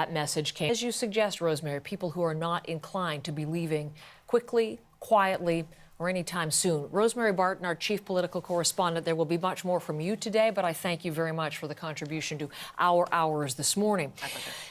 That message came, as you suggest, Rosemary, people who are not inclined to be leaving quickly, quietly, or anytime soon. Rosemary Barton, our chief political correspondent, there will be much more from you today, but I thank you very much for the contribution to our hours this morning.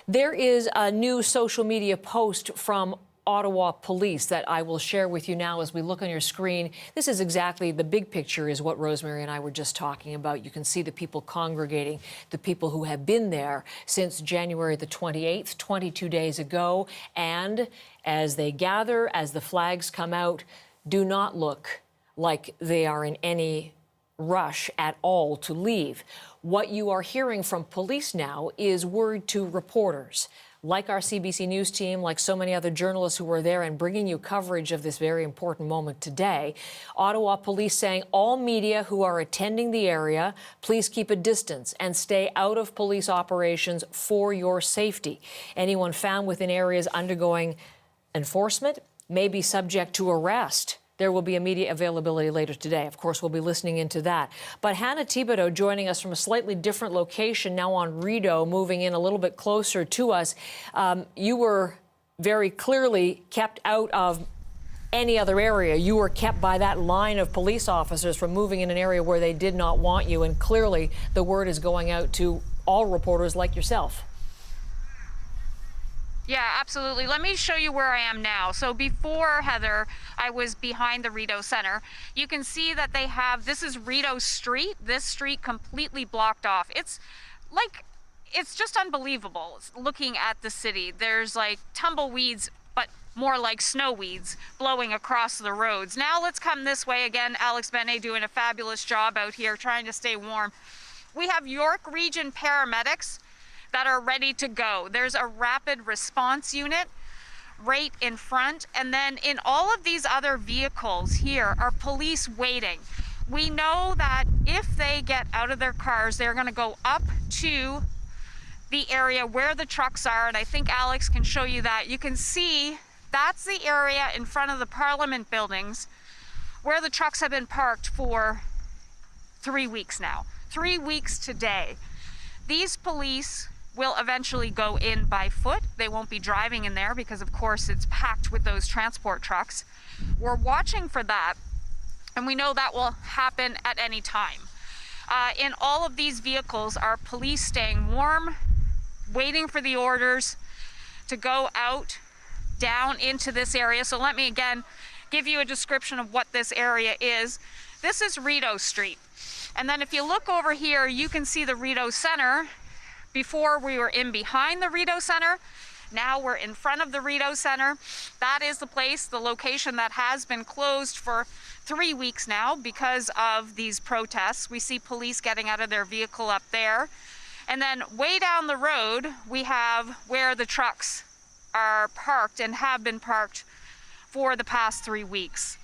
There is a new social media post from Ottawa Police that I will share with you now as we look on your screen. This is exactly the big picture, is what Rosemary and I were just talking about. You can see the people congregating, the people who have been there since January the 28th, 22 days ago. And as they gather, as the flags come out, do not look like they are in any rush at all to leave. What you are hearing from police now is word to reporters, like our CBC News team, like so many other journalists who were there and bringing you coverage of this very important moment today. Ottawa Police saying all media who are attending the area, please keep a distance and stay out of police operations for your safety. Anyone found within areas undergoing enforcement may be subject to arrest. There will be immediate availability later today. Of course, we'll be listening into that. But Hannah Thibodeau joining us from a slightly different location, now on Rideau, moving in a little bit closer to us. You were very clearly kept out of any other area. You were kept by that line of police officers from moving in an area where they did not want you. And clearly, the word is going out to all reporters like yourself. Yeah, absolutely. Let me show you where I am now. So before, Heather, I was behind the Rideau Center. You can see that they have, this is Rideau Street, this street completely blocked off. It's just unbelievable looking at the city. There's like tumbleweeds, but more like snow weeds blowing across the roads. Now let's come this way again. Alex Benet doing a fabulous job out here trying to stay warm. We have York Region paramedics that are ready to go. There's a rapid response unit right in front. And then in all of these other vehicles here are police waiting. We know that if they get out of their cars, they're gonna go up to the area where the trucks are. And I think Alex can show you that. You can see that's the area in front of the Parliament buildings where the trucks have been parked for 3 weeks now. 3 weeks today. These police will eventually go in by foot. They won't be driving in there because, of course, it's packed with those transport trucks. We're watching for that, and we know that will happen at any time. In all of these vehicles are police staying warm, waiting for the orders to go out down into this area. So let me again give you a description of what this area is. This is Rideau Street. And then if you look over here, you can see the Rideau Center. Before we were in behind the Rideau Center, now we're in front of the Rideau Center. That is the place, the location that has been closed for 3 weeks now because of these protests. We see police getting out of their vehicle up there. And then way down the road, we have where the trucks are parked and have been parked for the past 3 weeks.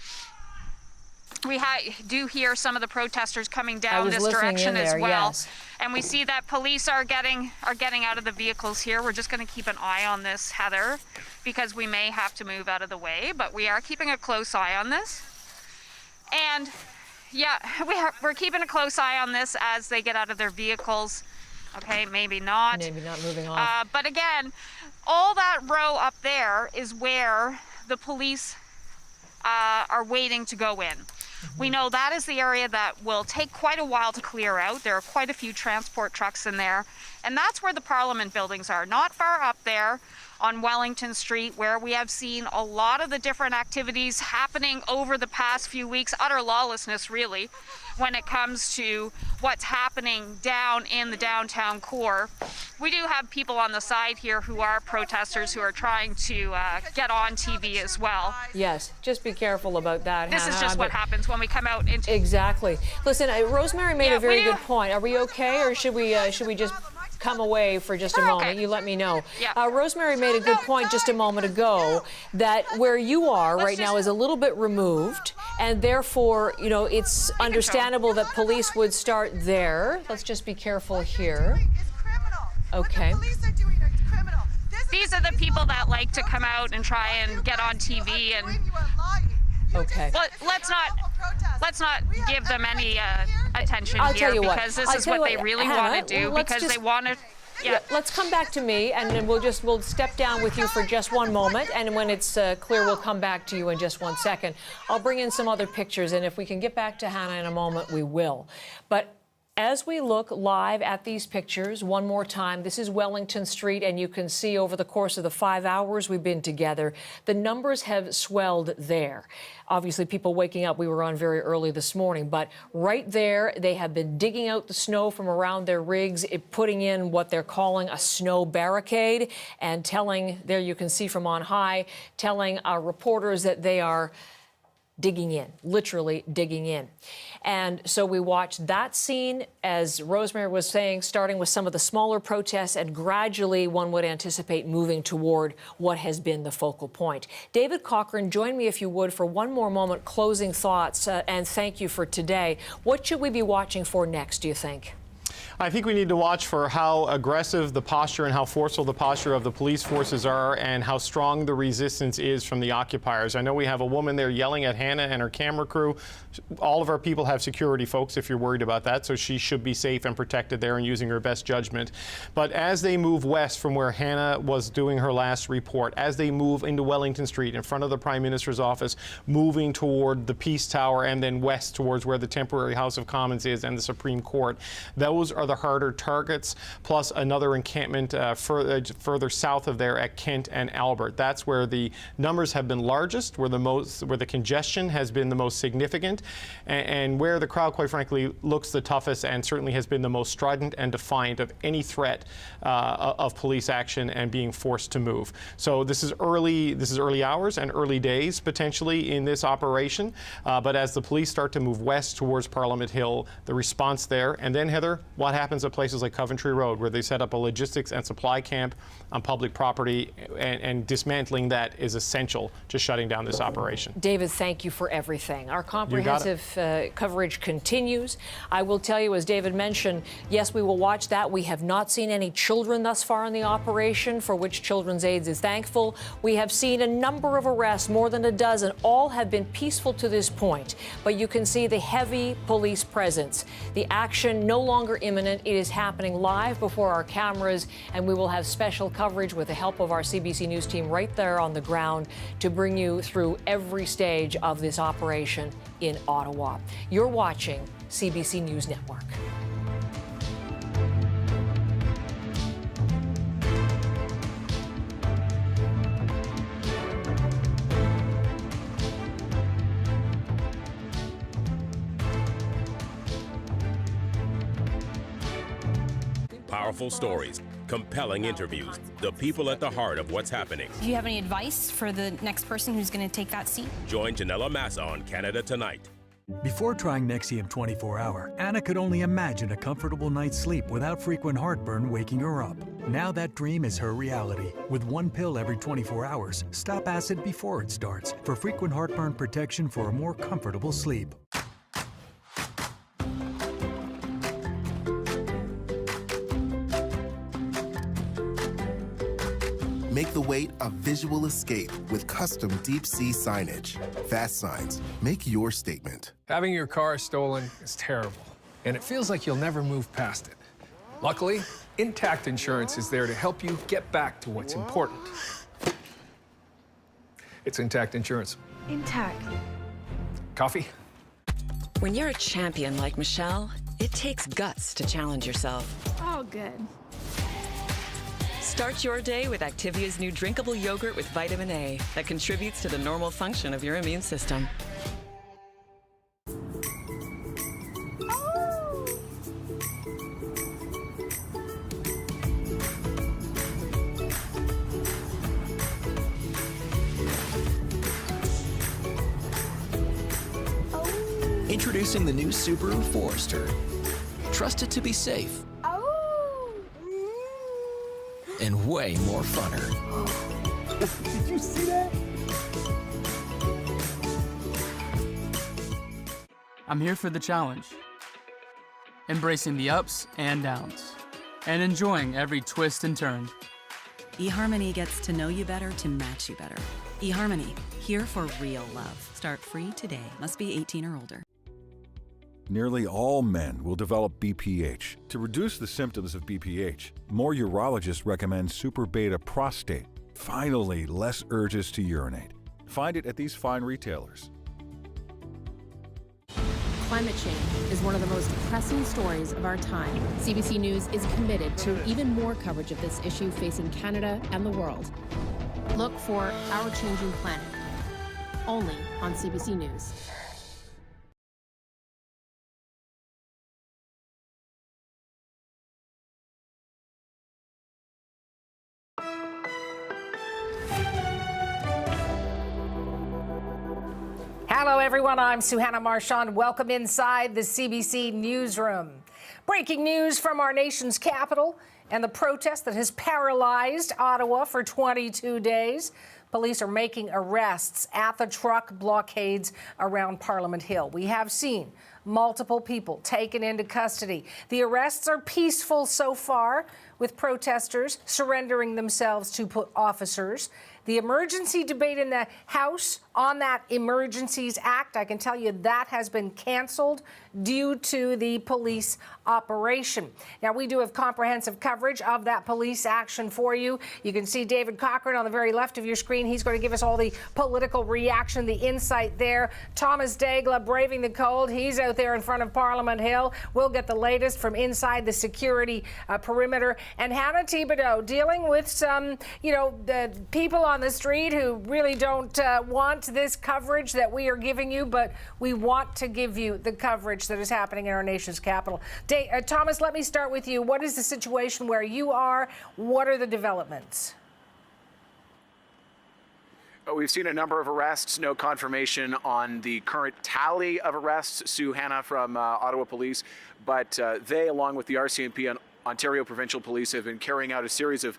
We do hear some of the protesters coming down this direction as well. Yes. And we see that police are getting out of the vehicles here. We're just going to keep an eye on this, Heather, because we may have to move out of the way, but we are keeping a close eye on this. And yeah, we're keeping a close eye on this as they get out of their vehicles. Okay, maybe not. Maybe not moving on. But again, all that row up there is where the police are waiting to go in. We know that is the area that will take quite a while to clear out. There are quite a few transport trucks in there. And that's where the Parliament buildings are, not far up there on Wellington Street, where we have seen a lot of the different activities happening over the past few weeks. Utter lawlessness, really, when it comes to what's happening down in the downtown core. We do have people on the side here who are protesters who are trying to get on TV as well. Yes, just be careful about that, This Hannah, is just what happens when we come out into... Exactly. Listen, Rosemary made a very good point. Are we okay, or should we just come away for just a moment? Okay. You let me know. Yeah. Rosemary made a good point just a moment ago that where you are right now is a little bit removed, and therefore, you know, it's understandable that police would start there. Let's just be careful here. Okay. These are the people that like to come out and try and get on TV and... Okay. Well, let's not give them any attention I'll here, tell you because this is what they really want to do, because they want to... Yeah. Let's come back to me, and then we'll step down with you for just one moment, and when it's clear, we'll come back to you in just 1 second. I'll bring in some other pictures, and if we can get back to Hannah in a moment, we will. But as we look live at these pictures, one more time, this is Wellington Street, and you can see over the course of the 5 hours we've been together, the numbers have swelled there. Obviously, people waking up, we were on very early this morning, but right there, they have been digging out the snow from around their rigs, putting in what they're calling a snow barricade, and telling, there you can see from on high, telling our reporters that they are digging in, literally digging in. And so we watched that scene, as Rosemary was saying, starting with some of the smaller protests, and gradually one would anticipate moving toward what has been the focal point. David Cochran, join me if you would for one more moment, closing thoughts, and thank you for today. What should we be watching for next, do you think? I think we need to watch for how aggressive the posture and how forceful the posture of the police forces are, and how strong the resistance is from the occupiers. I know we have a woman there yelling at Hannah and her camera crew. All of our people have security, folks, if you're worried about that, so she should be safe and protected there and using her best judgment. But as they move west from where Hannah was doing her last report, as they move into Wellington Street in front of the Prime Minister's office, moving toward the Peace Tower and then west towards where the temporary House of Commons is and the Supreme Court, those are the harder targets, plus another encampment further south of there at Kent and Albert. That's where the numbers have been largest, where the congestion has been the most significant, and where the crowd, quite frankly, looks the toughest and certainly has been the most strident and defiant of any threat of police action and being forced to move. So this is early hours and early days potentially in this operation, but as the police start to move west towards Parliament Hill, the response there, and then Heather, what happens at places like Coventry Road, where they set up a logistics and supply camp on public property, and dismantling that is essential to shutting down this operation. David, thank you for everything. Our comprehensive coverage continues. I will tell you, as David mentioned, yes, we will watch that. We have not seen any children thus far in the operation, for which Children's Aid is thankful. We have seen a number of arrests, more than a dozen. All have been peaceful to this point, but you can see the heavy police presence. The action no longer imminent. It is happening live before our cameras, and we will have special coverage with the help of our CBC News team right there on the ground to bring you through every stage of this operation in Ottawa. You're watching CBC News Network. Powerful stories, compelling interviews, the people at the heart of what's happening. Do you have any advice for the next person who's going to take that seat? Join Janella Massa on Canada Tonight. Before trying Nexium 24-hour, Anna could only imagine a comfortable night's sleep without frequent heartburn waking her up. Now that dream is her reality. With one pill every 24 hours, stop acid before it starts for frequent heartburn protection for a more comfortable sleep. Make the wait a visual escape with custom deep sea signage. Fast Signs. Make your statement. Having your car stolen is terrible, and it feels like you'll never move past it. Luckily, Intact Insurance is there to help you get back to what's important. It's Intact Insurance. Intact. Coffee? When you're a champion like Michelle, it takes guts to challenge yourself. Oh, good. Start your day with Activia's new drinkable yogurt with vitamin A that contributes to the normal function of your immune system. Introducing the new Subaru Forester. Trusted to be safe. And way more funner. Did you see that? I'm here for the challenge. Embracing the ups and downs. And enjoying every twist and turn. eHarmony gets to know you better to match you better. eHarmony, here for real love. Start free today. Must be 18 or older. Nearly all men will develop BPH. To reduce the symptoms of BPH, more urologists recommend Super Beta Prostate. Finally, less urges to urinate. Find it at these fine retailers. Climate change is one of the most pressing stories of our time. CBC News is committed to even more coverage of this issue facing Canada and the world. Look for Our Changing Planet, only on CBC News. Hello, everyone. I'm Suhanna Marchand. Welcome inside the CBC newsroom. Breaking news from our nation's capital and the protest that has paralyzed Ottawa for 22 days. Police are making arrests at the truck blockades around Parliament Hill. We have seen multiple people taken into custody. The arrests are peaceful so far, with protesters surrendering themselves to officers. The emergency debate in the House on that Emergencies Act, I can tell you that has been canceled due to the police operation. Now, we do have comprehensive coverage of that police action for you. You can see David Cochran on the very left of your screen. He's going to give us all the political reaction, the insight there. Thomas Daigle braving the cold. He's out there in front of Parliament Hill. We'll get the latest from inside the security perimeter. And Hannah Thibodeau dealing with some, the people on the street who really don't want this coverage that we are giving you, but we want to give you the coverage that is happening in our nation's capital. Thomas, let me start with you. What is the situation where you are? What are the developments? We've seen a number of arrests, no confirmation on the current tally of arrests, Sue Hannah from Ottawa Police, but they, along with the RCMP and Ontario Provincial Police, have been carrying out a series of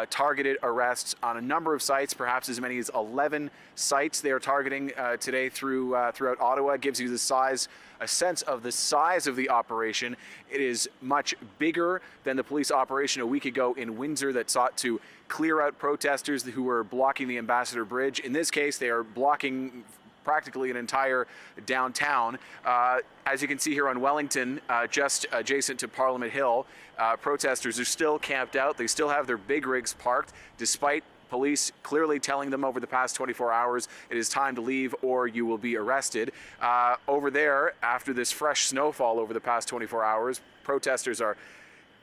targeted arrests on a number of sites, perhaps as many as 11 sites they are targeting today throughout Ottawa. It gives you a sense of the size of the operation. It is much bigger than the police operation a week ago in Windsor that sought to clear out protesters who were blocking the Ambassador Bridge. In this case, they are blocking practically an entire downtown. As you can see here on Wellington, just adjacent to Parliament Hill, protesters are still camped out. They still have their big rigs parked, despite police clearly telling them over the past 24 hours, it is time to leave or you will be arrested. Over there, after this fresh snowfall over the past 24 hours, protesters are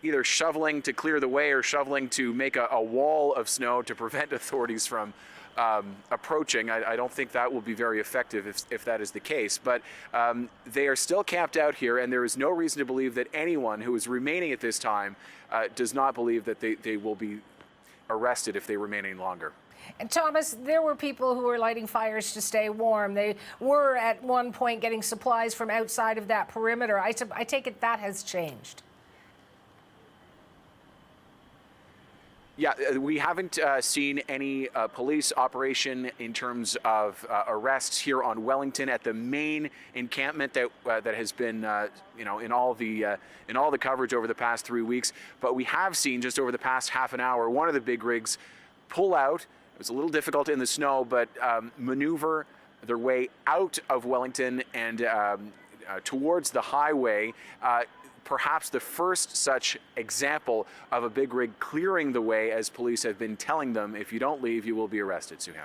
either shoveling to clear the way or shoveling to make a wall of snow to prevent authorities from approaching. I don't think that will be very effective if that is the case. But they are still camped out here, and there is no reason to believe that anyone who is remaining at this time does not believe that they will be arrested if they remain any longer. And Thomas, there were people who were lighting fires to stay warm. They were at one point getting supplies from outside of that perimeter. I take it that has changed. Yeah, we haven't seen any police operation in terms of arrests here on Wellington at the main encampment that has been, in all the coverage over the past 3 weeks. But we have seen just over the past half an hour one of the big rigs pull out. It was a little difficult in the snow, but maneuver their way out of Wellington and towards the highway. Perhaps the first such example of a big rig clearing the way, as police have been telling them, if you don't leave, you will be arrested, Suhan.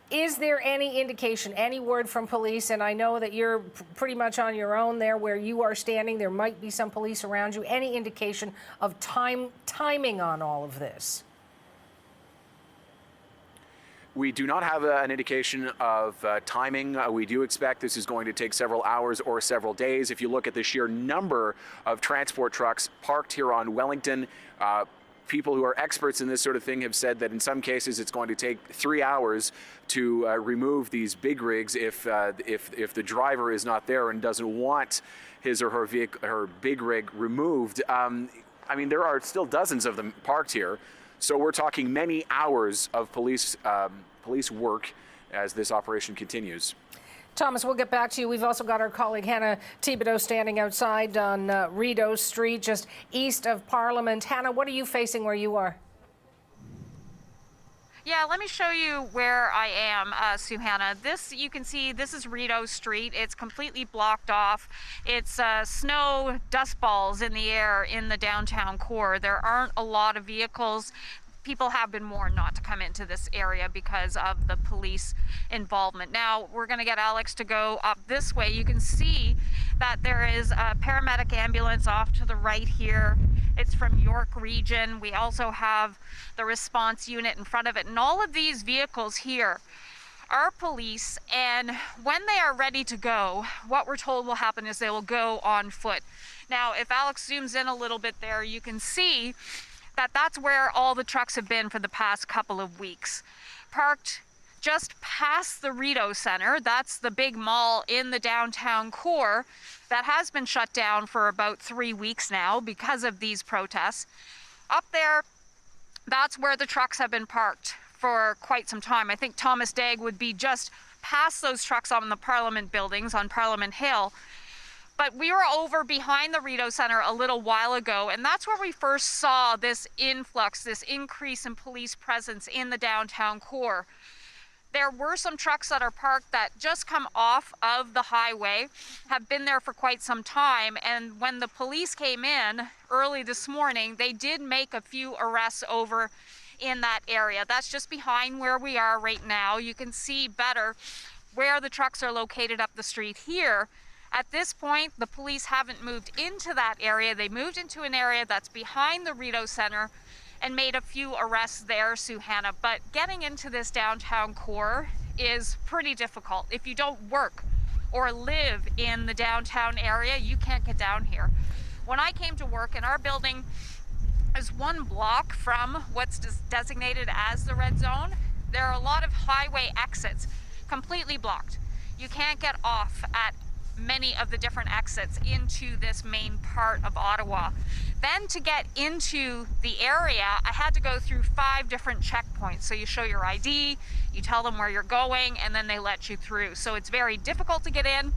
Is there any indication, any word from police, and I know that you're pretty much on your own there where you are standing, there might be some police around you, any indication of timing on all of this? We do not have an indication of timing. We do expect this is going to take several hours or several days. If you look at the sheer number of transport trucks parked here on Wellington, people who are experts in this sort of thing have said that in some cases it's going to take 3 hours to remove these big rigs if the driver is not there and doesn't want his or her big rig removed. I mean, there are still dozens of them parked here. So we're talking many hours of police work as this operation continues. Thomas, we'll get back to you. We've also got our colleague Hannah Thibodeau standing outside on Rideau Street, just east of Parliament. Hannah, what are you facing where you are? Yeah, let me show you where I am, Suhana. This, you can see, this is Rideau Street. It's completely blocked off. It's snow dust balls in the air in the downtown core. There aren't a lot of vehicles. People have been warned not to come into this area because of the police involvement. Now, we're going to get Alex to go up this way. You can see that there is a paramedic ambulance off to the right here. It's from York Region. We also have the response unit in front of it. And all of these vehicles here are police. And when they are ready to go, what we're told will happen is they will go on foot. Now, if Alex zooms in a little bit there, you can see that that's where all the trucks have been for the past couple of weeks. Parked just past the Rideau Centre. That's the big mall in the downtown core that has been shut down for about 3 weeks now because of these protests. Up there, that's where the trucks have been parked for quite some time. I think Thomas Dagg would be just past those trucks on the Parliament buildings on Parliament Hill. But we were over behind the Rideau Centre a little while ago, and that's where we first saw this influx, this increase in police presence in the downtown core. There were some trucks that are parked that just come off of the highway, have been there for quite some time, and when the police came in early this morning, they did make a few arrests over in that area. That's just behind where we are right now. You can see better where the trucks are located up the street here. At this point, the police haven't moved into that area. They moved into an area that's behind the Rideau Centre and made a few arrests there, Suhana. But getting into this downtown core is pretty difficult. If you don't work or live in the downtown area, you can't get down here. When I came to work, in our building is 1 block from what's designated as the red zone. There are a lot of highway exits completely blocked. You can't get off at many of the different exits into this main part of Ottawa. Then to get into the area, I had to go through 5 different checkpoints. So you show your ID, you tell them where you're going, and then they let you through. So it's very difficult to get in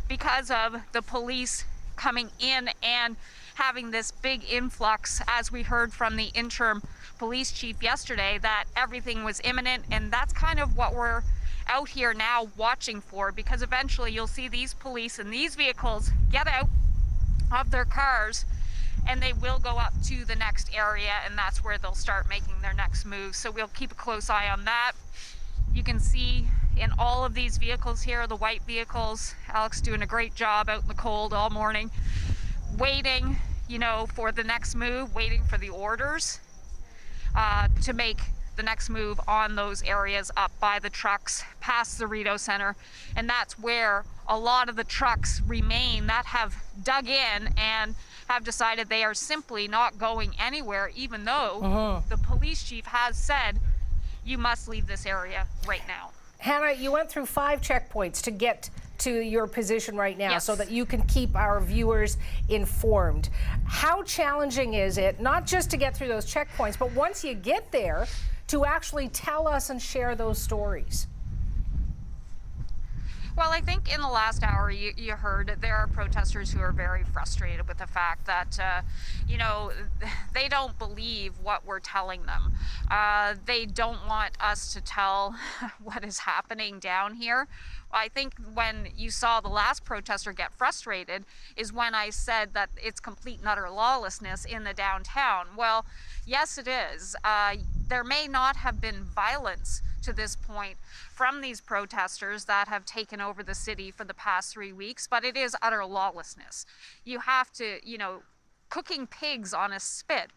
because of the police coming in and having this big influx, as we heard from the interim police chief yesterday, that everything was imminent. And that's kind of what we're out here now watching for, because eventually you'll see these police and these vehicles get out of their cars and they will go up to the next area, and that's where they'll start making their next move. So we'll keep a close eye on that. You can see in all of these vehicles here, the white vehicles, Alex doing a great job out in the cold all morning, waiting, you know, for the next move, waiting for the orders to make the next move on those areas up by the trucks past the Rideau Centre. And that's where a lot of the trucks remain that have dug in and have decided they are simply not going anywhere, even though the police chief has said you must leave this area right now. Hannah, you went through 5 checkpoints to get to your position right now, yes, so that you can keep our viewers informed. How challenging is it, not just to get through those checkpoints, but once you get there, to actually tell us and share those stories? Well, I think in the last hour you heard there are protesters who are very frustrated with the fact that, you know, they don't believe what we're telling them. They don't want us to tell what is happening down here. I think when you saw the last protester get frustrated is when I said that it's complete and utter lawlessness in the downtown. Well, yes, it is. There may not have been violence to this point from these protesters that have taken over the city for the past 3 weeks, but it is utter lawlessness. You have to, you know, cooking pigs on a spit.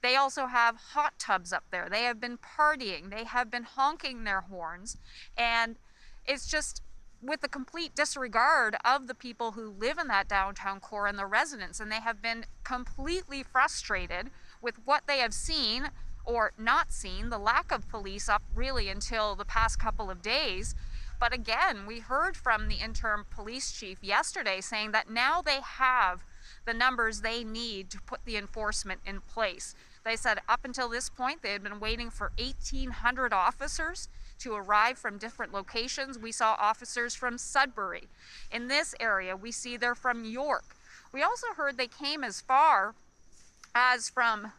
They also have hot tubs up there. They have been partying. They have been honking their horns. And it's just with the complete disregard of the people who live in that downtown core and the residents. And they have been completely frustrated with what they have seen or not seen, the lack of police up really until the past couple of days. But again, we heard from the interim police chief yesterday saying that now they have the numbers they need to put the enforcement in place. They said up until this point, they had been waiting for 1,800 officers to arrive from different locations. We saw officers from Sudbury. In this area, we see they're from York. We also heard they came as far as from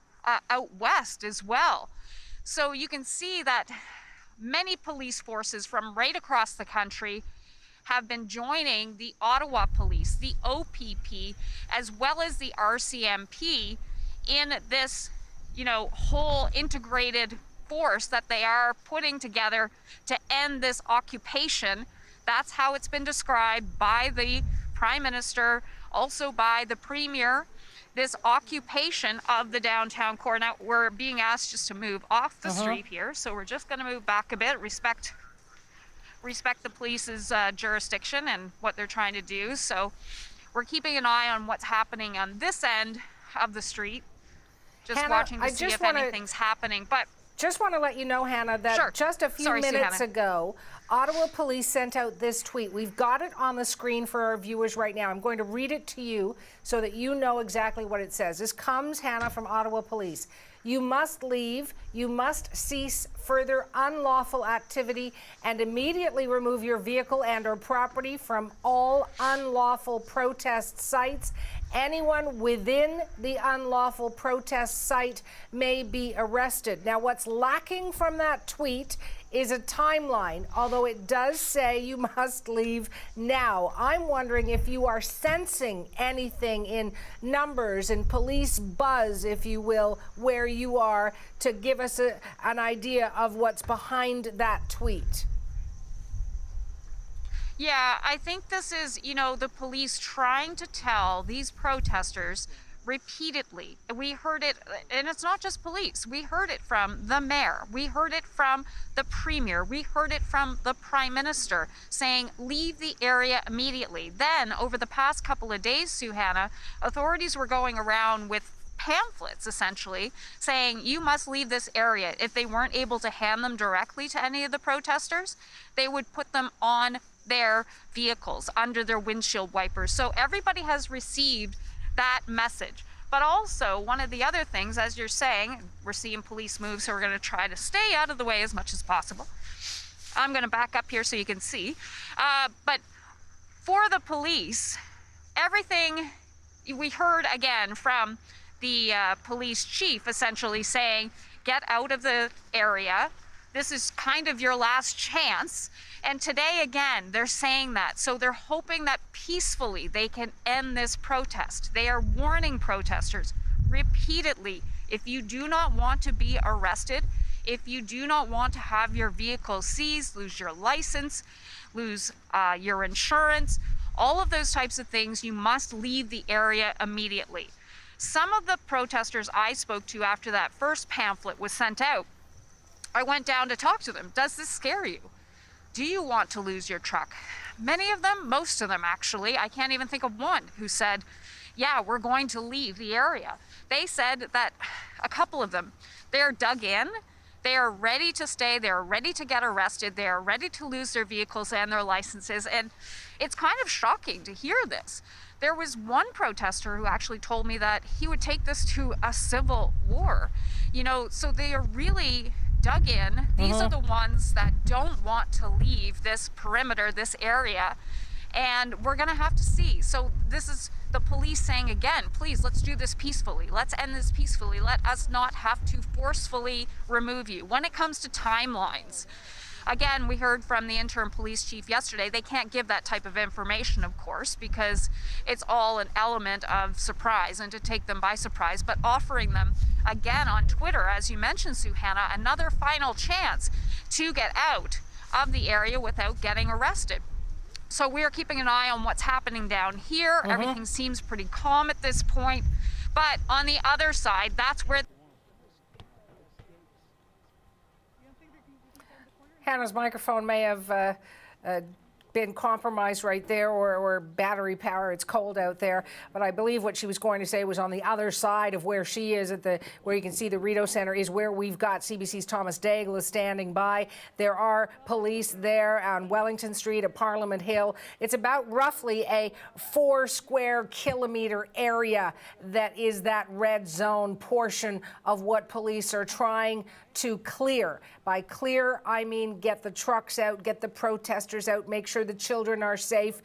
out west as well. So you can see that many police forces from right across the country have been joining the Ottawa Police, the OPP, as well as the RCMP in this, whole integrated force that they are putting together to end this occupation. That's how it's been described by the Prime Minister, also by the Premier, this occupation of the downtown core. Now, we're being asked just to move off the street here, so we're just going to move back a bit, respect the police's jurisdiction and what they're trying to do. So we're keeping an eye on what's happening on this end of the street, just Hannah, watching to see if anything's happening. But just want to let you know, Hannah, that just a few minutes ago, Ottawa Police sent out this tweet. We've got it on the screen for our viewers right now. I'm going to read it to you so that you know exactly what it says. This comes, Hannah, from Ottawa Police. You must leave. You must cease further unlawful activity and immediately remove your vehicle and or property from all unlawful protest sites. Anyone within the unlawful protest site may be arrested. Now, what's lacking from that tweet is a timeline, although it does say you must leave now. I'm wondering if you are sensing anything in numbers and police buzz, if you will, where you are, to give us an idea of what's behind that tweet. Yeah, I think this is, the police trying to tell these protesters repeatedly. We heard it, and it's not just police. We heard it from the mayor. We heard it from the premier. We heard it from the prime minister saying, leave the area immediately. Then, over the past couple of days, Suhana, authorities were going around with pamphlets, essentially, saying you must leave this area. If they weren't able to hand them directly to any of the protesters, they would put them on their vehicles, under their windshield wipers. So everybody has received that message. But also, one of the other things, as you're saying, we're seeing police move, so we're going to try to stay out of the way as much as possible. I'm going to back up here so you can see. But for the police, everything we heard again from the police chief essentially saying, get out of the area. This is kind of your last chance. And today, again, they're saying that. So they're hoping that peacefully they can end this protest. They are warning protesters repeatedly, if you do not want to be arrested, if you do not want to have your vehicle seized, lose your license, lose your insurance, all of those types of things, you must leave the area immediately. Some of the protesters I spoke to after that first pamphlet was sent out, I went down to talk to them. Does this scare you? Do you want to lose your truck? Many of them, most of them actually, I can't even think of one who said, yeah, we're going to leave the area. They said that a couple of them, they're dug in, they are ready to stay, they're ready to get arrested, they are ready to lose their vehicles and their licenses, and it's kind of shocking to hear this. There was one protester who actually told me that he would take this to a civil war. So they are really dug in. These are the ones that don't want to leave this perimeter, this area, and we're going to have to see. So this is the police saying again, please, let's do this peacefully. Let's end this peacefully. Let us not have to forcefully remove you. When it comes to timelines, again, we heard from the interim police chief yesterday, they can't give that type of information, of course, because it's all an element of surprise and to take them by surprise, but offering them, again, on Twitter, as you mentioned, Suhana, another final chance to get out of the area without getting arrested. So we are keeping an eye on what's happening down here. Everything seems pretty calm at this point, but on the other side, that's where Hannah's microphone may have been compromised right there, or battery power. It's cold out there. But I believe what she was going to say was on the other side of where she is, where you can see the Rideau Centre, is where we've got CBC's Thomas Daigle is standing by. There are police there on Wellington Street at Parliament Hill. It's about roughly a 4 square kilometre area that is that red zone portion of what police are trying to clear. By clear, I mean get the trucks out, get the protesters out, make sure sure the children are safe.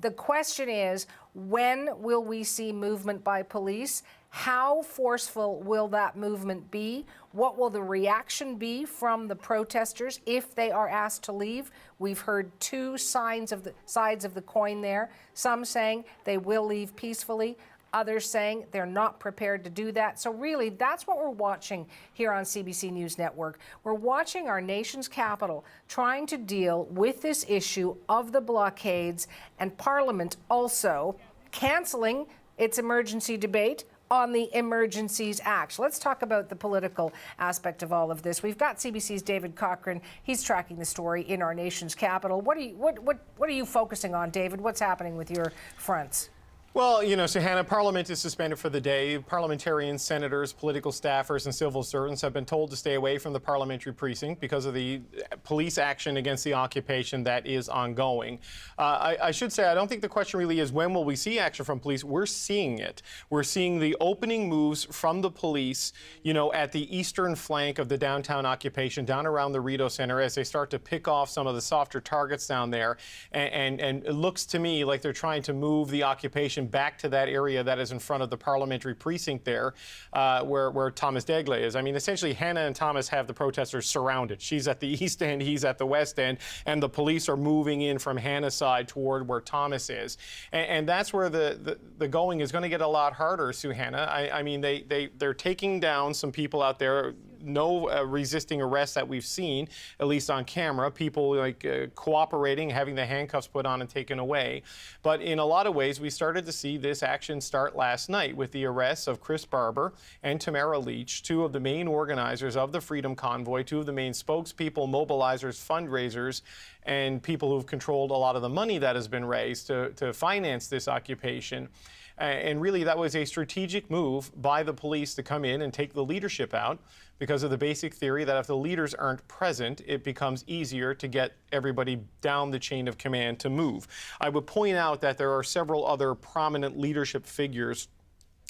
The question is, when will we see movement by police? How forceful will that movement be? What will the reaction be from the protesters if they are asked to leave? We've heard two sides of the coin there. Some saying they will leave peacefully, others saying they're not prepared to do that. So really, that's what we're watching here on CBC News Network. We're watching our nation's capital trying to deal with this issue of the blockades, and Parliament also canceling its emergency debate on the Emergencies Act. Let's talk about the political aspect of all of this. We've got CBC's David Cochran. He's tracking the story in our nation's capital. What are you focusing on, David? What's happening with your fronts? Well, you know, so Hannah, Parliament is suspended for the day. Parliamentarians, senators, political staffers, and civil servants have been told to stay away from the parliamentary precinct because of the police action against the occupation that is ongoing. I should say, I don't think the question really is when will we see action from police. We're seeing it. We're seeing the opening moves from the police, you know, at the eastern flank of the downtown occupation, down around the Rideau Centre, as they start to pick off some of the softer targets down there. And it looks to me like they're trying to move the occupation back to that area that is in front of the parliamentary precinct there, where Thomas Degley is. I mean, essentially, Hannah and Thomas have the protesters surrounded. She's at the east end, he's at the west end, and the police are moving in from Hannah's side toward where Thomas is. And that's where the going is going to get a lot harder, Sue Hannah. I mean, they're taking down some people out there. No resisting arrests that we've seen, at least on camera. People like cooperating, having the handcuffs put on and taken away. But in a lot of ways, we started to see this action start last night with the arrests of Chris Barber and Tamara Leach, two of the main organizers of the Freedom Convoy, two of the main spokespeople, mobilizers, fundraisers, and people who've controlled a lot of the money that has been raised to finance this occupation. And really, that was a strategic move by the police to come in and take the leadership out because of the basic theory that if the leaders aren't present, it becomes easier to get everybody down the chain of command to move. I would point out that there are several other prominent leadership figures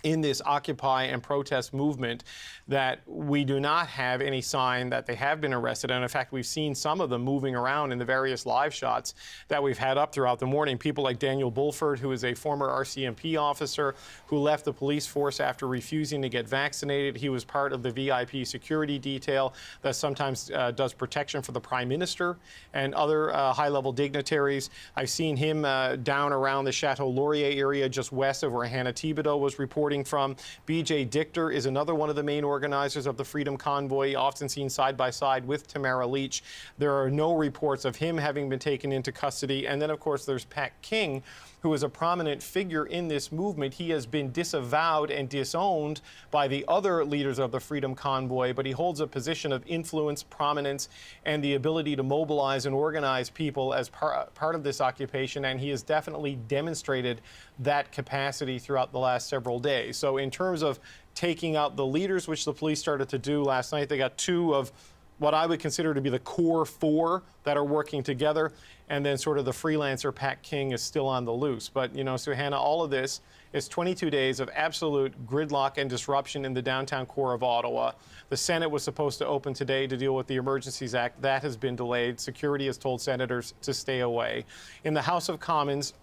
in this Occupy and protest movement that we do not have any sign that they have been arrested. And in fact, we've seen some of them moving around in the various live shots that we've had up throughout the morning. People like Daniel Bulford, who is a former RCMP officer who left the police force after refusing to get vaccinated. He was part of the VIP security detail that sometimes does protection for the Prime Minister and other high-level dignitaries. I've seen him down around the Chateau Laurier area just west of where Hannah Thibodeau was reporting from. BJ Dichter is another one of the main organizers of the Freedom Convoy, often seen side by side with Tamara Leach. There are no reports of him having been taken into custody. And then, of course, there's Pat King, who is a prominent figure in this movement. He has been disavowed and disowned by the other leaders of the Freedom Convoy, but he holds a position of influence, prominence, and the ability to mobilize and organize people as part of this occupation, and he has definitely demonstrated that capacity throughout the last several days. So in terms of taking out the leaders, which the police started to do last night, they got two of what I would consider to be the core four that are working together, and then sort of the freelancer Pat King is still on the loose. But, you know, so Hannah, all of this is 22 days of absolute gridlock and disruption in the downtown core of Ottawa. The Senate was supposed to open today to deal with the Emergencies Act. That has been delayed. Security has told senators to stay away. In the House of Commons,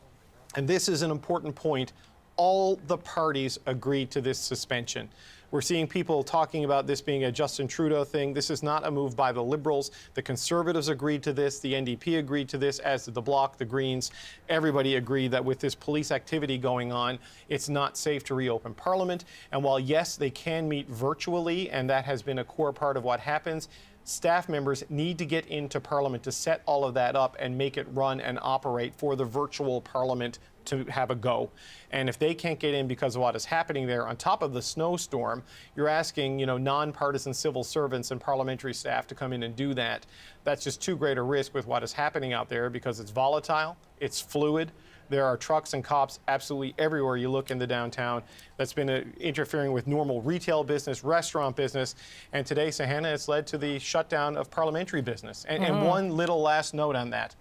and this is an important point, all the parties agreed to this suspension. We're seeing people talking about this being a Justin Trudeau thing. This is not a move by the Liberals. The Conservatives agreed to this. The NDP agreed to this, as did the Bloc, the Greens. Everybody agreed that with this police activity going on, it's not safe to reopen Parliament. And while, yes, they can meet virtually, and that has been a core part of what happens, staff members need to get into Parliament to set all of that up and make it run and operate for the virtual Parliament to have a go. And if they can't get in because of what is happening there, on top of the snowstorm, you're asking, you know, nonpartisan civil servants and parliamentary staff to come in and do that. That's just too great a risk with what is happening out there because it's volatile, it's fluid. There are trucks and cops absolutely everywhere you look in the downtown. That's been interfering with normal retail business, restaurant business. And today, Sahana, it's led to the shutdown of parliamentary business. And one little last note on that.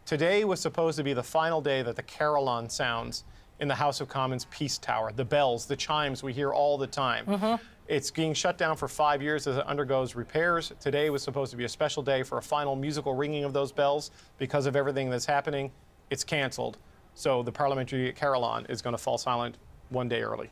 Today was supposed to be the final day that the carillon sounds in the House of Commons Peace Tower, the bells, the chimes we hear all the time. It's being shut down for 5 years as it undergoes repairs. Today was supposed to be a special day for a final musical ringing of those bells. Because of everything that's happening, it's canceled. So the Parliamentary carillon is going to fall silent one day early.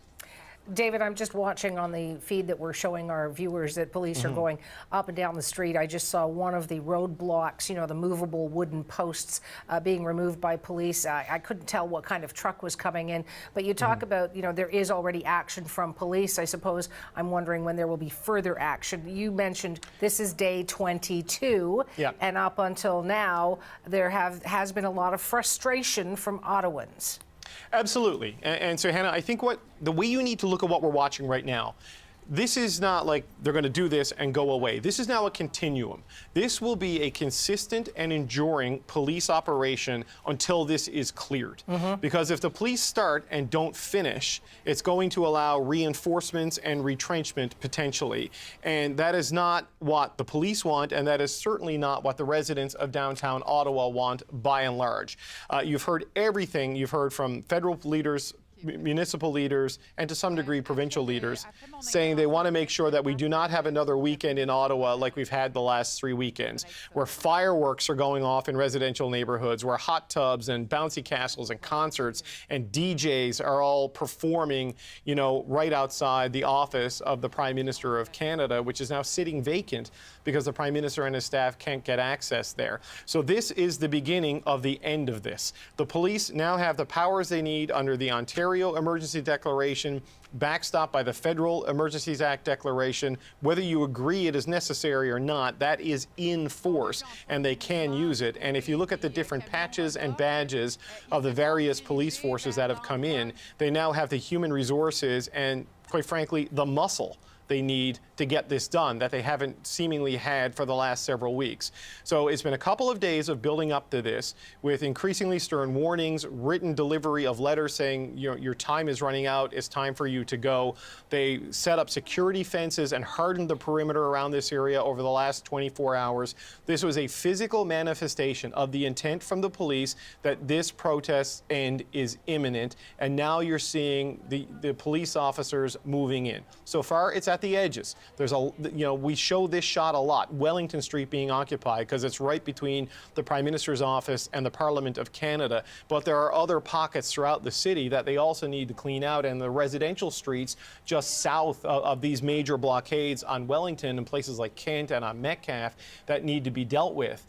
David, I'm just watching on the feed that we're showing our viewers that police are going up and down the street. I just saw one of the roadblocks, you know, the movable wooden posts being removed by police. I couldn't tell what kind of truck was coming in, but you talk about, you know, there is already action from police. I suppose I'm wondering when there will be further action. You mentioned this is day 22, and up until now, there has been a lot of frustration from Ottawans. Absolutely. And so, Hannah, I think the way you need to look at what we're watching right now, this is not like they're going to do this and go away. This is now a continuum. This will be a consistent and enduring police operation until this is cleared. Because if the police start and don't finish, it's going to allow reinforcements and retrenchment potentially. And that is not what the police want, and that is certainly not what the residents of downtown Ottawa want by and large. You've heard everything. You've heard from federal leaders, municipal leaders, and to some degree provincial leaders saying they want to make sure that we do not have another weekend in Ottawa like we've had the last 3 weekends, where fireworks are going off in residential neighborhoods, where hot tubs and bouncy castles and concerts and DJs are all performing, you know, right outside the office of the Prime Minister of Canada, which is now sitting vacant because the Prime Minister and his staff can't get access there. So this is the beginning of the end of this. The police now have the powers they need under the Ontario Emergency Declaration, backstopped by the Federal Emergencies Act declaration. Whether you agree it is necessary or not, that is in force, and they can use it. And if you look at the different patches and badges of the various police forces that have come in, they now have the human resources and, quite frankly, the muscle they need to get this done that they haven't seemingly had for the last several weeks. So it's been a couple of days of building up to this with increasingly stern warnings, written delivery of letters saying, you know, your time is running out, it's time for you to go. They set up security fences and hardened the perimeter around this area over the last 24 hours. This was a physical manifestation of the intent from the police that this protest end is imminent, and now you're seeing the police officers moving in. So far, it's at the edges. There's we show this shot a lot, Wellington Street being occupied because it's right between the Prime Minister's office and the Parliament of Canada. But there are other pockets throughout the city that they also need to clean out, and the residential streets just south of these major blockades on Wellington and places like Kent and on Metcalfe that need to be dealt with.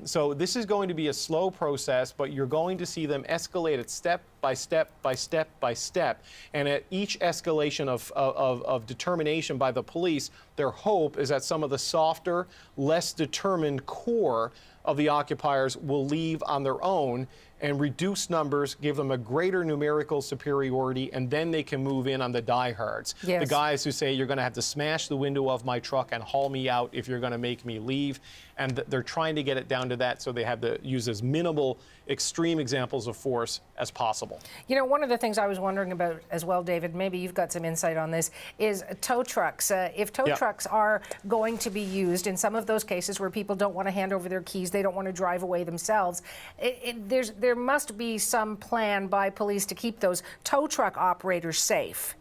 So this is going to be a slow process, but you're going to see them escalate it step by step by step by step. And at each escalation of determination by the police, their hope is that some of the softer, less determined core of the occupiers will leave on their own, and reduce numbers, give them a greater numerical superiority, and then they can move in on the diehards. Yes. The guys who say, you're going to have to smash the window of my truck and haul me out if you're going to make me leave. And they're trying to get it down to that so they have to use as minimal extreme examples of force as possible. You know, one of the things I was wondering about as well, David, maybe you've got some insight on this, is tow trucks. If tow trucks are going to be used in some of those cases where people don't want to hand over their keys, they don't want to drive away themselves, there must be some plan by police to keep those tow truck operators safe.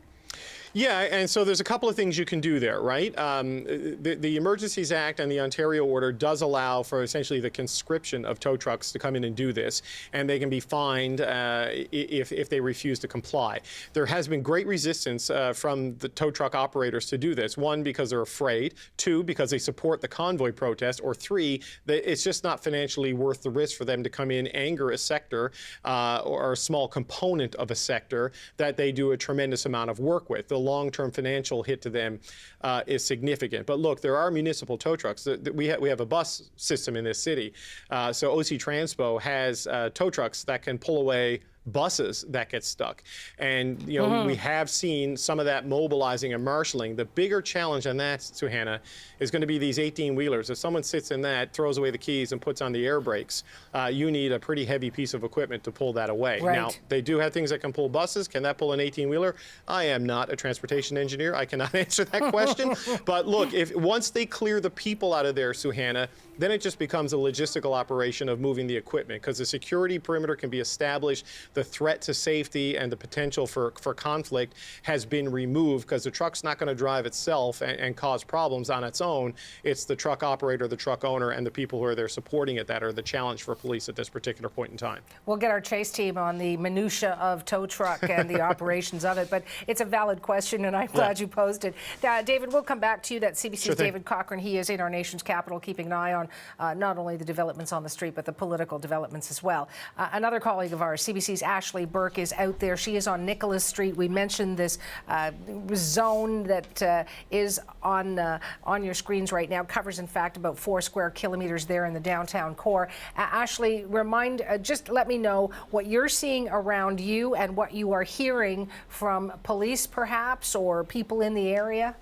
Yeah, and so there's a couple of things you can do there, right? The Emergencies Act and the Ontario order does allow for essentially the conscription of tow trucks to come in and do this, and they can be fined if they refuse to comply. There has been great resistance from the tow truck operators to do this. One, because they're afraid. Two, because they support the Convoy protest. Or three, that it's just not financially worth the risk for them to come in, anger a sector or a small component of a sector that they do a tremendous amount of work with. The long-term financial hit to them is significant. But look, there are municipal tow trucks. We have a bus system in this city. So OC Transpo has tow trucks that can pull away buses that get stuck. And, you know, we have seen some of that mobilizing and marshaling. The bigger challenge on that, Suhana, is going to be these 18-wheelers. If someone sits in that, throws away the keys, and puts on the air brakes, you need a pretty heavy piece of equipment to pull that away. Right. Now, they do have things that can pull buses. Can that pull an 18-wheeler? I am not a transportation engineer. I cannot answer that question. But look, once they clear the people out of there, Suhana, then it just becomes a logistical operation of moving the equipment, because the security perimeter can be established. the threat to safety and the potential for conflict has been removed, because the truck's not going to drive itself and cause problems on its own. It's the truck operator, the truck owner, and the people who are there supporting it that are the challenge for police at this particular point in time. We'll get our chase team on the minutia of tow truck and the operations of it, but it's a valid question, and I'm glad you posed it. David, we'll come back to you. That's CBC's David Cochran. He is in our nation's capital, keeping an eye on not only the developments on the street, but the political developments as well. Another colleague of ours, CBC's Ashley Burke, is out there. She is on Nicholas Street. We mentioned this zone that is on your screens right now, covers in fact about 4 square kilometers there in the downtown core. Ashley, just let me know what you're seeing around you and what you are hearing from police perhaps, or people in the area.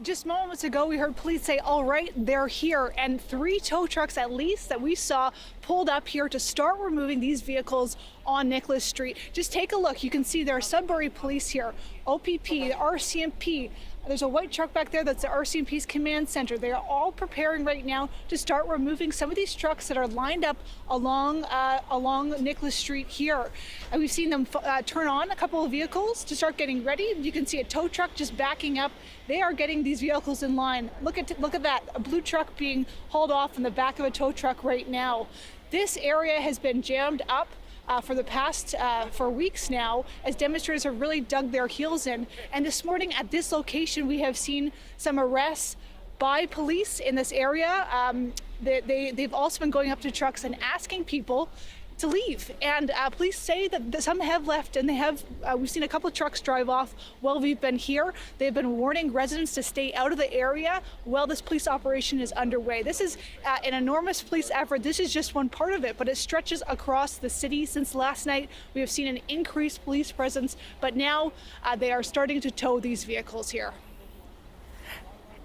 Just moments ago, we heard police say, all right, they're here, and 3 tow trucks at least that we saw pulled up here to start removing these vehicles on Nicholas Street. Just take a look. You can see there are Sudbury police here, OPP, the RCMP. There's a white truck back there that's the RCMP's command center. They are all preparing right now to start removing some of these trucks that are lined up along Nicholas Street here. And we've seen them turn on a couple of vehicles to start getting ready. You can see a tow truck just backing up. They are getting these vehicles in line. Look at that, a blue truck being hauled off in the back of a tow truck right now. This area has been jammed up for the past for weeks now, as demonstrators have really dug their heels in. And this morning at this location, we have seen some arrests by police in this area. They've also been going up to trucks and asking people to leave. And police say that some have left, and we've seen a couple of trucks drive off while we've been here. They've been warning residents to stay out of the area while this police operation is underway. This is an enormous police effort. This is just one part of it, but it stretches across the city. Since last night, we have seen an increased police presence, but now they are starting to tow these vehicles here.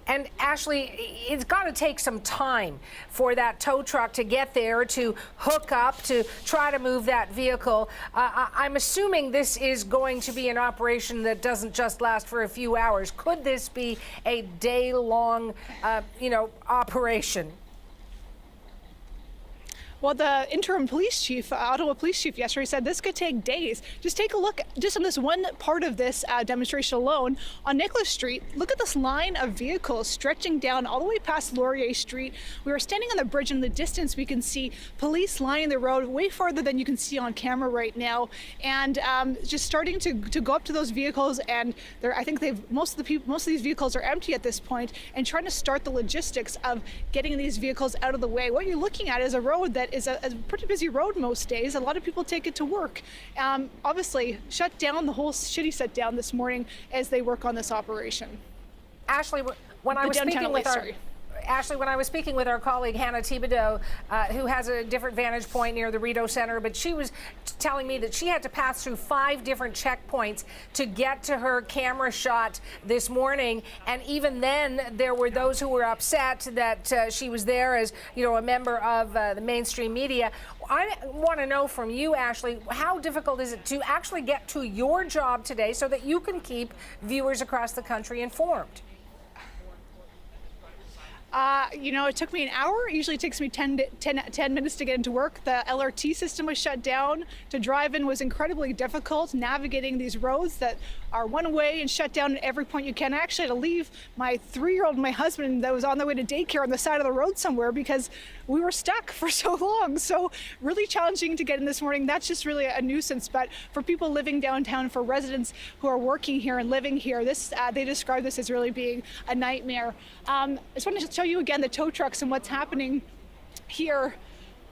And Ashley, it's got to take some time for that tow truck to get there, to hook up, to try to move that vehicle. I'm assuming this is going to be an operation that doesn't just last for a few hours. Could this be a day-long, operation? Well, the interim police chief, Ottawa police chief, yesterday said this could take days. Just take a look just on this one part of this demonstration alone on Nicholas Street. Look at this line of vehicles stretching down all the way past Laurier Street. We are standing on the bridge. In the distance, we can see police lining the road way farther than you can see on camera right now, and just starting to go up to those vehicles. And I think most of these vehicles are empty at this point, and trying to start the logistics of getting these vehicles out of the way. What you're looking at is a road that is a pretty busy road most days. A lot of people take it to work. Obviously, shut down, the whole city shut down this morning as they work on this operation. Ashley, when I was speaking with our colleague Hannah Thibodeau, who has a different vantage point near the Rideau Centre, but she was telling me that she had to pass through 5 different checkpoints to get to her camera shot this morning. And even then, there were those who were upset that she was there as, a member of the mainstream media. I want to know from you, Ashley, how difficult is it to actually get to your job today so that you can keep viewers across the country informed? It took me an hour. It usually takes me 10 minutes to get into work. The LRT system was shut down. To drive in was incredibly difficult. Navigating these roads that are one way and shut down at every point you can. I actually had to leave my 3-year-old and my husband that was on their way to daycare on the side of the road somewhere because we were stuck for so long. So really challenging to get in this morning. That's just really a nuisance. But for people living downtown, for residents who are working here and living here, they describe this as really being a nightmare. I just want to show you again the tow trucks and what's happening here.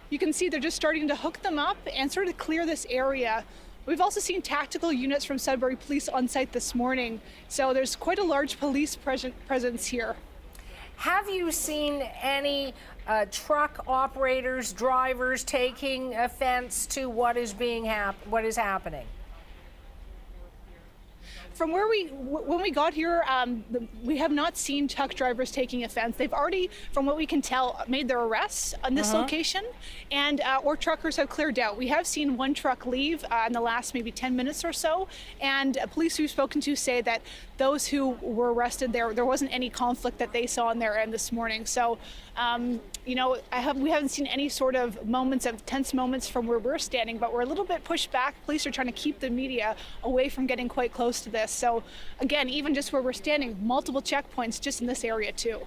You can see they're just starting to hook them up and sort of clear this area. We've also seen tactical units from Sudbury Police on site this morning. So there's quite a large police presence here. Have you seen any truck operators, drivers taking offense to what is happening? From when we got here, we have not seen truck drivers taking offense. They've already, from what we can tell, made their arrests on this location, and or truckers have cleared out. We have seen one truck leave in the last maybe 10 minutes or so, and police we've spoken to say that those who were arrested there wasn't any conflict that they saw on their end this morning. So, you know, we haven't seen any sort of tense moments from where we're standing, but we're a little bit pushed back. Police are trying to keep the media away from getting quite close to this. So again, even just where we're standing, multiple checkpoints just in this area too.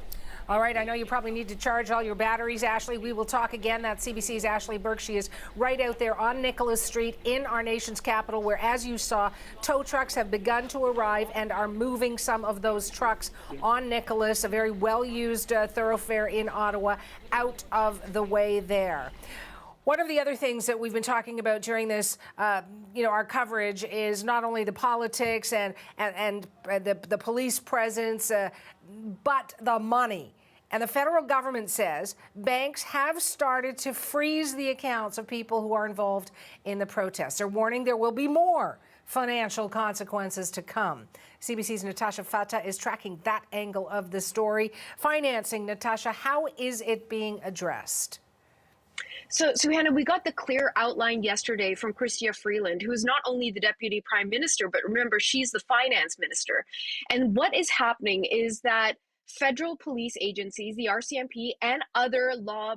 All right, I know you probably need to charge all your batteries, Ashley. We will talk again. That's CBC's Ashley Burke. She is right out there on Nicholas Street in our nation's capital, where, as you saw, tow trucks have begun to arrive and are moving some of those trucks on Nicholas, a very well-used thoroughfare in Ottawa, out of the way there. One of the other things that we've been talking about during this, our coverage is not only the politics and the police presence, but the money. And the federal government says banks have started to freeze the accounts of people who are involved in the protests. They're warning there will be more financial consequences to come. CBC's Natasha Fattah is tracking that angle of the story. Financing, Natasha, how is it being addressed? So, Hannah, we got the clear outline yesterday from Chrystia Freeland, who is not only the Deputy Prime Minister, but remember, she's the Finance Minister. And what is happening is that federal police agencies, the RCMP, and other law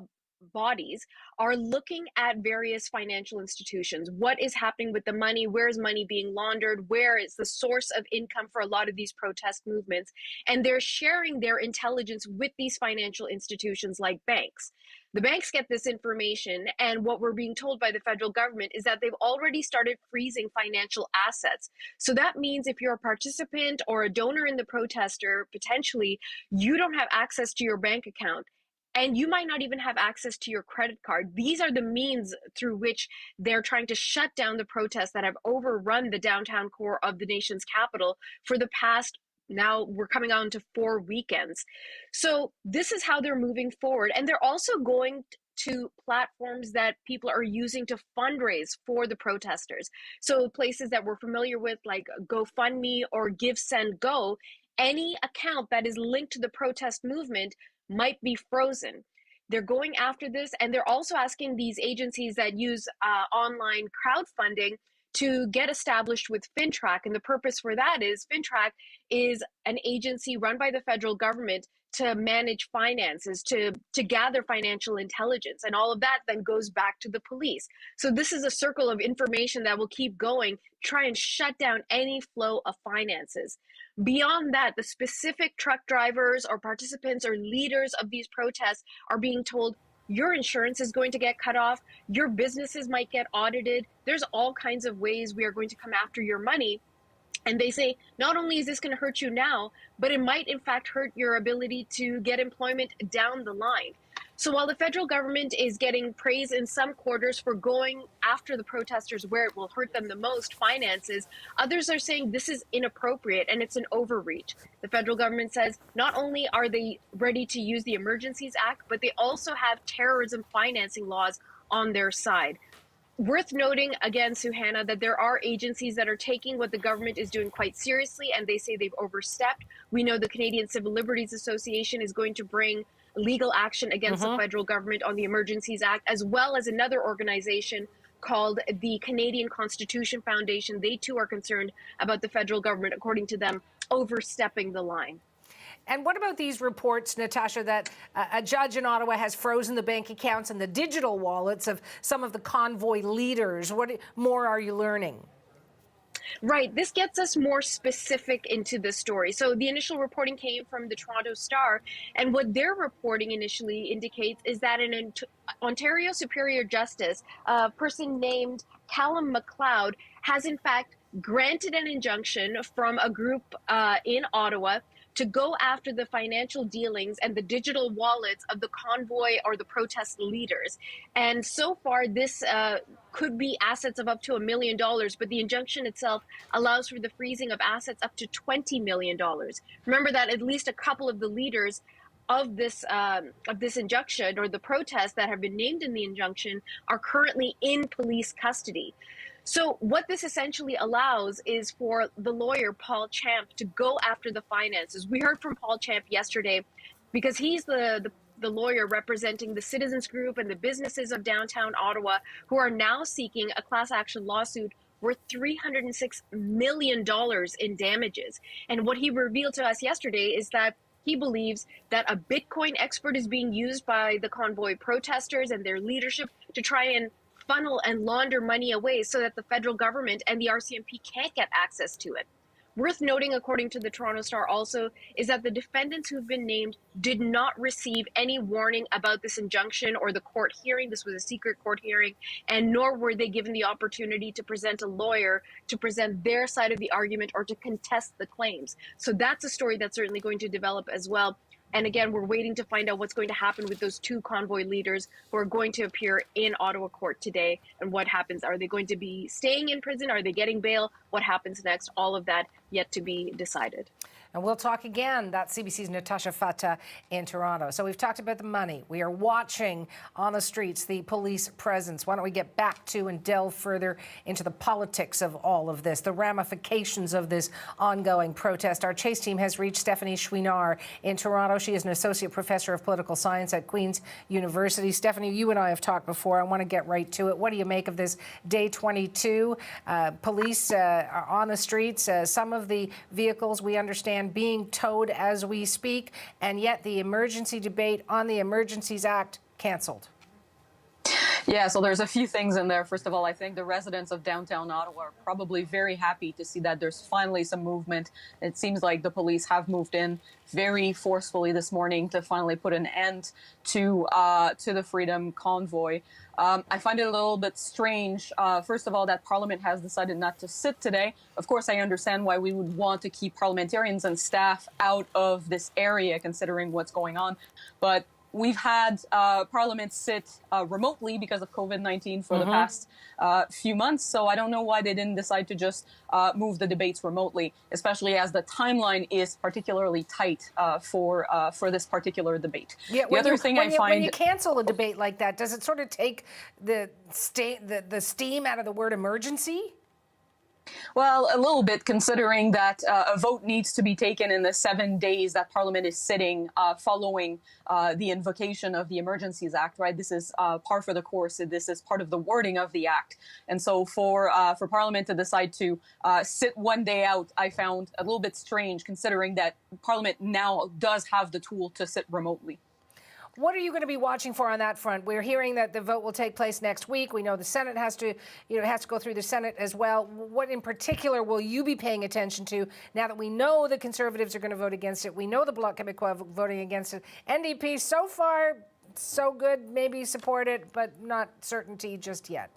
bodies are looking at various financial institutions. What is happening with the money? Where is money being laundered? Where is the source of income for a lot of these protest movements? And they're sharing their intelligence with these financial institutions like banks. The banks get this information, and what we're being told by the federal government is that they've already started freezing financial assets. So that means if you're a participant or a donor in the protester, potentially, you don't have access to your bank account. And you might not even have access to your credit card. These are the means through which they're trying to shut down the protests that have overrun the downtown core of the nation's capital for the past, now we're coming on to 4 weekends. So this is how they're moving forward. And they're also going to platforms that people are using to fundraise for the protesters. So places that we're familiar with, like GoFundMe or Give, Send, Go, any account that is linked to the protest movement might be frozen. They're going after this, and they're also asking these agencies that use online crowdfunding to get established with FinTrack. And the purpose for that is FinTrack is an agency run by the federal government to manage finances, to gather financial intelligence. And all of that then goes back to the police. So this is a circle of information that will keep going, try and shut down any flow of finances. Beyond that, the specific truck drivers or participants or leaders of these protests are being told, your insurance is going to get cut off, your businesses might get audited, there's all kinds of ways we are going to come after your money. And they say, not only is this going to hurt you now, but it might in fact hurt your ability to get employment down the line. So while the federal government is getting praise in some quarters for going after the protesters where it will hurt them the most, finances, others are saying this is inappropriate and it's an overreach. The federal government says not only are they ready to use the Emergencies Act, but they also have terrorism financing laws on their side. Worth noting again, Suhana, that there are agencies that are taking what the government is doing quite seriously, and they say they've overstepped. We know the Canadian Civil Liberties Association is going to bring legal action against the federal government on the Emergencies Act, as well as another organization called the Canadian Constitution Foundation. They too are concerned about the federal government, according to them, overstepping the line. And what about these reports, Natasha, that a judge in Ottawa has frozen the bank accounts and the digital wallets of some of the Convoy leaders? What more are you learning? Right. This gets us more specific into the story. So the initial reporting came from the Toronto Star, and what their reporting initially indicates is that an Ontario Superior Justice, a person named Callum MacLeod, has in fact granted an injunction from a group in Ottawa to go after the financial dealings and the digital wallets of the convoy or the protest leaders. And so far, this could be assets of up to $1 million, but the injunction itself allows for the freezing of assets up to $20 million. Remember that at least a couple of the leaders of this injunction or the protests that have been named in the injunction are currently in police custody. So what this essentially allows is for the lawyer, Paul Champ, to go after the finances. We heard from Paul Champ yesterday because he's the lawyer representing the citizens group and the businesses of downtown Ottawa who are now seeking a class action lawsuit worth $306 million in damages. And what he revealed to us yesterday is that he believes that a Bitcoin expert is being used by the Convoy protesters and their leadership to try and funnel and launder money away so that the federal government and the RCMP can't get access to it. Worth noting, according to the Toronto Star also, is that the defendants who've been named did not receive any warning about this injunction or the court hearing. This was a secret court hearing, and nor were they given the opportunity to present a lawyer to present their side of the argument or to contest the claims. So that's a story that's certainly going to develop as well. And again, we're waiting to find out what's going to happen with those two convoy leaders who are going to appear in Ottawa court today and what happens. Are they going to be staying in prison? Are they getting bail? What happens next? All of that yet to be decided. And we'll talk again. That's CBC's Natasha Fatta in Toronto. So we've talked about the money. We are watching on the streets the police presence. Why don't we get back to and delve further into the politics of all of this, the ramifications of this ongoing protest. Our Chase team has reached Stephanie Chouinard in Toronto. She is an associate professor of political science at Queen's University. Stephanie, you and I have talked before. I want to get right to it. What do you make of this day 22? Police are on the streets. Some of the vehicles, we understand, being towed as we speak, and yet the emergency debate on the Emergencies Act canceled. Yeah, so there's a few things in there. First of all, I think the residents of downtown Ottawa are probably very happy to see that there's finally some movement. It seems like the police have moved in very forcefully this morning to finally put an end to the Freedom Convoy. I find it a little bit strange, first of all, that Parliament has decided not to sit today. Of course, I understand why we would want to keep parliamentarians and staff out of this area, considering what's going on. But we've had Parliament sit remotely because of COVID-19 for the past few months, so I don't know why they didn't decide to just move the debates remotely, especially as the timeline is particularly tight for this particular debate. Yeah, the other thing I find when you cancel a debate like that, does it sort of take the steam out of the word emergency? Well, a little bit, considering that a vote needs to be taken in the 7 days that Parliament is sitting following the invocation of the Emergencies Act, right? This is par for the course. This is part of the wording of the Act. And so for Parliament to decide to sit 1 day out, I found a little bit strange, considering that Parliament now does have the tool to sit remotely. What are you going to be watching for on that front? We're hearing that the vote will take place next week. We know the Senate has to go through the Senate as well. What in particular will you be paying attention to now that we know the Conservatives are going to vote against it? We know the Bloc Québécois voting against it. NDP, so far, so good, maybe support it, but not certainty just yet.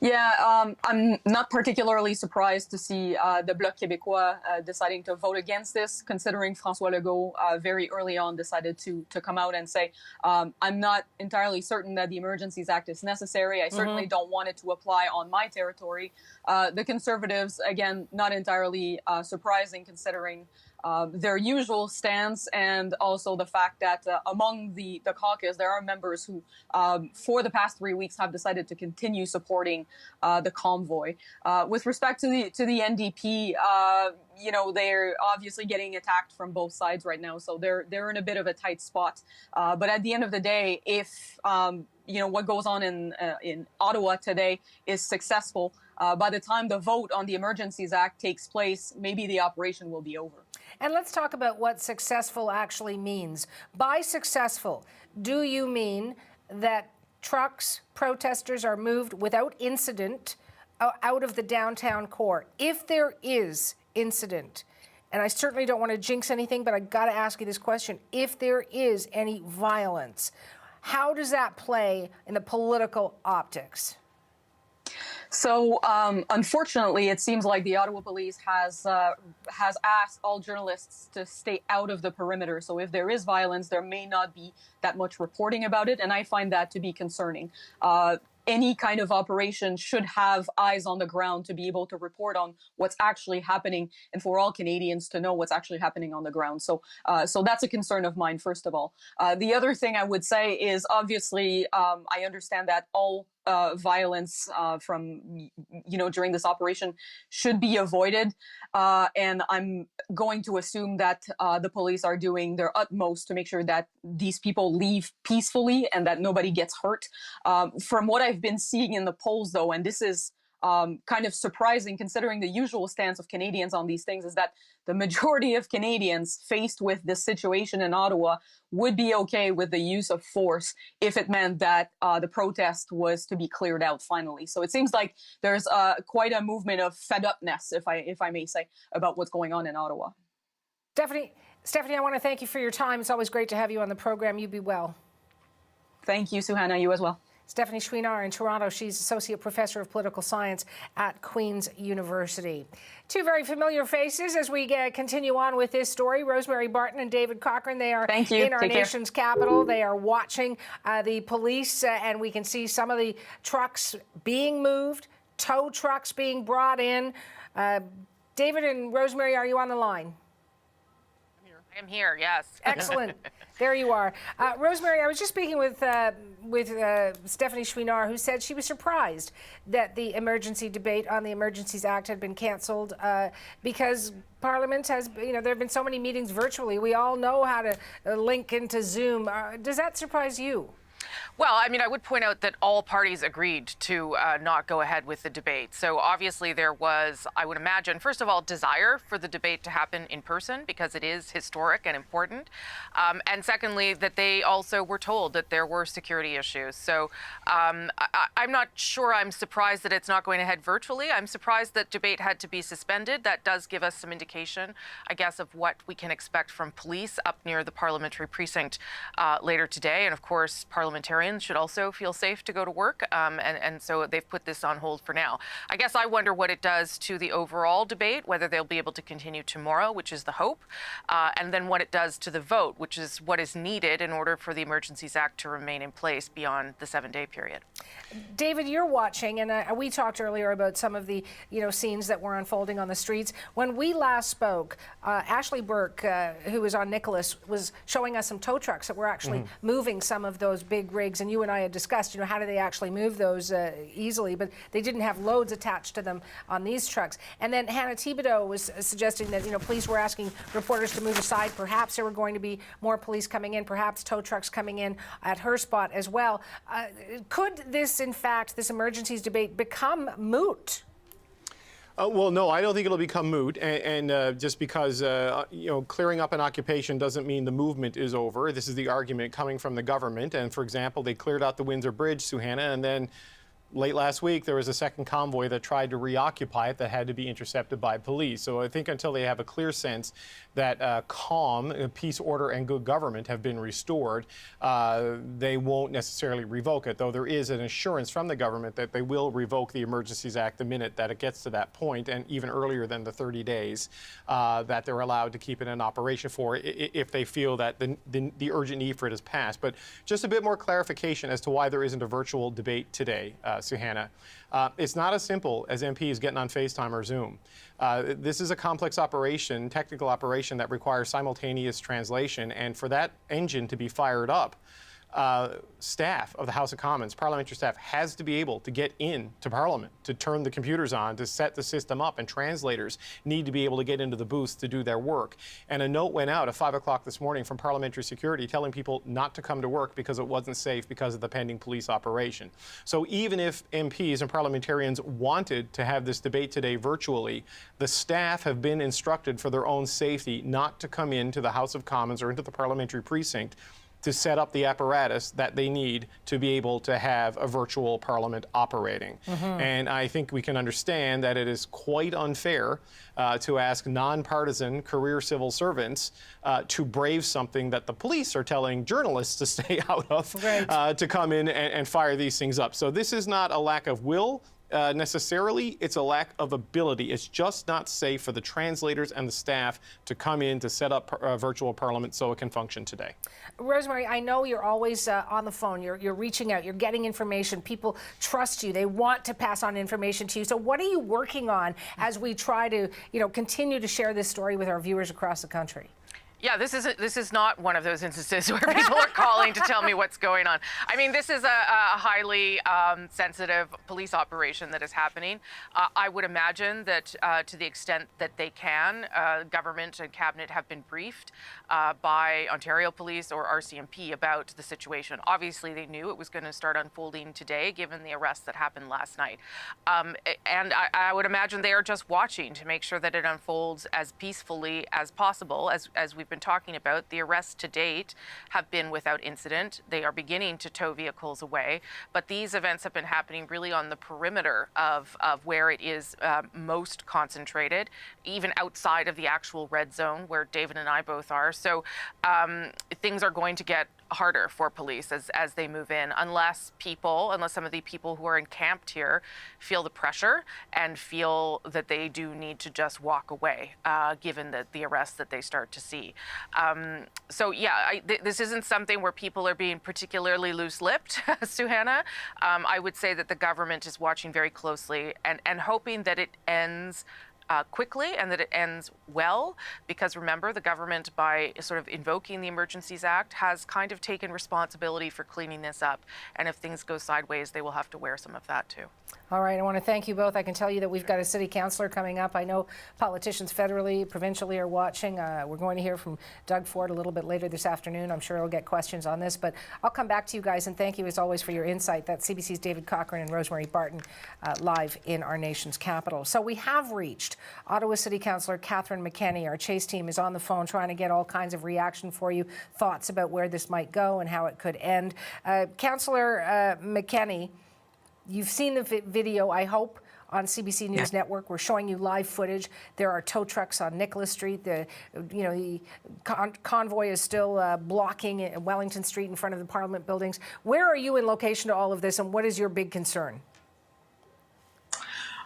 Yeah, I'm not particularly surprised to see the Bloc Québécois deciding to vote against this, considering François Legault very early on decided to come out and say, I'm not entirely certain that the Emergencies Act is necessary. I certainly don't want it to apply on my territory. The Conservatives, again, not entirely surprising, considering their usual stance, and also the fact that among the caucus, there are members who, for the past 3 weeks, have decided to continue supporting the convoy. With respect to the NDP, they're obviously getting attacked from both sides right now, so they're in a bit of a tight spot. But at the end of the day, if what goes on in Ottawa today is successful, by the time the vote on the Emergencies Act takes place, maybe the operation will be over. And let's talk about what successful actually means. By successful, do you mean that trucks, protesters are moved without incident out of the downtown core? If there is incident, and I certainly don't want to jinx anything, but I've got to ask you this question. If there is any violence, how does that play in the political optics? So, unfortunately, it seems like the Ottawa Police has asked all journalists to stay out of the perimeter. So if there is violence, there may not be that much reporting about it, and I find that to be concerning. Any kind of operation should have eyes on the ground to be able to report on what's actually happening, and for all Canadians to know what's actually happening on the ground. So that's a concern of mine, first of all. The other thing I would say is, obviously, I understand that all violence from, during this operation should be avoided. And I'm going to assume that the police are doing their utmost to make sure that these people leave peacefully and that nobody gets hurt. From what I've been seeing in the polls, though, and this is kind of surprising considering the usual stance of Canadians on these things, is that the majority of Canadians faced with this situation in Ottawa would be okay with the use of force if it meant that the protest was to be cleared out finally. So it seems like there's quite a movement of fed-upness, if I may say, about what's going on in Ottawa. Stephanie, I want to thank you for your time. It's always great to have you on the program. You be well. Thank you, Suhana. You as well. Stephanie Chouinard in Toronto. She's Associate Professor of Political Science at Queen's University. Two very familiar faces as we continue on with this story. Rosemary Barton and David Cochran. They are in our nation's capital. They are watching the police, and we can see some of the trucks being moved, tow trucks being brought in. David and Rosemary, are you on the line? I'm here, yes. Excellent. There you are. Rosemary, I was just speaking with Stephanie Chouinard, who said she was surprised that the emergency debate on the Emergencies Act had been canceled because Parliament has, there have been so many meetings virtually. We all know how to link into Zoom. Does that surprise you? Well, I mean, I would point out that all parties agreed to not go ahead with the debate. So obviously there was, I would imagine, first of all, desire for the debate to happen in person because it is historic and important. And secondly, that they also were told that there were security issues. So I'm not sure I'm surprised that it's not going ahead virtually. I'm surprised that debate had to be suspended. That does give us some indication, I guess, of what we can expect from police up near the parliamentary precinct later today. And of course, parliamentarians should also feel safe to go to work, and so they've put this on hold for now. I guess I wonder what it does to the overall debate, whether they'll be able to continue tomorrow, which is the hope, and then what it does to the vote, which is what is needed in order for the Emergencies Act to remain in place beyond the 7-day period. David, you're watching, and we talked earlier about some of the scenes that were unfolding on the streets. When we last spoke, Ashley Burke, who was on Nicholas, was showing us some tow trucks that were actually moving some of those big rigs, and you and I had discussed, how do they actually move those easily, but they didn't have loads attached to them on these trucks. And then Hannah Thibodeau was suggesting that, police were asking reporters to move aside. Perhaps there were going to be more police coming in, perhaps tow trucks coming in at her spot as well. Could this, in fact, this emergencies debate become moot? Well, no, I don't think it'll become moot, and just because clearing up an occupation doesn't mean the movement is over. This is the argument coming from the government, and for example, they cleared out the Windsor Bridge, Suhana, and then late last week there was a second convoy that tried to reoccupy it that had to be intercepted by police. So I think until they have a clear sense that calm, peace, order, and good government have been restored, they won't necessarily revoke it, though there is an assurance from the government that they will revoke the Emergencies Act the minute that it gets to that point, and even earlier than the 30 days that they're allowed to keep it in operation for if they feel that the urgent need for it is passed. But just a bit more clarification as to why there isn't a virtual debate today, Suhana. It's not as simple as MPs getting on FaceTime or Zoom. This is a complex operation, technical operation that requires simultaneous translation, and for that engine to be fired up, staff of the House of Commons, parliamentary staff, has to be able to get into Parliament, to turn the computers on, to set the system up, and translators need to be able to get into the booths to do their work. And a note went out at 5 o'clock this morning from Parliamentary Security telling people not to come to work because it wasn't safe because of the pending police operation. So even if MPs and parliamentarians wanted to have this debate today virtually, the staff have been instructed for their own safety not to come into the House of Commons or into the parliamentary precinct to set up the apparatus that they need to be able to have a virtual parliament operating. And I think we can understand that it is quite unfair to ask nonpartisan career civil servants to brave something that the police are telling journalists to stay out of, to come in and fire these things up. So this is not a lack of will. Necessarily, it's a lack of ability. It's just not safe for the translators and the staff to come in to set up virtual parliament so it can function today. Rosemary, I know you're always on the phone. You're reaching out. You're getting information. People trust you. They want to pass on information to you. So what are you working on as we try to, continue to share this story with our viewers across the country? Yeah, this is not one of those instances where people are calling to tell me what's going on. I mean, this is a highly sensitive police operation that is happening. I would imagine that to the extent that they can, government and cabinet have been briefed by Ontario Police or RCMP about the situation. Obviously, they knew it was going to start unfolding today, given the arrests that happened last night. And I would imagine they are just watching to make sure that it unfolds as peacefully as possible, as we've been talking about. The arrests to date have been without incident. They are beginning to tow vehicles away, but these events have been happening really on the perimeter of where it is most concentrated, even outside of the actual red zone where David and I both are. So things are going to get harder for police as they move in, unless some of the people who are encamped here feel the pressure and feel that they do need to just walk away, given the arrests that they start to see. So yeah, this isn't something where people are being particularly loose-lipped, Suhana. I would say that the government is watching very closely and hoping that it ends quickly and that it ends well, because remember, the government, by sort of invoking the Emergencies Act, has kind of taken responsibility for cleaning this up. And if things go sideways, they will have to wear some of that too. All right, I want to thank you both. I can tell you that we've got a city councillor coming up. I know politicians federally, provincially are watching. We're going to hear from Doug Ford a little bit later this afternoon. I'm sure he'll get questions on this, but I'll come back to you guys, and thank you as always for your insight. That's CBC's David Cochran and Rosemary Barton live in our nation's capital. So we have reached Ottawa City Councillor Catherine McKenney. Our Chase team is on the phone trying to get all kinds of reaction for you, thoughts about where this might go and how it could end. Councillor McKenney, you've seen the video, I hope, on CBC News Network. We're showing you live footage. There are tow trucks on Nicholas Street. The convoy is still blocking Wellington Street in front of the Parliament buildings. Where are you in location to all of this, and what is your big concern?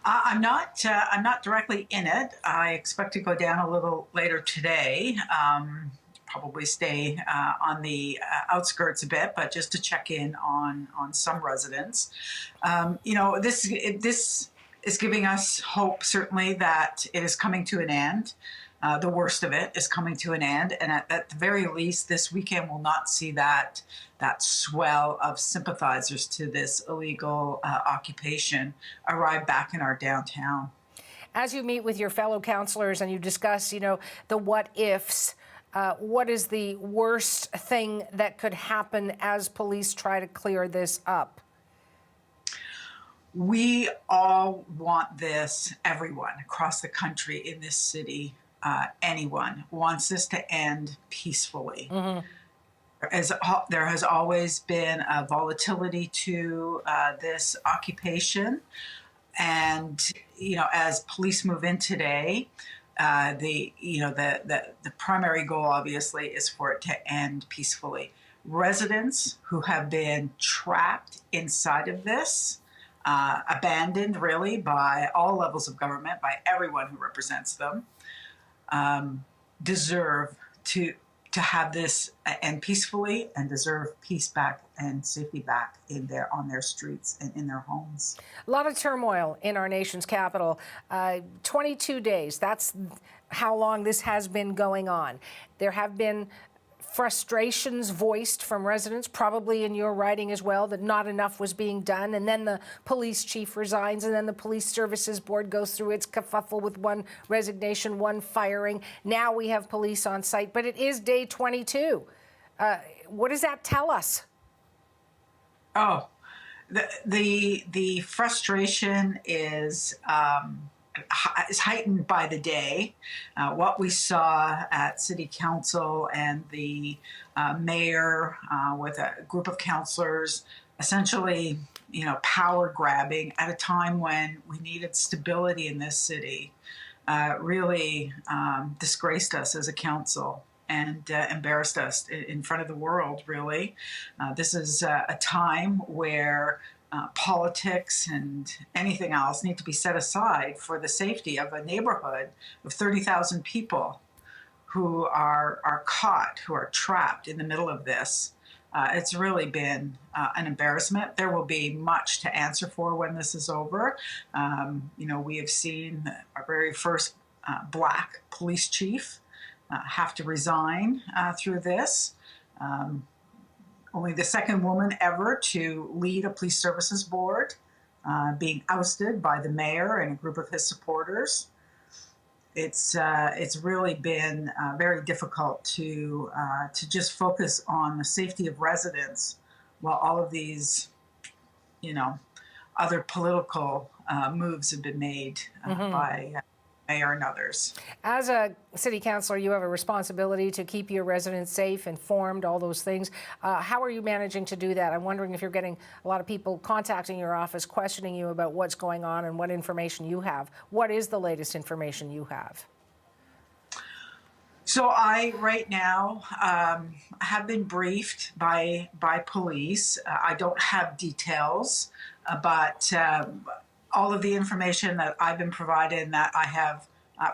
I'm not directly in it. I expect to go down a little later today. Probably stay on the outskirts a bit, but just to check in on some residents. This is giving us hope, certainly, that it is coming to an end. The worst of it is coming to an end, and at the very least, this weekend will not see that swell of sympathizers to this illegal occupation arrive back in our downtown. As you meet with your fellow councillors and you discuss, the what ifs, what is the worst thing that could happen as police try to clear this up? We all want this, everyone across the country, in this city, anyone wants this to end peacefully. Mm-hmm. There has always been a volatility to this occupation. And, as police move in today, the primary goal, obviously, is for it to end peacefully. Residents who have been trapped inside of this, abandoned really by all levels of government, by everyone who represents them, deserve to have this end peacefully and deserve peace back and safety back on their streets and in their homes. A lot of turmoil in our nation's capital. 22 days, that's how long this has been going on. There have been frustrations voiced from residents, probably in your writing as well, that not enough was being done. And then the police chief resigns, and then the police services board goes through its kerfuffle with one resignation, one firing. Now we have police on site, but it is day 22. What does that tell us? Oh, the frustration is heightened by the day. What we saw at City Council and the mayor with a group of councillors essentially, power grabbing at a time when we needed stability in this city, really disgraced us as a council and embarrassed us in front of the world, really. This is a time where politics and anything else need to be set aside for the safety of a neighborhood of 30,000 people who are caught, who are trapped in the middle of this. It's really been an embarrassment. There will be much to answer for when this is over. We have seen our very first Black police chief have to resign through this. Only the second woman ever to lead a police services board, being ousted by the mayor and a group of his supporters. It's really been very difficult to just focus on the safety of residents while all of these, other political moves have been made by mayor and others. As a city councillor, you have a responsibility to keep your residents safe, informed, all those things. How are you managing to do that? I'm wondering if you're getting a lot of people contacting your office, questioning you about what's going on and what information you have. What is the latest information you have? So I, right now, have been briefed by police. I don't have details, but all of the information that I've been provided and that I have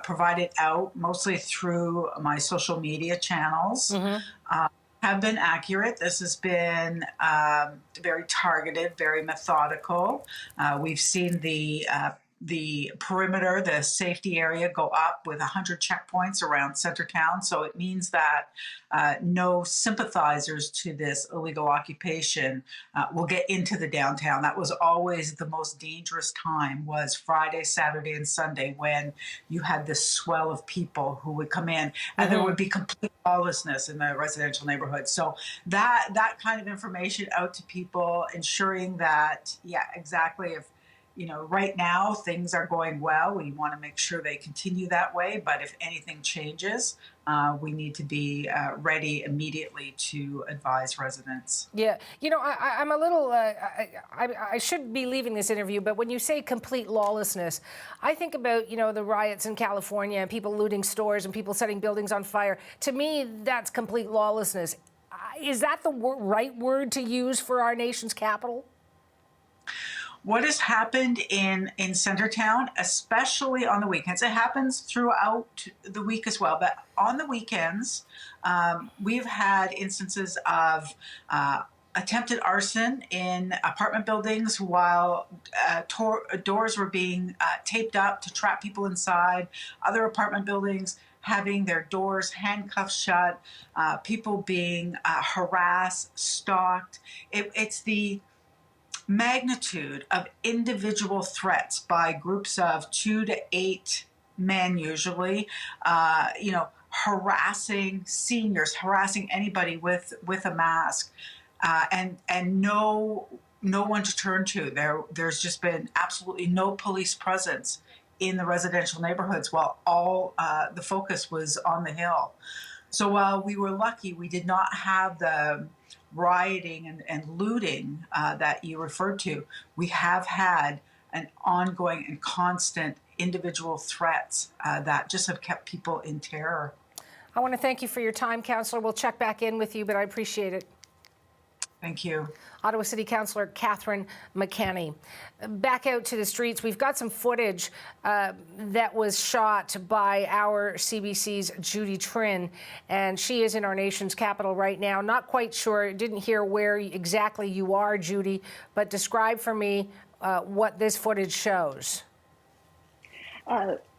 provided out, mostly through my social media channels, have been accurate. This has been very targeted, very methodical. We've seen the perimeter, the safety area go up with 100 checkpoints around Centretown. So it means that no sympathizers to this illegal occupation will get into the downtown. That was always the most dangerous time, was Friday, Saturday, and Sunday, when you had this swell of people who would come in, and there would be complete lawlessness in the residential neighborhood. So that kind of information out to people, ensuring that, yeah, exactly, if right now things are going well, we want to make sure they continue that way. But if anything changes, we need to be ready immediately to advise residents. Yeah, I'm a little, I should be leaving this interview, but when you say complete lawlessness, I think about, the riots in California and people looting stores and people setting buildings on fire. To me, that's complete lawlessness. Is that the right word to use for our nation's capital? What has happened in Centretown, especially on the weekends, it happens throughout the week as well, but on the weekends, we've had instances of attempted arson in apartment buildings while doors were being taped up to trap people inside, other apartment buildings having their doors handcuffed shut, people being harassed, stalked. It's the magnitude of individual threats by groups of 2 to 8 men, usually, harassing seniors, harassing anybody with a mask, and no one to turn to. There's just been absolutely no police presence in the residential neighborhoods while all the focus was on the Hill. So while we were lucky, we did not have the rioting and looting that you referred to. We have had an ongoing and constant individual threats that just have kept people in terror. I want to thank you for your time, Councillor. We'll check back in with you, but I appreciate it. Thank you. Ottawa City Councillor Catherine McKenney. Back out to the streets. We've got some footage that was shot by our CBC's Judy Trin, and she is in our nation's capital right now. Not quite sure, didn't hear where exactly you are, Judy, but describe for me what this footage shows.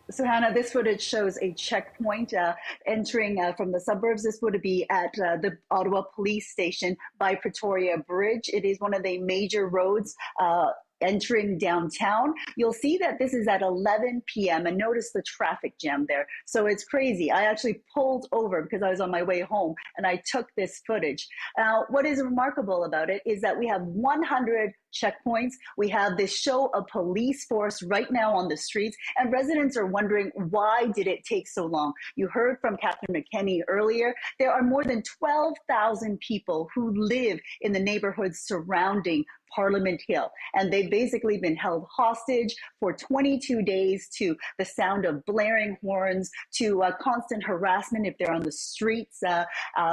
So, Hannah, this footage shows a checkpoint entering from the suburbs. This would be at the Ottawa Police Station by Pretoria Bridge. It is one of the major roads entering downtown. You'll see that this is at 11 p.m. and notice the traffic jam there. So it's crazy. I actually pulled over because I was on my way home and I took this footage. Now, what is remarkable about it is that we have 100 checkpoints. We have this show of police force right now on the streets, and residents are wondering, why did it take so long? You heard from Catherine McKenney earlier. There are more than 12,000 people who live in the neighborhoods surrounding Parliament Hill, and they've basically been held hostage for 22 days to the sound of blaring horns, to constant harassment if they're on the streets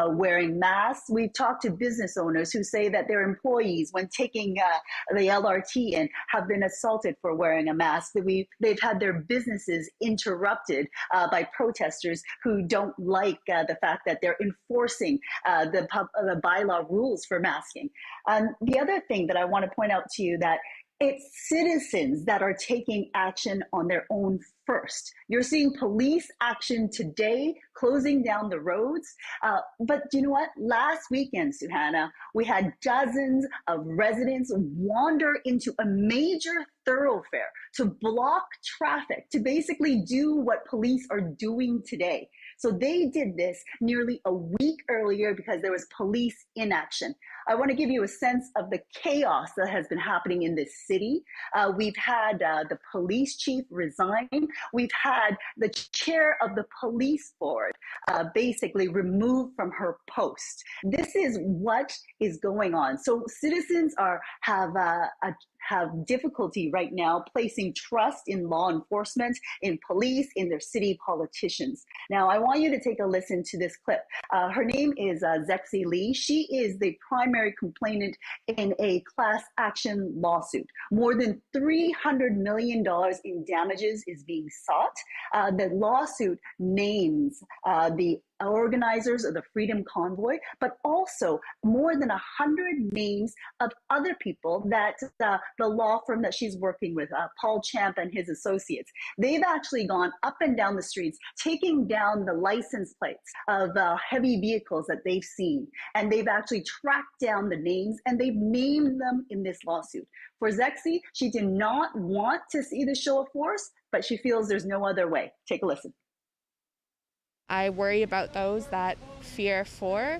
wearing masks. We've talked to business owners who say that their employees, when taking the LRT in, have been assaulted for wearing a mask. They've had their businesses interrupted by protesters who don't like the fact that they're enforcing the bylaw rules for masking. The other thing that I want to point out to you that It's citizens that are taking action on their own first. You're seeing police action today, closing down the roads. But you know what? Last weekend, Suhana, we had dozens of residents wander into a major thoroughfare to block traffic, to basically do what police are doing today. So they did this nearly a week earlier because there was police inaction. I want to give you a sense of the chaos that has been happening in this city. We've had the police chief resign. We've had the chair of the police board basically removed from her post. This is what is going on. So citizens have difficulty right now placing trust in law enforcement, in police, in their city politicians. Now, I want you to take a listen to this clip. Her name is Zexi Lee. She is the primary complainant in a class action lawsuit. More than $300 million in damages is being sought. The lawsuit names the organizers of the Freedom Convoy, but also more than 100 names of other people that the law firm that she's working with, Paul Champ and his associates, they've actually gone up and down the streets, taking down the license plates of heavy vehicles that they've seen. And they've actually tracked down the names and they've named them in this lawsuit. For Zexi, she did not want to see the show of force, but she feels there's no other way. Take a listen. I worry about those that fear for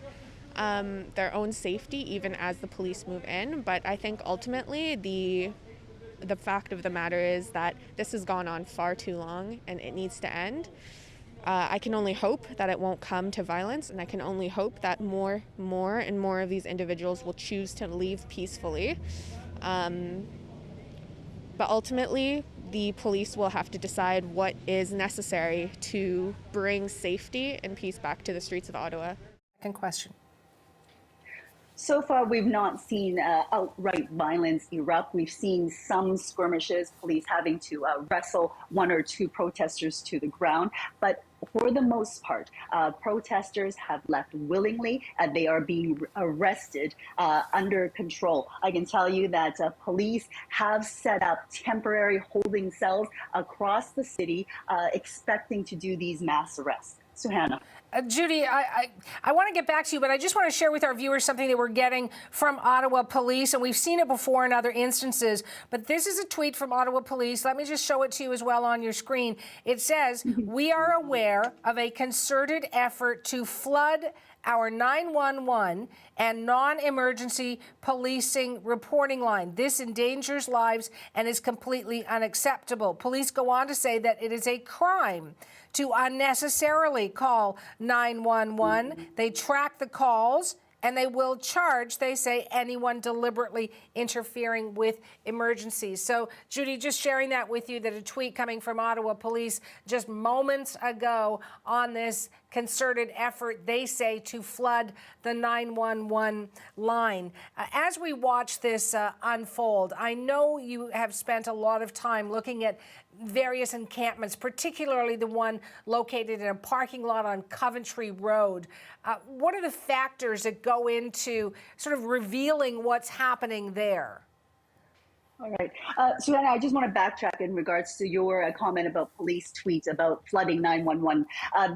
their own safety, even as the police move in. But I think ultimately the fact of the matter is that this has gone on far too long and it needs to end. I can only hope that it won't come to violence, and I can only hope that more and more of these individuals will choose to leave peacefully. But ultimately, the police will have to decide what is necessary to bring safety and peace back to the streets of Ottawa. Second question. So far, we've not seen outright violence erupt. We've seen some skirmishes, police having to wrestle one or two protesters to the ground. But for the most part, protesters have left willingly and they are being arrested under control. I can tell you that police have set up temporary holding cells across the city, expecting to do these mass arrests. Suhana. Judy, I want to get back to you, but I just want to share with our viewers something that we're getting from Ottawa Police, and we've seen it before in other instances, but this is a tweet from Ottawa Police. Let me just show it to you as well on your screen. It says, "We are aware of a concerted effort to flood our 911 and non-emergency policing reporting line. This endangers lives and is completely unacceptable." Police go on to say that it is a crime to unnecessarily call 911. They track the calls and they will charge, they say, anyone deliberately interfering with emergencies. So, Judy, just sharing that with you, that a tweet coming from Ottawa Police just moments ago on this concerted effort, they say, to flood the 911 line. As we watch this unfold, I know you have spent a lot of time looking at various encampments, particularly the one located in a parking lot on Coventry Road. What are the factors that go into sort of revealing what's happening there? All right. Suhana, I just want to backtrack in regards to your comment about police tweets about flooding 911.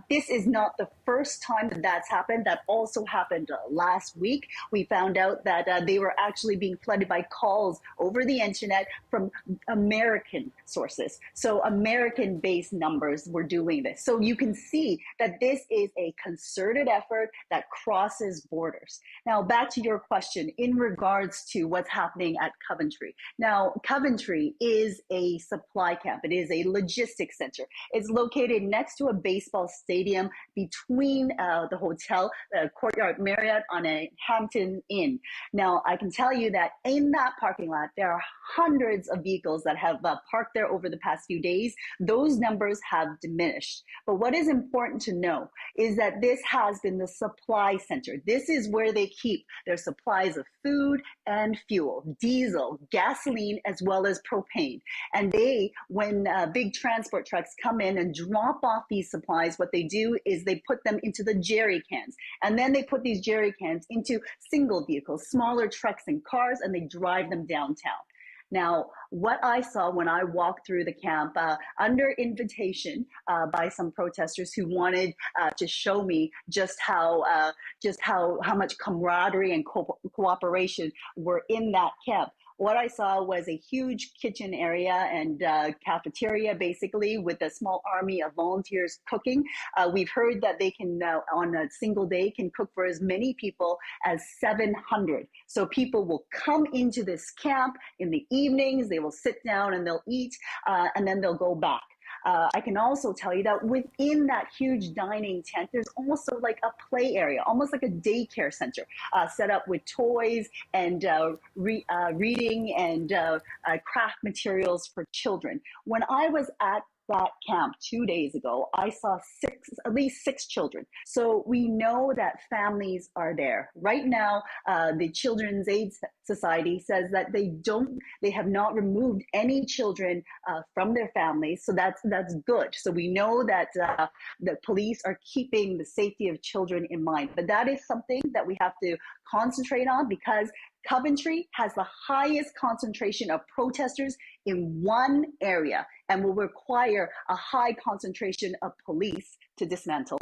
This is not the first time that that's happened. That also happened last week. We found out that they were actually being flooded by calls over the internet from American sources. So American-based numbers were doing this. So you can see that this is a concerted effort that crosses borders. Now, back to your question in regards to what's happening at Coventry. Now, Coventry is a supply camp. It is a logistics center. It's located next to a baseball stadium between the hotel, the Courtyard Marriott on a Hampton Inn. Now, I can tell you that in that parking lot, there are hundreds of vehicles that have parked there over the past few days. Those numbers have diminished. But what is important to know is that this has been the supply center. This is where they keep their supplies of food and fuel, diesel, gasoline, as well as propane. And they, when big transport trucks come in and drop off these supplies, what they do is they put them into the jerry cans. And then they put these jerry cans into single vehicles, smaller trucks and cars, and they drive them downtown. Now, what I saw when I walked through the camp, under invitation by some protesters who wanted to show me just how much camaraderie and cooperation were in that camp. What I saw was a huge kitchen area and cafeteria, basically, with a small army of volunteers cooking. We've heard that they can, on a single day, can cook for as many people as 700. So people will come into this camp in the evenings, they will sit down and they'll eat, and then they'll go back. I can also tell you that within that huge dining tent, there's also like a play area, almost like a daycare center, set up with toys and reading and craft materials for children. When I was at that camp 2 days ago, I saw at least six children. So we know that families are there. Right now, the Children's Aid Society says that they have not removed any children from their families. So that's good. So we know that the police are keeping the safety of children in mind. But that is something that we have to concentrate on, because Coventry has the highest concentration of protesters in one area and will require a high concentration of police to dismantle.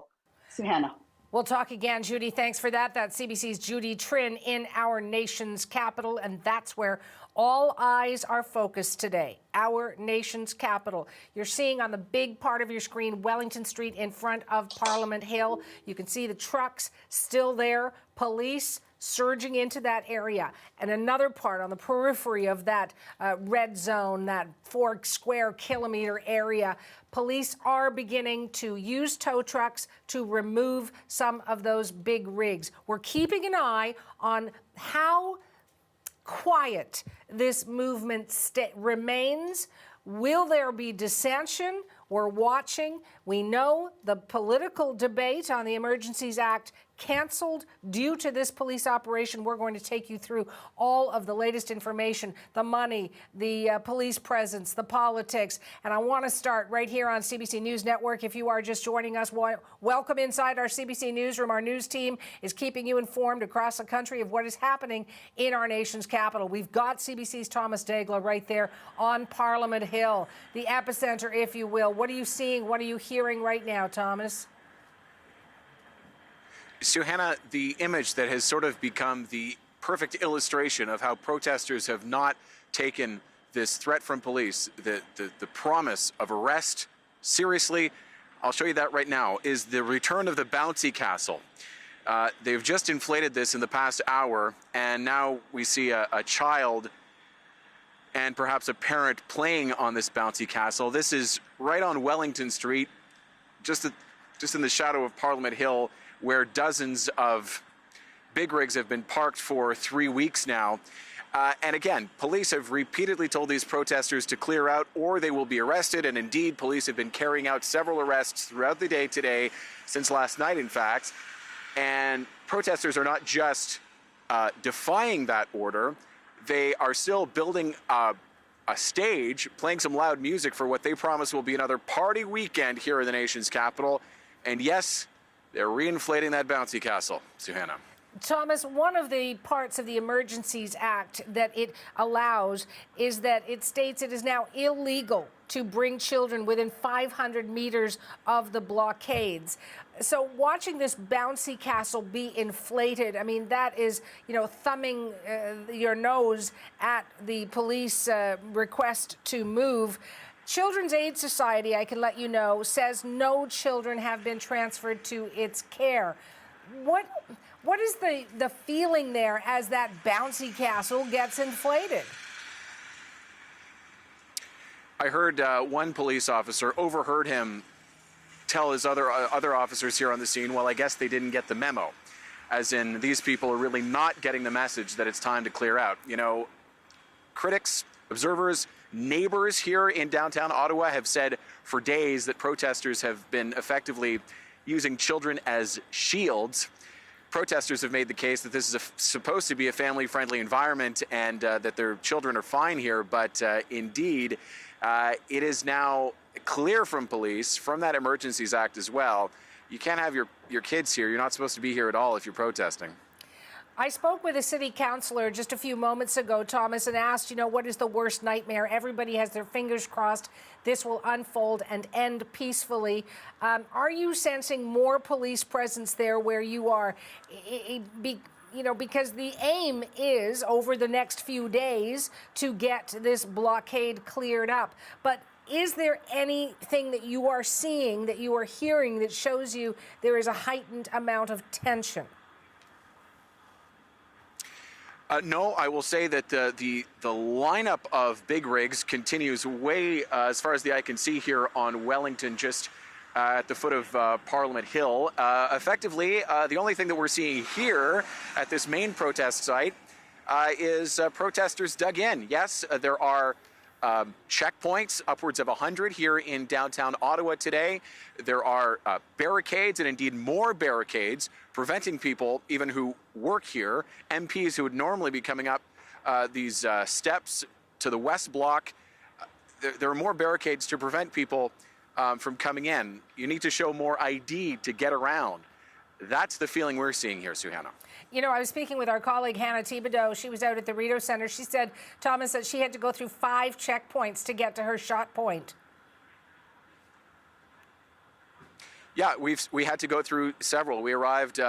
Suhana. We'll talk again, Judy. Thanks for that. That's CBC's Judy Trin in our nation's capital, and that's where all eyes are focused today, our nation's capital. You're seeing on the big part of your screen Wellington Street in front of Parliament Hill. You can see the trucks still there, police surging into that area. And another part on the periphery of that red zone, that 4 square kilometer area, police are beginning to use tow trucks to remove some of those big rigs. We're keeping an eye on how quiet this movement remains. Will there be dissension? We're watching. We know the political debate on the Emergencies Act canceled due to this police operation. We're going to take you through all of the latest information, the money, the police presence, the politics. And I want to start right here on CBC News Network. If you are just joining us, welcome inside our CBC newsroom. Our news team is keeping you informed across the country of what is happening in our nation's capital. We've got CBC's Thomas Daigle right there on Parliament Hill, the epicenter, if you will. What are you seeing? What are you hearing right now, Thomas? Suhana, the image that has sort of become the perfect illustration of how protesters have not taken this threat from police, the promise of arrest, seriously, I'll show you that right now, is the return of the bouncy castle. They've just inflated this in the past hour, and now we see a child and perhaps a parent playing on this bouncy castle. This is right on Wellington Street, just in the shadow of Parliament Hill, where dozens of big rigs have been parked for 3 weeks now. And again, police have repeatedly told these protesters to clear out or they will be arrested. And indeed, police have been carrying out several arrests throughout the day today, since last night, in fact. And protesters are not just defying that order, they are still building a stage, playing some loud music for what they promise will be another party weekend here in the nation's capital. And yes, they're reinflating that bouncy castle. Suhana. Thomas, one of the parts of the Emergencies Act that it allows is that it states it is now illegal to bring children within 500 meters of the blockades. So watching this bouncy castle be inflated, I mean, that is, thumbing your nose at the police request to move. Children's Aid Society, I can let you know, says no children have been transferred to its care. What is the feeling there as that bouncy castle gets inflated? I heard one police officer overheard him tell his other officers here on the scene, well, I guess they didn't get the memo. As in, these people are really not getting the message that it's time to clear out. Critics, observers, neighbors here in downtown Ottawa have said for days that protesters have been effectively using children as shields. Protesters have made the case that this is supposed to be a family-friendly environment and that their children are fine here, but indeed, it is now clear from police, from that Emergencies Act as well, you can't have your kids here. You're not supposed to be here at all if you're protesting. I spoke with a city councillor just a few moments ago, Thomas, and asked, what is the worst nightmare? Everybody has their fingers crossed this will unfold and end peacefully. Are you sensing more police presence there where you are? Because the aim is over the next few days to get this blockade cleared up. But is there anything that you are seeing, that you are hearing, that shows you there is a heightened amount of tension? No, I will say that the lineup of big rigs continues way as far as the eye can see here on Wellington, just at the foot of Parliament Hill. Effectively, the only thing that we're seeing here at this main protest site is protesters dug in. Yes, there are checkpoints, upwards of 100 here in downtown Ottawa today. There are barricades and indeed more barricades preventing people, even who work here, MPs who would normally be coming up these steps to the West Block. There are more barricades to prevent people from coming in. You need to show more ID to get around. That's the feeling we're seeing here, Suhanna. I was speaking with our colleague Hannah Thibodeau. She was out at the Rideau Centre. She said, Thomas, that she had to go through 5 checkpoints to get to her shot point. Yeah, we had to go through several. We arrived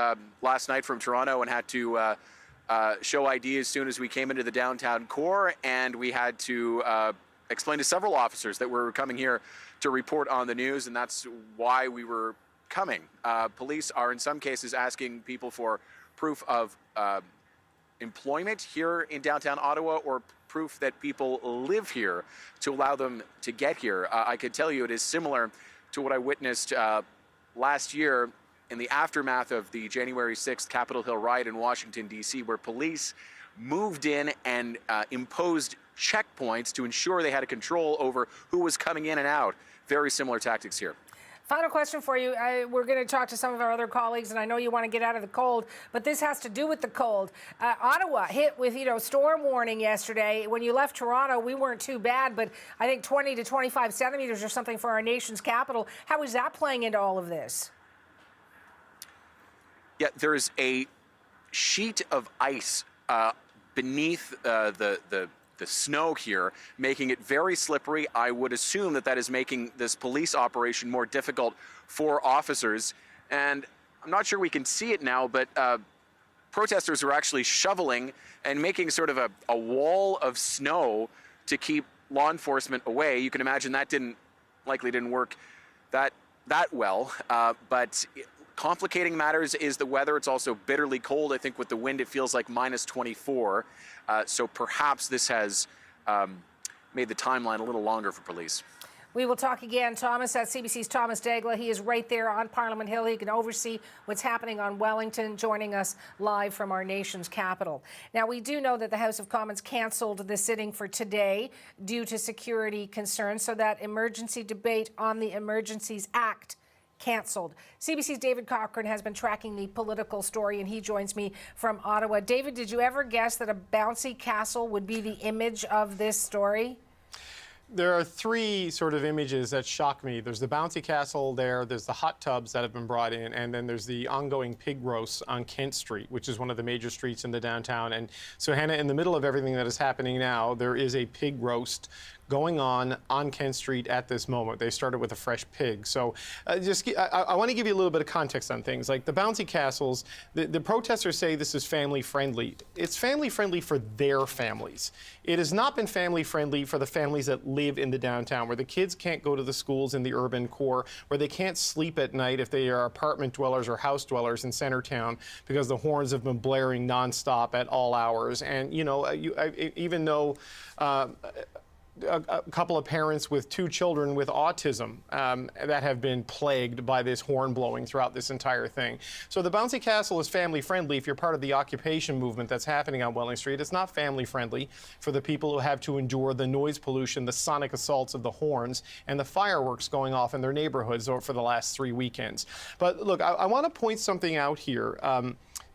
last night from Toronto and had to show ID as soon as we came into the downtown core, and we had to explain to several officers that we're coming here to report on the news, and that's why we were coming. Police are in some cases asking people for proof of employment here in downtown Ottawa or proof that people live here to allow them to get here. I could tell you it is similar to what I witnessed last year in the aftermath of the January 6th Capitol Hill riot in Washington, D.C., where police moved in and imposed checkpoints to ensure they had a control over who was coming in and out. Very similar tactics here. Final question for you. We're going to talk to some of our other colleagues, and I know you want to get out of the cold, but this has to do with the cold. Ottawa hit with, storm warning yesterday. When you left Toronto, we weren't too bad, but I think 20 to 25 centimeters or something for our nation's capital. How is that playing into all of this? Yeah, there's a sheet of ice beneath the snow here, making it very slippery. I would assume that is making this police operation more difficult for officers. And I'm not sure we can see it now, but protesters are actually shoveling and making sort of a wall of snow to keep law enforcement away. You can imagine that likely didn't work that well, but complicating matters is the weather. It's also bitterly cold. I think with the wind, it feels like minus 24. So perhaps this has made the timeline a little longer for police. We will talk again. Thomas, that's CBC's Thomas Daigle. He is right there on Parliament Hill. He can oversee what's happening on Wellington, joining us live from our nation's capital. Now, we do know that the House of Commons cancelled the sitting for today due to security concerns, so that emergency debate on the Emergencies Act cancelled. CBC's David Cochran has been tracking the political story, and he joins me from Ottawa. David, did you ever guess that a bouncy castle would be the image of this story? There are 3 sort of images that shock me. There's the bouncy castle there's the hot tubs that have been brought in, and then there's the ongoing pig roast on Kent Street, which is one of the major streets in the downtown. And so, Hannah, in the middle of everything that is happening now, there is a pig roast going on Kent Street at this moment. They started with a fresh pig. So I want to give you a little bit of context on things. Like the bouncy castles, the protesters say this is family friendly. It's family friendly for their families. It has not been family friendly for the families that live in the downtown, where the kids can't go to the schools in the urban core, where they can't sleep at night if they are apartment dwellers or house dwellers in Centertown, because the horns have been blaring nonstop at all hours. And, even though a couple of parents with 2 children with autism that have been plagued by this horn blowing throughout this entire thing. So the bouncy castle is family friendly if you're part of the occupation movement that's happening on Welling Street. It's not family friendly for the people who have to endure the noise pollution, the sonic assaults of the horns, and the fireworks going off in their neighborhoods for the last 3 weekends. But look, I want to point something out here.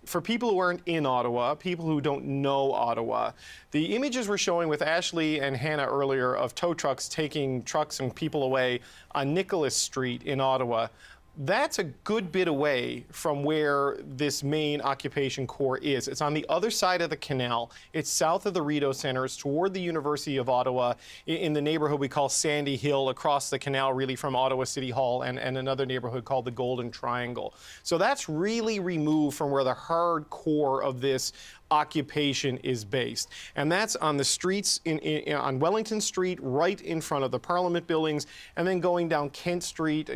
For people who aren't in Ottawa, people who don't know Ottawa, the images we're showing with Ashley and Hannah earlier of tow trucks taking trucks and people away on Nicholas Street in Ottawa That's a good bit away from where this main occupation core is. It's on the other side of the canal. It's south of the Rideau Centre. It's toward the University of Ottawa in the neighborhood we call Sandy Hill, across the canal really from Ottawa City Hall, and another neighborhood called the Golden Triangle. So that's really removed from where the hard core of this occupation is based. And that's on the streets on Wellington Street, right in front of the Parliament buildings, and then going down Kent Street,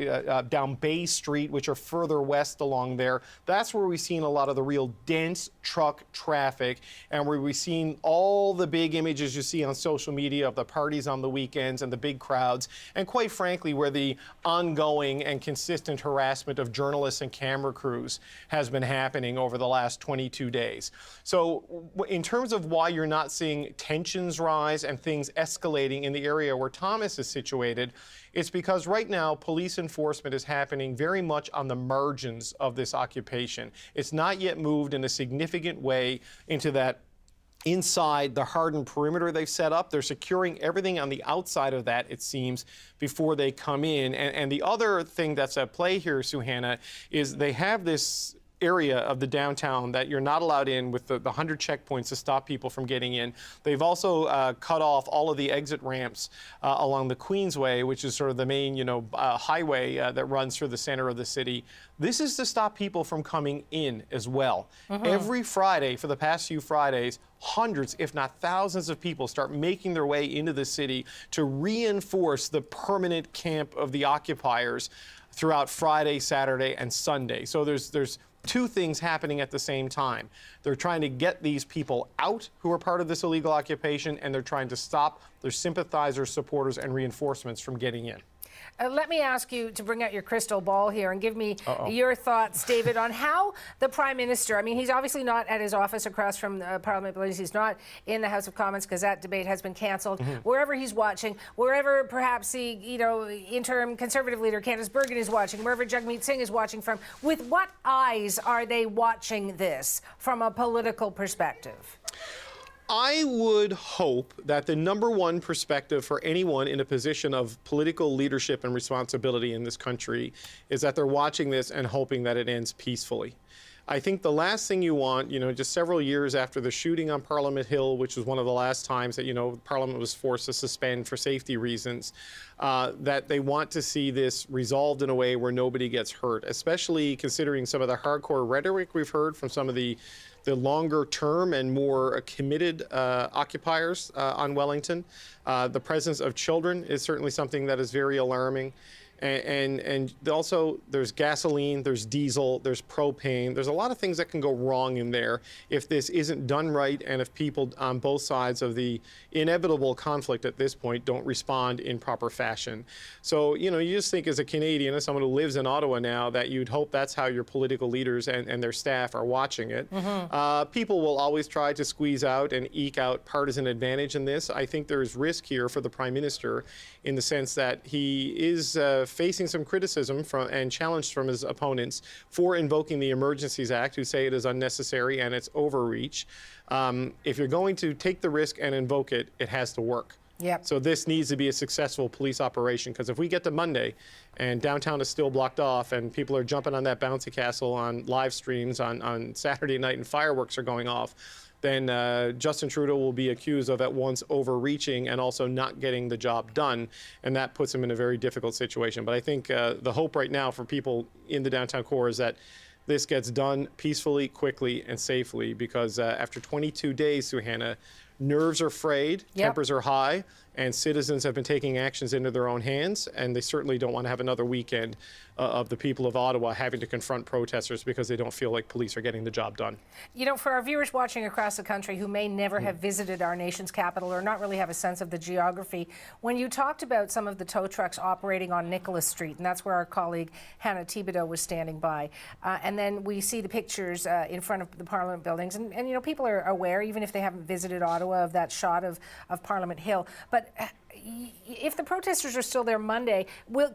down Bay Street, which are further west along there. That's where we've seen a lot of the real dense truck traffic, and where we've seen all the big images you see on social media of the parties on the weekends and the big crowds, and quite frankly, where the ongoing and consistent harassment of journalists and camera crews has been happening over the last 22 days. So in terms of why you're not seeing tensions rise and things escalating in the area where Thomas is situated, it's because right now police enforcement is happening very much on the margins of this occupation. It's not yet moved in a significant way into that inside the hardened perimeter they've set up. They're securing everything on the outside of that, it seems, before they come in. And the other thing that's at play here, Suhana, is they have this area of the downtown that you're not allowed in with the 100 checkpoints to stop people from getting in. They've also cut off all of the exit ramps along the Queensway, which is sort of the main, highway that runs through the center of the city. This is to stop people from coming in as well. Every Friday, for the past few Fridays, hundreds, if not thousands of people start making their way into the city to reinforce the permanent camp of the occupiers throughout Friday, Saturday, and Sunday. So there's two things happening at the same time. They're trying to get these people out who are part of this illegal occupation, and they're trying to stop their sympathizers, supporters, and reinforcements from getting in. Let me ask you to bring out your crystal ball here and give me your thoughts, David, on how the Prime Minister, I mean, he's obviously not at his office across from the Parliament buildings. He's not in the House of Commons because that debate has been cancelled. Wherever he's watching, wherever perhaps the, interim Conservative leader Candace Bergen is watching, wherever Jagmeet Singh is watching from, with what eyes are they watching this from a political perspective? I would hope that the number one perspective for anyone in a position of political leadership and responsibility in this country is that they're watching this and hoping that it ends peacefully. I think the last thing you want, just several years after the shooting on Parliament Hill, which was one of the last times that, Parliament was forced to suspend for safety reasons, that they want to see this resolved in a way where nobody gets hurt, especially considering some of the hardcore rhetoric we've heard from some of the longer term and more committed occupiers on Wellington. The presence of children is certainly something that is very alarming. And also there's gasoline, there's diesel, there's propane. There's a lot of things that can go wrong in there if this isn't done right, and if people on both sides of the inevitable conflict at this point don't respond in proper fashion. So, you just think as a Canadian, as someone who lives in Ottawa now, that you'd hope that's how your political leaders and their staff are watching it. People will always try to squeeze out and eke out partisan advantage in this. I think there is risk here for the Prime Minister in the sense that he is facing some criticism and challenge from his opponents for invoking the Emergencies Act, who say it is unnecessary and it's overreach. If you're going to take the risk and invoke it, it has to work. So this needs to be a successful police operation, because if we get to Monday and downtown is still blocked off and people are jumping on that bouncy castle on live streams on Saturday night and fireworks are going off, then Justin Trudeau will be accused of at once overreaching and also not getting the job done, and that puts him in a very difficult situation. But I think the hope right now for people in the downtown core is that this gets done peacefully, quickly, and safely, because after 22 days, Suhana, nerves are frayed, tempers are high, and citizens have been taking actions into their own hands, and they certainly don't want to have another weekend of the people of Ottawa having to confront protesters because they don't feel like police are getting the job done. For our viewers watching across the country who may never have visited our nation's capital or not really have a sense of the geography, when you talked about some of the tow trucks operating on Nicholas Street, and that's where our colleague Hannah Thibodeau was standing by, and then we see the pictures in front of the Parliament buildings, and people are aware, even if they haven't visited Ottawa, of that shot of Parliament Hill. But if the protesters are still there Monday,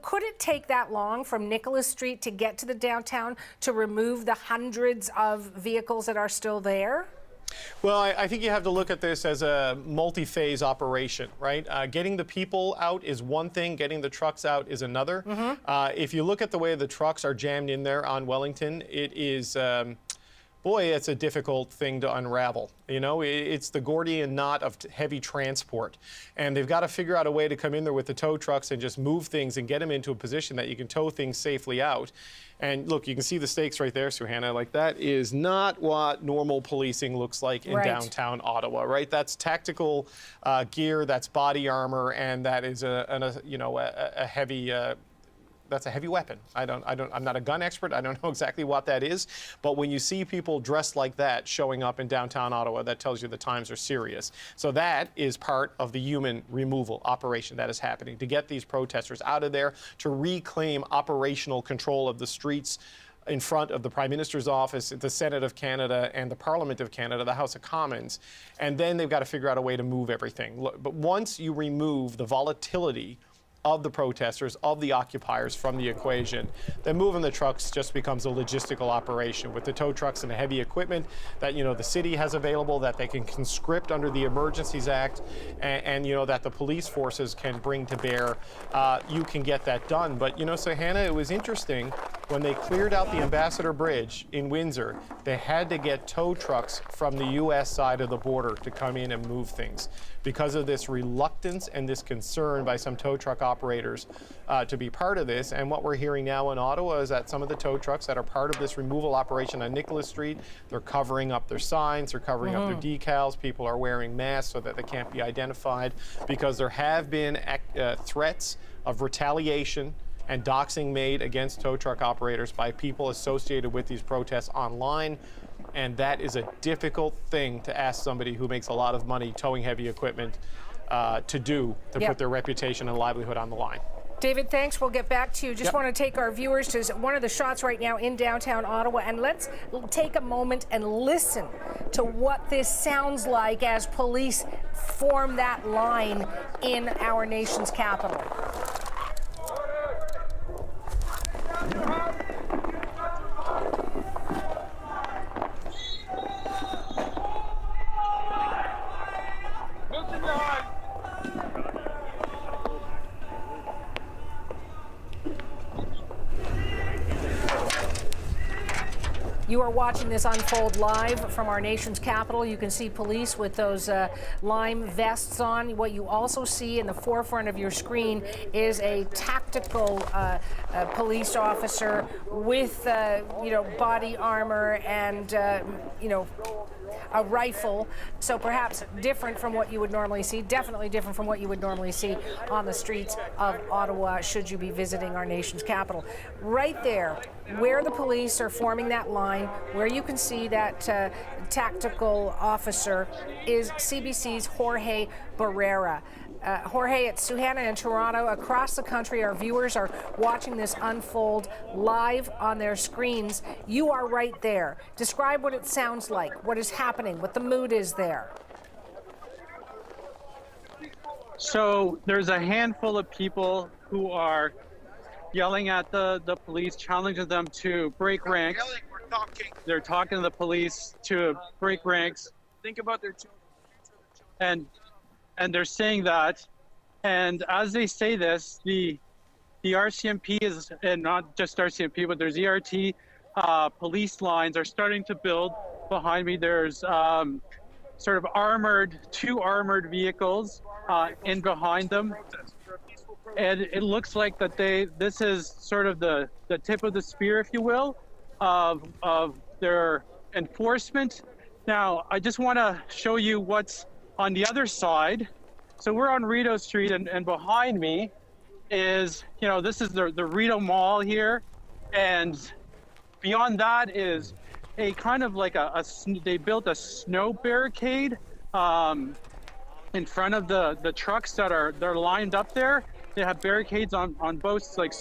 could it take that long from Nicholas Street to get to the downtown to remove the hundreds of vehicles that are still there? Well, I think you have to look at this as a multi-phase operation, right? Getting the people out is one thing, getting the trucks out is another. If you look at the way the trucks are jammed in there on Wellington, it is, boy, it's a difficult thing to unravel. You know, it's the Gordian knot of heavy transport. And they've got to figure out a way to come in there with the tow trucks and just move things and get them into a position that you can tow things safely out. And look, you can see the stakes right there, Suhanna. Like, that is not what normal policing looks like in downtown Ottawa, right? That's tactical gear, that's body armor, and that is a heavy. That's a heavy weapon. I'm not a gun expert. I don't know exactly what that is. But when you see people dressed like that showing up in downtown Ottawa, that tells you the times are serious. So that is part of the human removal operation that is happening to get these protesters out of there, to reclaim operational control of the streets in front of the Prime Minister's office, the Senate of Canada, and the Parliament of Canada, the House of Commons. And then they've got to figure out a way to move everything. But once you remove the volatility of the protesters, of the occupiers from the equation, then moving the trucks just becomes a logistical operation with the tow trucks and the heavy equipment that, you know, the city has available, that they can conscript under the Emergencies Act, and you know, that the police forces can bring to bear. You can get that done. But, you know, so Hannah, it was interesting when they cleared out the Ambassador Bridge in Windsor, they had to get tow trucks from the U.S. side of the border to come in and move things because of this reluctance and this concern by some tow truck operators to be part of this. And what we're hearing now in Ottawa is that some of the tow trucks that are part of this removal operation on Nicholas Street, they're covering up their signs, they're covering up their decals, people are wearing masks so that they can't be identified, because there have been threats of retaliation and doxing made against tow truck operators by people associated with these protests online. And that is a difficult thing to ask somebody who makes a lot of money towing heavy equipment to do, to put their reputation and livelihood on the line. David, thanks. We'll get back to you. Just want to take our viewers to one of the shots right now in downtown Ottawa, and let's take a moment and listen to what this sounds like as police form that line in our nation's capital. You are watching this unfold live from our nation's capital. You can see police with those lime vests on. What you also see in the forefront of your screen is a tactical police officer with, body armor and, a rifle. So perhaps different from what you would normally see, definitely different from what you would normally see on the streets of Ottawa should you be visiting our nation's capital. Right there, where the police are forming that line, where you can see that tactical officer, is CBC's Jorge Barrera. Jorge, it's Suhanna in Toronto. Across the country, our viewers are watching this unfold live on their screens. You are right there. Describe what it sounds like, what is happening, what the mood is there. So there's a handful of people who are yelling at the police, challenging them to break ranks. They're talking to the police to break ranks. Think about their children. And they're saying that, and as they say this, the RCMP is, and not just RCMP, but there's ERT police lines are starting to build behind me. There's sort of two armored vehicles in behind them, and it looks like that this is sort of the tip of the spear, if you will, of their enforcement. Now, I just want to show you what's on the other side. So we're on Rideau Street, and behind me is, this is the Rideau Mall here, and beyond that is a kind of like they built a snow barricade in front of the trucks they're lined up there. They have barricades on both, like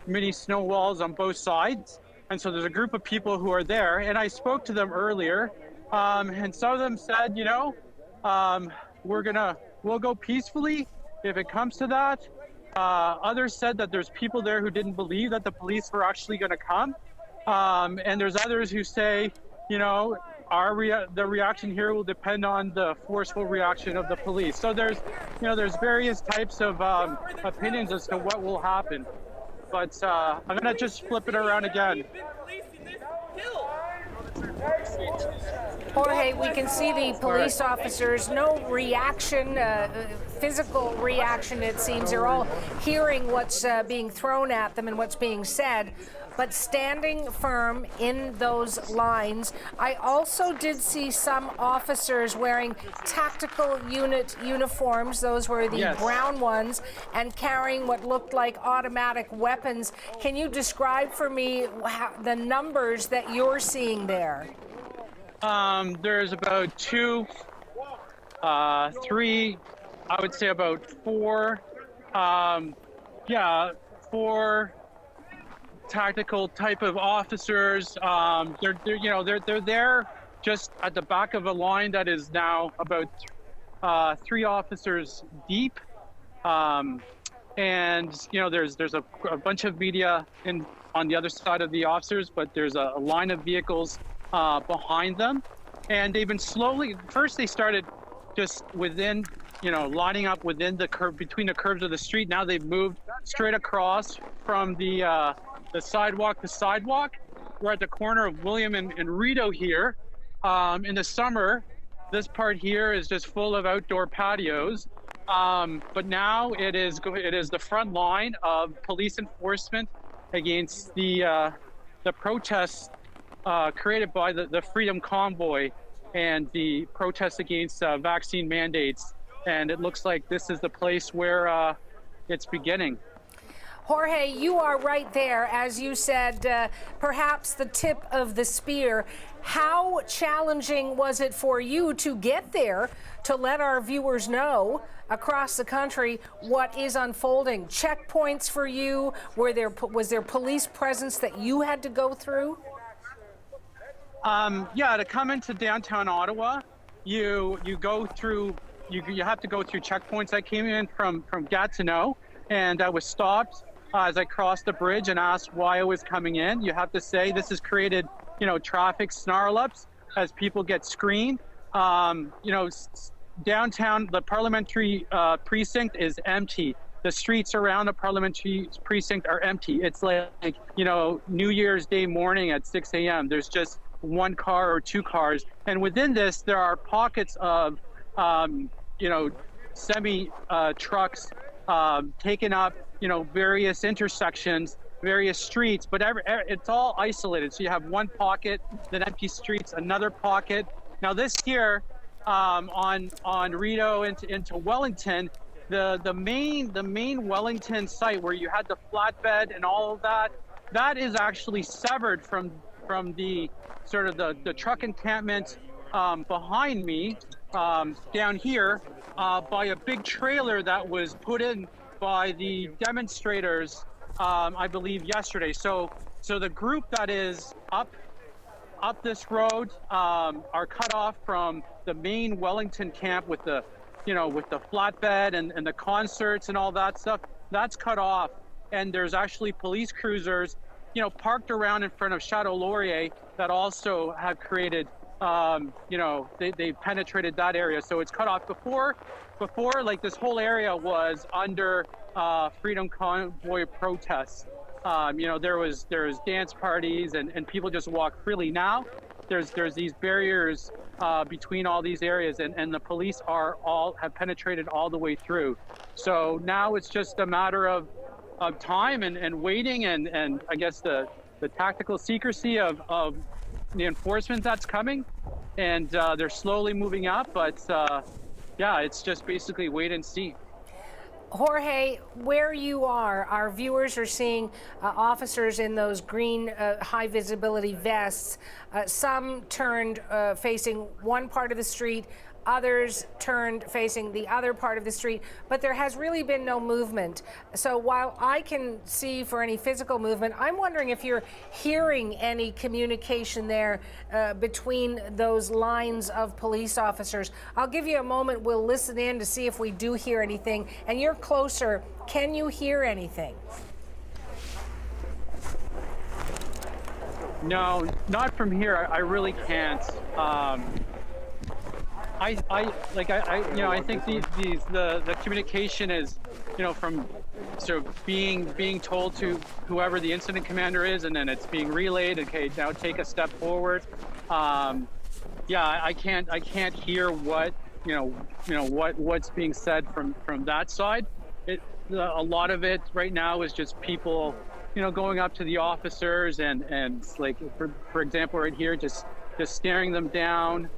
mini snow walls on both sides, and so there's a group of people who are there, and I spoke to them earlier, and some of them said, we'll go peacefully if it comes to that. Others said that there's people there who didn't believe that the police were actually going to come. And there's others who say, the reaction here will depend on the forceful reaction of the police. So there's various types of opinions as to what will happen. But I'm gonna just flip it around again. Jorge, we can see the police officers, no reaction, physical reaction, it seems. They're all hearing what's being thrown at them and what's being said, but standing firm in those lines. I also did see some officers wearing tactical unit uniforms. Those were the brown ones, and carrying what looked like automatic weapons. Can you describe for me the numbers that you're seeing there? There's about 2, 3, I would say about 4, 4 tactical type of officers. They're there just at the back of a line that is now about 3 officers deep. And there's a bunch of media on the other side of the officers, but there's a line of vehicles behind them, and they've been slowly. First, they started just within, lining up within the curve, between the curves of the street. Now they've moved straight across from the sidewalk to sidewalk. We're at the corner of William and Rideau here. In the summer, this part here is just full of outdoor patios. But now it is the front line of police enforcement against the protests created by the Freedom Convoy and the protests against vaccine mandates. And it looks like this is the place where it's beginning. Jorge, you are right there, as you said, perhaps the tip of the spear. How challenging was it for you to get there to let our viewers know across the country what is unfolding? Checkpoints for you? Was there police presence that you had to go through? To come into downtown Ottawa, you go through. You have to go through checkpoints. I came in from Gatineau, and I was stopped as I crossed the bridge and asked why I was coming in. You have to say this has created, traffic snarl-ups as people get screened. Downtown, the Parliamentary precinct is empty. The streets around the Parliamentary precinct are empty. It's like, New Year's Day morning at 6 a.m. There's just 1 car or 2 cars. And within this, there are pockets of, semi trucks taking up, various intersections, various streets, but it's all isolated. So you have one pocket, then empty streets, another pocket. Now this here on Rideau into Wellington, the main Wellington site where you had the flatbed and all of that is actually severed from the sort of the truck encampment behind me down here by a big trailer that was put in by the demonstrators, I believe yesterday. So the group that is up this road are cut off from the main Wellington camp with the flatbed and the concerts and all that stuff. That's cut off, and there's actually police cruisers, parked around in front of Chateau Laurier that also have created, they've penetrated that area. So it's cut off. Before, like, this whole area was under Freedom Convoy protests. There was dance parties and people just walk freely. Now there's these barriers between all these areas, and the police have penetrated all the way through. So now it's just a matter of time and waiting and I guess the tactical secrecy of the enforcement that's coming, and they're slowly moving up, but it's just basically wait and see. Jorge, where you are, our viewers are seeing officers in those green high visibility vests, some turned facing one part of the street, others turned facing the other part of the street, but there has really been no movement. So while I can see for any physical movement, I'm wondering if you're hearing any communication there between those lines of police officers. I'll give you a moment. We'll listen in to see if we do hear anything. And you're closer. Can you hear anything? No, not from here. I really can't. I think the communication is, from sort of being told to whoever the incident commander is, and then it's being relayed. Okay, now take a step forward. I can't hear what what's being said from that side. A lot of it right now is just people, going up to the officers and like for example right here, just staring them down.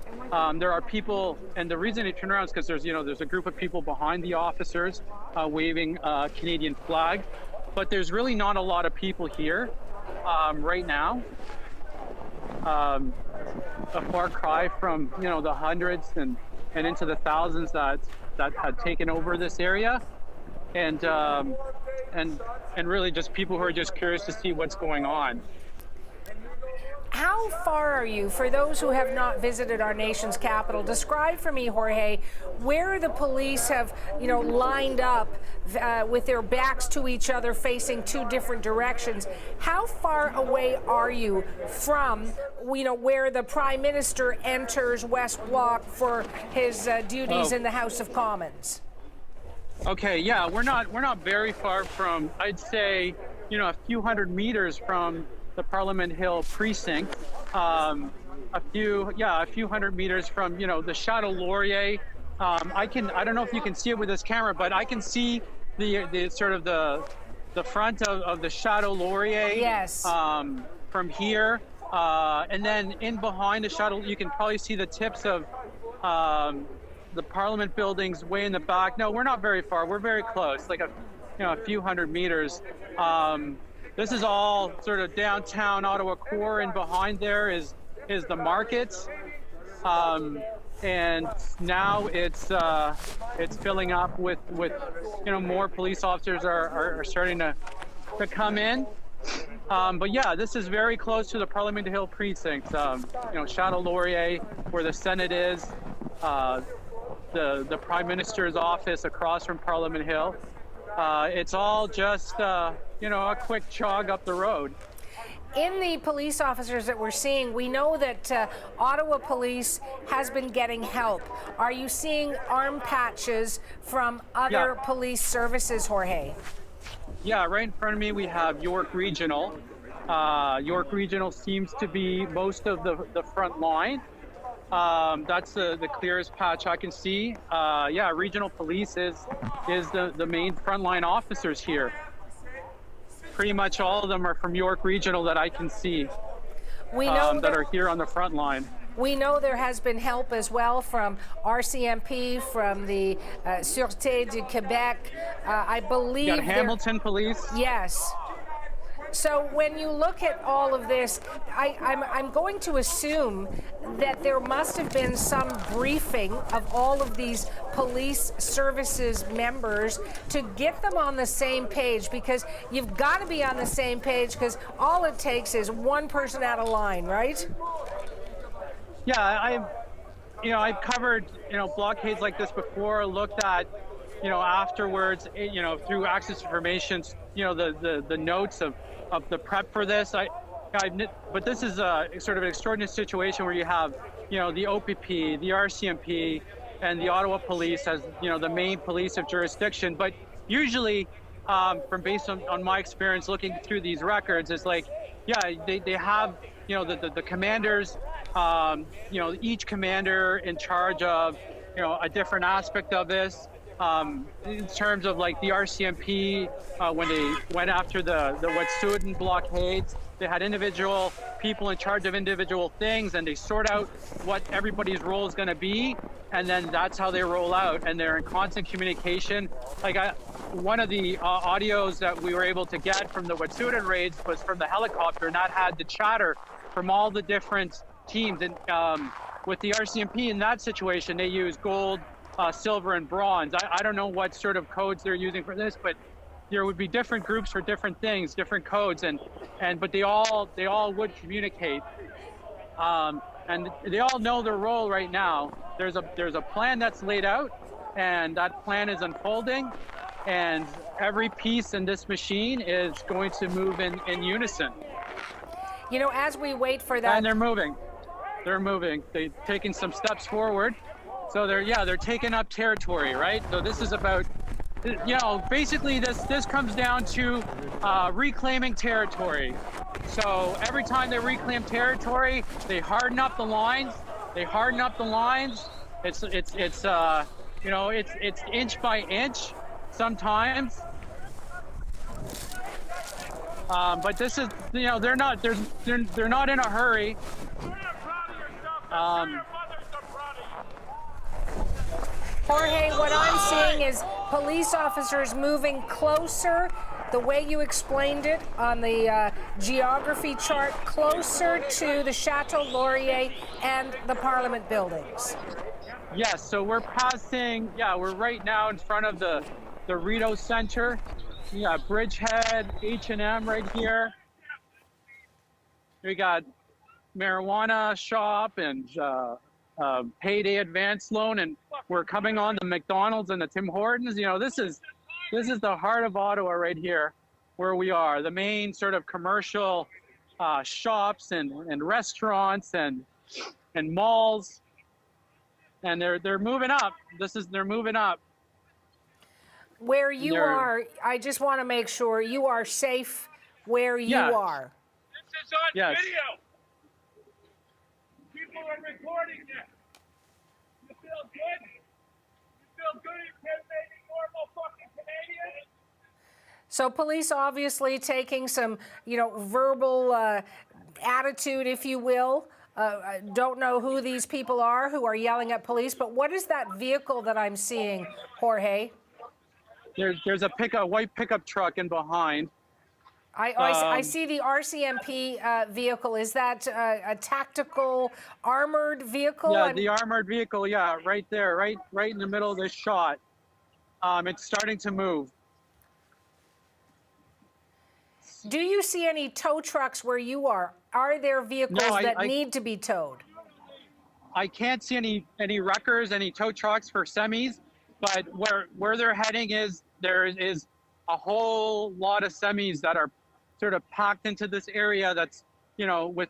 There are people, and the reason they turn around is because there's a group of people behind the officers waving a Canadian flag, but there's really not a lot of people here right now. A far cry from the hundreds and into the thousands that had taken over this area, and really just people who are just curious to see what's going on. How far are you, for those who have not visited our nation's capital, describe for me, Jorge, where the police have, lined up with their backs to each other facing two different directions. How far away are you from, where the Prime Minister enters West Block for his duties in the House of Commons? Okay, yeah, we're not very far from, I'd say, a few hundred meters from the Parliament Hill precinct, a few hundred meters from the Chateau Laurier. I don't know if you can see it with this camera, but I can see the sort of the front of the Chateau Laurier. Yes. From here, and then in behind the Chateau, you can probably see the tips of the Parliament buildings way in the back. No, we're not very far. We're very close, like a few hundred meters. This is all sort of downtown Ottawa core, and behind there is the markets, and now it's filling up with more police officers are starting to come in, but yeah, this is very close to the Parliament Hill precinct. Chateau Laurier, where the Senate is, the Prime Minister's office across from Parliament Hill. It's all just a quick jog up the road. In the police officers that we're seeing, we know that Ottawa Police has been getting help. Are you seeing arm patches from other police services, Jorge? Yeah, right in front of me we have York Regional. York Regional seems to be most of the front line. That's the clearest patch I can see. Regional police is the main frontline officers here. Pretty much all of them are from York Regional that I can see. We know that are here on the front line. We know there has been help as well from RCMP, from the Sûreté du Québec. I believe. You got Hamilton Police. Yes. So when you look at all of this, I'm going to assume that there must have been some briefing of all of these police services members to get them on the same page, because you've got to be on the same page, because all it takes is one person out of line, right? Yeah, I've covered blockades like this before, looked at afterwards, through access to information, the notes of the prep for this. But this is a sort of an extraordinary situation where you have, the OPP, the RCMP, and the Ottawa Police as, the main police of jurisdiction. But usually, based on my experience looking through these records, it's like, they have, the commanders, each commander in charge of, a different aspect of this. In terms of like the RCMP, when they went after the Wet'suwet'en blockades, they had individual people in charge of individual things, and they sort out what everybody's role is going to be, and then that's how they roll out, and they're in constant communication. Like one of the audios that we were able to get from the Wet'suwet'en raids was from the helicopter, and that had the chatter from all the different teams. And with the RCMP in that situation, they use gold, silver, and bronze. I don't know what sort of codes they're using for this, but there would be different groups for different things, different codes, but they all would communicate, and they all know their role right now. There's a plan that's laid out, and that plan is unfolding, and every piece in this machine is going to move in unison. You know, as we wait for that. And they're moving. They're moving. They're taking some steps forward. So they're taking up territory, right? So this is about, you know, basically this comes down to reclaiming territory. So every time they reclaim territory, they harden up the lines. It's you know, it's inch by inch sometimes. But this is, you know, they're not in a hurry. Jorge, what I'm seeing is police officers moving closer, the way you explained it on the geography chart, closer to the Chateau Laurier and the Parliament buildings. Yes, so we're passing, we're right now in front of the Rideau Center. We got Bridgehead, H&M right here. We got marijuana shop and payday advance loan, and we're coming on the McDonald's and the Tim Hortons. You know, this is the heart of Ottawa right here, where we are. The main sort of commercial shops and restaurants and malls, and they're moving up. They're moving up. Where you are, I just want to make sure you are safe where you are. This is on video. People are recording this. You feel good? You feel good intimidating normal fucking Canadians? So police obviously taking some, you know, verbal attitude, if you will. I don't know who these people are who are yelling at police, but what is that vehicle that I'm seeing, Jorge? There's a white pickup truck in behind. I see the RCMP vehicle. Is that a tactical armored vehicle? Yeah, the armored vehicle, right there, right in the middle of this shot. It's starting to move. Do you see any tow trucks where you are? Are there vehicles that need to be towed? I can't see any wreckers, any tow trucks for semis, but where they're heading there is a whole lot of semis that are sort of packed into this area that's, you know, with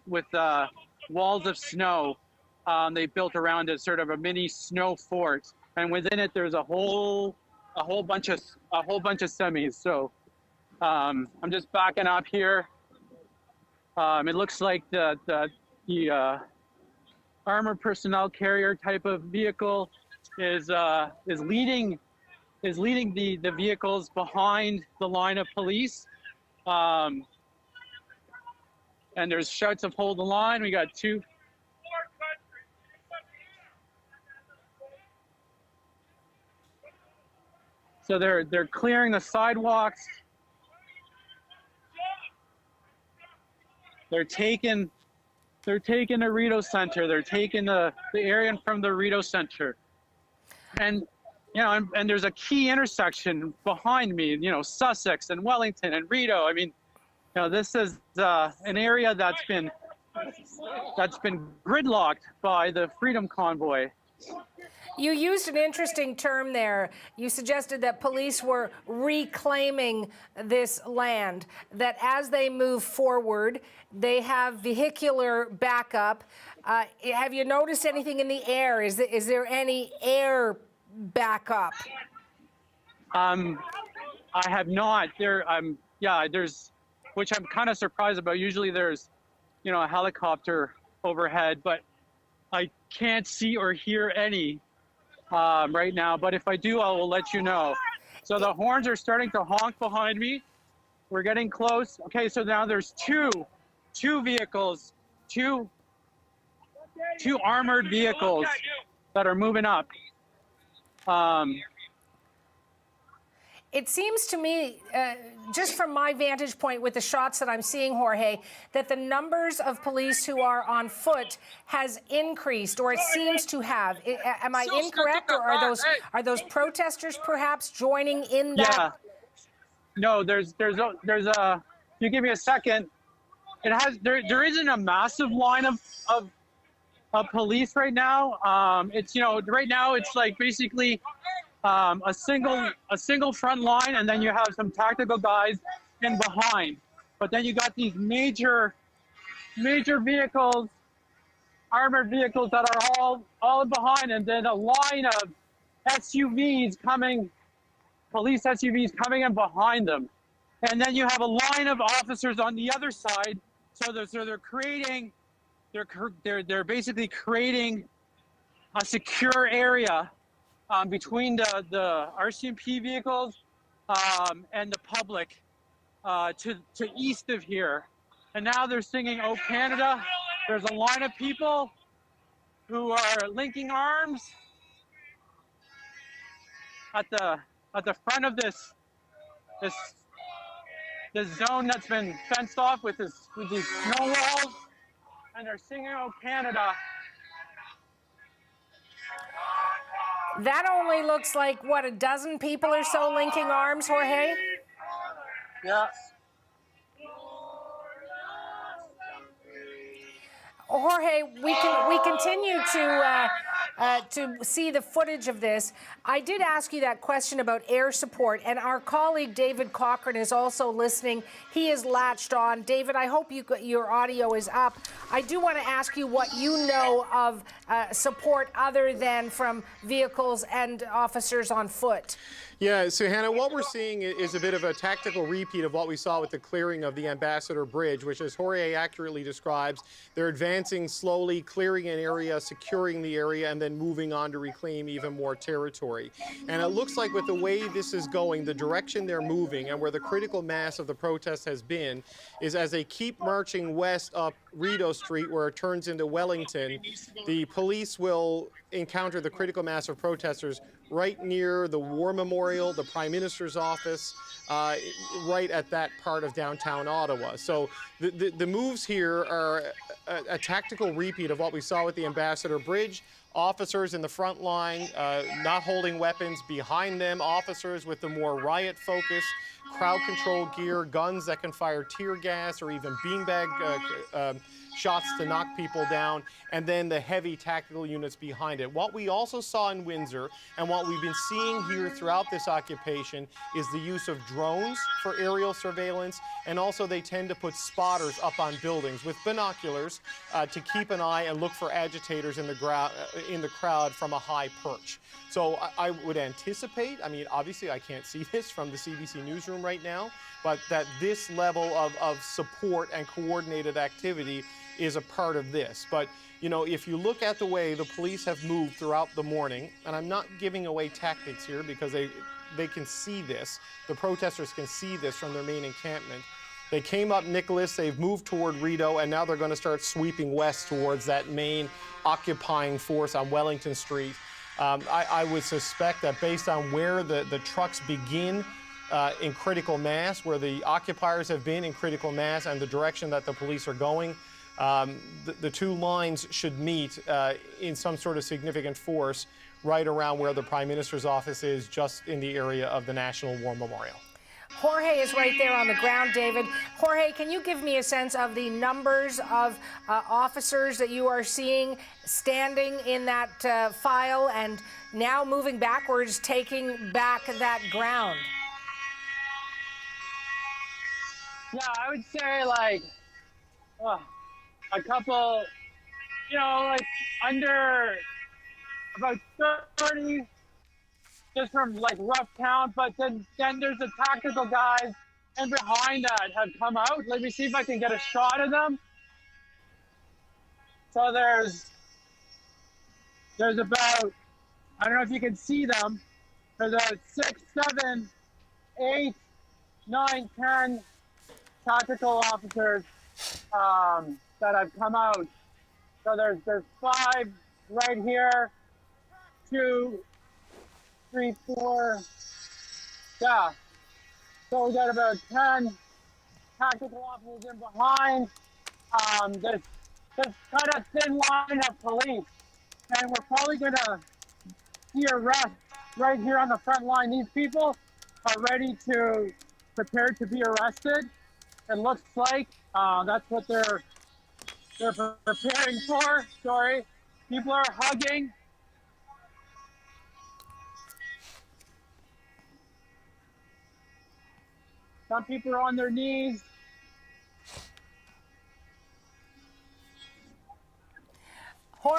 walls of snow. They built around it sort of a mini snow fort, and within it there's a whole bunch of semis. So I'm just backing up here. It looks like the armored personnel carrier type of vehicle is leading the vehicles behind the line of police. And there's shouts of hold the line. We got two. So they're clearing the sidewalks. They're taking the Rideau Center. They're taking the area from the Rideau Center. And you know, and there's a key intersection behind me, you know, Sussex and Wellington and Rideau. I mean, you know, this is an area that's been gridlocked by the Freedom Convoy. You used an interesting term there. You suggested that police were reclaiming this land, that as they move forward, they have vehicular backup. Have you noticed anything in the air? Is there any air backup? I have not. There's, which I'm kind of surprised about. Usually there's, you know, a helicopter overhead, but I can't see or hear any right now. But if I do, I will let you know. So the horns are starting to honk behind me. We're getting close. Okay, so now there's two vehicles, two armored vehicles that are moving up. It seems to me, just from my vantage point with the shots that I'm seeing, Jorge, that the numbers of police who are on foot has increased, or it seems to have. Am I incorrect, or are those protesters perhaps joining in that? Yeah. No, there's a. You give me a second. There isn't a massive line of police right now. It's, you know, right now it's like basically a single front line, and then you have some tactical guys in behind. But then you got these major major vehicles, armored vehicles that are all behind, and then a line of SUVs coming, police SUVs coming in behind them. And then you have a line of officers on the other side. So they're creating, they're basically creating a secure area between the RCMP vehicles and the public to east of here. And now they're singing "Oh Canada." There's a line of people who are linking arms at the front of this zone that's been fenced off with these snow walls, and they're singing "Oh Canada." That only looks like, what, a dozen people or so linking arms, Jorge? Yeah. Jorge, we continue to see the footage of this. I did ask you that question about air support, and our colleague David Cochran is also listening. He is latched on. David, I hope your audio is up. I do want to ask you what you know of support other than from vehicles and officers on foot. Yeah, so Hannah, what we're seeing is a bit of a tactical repeat of what we saw with the clearing of the Ambassador Bridge, which, as Jorge accurately describes, they're advancing slowly, clearing an area, securing the area, and then moving on to reclaim even more territory. And it looks like with the way this is going, the direction they're moving and where the critical mass of the protest has been is as they keep marching west up Rideau Street, where it turns into Wellington, the police will encounter the critical mass of protesters right near the War Memorial, the Prime Minister's office, right at that part of downtown Ottawa. So the moves here are a tactical repeat of what we saw with the Ambassador Bridge. Officers in the front line not holding weapons, behind them officers with the more riot focus, crowd control gear, guns that can fire tear gas or even beanbag shots to knock people down, and then the heavy tactical units behind it. What we also saw in Windsor, and what we've been seeing here throughout this occupation, is the use of drones for aerial surveillance, and also they tend to put spotters up on buildings with binoculars to keep an eye and look for agitators in the crowd from a high perch. So I would anticipate, I mean, obviously I can't see this from the CBC newsroom right now, but that this level of support and coordinated activity is a part of this. But, you know, if you look at the way the police have moved throughout the morning, and I'm not giving away tactics here because they can see this, the protesters can see this from their main encampment. They came up Nicholas, they've moved toward Rideau, and now they're going to start sweeping west towards that main occupying force on Wellington Street. I would suspect that based on where the trucks begin in critical mass, where the occupiers have been in critical mass, and the direction that the police are going, the two lines should meet in some sort of significant force right around where the Prime Minister's office is, just in the area of the National War Memorial. Jorge is right there on the ground, David. Jorge, can you give me a sense of the numbers of officers that you are seeing standing in that file and now moving backwards, taking back that ground? Yeah, I would say like a couple, you know, like under about 30, just from like rough count, but then there's the tactical guys and behind that have come out. Let me see if I can get a shot of them. So there's about, I don't know if you can see them, there's about 6, 7, 8, 9, 10 tactical officers that have come out. So there's 5 right here, 2, 3, 4, yeah. So we got about 10 tactical officers in behind. There's kind of thin line of police, and we're probably gonna see arrest right here on the front line. These people are ready to prepare to be arrested. It looks like that's what they're preparing for. Sorry, people are hugging. Some people are on their knees.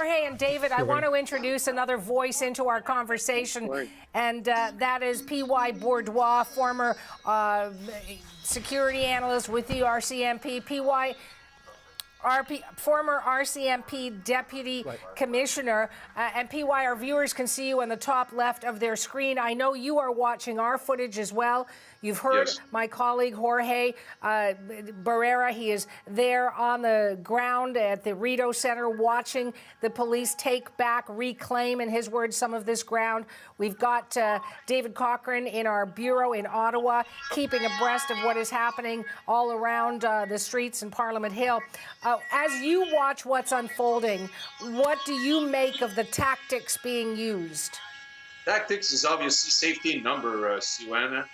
Jorge and David, I want to introduce another voice into our conversation, and that is P.Y. Bourdois, former security analyst with the RCMP. P.Y., former RCMP deputy commissioner, and PY, our viewers can see you on the top left of their screen. I know you are watching our footage as well. You've heard my colleague Jorge Barrera. He is there on the ground at the Rideau Center watching the police take back, reclaim, in his words, some of this ground. We've got David Cochrane in our bureau in Ottawa, keeping abreast of what is happening all around the streets in Parliament Hill. As you watch what's unfolding, what do you make of the tactics being used? Tactics is obviously safety in number, Suanna.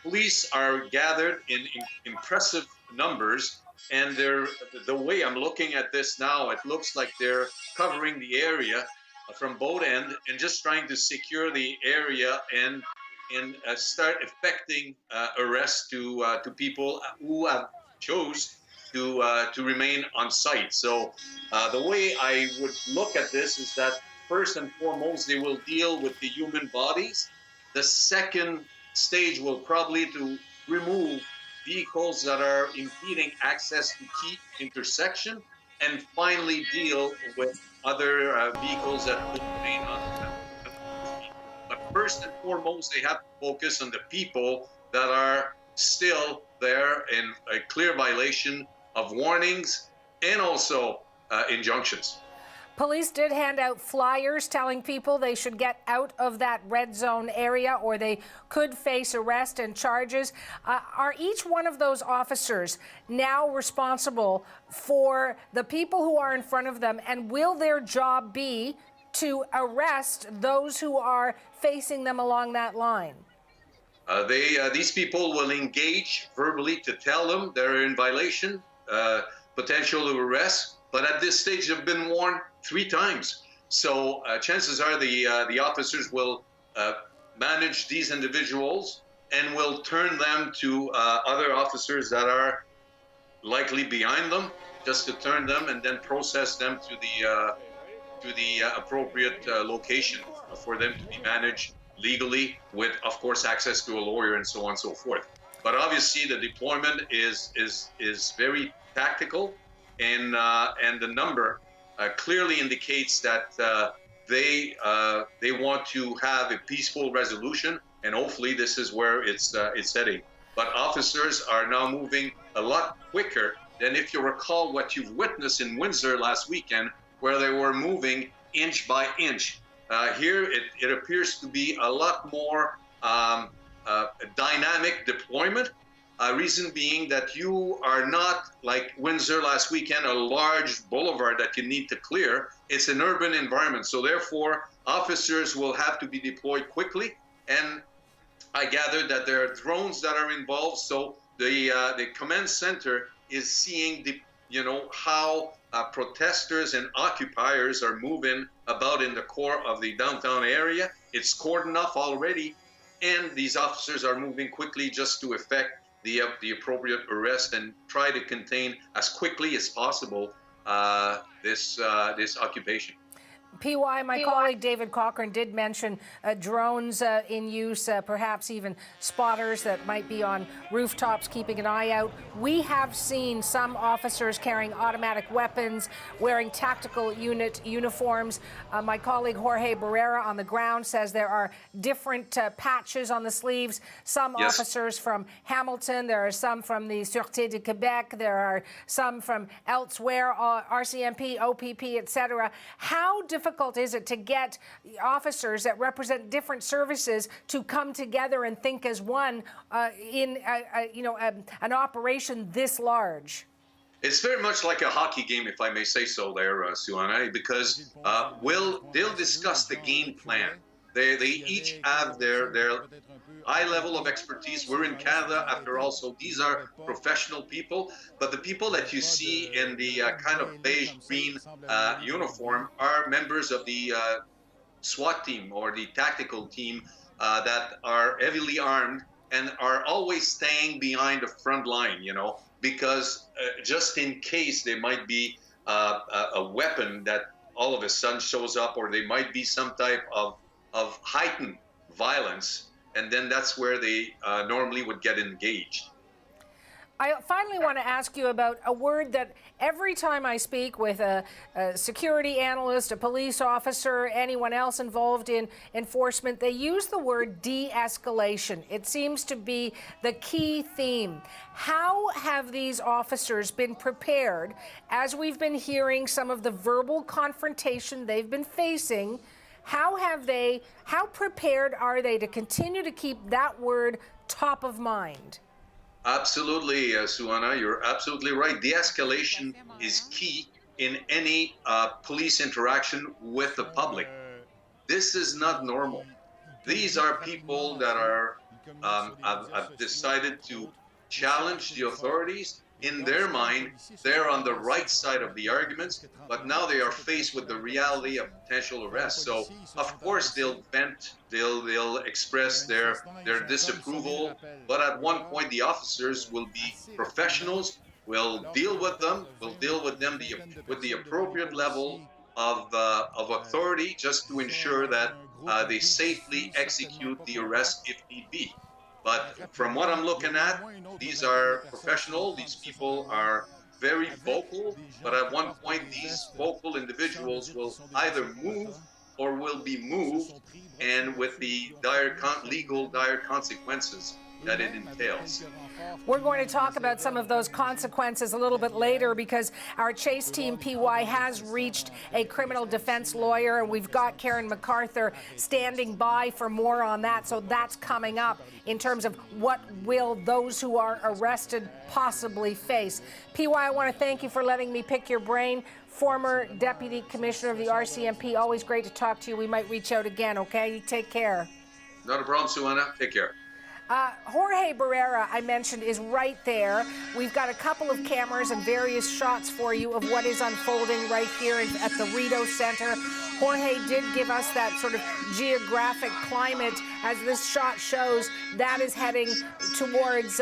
Police are gathered in impressive numbers, and the way I'm looking at this now, it looks like they're covering the area from both ends and just trying to secure the area and start effecting arrests to people who have chose to remain on site. So the way I would look at this is that first and foremost, they will deal with the human bodies. The second stage will probably to remove vehicles that are impeding access to key intersection, and finally deal with other vehicles that could remain on the street. But first and foremost, they have to focus on the people that are still there in a clear violation of warnings and also injunctions. Police did hand out flyers telling people they should get out of that red zone area or they could face arrest and charges. Are each one of those officers now responsible for the people who are in front of them, and will their job be to arrest those who are facing them along that line? These people will engage verbally to tell them they're in violation, potential of arrest, but at this stage they've been warned 3 times. So chances are the officers will manage these individuals and will turn them to other officers that are likely behind them, just to turn them and then process them to the appropriate location for them to be managed legally, with, of course, access to a lawyer and so on and so forth. But obviously, the deployment is very tactical, and the number clearly indicates that they want to have a peaceful resolution, and hopefully, this is where it's heading. But officers are now moving a lot quicker than, if you recall, what you've witnessed in Windsor last weekend, where they were moving inch by inch. Here, it appears to be a lot more dynamic deployment. Reason being that you are not, like Windsor last weekend, a large boulevard that you need to clear. It's an urban environment. So therefore, officers will have to be deployed quickly. And I gather that there are drones that are involved. So the command center is seeing how protesters and occupiers are moving about in the core of the downtown area. It's cordoned off already, and these officers are moving quickly just to effect the appropriate arrest and try to contain as quickly as possible this occupation. PY, my colleague David Cochrane did mention drones in use, perhaps even spotters that might be on rooftops keeping an eye out. We have seen some officers carrying automatic weapons, wearing tactical unit uniforms. My colleague Jorge Barrera on the ground says there are different patches on the sleeves. Some officers from Hamilton, there are some from the Sûreté de Québec, there are some from elsewhere, RCMP, OPP, etc. How difficult is it to get officers that represent different services to come together and think as one in an operation this large? It's very much like a hockey game, if I may say so there, Suanna, because they'll discuss the game plan. They each have their high level of expertise. We're in Canada, after all, so these are professional people. But the people that you see in the kind of beige-green uniform are members of the SWAT team or the tactical team that are heavily armed and are always staying behind the front line, because just in case there might be a weapon that all of a sudden shows up, or there might be some type of heightened violence, and then that's where they normally would get engaged. I finally want to ask you about a word that every time I speak with a security analyst, a police officer, anyone else involved in enforcement, they use the word de-escalation. It seems to be the key theme. How have these officers been prepared, as we've been hearing some of the verbal confrontation they've been facing? How prepared are they to continue to keep that word top of mind? Absolutely, Suana, you're absolutely right. De-escalation is key in any police interaction with the public. This is not normal. These are people that are have decided to challenge the authorities. In their mind, they're on the right side of the arguments, but now they are faced with the reality of potential arrest. So, of course, they'll vent, they'll express their disapproval, but at one point, the officers will be professionals, will deal with them with the appropriate level of authority, just to ensure that they safely execute the arrest if need be. But from what I'm looking at, these are professional. These people are very vocal, but at one point, these vocal individuals will either move or will be moved, and with the legal dire consequences that it entails. We're going to talk about some of those consequences a little bit later, because our Chase Team PY has reached a criminal defense lawyer, and we've got Karen MacArthur standing by for more on that. So that's coming up in terms of what will those who are arrested possibly face. PY, I want to thank you for letting me pick your brain. Former Deputy Commissioner of the RCMP, always great to talk to you. We might reach out again, okay? You take care. Not a problem, Suana. Take care. Jorge Barrera, I mentioned, is right there. We've got a couple of cameras and various shots for you of what is unfolding right here at the Rideau Center. Jorge did give us that sort of geographic climate. As this shot shows, that is heading towards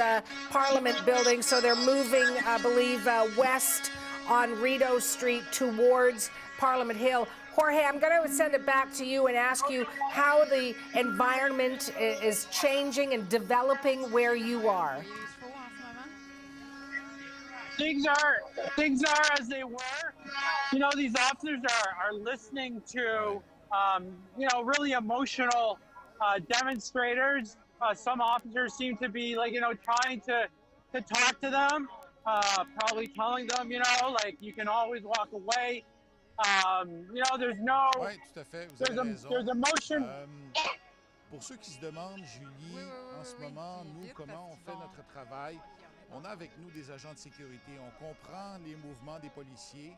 Parliament Building. So they're moving, I believe, west on Rideau Street towards Parliament Hill. Jorge, I'm going to send it back to you and ask you how the environment is changing and developing where you are. Things are as they were. You know, these officers are listening to, really emotional demonstrators. Some officers seem to be trying to talk to them, probably telling them, you can always walk away. There's no. Oui, tout à fait. Vous avez raison. There's emotion. Pour ceux qui se demandent, Julie, en ce moment, nous, comment on fait notre travail, on a avec nous des agents de sécurité. On comprend les mouvements des policiers.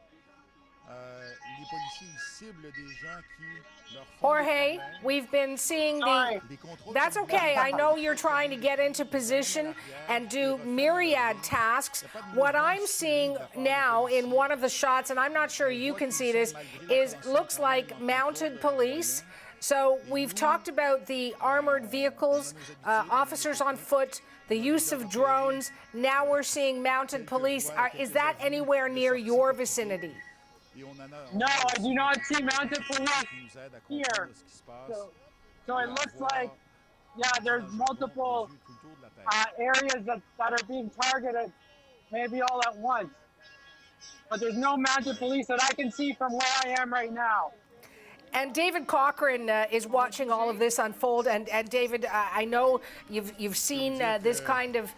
Les policiers ciblent des gens qui leur font Jorge, we've been seeing the... That's okay. I know you're trying to get into position and do myriad tasks. What I'm seeing now in one of the shots, and I'm not sure you can see this, looks like mounted police. So we've talked about the armored vehicles, officers on foot, the use of drones. Now we're seeing mounted police. Is that anywhere near your vicinity? No, I do not see mounted police here. So it looks like, there's multiple areas that are being targeted, maybe all at once. But there's no mounted police that I can see from where I am right now. And David Cochran is watching all of this unfold. And David, I know you've seen this kind of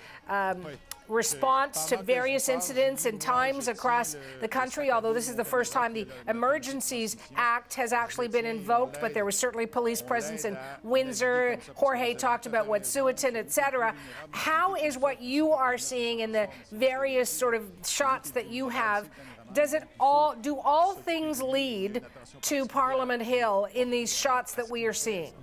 response to various incidents and times across the country, although this is the first time the Emergencies Act has actually been invoked, but there was certainly police presence in Windsor. Jorge talked about Wet'suwet'en, etc. How is what you are seeing in the various sort of shots that you have, do all things lead to Parliament Hill in these shots that we are seeing?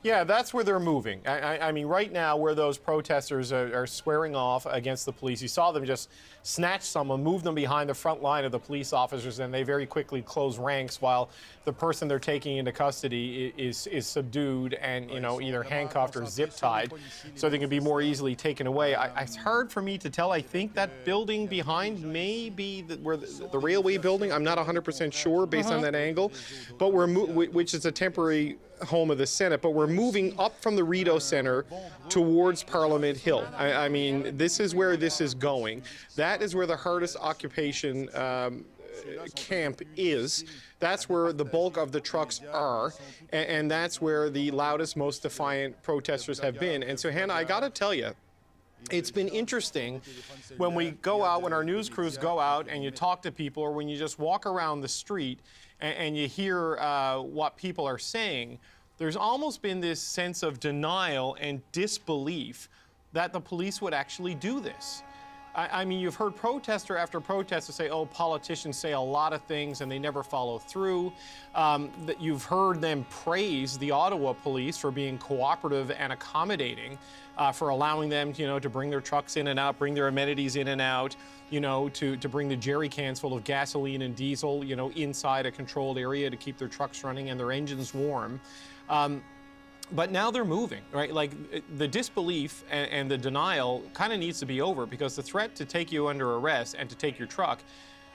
Yeah, that's where they're moving. I mean, right now, where those protesters are squaring off against the police, you saw them just snatch someone, move them behind the front line of the police officers, and they very quickly close ranks while the person they're taking into custody is subdued and, you know, either handcuffed or zip-tied so they can be more easily taken away. It's hard for me to tell. I think that building behind may be where the railway building. I'm not 100% sure based on that angle, but which is a temporary home of the Senate, but we're moving up from the Rideau Centre towards Parliament Hill. I mean, this is where this is going. That is where the hardest occupation camp is. That's where the bulk of the trucks are, and that's where the loudest, most defiant protesters have been. And so, Hannah, I got to tell you, it's been interesting when we go out, when our news crews go out and you talk to people, or when you just walk around the street and you hear what people are saying. There's almost been this sense of denial and disbelief that the police would actually do this. I mean, you've heard protester after protester say, oh, politicians say a lot of things and they never follow through. That you've heard them praise the Ottawa police for being cooperative and accommodating, for allowing them, you know, to bring their trucks in and out, bring their amenities in and out, you know, to bring the jerry cans full of gasoline and diesel, you know, inside a controlled area to keep their trucks running and their engines warm. But now they're moving, right? Like, the disbelief and the denial kind of needs to be over, because the threat to take you under arrest and to take your truck,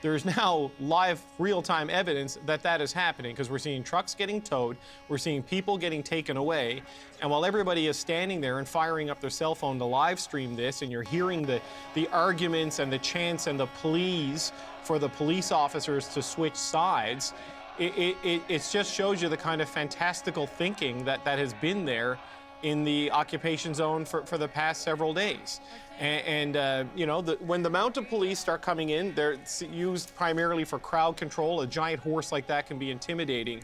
there's now live, real-time evidence that that is happening, because we're seeing trucks getting towed, we're seeing people getting taken away, and while everybody is standing there and firing up their cell phone to live stream this, and you're hearing the arguments and the chants and the pleas for the police officers to switch sides, it just shows you the kind of fantastical thinking that has been there in the occupation zone for the past several days. And you know, when the mounted police start coming in, they're used primarily for crowd control. A giant horse like that can be intimidating.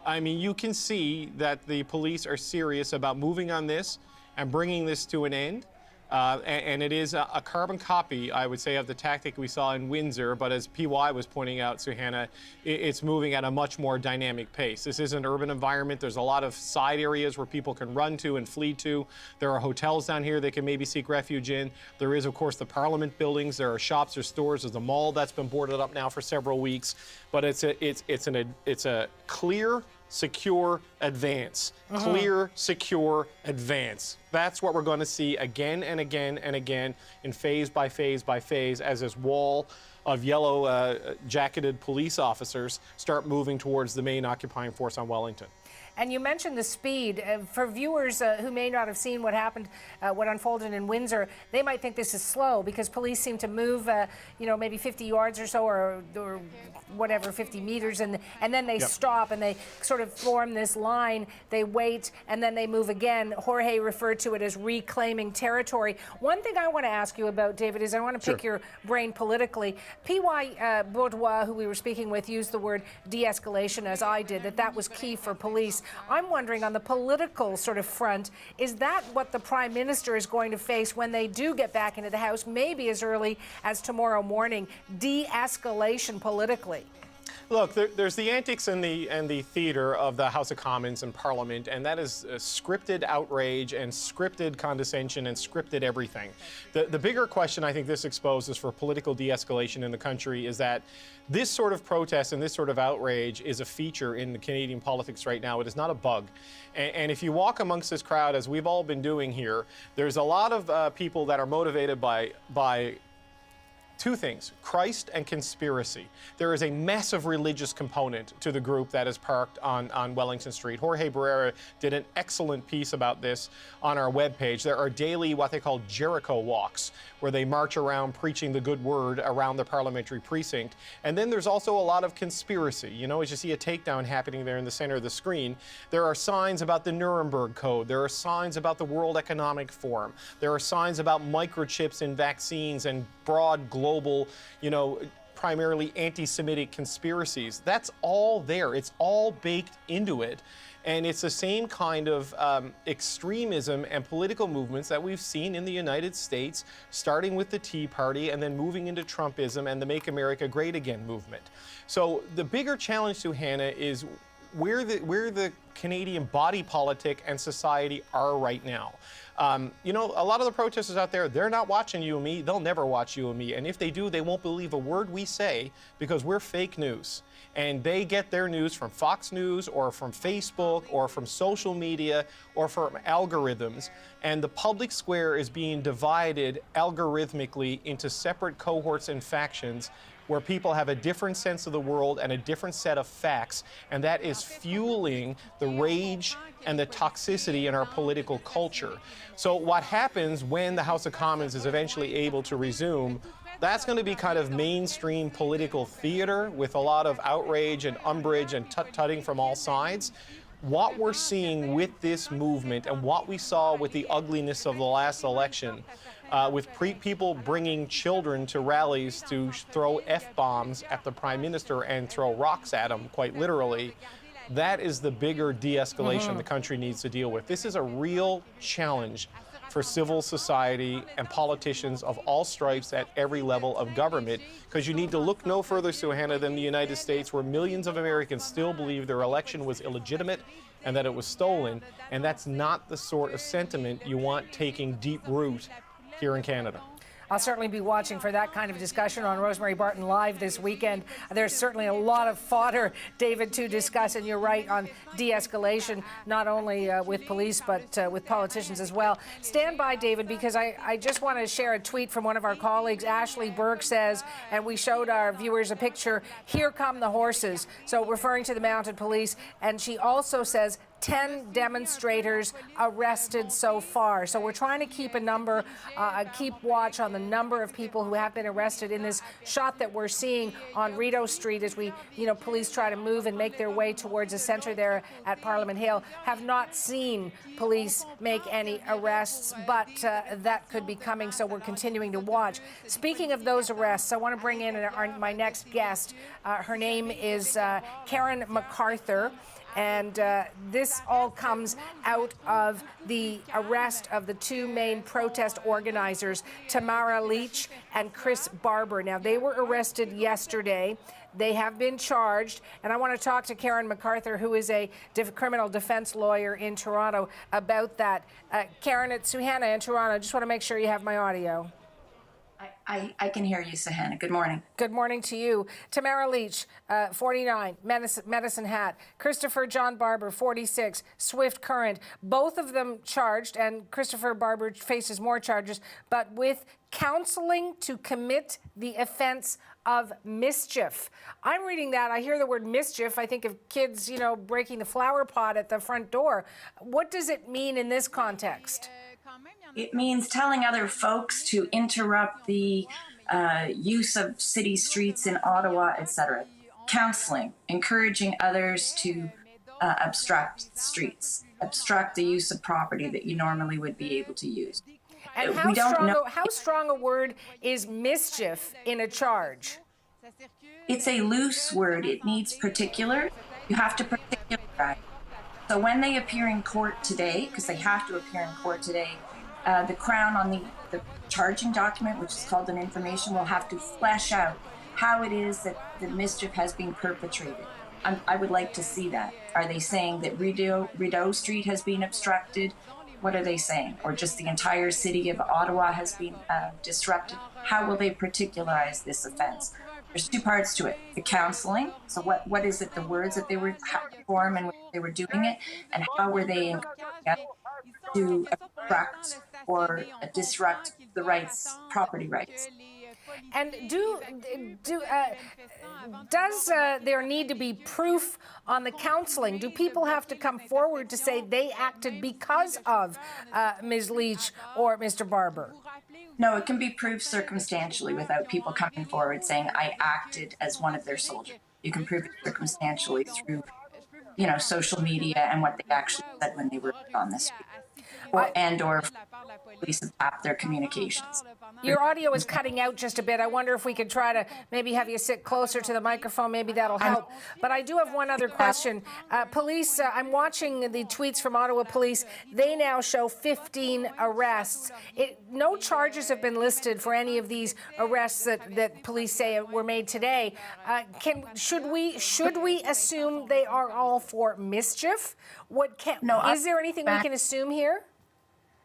I mean, you can see that the police are serious about moving on this and bringing this to an end. And it is a carbon copy, I would say, of the tactic we saw in Windsor. But as PY was pointing out, Suhana, it's moving at a much more dynamic pace. This is an urban environment. There's a lot of side areas where people can run to and flee to. There are hotels down here they can maybe seek refuge in. There is, of course, the Parliament buildings. There are shops or stores. There's a mall that's been boarded up now for several weeks. But it's a clear, secure advance. Clear, secure advance. That's what we're going to see again and again and again, in phase by phase by phase, as this wall of yellow jacketed police officers start moving towards the main occupying force on Wellington. And you mentioned the speed. For viewers who may not have seen what happened, what unfolded in Windsor, they might think this is slow, because police seem to move, you know, maybe 50 yards or so, or whatever, 50 meters, and then they stop and they sort of form this line. They wait and then they move again. Jorge referred to it as reclaiming territory. One thing I want to ask you about, David, is I want to pick your brain politically. P.Y. Bourdois, who we were speaking with, used the word de-escalation, as I did, that was key for police. I'm wondering, on the political sort of front, is that what the Prime Minister is going to face when they do get back into the House, maybe as early as tomorrow morning, de-escalation politically? Look, there's the antics and the theater of the House of Commons and Parliament, and that is scripted outrage and scripted condescension and scripted everything. The bigger question I think this exposes for political de-escalation in the country is that this sort of protest and this sort of outrage is a feature in Canadian politics right now. It is not a bug. And if you walk amongst this crowd, as we've all been doing here, there's a lot of people that are motivated by two things: Christ and conspiracy. There is a massive religious component to the group that is parked on Wellington Street. Jorge Barrera did an excellent piece about this on our webpage. There are daily what they call Jericho walks, where they march around preaching the good word around the parliamentary precinct. And then there's also a lot of conspiracy. You know, as you see a takedown happening there in the center of the screen, there are signs about the Nuremberg Code. There are signs about the World Economic Forum. There are signs about microchips in vaccines and broad global, you know, primarily anti-Semitic conspiracies. That's all there. It's all baked into it. And it's the same kind of extremism and political movements that we've seen in the United States, starting with the Tea Party and then moving into Trumpism and the Make America Great Again movement. So the bigger challenge to Hannah is where the Canadian body politic and society are right now. You know, a lot of the protesters out there, they're not watching you and me. They'll never watch you and me. And if they do, they won't believe a word we say because we're fake news. And they get their news from Fox News or from Facebook or from social media or from algorithms. And the public square is being divided algorithmically into separate cohorts and factions where people have a different sense of the world and a different set of facts, and that is fueling the rage and the toxicity in our political culture. So what happens when the House of Commons is eventually able to resume, that's going to be kind of mainstream political theater with a lot of outrage and umbrage and tut-tutting from all sides. What we're seeing with this movement and what we saw with the ugliness of the last election, with people bringing children to rallies to throw F-bombs at the Prime Minister and throw rocks at him, quite literally, that is the bigger de-escalation the country needs to deal with. This is a real challenge for civil society and politicians of all stripes at every level of government, because you need to look no further, Suhana, than the United States, where millions of Americans still believe their election was illegitimate and that it was stolen, and that's not the sort of sentiment you want taking deep root here in Canada. I'll certainly be watching for that kind of discussion on Rosemary Barton Live this weekend. There's certainly a lot of fodder, David, to discuss, and you're right on de-escalation, not only with police, but with politicians as well. Stand by, David, because I just want to share a tweet from one of our colleagues. Ashley Burke says, and we showed our viewers a picture, "Here come the horses," so referring to the mounted police, and she also says, 10 demonstrators arrested so far. So we're trying to keep a number, keep watch on the number of people who have been arrested in this shot that we're seeing on Rideau Street as we, police try to move and make their way towards the center there at Parliament Hill. Have not seen police make any arrests, but that could be coming, so we're continuing to watch. Speaking of those arrests, I want to bring in my next guest. Her name is Karen MacArthur. And this all comes out of the arrest of the two main protest organizers, Tamara Leach and Chris Barber. Now, they were arrested yesterday. They have been charged. And I want to talk to Karen MacArthur, who is a criminal defense lawyer in Toronto, about that. Karen, it's Suhana in Toronto. I just want to make sure you have my audio. I can hear you, Suhana. Good morning. Good morning to you. Tamara Leach, 49, Medicine Hat. Christopher John Barber, 46, Swift Current. Both of them charged, and Christopher Barber faces more charges, but with counseling to commit the offense of mischief. I'm reading that. I hear the word mischief. I think of kids, breaking the flower pot at the front door. What does it mean in this context? It means telling other folks to interrupt the use of city streets in Ottawa, etc. Counseling, encouraging others to obstruct streets, obstruct the use of property that you normally would be able to use. And how strong a word is mischief in a charge? It's a loose word. It needs particular. You have to particularize. So when they appear in court today, because they have to appear in court today, the Crown on the charging document, which is called an information, will have to flesh out how it is that the mischief has been perpetrated. I would like to see that. Are they saying that Rideau Street has been obstructed? What are they saying? Or just the entire city of Ottawa has been disrupted? How will they particularize this offense? There's two parts to it. The counseling, so what is it, the words that they were form and they were doing it, and how were they encouraging to obstruct or disrupt the rights, property rights. And does there need to be proof on the counseling? Do people have to come forward to say they acted because of Ms. Leach or Mr. Barber? No, it can be proved circumstantially without people coming forward saying, I acted as one of their soldiers. You can prove it circumstantially through, social media and what they actually said when they were on the street. Or police have tapped their communications. Your audio is cutting out just a bit. I wonder if we could try to maybe have you sit closer to the microphone. Maybe that'll help. But I do have one other question. Police, I'm watching the tweets from Ottawa Police. They now show 15 arrests. No charges have been listed for any of these arrests that police say were made today. Should we assume they are all for mischief? Is there anything we can assume here?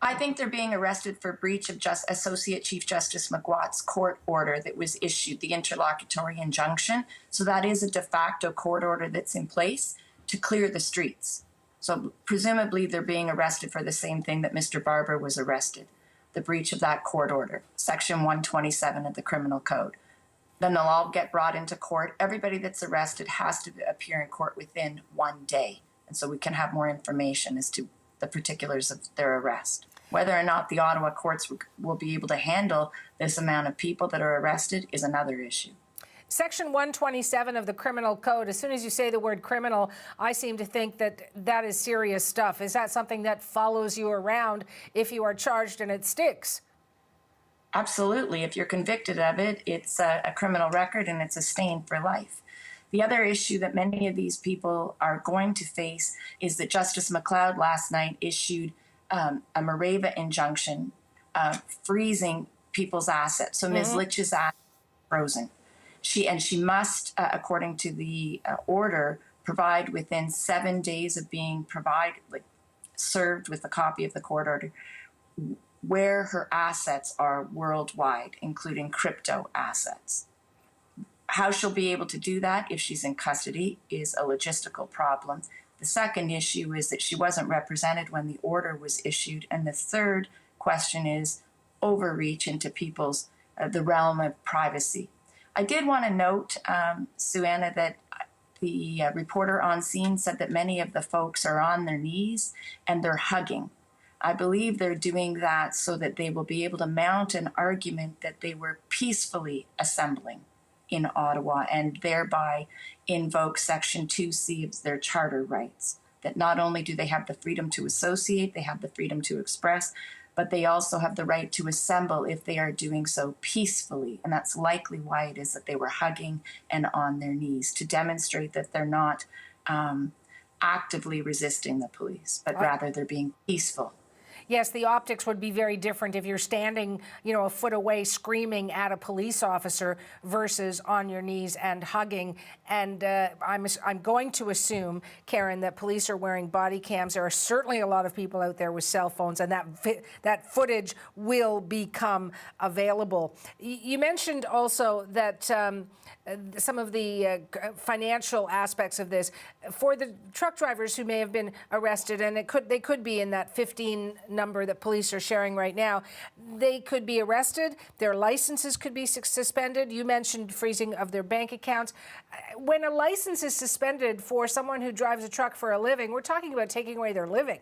I think they're being arrested for breach of Associate Chief Justice McGuatt's court order that was issued, the interlocutory injunction. So that is a de facto court order that's in place to clear the streets. So presumably they're being arrested for the same thing that Mr. Barber was arrested, the breach of that court order, Section 127 of the Criminal Code. Then they'll all get brought into court. Everybody that's arrested has to appear in court within 1 day. And so we can have more information as to the particulars of their arrest. Whether or not the Ottawa courts will be able to handle this amount of people that are arrested is another issue. Section 127 of the Criminal Code, as soon as you say the word criminal, I seem to think that is serious stuff. Is that something that follows you around if you are charged and it sticks? Absolutely. If you're convicted of it, it's a criminal record and it's a stain for life. The other issue that many of these people are going to face is that Justice McLeod last night issued a Mareva injunction freezing people's assets. So Ms. Litch's assets are frozen. She must, according to the order, provide within 7 days of being served with a copy of the court order where her assets are worldwide, including crypto assets. How she'll be able to do that if she's in custody is a logistical problem. The second issue is that she wasn't represented when the order was issued. And the third question is overreach into people's, the realm of privacy. I did want to note, Suanna, that the reporter on scene said that many of the folks are on their knees and they're hugging. I believe they're doing that so that they will be able to mount an argument that they were peacefully assembling in Ottawa and thereby invoke Section 2C of their charter rights. That not only do they have the freedom to associate, they have the freedom to express, but they also have the right to assemble if they are doing so peacefully. And that's likely why it is that they were hugging and on their knees to demonstrate that they're not actively resisting the police, but rather they're being peaceful. Yes, the optics would be very different if you're standing, a foot away screaming at a police officer versus on your knees and hugging. And I'm going to assume, Karen, that police are wearing body cams. There are certainly a lot of people out there with cell phones, and that footage will become available. You mentioned also that some of the financial aspects of this for the truck drivers who may have been arrested, and they could be in that 15 number that police are sharing right now. They could be arrested. Their licenses could be suspended. You mentioned freezing of their bank accounts. When a license is suspended for someone who drives a truck for a living, we're talking about taking away their living.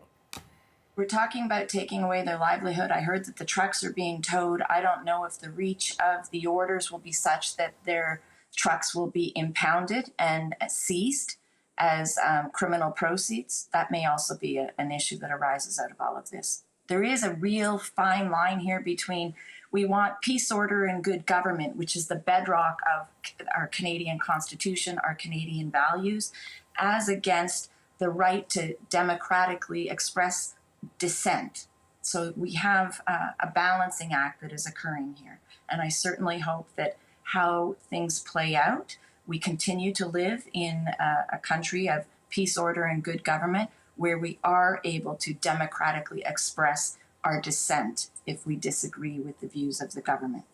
We're talking about taking away their livelihood. I heard that the trucks are being towed. I don't know if the reach of the orders will be such that their trucks will be impounded and seized as criminal proceeds. That may also be an issue that arises out of all of this. There is a real fine line here between we want peace, order, and good government, which is the bedrock of our Canadian Constitution, our Canadian values, as against the right to democratically express dissent. So we have a balancing act that is occurring here. And I certainly hope that how things play out, we continue to live in a country of peace, order, and good government where we are able to democratically express our dissent if we disagree with the views of the government.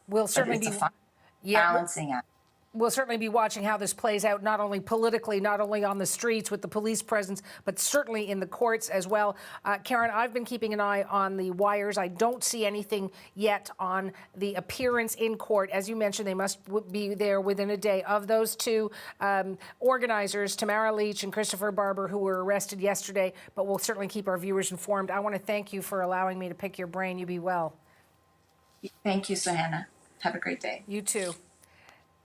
We'll certainly be balancing act. We'll certainly be watching how this plays out, not only politically, not only on the streets with the police presence, but certainly in the courts as well. Karen, I've been keeping an eye on the wires. I don't see anything yet on the appearance in court. As you mentioned, they must be there within a day. Of those two organizers, Tamara Leach and Christopher Barber, who were arrested yesterday, but we'll certainly keep our viewers informed. I want to thank you for allowing me to pick your brain. You be well. Thank you, Suhanna. Have a great day. You too.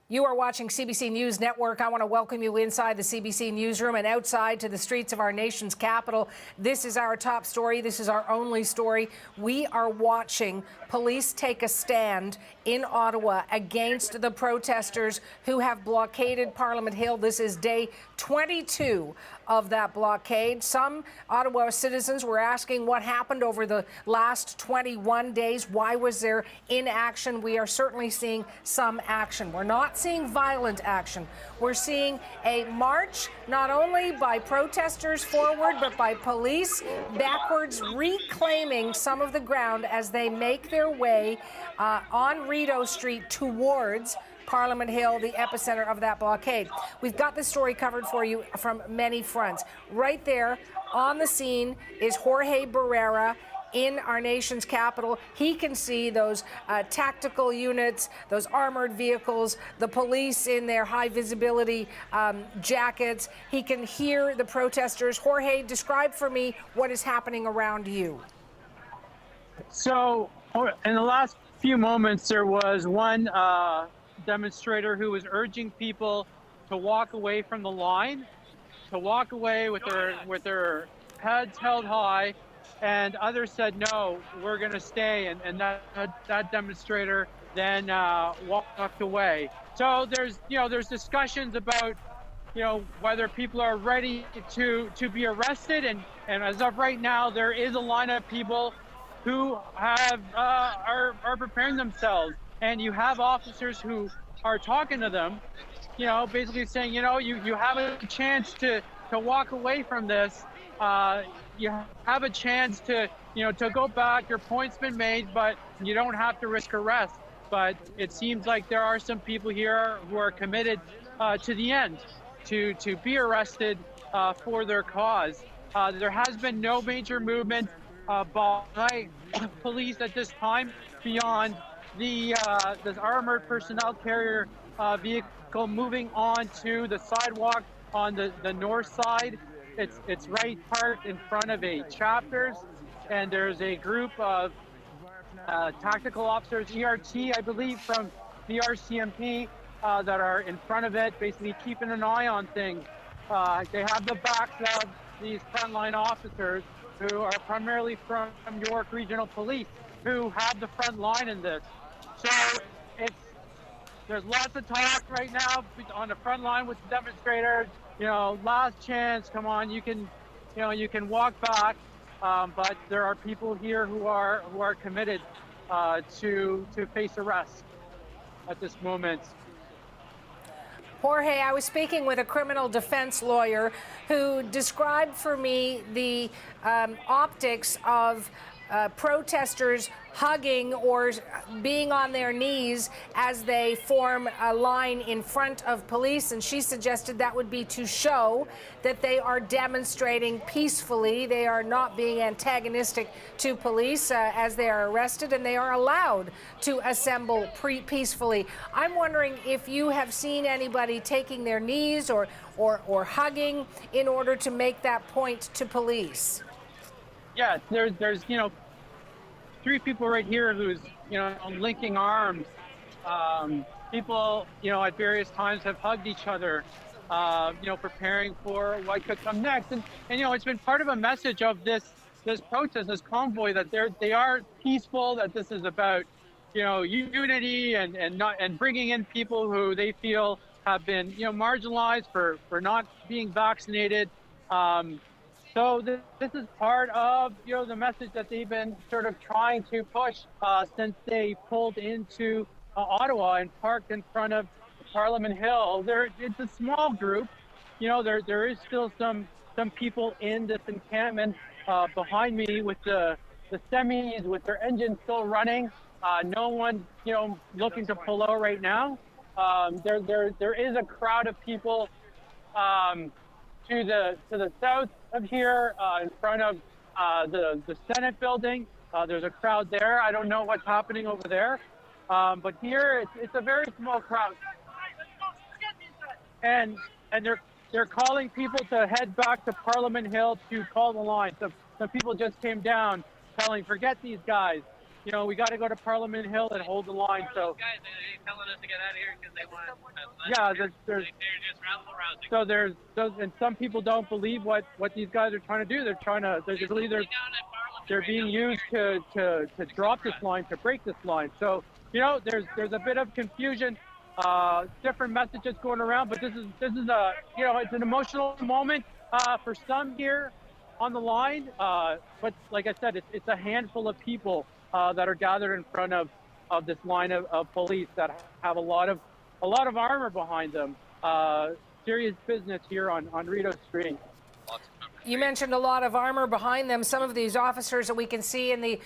You are watching CBC News Network. I want to welcome you inside the CBC newsroom and outside to the streets of our nation's capital. This is our top story. This is our only story. We are watching police take a stand in Ottawa against the protesters who have blockaded Parliament Hill. This is day 22 of that blockade. Some Ottawa citizens were asking what happened over the last 21 days. Why was there inaction? We are certainly seeing some action. We're not seeing violent action. We're seeing a march not only by protesters forward, but by police backwards, reclaiming some of the ground as they make their way on Rideau Street towards Parliament Hill, the epicenter of that blockade. We've got this story covered for you from many fronts. Right there on the scene is Jorge Barrera in our nation's capital. He can see those tactical units, those armored vehicles, the police in their high visibility jackets. He can hear the protesters. Jorge, describe for me what is happening around you. So in the last few moments, there was one demonstrator who was urging people to walk away from the line, to walk away with their heads held high, and others said, no, we're going to stay, and that demonstrator then walked away. So there's discussions about whether people are ready to be arrested, and as of right now, there is a line of people who are preparing themselves. And you have officers who are talking to them, basically saying, you have a chance to walk away from this. You have a chance to go back. Your point's been made, but you don't have to risk arrest. But it seems like there are some people here who are committed to the end, to be arrested for their cause. There has been no major movement by police at this time beyond this armored personnel carrier vehicle moving on to the sidewalk on the north side. It's right parked in front of a chapters, and there's a group of tactical officers, ERT, I believe, from the RCMP that are in front of it, basically keeping an eye on things. They have the backs of these frontline officers who are primarily from York Regional Police, who have the front line in this. So there's lots of talk right now on the front line with the demonstrators. Last chance, come on, you can walk back, but there are people here who are committed to face arrest at this moment. Jorge, I was speaking with a criminal defense lawyer who described for me the optics of protesters hugging or being on their knees as they form a line in front of police, and she suggested that would be to show that they are demonstrating peacefully. They are not being antagonistic to police as they are arrested, and they are allowed to assemble peacefully. I'm wondering if you have seen anybody taking their knees or hugging in order to make that point to police. Yeah, there's three people right here who's linking arms. People at various times have hugged each other, preparing for what could come next. And it's been part of a message of this protest, this convoy, that they are peaceful, that this is about unity and bringing in people who they feel have been marginalized for not being vaccinated. So this is part of the message that they've been sort of trying to push since they pulled into Ottawa and parked in front of Parliament Hill. It's a small group. There is still some people in this encampment behind me with the semis, with their engines still running. No one looking to pull out right now. There is a crowd of people to the south of here, in front of the Senate building. There's a crowd there. I don't know what's happening over there, but here it's a very small crowd, and they're calling people to head back to Parliament Hill to call the line. Some people just came down, telling, forget these guys. you know, we got to go to Parliament Hill and hold the line. So guys, they're telling us to get out of here because they want. And some people don't believe what these guys are trying to do. They're being used to drop this line, to break this line. So, you know, there's a bit of confusion, different messages going around, but this is a, you know, it's an emotional moment for some here on the line. But like I said, it's a handful of people that are gathered in front of this line of police that have a lot of armor behind them. Serious business here on Rideau Street. You mentioned a lot of armor behind them. Some of these officers that we can see in the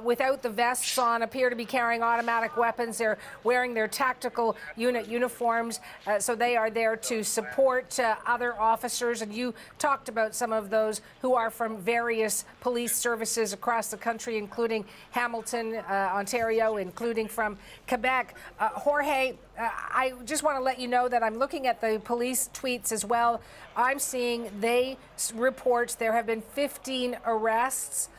without the vests on appear to be carrying automatic weapons. They're wearing their tactical unit uniforms, so they are there to support other officers. And you talked about some of those who are from various police services across the country, including Hamilton, Ontario, including from Quebec. Jorge, I just want to let you know that I'm looking at the police tweets as well. I'm seeing they report there have been 15 arrests.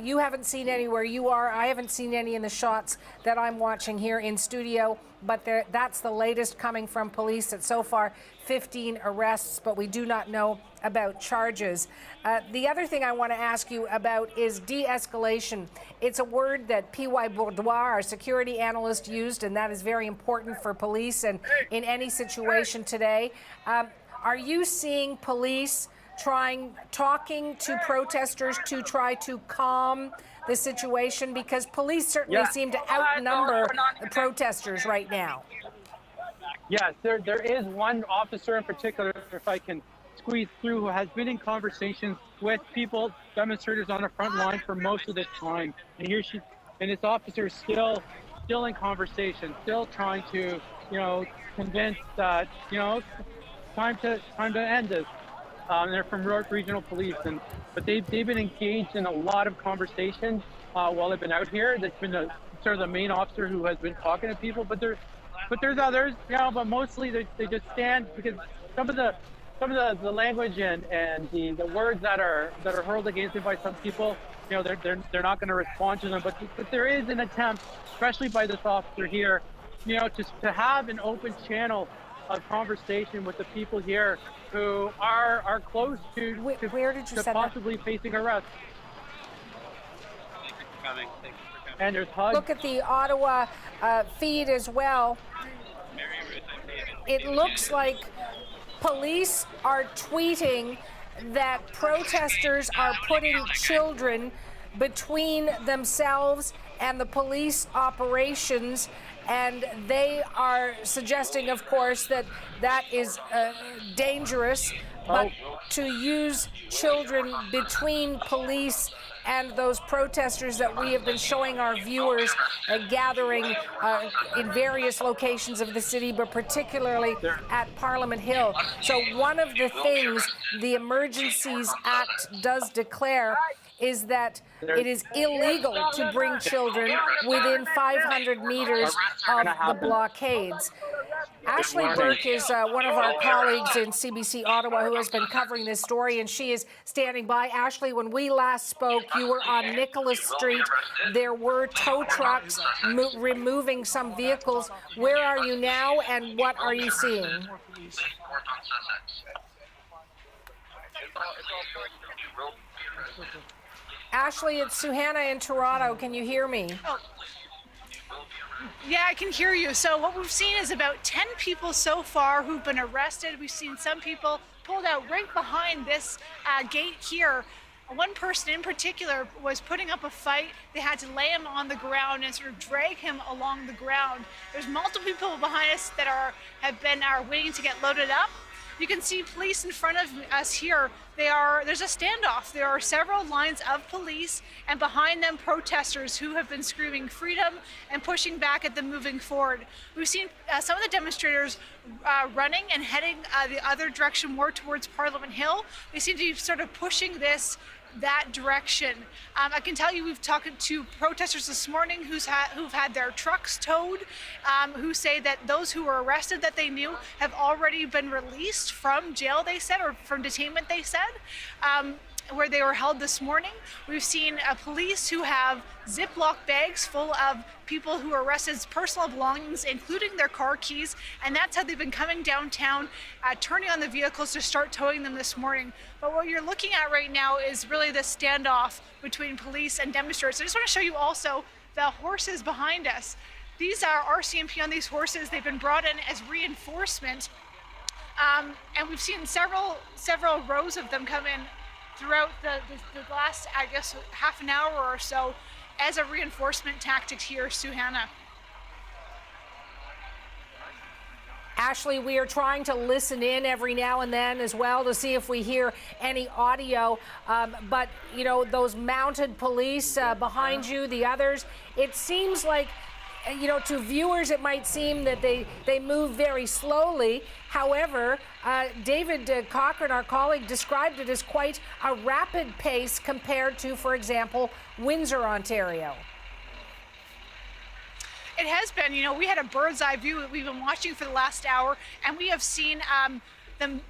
You haven't seen any where you are. I haven't seen any in the shots that I'm watching here in studio, but that's the latest coming from police, that so far 15 arrests, but we do not know about charges. The other thing I want to ask you about is de-escalation. It's a word that P.Y. Bourdois, our security analyst, used, and that is very important for police and in any situation today. Are you seeing police talking to protesters to try to calm the situation? Because police certainly seem to outnumber the protesters right now. Yes, there is one officer in particular, if I can squeeze through, who has been in conversations with people, demonstrators on the front line for most of this time. And this officer is still in conversation, still trying to, you know, convince that, you know, time to end this. They're from York Regional Police, but they've been engaged in a lot of conversations while they've been out here. That's been sort of the main officer who has been talking to people, but there's others, you know, but mostly they just stand, because some of the language and the words that are hurled against it by some people, you know, they're not going to respond to them. But there is an attempt, especially by this officer here, you know, to have an open channel of conversation with the people here who are close to where did you possibly facing arrest. Thank you for coming. And there's hugs. Look at the Ottawa feed as well. It looks like police are tweeting that protesters are putting children between themselves and the police operations, and they are suggesting, of course, that is dangerous, but to use children between police and those protesters that we have been showing our viewers gathering in various locations of the city, but particularly at Parliament Hill. So one of the things the Emergencies Act does declare is that it is illegal to bring children within 500 meters of the blockades. Ashley Burke is one of our colleagues in CBC Ottawa who has been covering this story, and she is standing by. Ashley, when we last spoke, you were on Nicholas Street. There were tow trucks removing some vehicles. Where are you now, and what are you seeing? Ashley, it's Suhanna in Toronto. Can you hear me? Oh. Yeah, I can hear you. So what we've seen is about 10 people so far who've been arrested. We've seen some people pulled out right behind this gate here. One person in particular was putting up a fight. They had to lay him on the ground and sort of drag him along the ground. There's multiple people behind us that are waiting to get loaded up. You can see police in front of us here. There's a standoff. There are several lines of police, and behind them protesters who have been screaming freedom and pushing back at them moving forward. We've seen some of the demonstrators running and heading the other direction, more towards Parliament Hill. They seem to be sort of pushing that direction. I can tell you we've talked to protesters this morning who've had their trucks towed, who say that those who were arrested that they knew have already been released from jail, they said, or from detainment, they said. where they were held this morning. We've seen police who have Ziploc bags full of people who are arrested's personal belongings, including their car keys, and that's how they've been coming downtown, turning on the vehicles to start towing them this morning. But what you're looking at right now is really the standoff between police and demonstrators. I just want to show you also the horses behind us. These are RCMP on these horses. They've been brought in as reinforcement, and we've seen several rows of them come in throughout the last, I guess, half an hour or so as a reinforcement tactic here, Suhana. Ashley, we are trying to listen in every now and then as well to see if we hear any audio. But, you know, those mounted police behind you, the others, it seems like, you know, to viewers it might seem that they move very slowly. However, David Cochran, our colleague, described it as quite a rapid pace compared to, for example, Windsor, Ontario. It has been. You know, we had a bird's eye view that we've been watching for the last hour, and we have seen them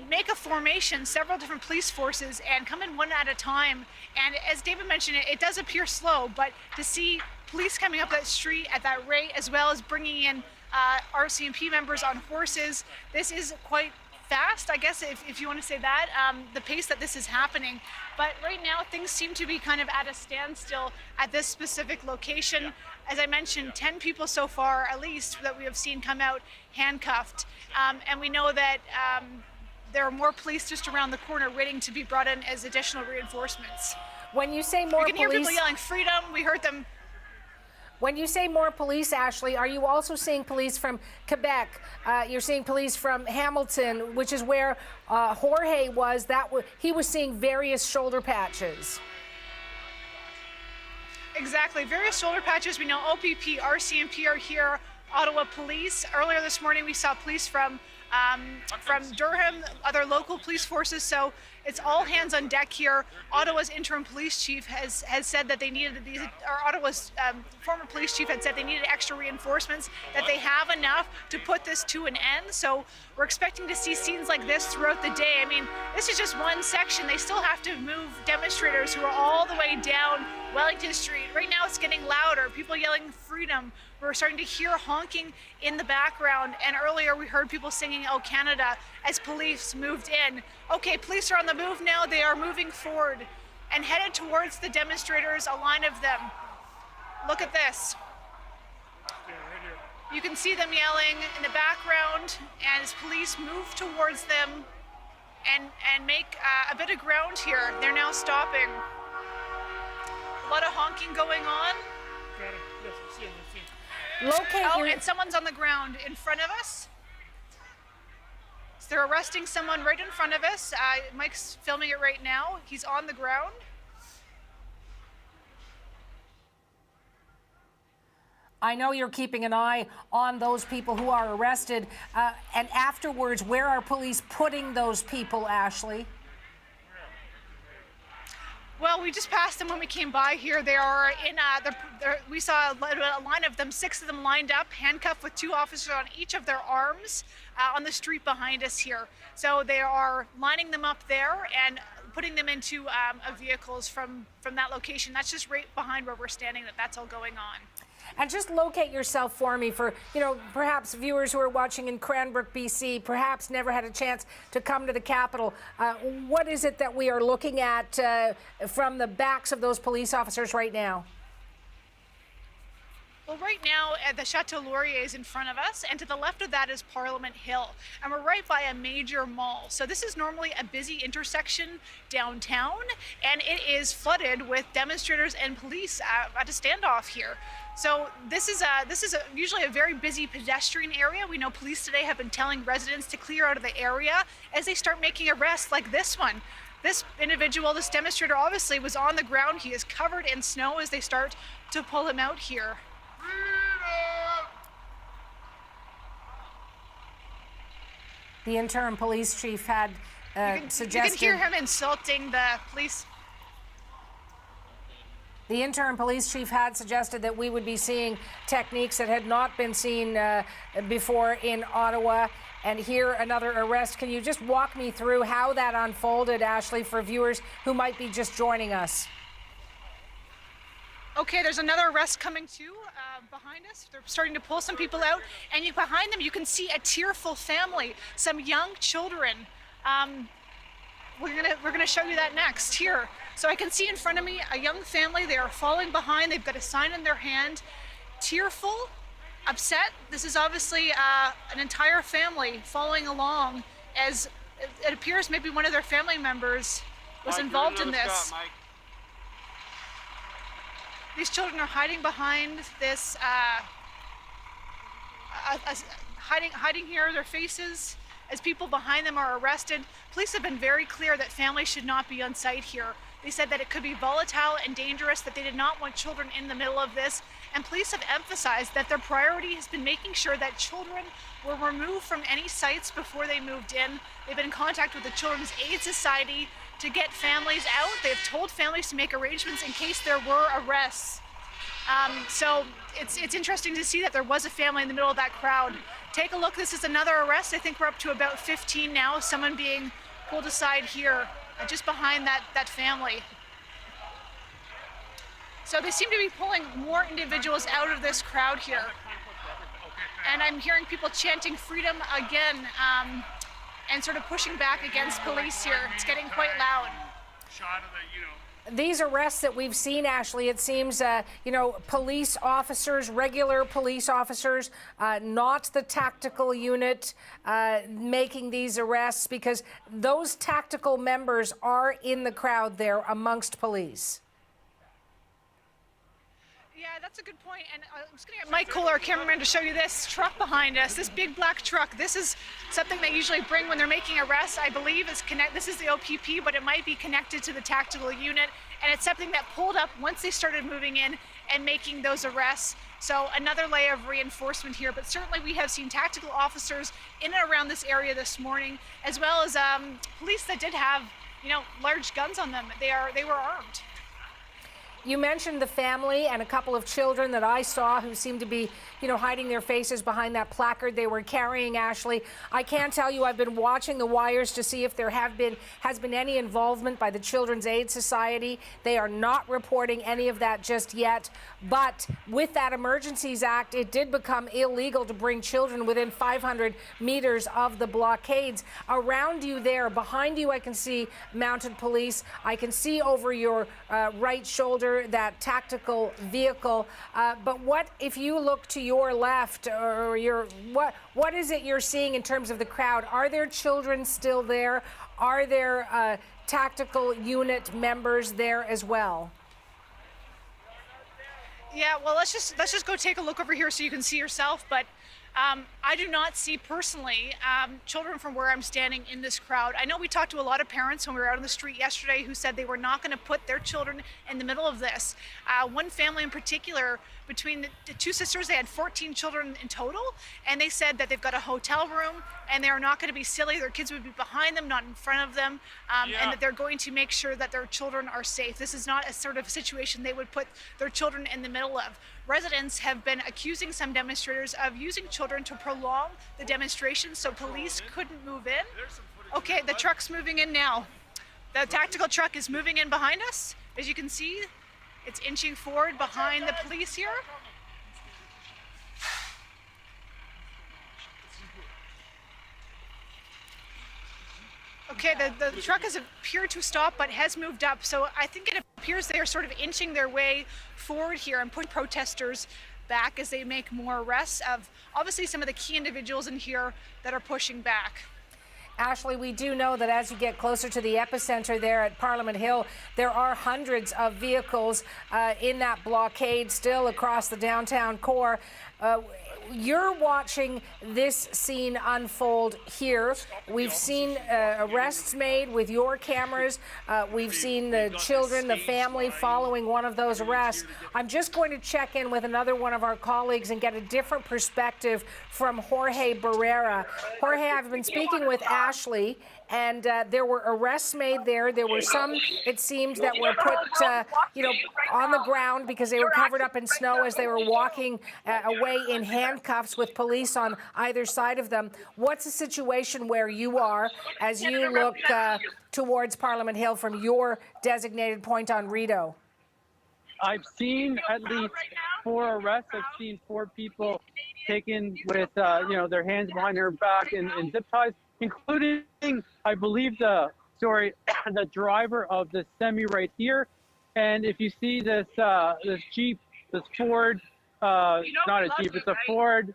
make a formation, several different police forces, and come in one at a time. And as David mentioned, it does appear slow, but to see police coming up that street at that rate, as well as bringing in RCMP members on horses, this is quite fast, I guess, if you want to say that, the pace that this is happening. But right now, things seem to be kind of at a standstill at this specific location. As I mentioned, 10 people so far, at least, that we have seen come out handcuffed. And we know that there are more police just around the corner waiting to be brought in as additional reinforcements. When you say more police... You can hear people yelling freedom. We heard them. When you say more police, Ashley, are you also seeing police from Quebec? You're seeing police from Hamilton, which is where Jorge was. He was seeing various shoulder patches. Exactly, various shoulder patches. We know OPP, RCMP are here, Ottawa Police. Earlier this morning, we saw police from Durham, other local police forces. So it's all hands on deck here. Ottawa's interim police chief has said that they needed these, or Ottawa's former police chief had said they needed extra reinforcements, that they have enough to put this to an end. So we're expecting to see scenes like this throughout the day. I mean, this is just one section. They still have to move demonstrators who are all the way down Wellington Street. Right now it's getting louder, people yelling freedom. We're starting to hear honking in the background, and earlier we heard people singing "Oh Canada" as police moved in. Okay, police are on the move now. They are moving forward and headed towards the demonstrators, a line of them. Look at this. You can see them yelling in the background as police move towards them and make a bit of ground here. They're now stopping. A lot of honking going on. And someone's on the ground in front of us. So they're arresting someone right in front of us. Mike's filming it right now. He's on the ground. I know you're keeping an eye on those people who are arrested. And afterwards, where are police putting those people, Ashley? Well, we just passed them when we came by here. They are in, we saw a line of them, 6 of them lined up, handcuffed with 2 officers on each of their arms on the street behind us here. So they are lining them up there and putting them into vehicles from that location. That's just right behind where we're standing, that's all going on. And just locate yourself for me for, you know, perhaps viewers who are watching in Cranbrook, BC, perhaps never had a chance to come to the capital. What is it that we are looking at from the backs of those police officers right now? Well, right now, the Chateau Laurier is in front of us, and to the left of that is Parliament Hill. And we're right by a major mall. So this is normally a busy intersection downtown, and it is flooded with demonstrators and police at a standoff here. So this is usually a very busy pedestrian area. We know police today have been telling residents to clear out of the area as they start making arrests like this one. This individual, this demonstrator, obviously was on the ground. He is covered in snow as they start to pull him out here. The interim police chief had suggested... You can hear him insulting the police. The interim police chief had suggested that we would be seeing techniques that had not been seen before in Ottawa. and here another arrest. Can you just walk me through how that unfolded, Ashley, for viewers who might be just joining us? Okay, there's another arrest coming too behind us. They're starting to pull some people out, and behind them you can see a tearful family, some young children. We're gonna show you that next here. So I can see in front of me a young family. They are falling behind. They've got a sign in their hand, tearful, upset. This is obviously an entire family following along, as it appears maybe one of their family members was involved in this. These children are hiding behind this, hiding here, their faces, as people behind them are arrested. Police have been very clear that families should not be on site here. They said that it could be volatile and dangerous, that they did not want children in the middle of this. And police have emphasized that their priority has been making sure that children were removed from any sites before they moved in. They've been in contact with the Children's Aid Society to get families out. They've told families to make arrangements in case there were arrests. So it's interesting to see that there was a family in the middle of that crowd. Take a look. This is another arrest. I think we're up to about 15 now. Someone being pulled aside here, just behind that family. So they seem to be pulling more individuals out of this crowd here. And I'm hearing people chanting freedom again, and sort of pushing back against police here. It's getting quite loud. These arrests that we've seen, Ashley, it seems, police officers, regular police officers, not the tactical unit making these arrests, because those tactical members are in the crowd there amongst police. Yeah, that's a good point. And I'm just going to get Mike Kohler, our cameraman, to show you this truck behind us, this big black truck. This is something they usually bring when they're making arrests. I believe this is the OPP, but it might be connected to the tactical unit. And it's something that pulled up once they started moving in and making those arrests. So another layer of reinforcement here. But certainly we have seen tactical officers in and around this area this morning, as well as police that did have, large guns on them. They were armed. You mentioned the family and a couple of children that I saw who seemed to be, hiding their faces behind that placard they were carrying, Ashley. I can tell you I've been watching the wires to see if there has been any involvement by the Children's Aid Society. They are not reporting any of that just yet. But with that Emergencies Act, it did become illegal to bring children within 500 meters of the blockades. Around you there, behind you, I can see mounted police. I can see over your right shoulder that tactical vehicle. But what if you look to your left, or what is it you're seeing in terms of the crowd? Are there children still there? Are there tactical unit members there as well? Yeah, well, let's just go take a look over here so you can see yourself. But I do not see personally children from where I'm standing in this crowd. I know we talked to a lot of parents when we were out on the street yesterday who said they were not going to put their children in the middle of this. One family in particular, between the two sisters, they had 14 children in total, and they said that they've got a hotel room and they are not going to be silly. Their kids would be behind them, not in front of them, and that they're going to make sure that their children are safe. This is not a sort of situation they would put their children in the middle of. Residents have been accusing some demonstrators of using children to prolong the demonstration so police couldn't move in. Okay, the truck's moving in now. The tactical truck is moving in behind us. As you can see, it's inching forward behind the police here. Okay, the truck has appeared to stop but has moved up, so I think it appears they are sort of inching their way forward here and pushing protesters back as they make more arrests of obviously some of the key individuals in here that are pushing back. Ashley, we do know that as you get closer to the epicenter there at Parliament Hill, there are hundreds of vehicles in that blockade still across the downtown core. You're watching this scene unfold here. We've seen arrests made with your cameras. We've seen the children, the family following one of those arrests. I'm just going to check in with another one of our colleagues and get a different perspective from Jorge Barrera. Jorge, I've been speaking with Ashley, and there were arrests made there. There were some, it seemed, that were put, on the ground because they were covered up in snow as they were walking away in hand handcuffs with police on either side of them. What's the situation where you are as you look towards Parliament Hill from your designated point on Rideau? I've seen at least 4 arrests. I've seen 4 people taken with, their hands behind their back and zip ties, including, I believe, the driver of the semi right here. And if you see this Jeep, this Ford, not a Jeep, it's a Ford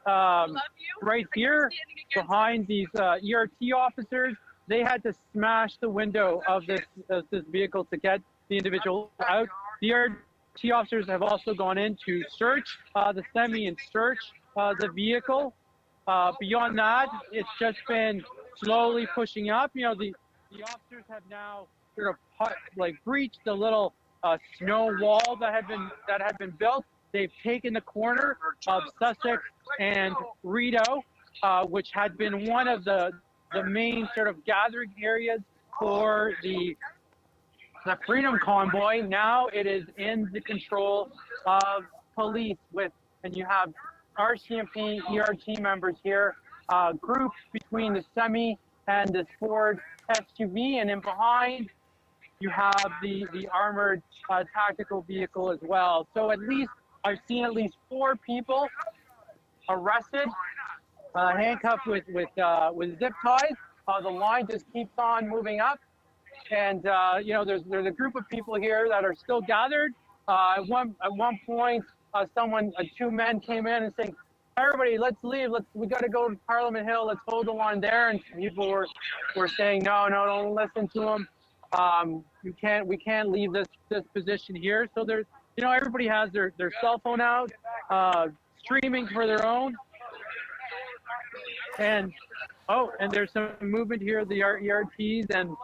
right here behind these ERT officers, they had to smash the window of this vehicle to get the individual out. The ERT officers have also gone in to search the semi and search the vehicle. Beyond that, it's just been slowly pushing up. The officers have now sort of breached the little snow wall that had been built. They've taken the corner of Sussex and Rideau, which had been one of the main sort of gathering areas for the Freedom Convoy. Now it is in the control of police and you have RCMP, ERT members here, grouped between the semi and this Ford SUV, and then behind you have the armored tactical vehicle as well. So I've seen at least 4 people arrested, handcuffed with zip ties. The line just keeps on moving up. And there's a group of people here that are still gathered. At one point, 2 men came in and saying, "Everybody, let's leave. We got to go to Parliament Hill. Let's hold the line there." And people were saying, "No, don't listen to them. We can't leave this position here." So there's everybody has their cell phone out, streaming for their own. And there's some movement here. The ERTs and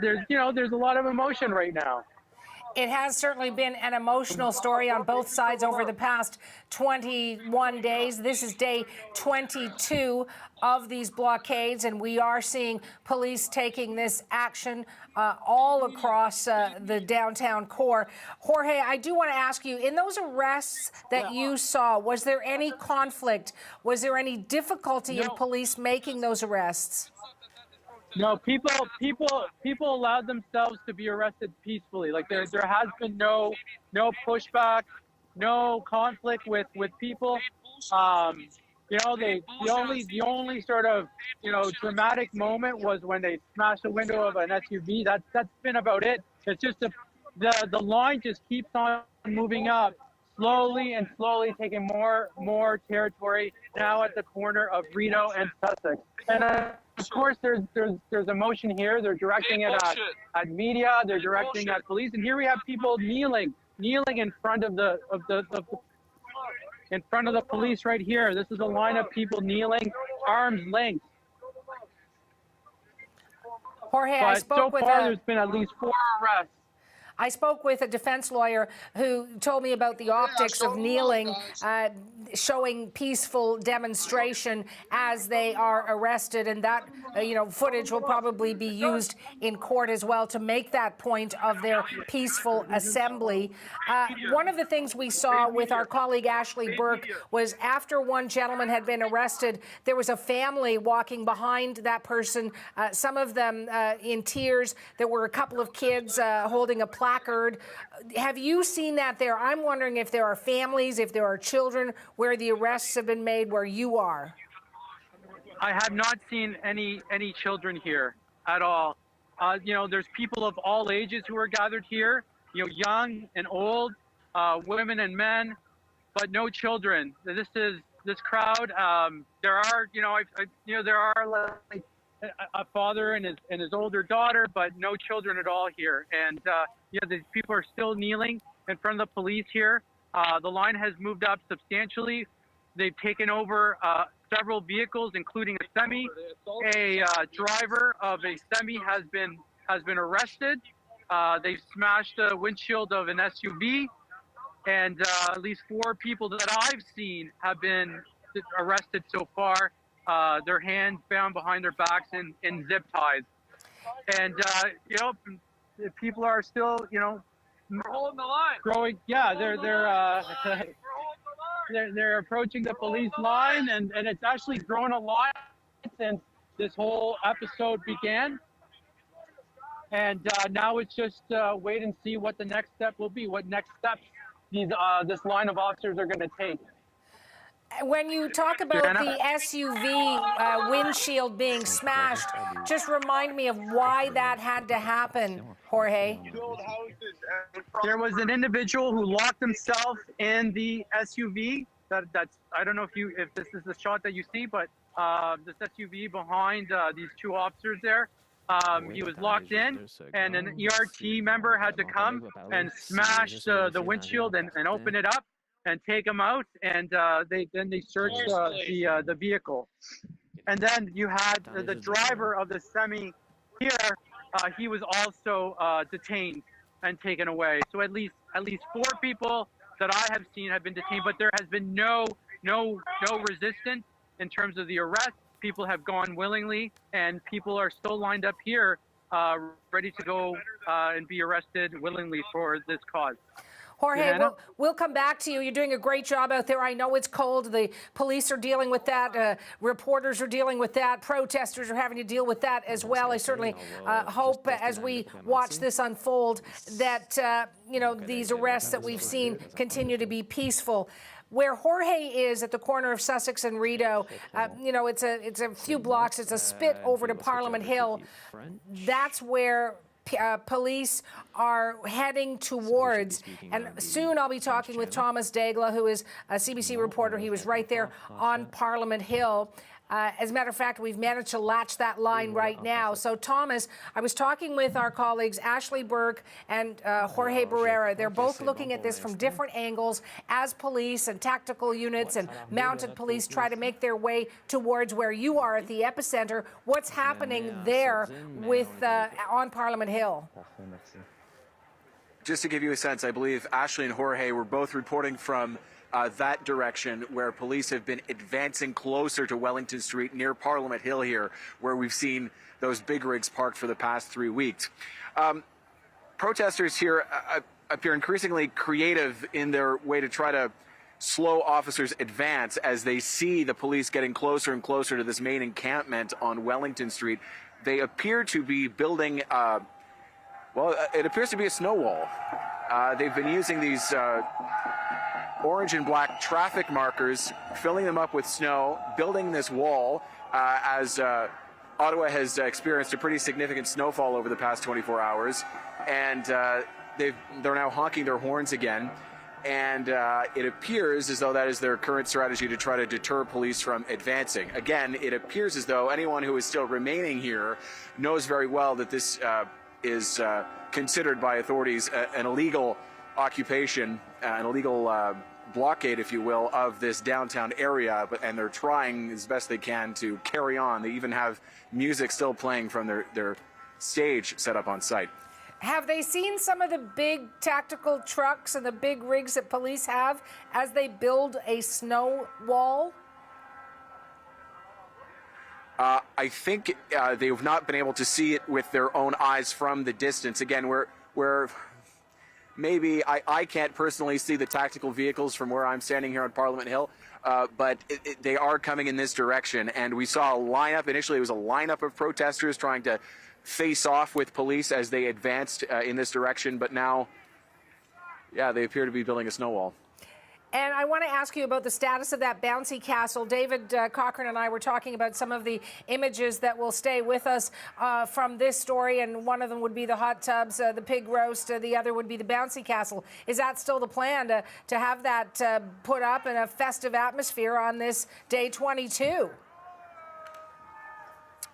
there's a lot of emotion right now. It has certainly been an emotional story on both sides over the past 21 days. This is day 22 of these blockades, and we are seeing police taking this action all across the downtown core. Jorge, I do want to ask you, in those arrests that you saw, was there any conflict? Was there any difficulty in police making those arrests? No, people allowed themselves to be arrested peacefully. Like there has been no pushback, no conflict with people. The only sort of dramatic moment was when they smashed the window of an SUV. That's been about it. It's just the line just keeps on moving up, slowly, taking more territory now at the corner of Rideau and Sussex. And of course, there's emotion here. They're directing it at media. They're directing at police. And here we have people kneeling in front of the police right here. This is a line of people kneeling, arms length. Jorge, but I spoke so far, there's been at least 4 arrests. I spoke with a defense lawyer who told me about the optics of kneeling, showing peaceful demonstration as they are arrested, and that footage will probably be used in court as well to make that point of their peaceful assembly. One of the things we saw with our colleague Ashley Burke was after one gentleman had been arrested, there was a family walking behind that person, some of them in tears. There were a couple of kids holding a placard. Have you seen that there? I'm wondering if there are families, if there are children where the arrests have been made where you are. I have not seen any children here at all. There's people of all ages who are gathered here, young and old, women and men, but no children. This crowd. There are, there are like a father and his older daughter, but no children at all here. And these people are still kneeling in front of the police here. The line has moved up substantially. They've taken over several vehicles, including a semi. A driver of a semi has been arrested. They've smashed the windshield of an SUV, and at least 4 people that I've seen have been arrested so far. Their hands bound behind their backs in zip ties. And, people are still, holding the line. They're approaching the police line, and it's actually grown a lot since this whole episode began. And now it's just wait and see what the next step will be, what next steps this line of officers are going to take. When you talk about the SUV windshield being smashed, just remind me of why that had to happen, Jorge. There was an individual who locked himself in the SUV. That's I don't know if this is the shot that you see, but this SUV behind these two officers there. He was locked in, and an ERT member had to come and smash the windshield and open it up and take him out, and they searched the vehicle. And then you had the driver of the semi here. He was also detained and taken away. So at least 4 people that I have seen have been detained, but there has been no resistance in terms of the arrest. People have gone willingly, and people are still lined up here, ready to go and be arrested willingly for this cause. Jorge, we'll come back to you. You're doing a great job out there. I know it's cold. The police are dealing with that. Reporters are dealing with that. Protesters are having to deal with that as well. I certainly hope as we watch this unfold that, these arrests that we've seen continue to be peaceful. Where Jorge is at the corner of Sussex and Rideau, it's a few blocks. It's a spit over to Parliament Hill. That's where police are heading towards, and soon I'll be talking with Thomas Daigle, who is a CBC reporter. He was right there on Parliament Hill. As a matter of fact, we've managed to latch that line right now. So, Thomas, I was talking with our colleagues Ashley Burke and Jorge Barrera. They're both looking at this from different angles as police and tactical units and mounted police try to make their way towards where you are at the epicenter. What's happening there with on Parliament Hill? Just to give you a sense, I believe Ashley and Jorge were both reporting from that direction, where police have been advancing closer to Wellington Street near Parliament Hill here, where we've seen those big rigs parked for the past 3 weeks. Protesters here appear increasingly creative in their way to try to slow officers' advance as they see the police getting closer and closer to this main encampment on Wellington Street. They appear to be building, it appears to be a snow wall. They've been using these orange and black traffic markers, filling them up with snow, building this wall as Ottawa has experienced a pretty significant snowfall over the past 24 hours. And they're now honking their horns again. And it appears as though that is their current strategy to try to deter police from advancing. Again, it appears as though anyone who is still remaining here knows very well that this is considered by authorities an illegal occupation, an illegal blockade, if you will, of this downtown area, and they're trying as best they can to carry on. They even have music still playing from their stage set up on site. Have they seen some of the big tactical trucks and the big rigs that police have as they build a snow wall? I think they've not been able to see it with their own eyes from the distance. Again, where maybe I can't personally see the tactical vehicles from where I'm standing here on Parliament Hill, but they are coming in this direction. And we saw a lineup. Initially, it was a lineup of protesters trying to face off with police as they advanced in this direction. But now, they appear to be building a snow wall. And I want to ask you about the status of that bouncy castle. David Cochran and I were talking about some of the images that will stay with us from this story, and one of them would be the hot tubs, the pig roast, the other would be the bouncy castle. Is that still the plan, to have that put up in a festive atmosphere on this day 22?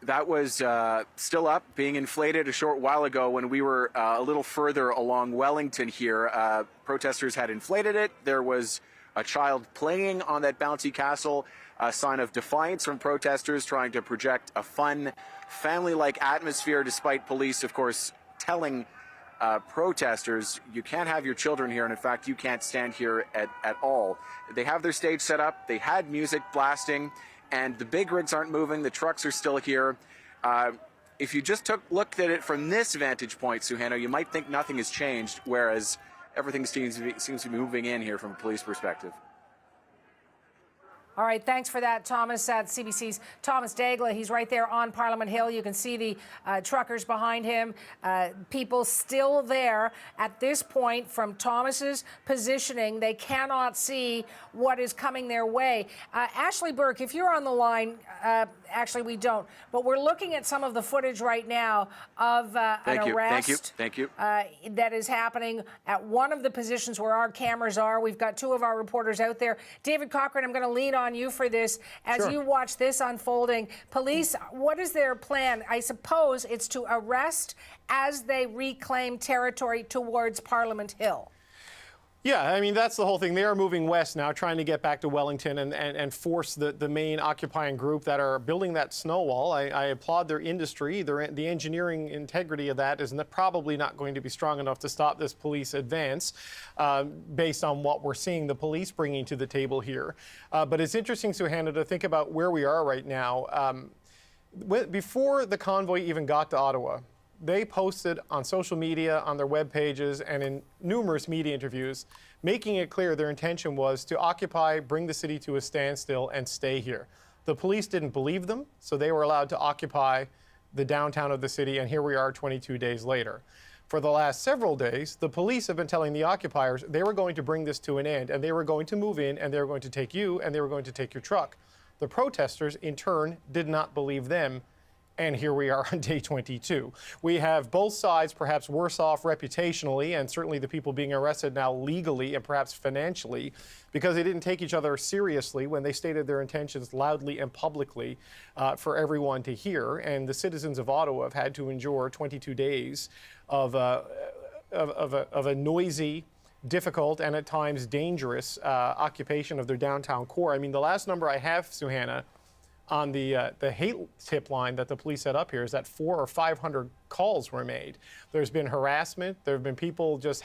That was still up, being inflated a short while ago when we were a little further along Wellington here. Protesters had inflated it. There was a child playing on that bouncy castle, a sign of defiance from protesters trying to project a fun, family-like atmosphere, despite police, of course, telling protesters, you can't have your children here, and in fact, you can't stand here at all. They have their stage set up. They had music blasting. And the big rigs aren't moving. The trucks are still here. if you just looked at it from this vantage point, Suhana, you might think nothing has changed, whereas everything seems to be moving in here from a police perspective. All right, thanks for that, Thomas. At CBC's Thomas Daigle, he's right there on Parliament Hill. You can see the truckers behind him. People still there at this point from Thomas's positioning. They cannot see what is coming their way. Ashley Burke, if you're on the line, actually we don't, but we're looking at some of the footage right now of an arrest. Thank you. That is happening at one of the positions where our cameras are. We've got two of our reporters out there. David Cochran, I'm going to lean on you for this as you watch this unfolding. Police, what is their plan? I suppose it's to arrest as they reclaim territory towards Parliament Hill. Yeah, I mean, that's the whole thing. They are moving west now, trying to get back to Wellington and force the main occupying group that are building that snow wall. I applaud their industry. The engineering integrity of that is probably not going to be strong enough to stop this police advance based on what we're seeing the police bringing to the table here. But it's interesting, Suhana, to think about where we are right now. Before the convoy even got to Ottawa, they posted on social media, on their web pages, and in numerous media interviews, making it clear their intention was to occupy, bring the city to a standstill, and stay here. The police didn't believe them, so they were allowed to occupy the downtown of the city, and here we are 22 days later. For the last several days, the police have been telling the occupiers they were going to bring this to an end, and they were going to move in, and they were going to take you, and they were going to take your truck. The protesters, in turn, did not believe them. And here we are on day 22. We have both sides perhaps worse off reputationally, and certainly the people being arrested now legally and perhaps financially, because they didn't take each other seriously when they stated their intentions loudly and publicly for everyone to hear. And the citizens of Ottawa have had to endure 22 days of a noisy, difficult, and at times dangerous occupation of their downtown core. I mean, the last number I have, Suhana, on the hate tip line that the police set up here is that 400 or 500 calls were made. There's been harassment. There have been people just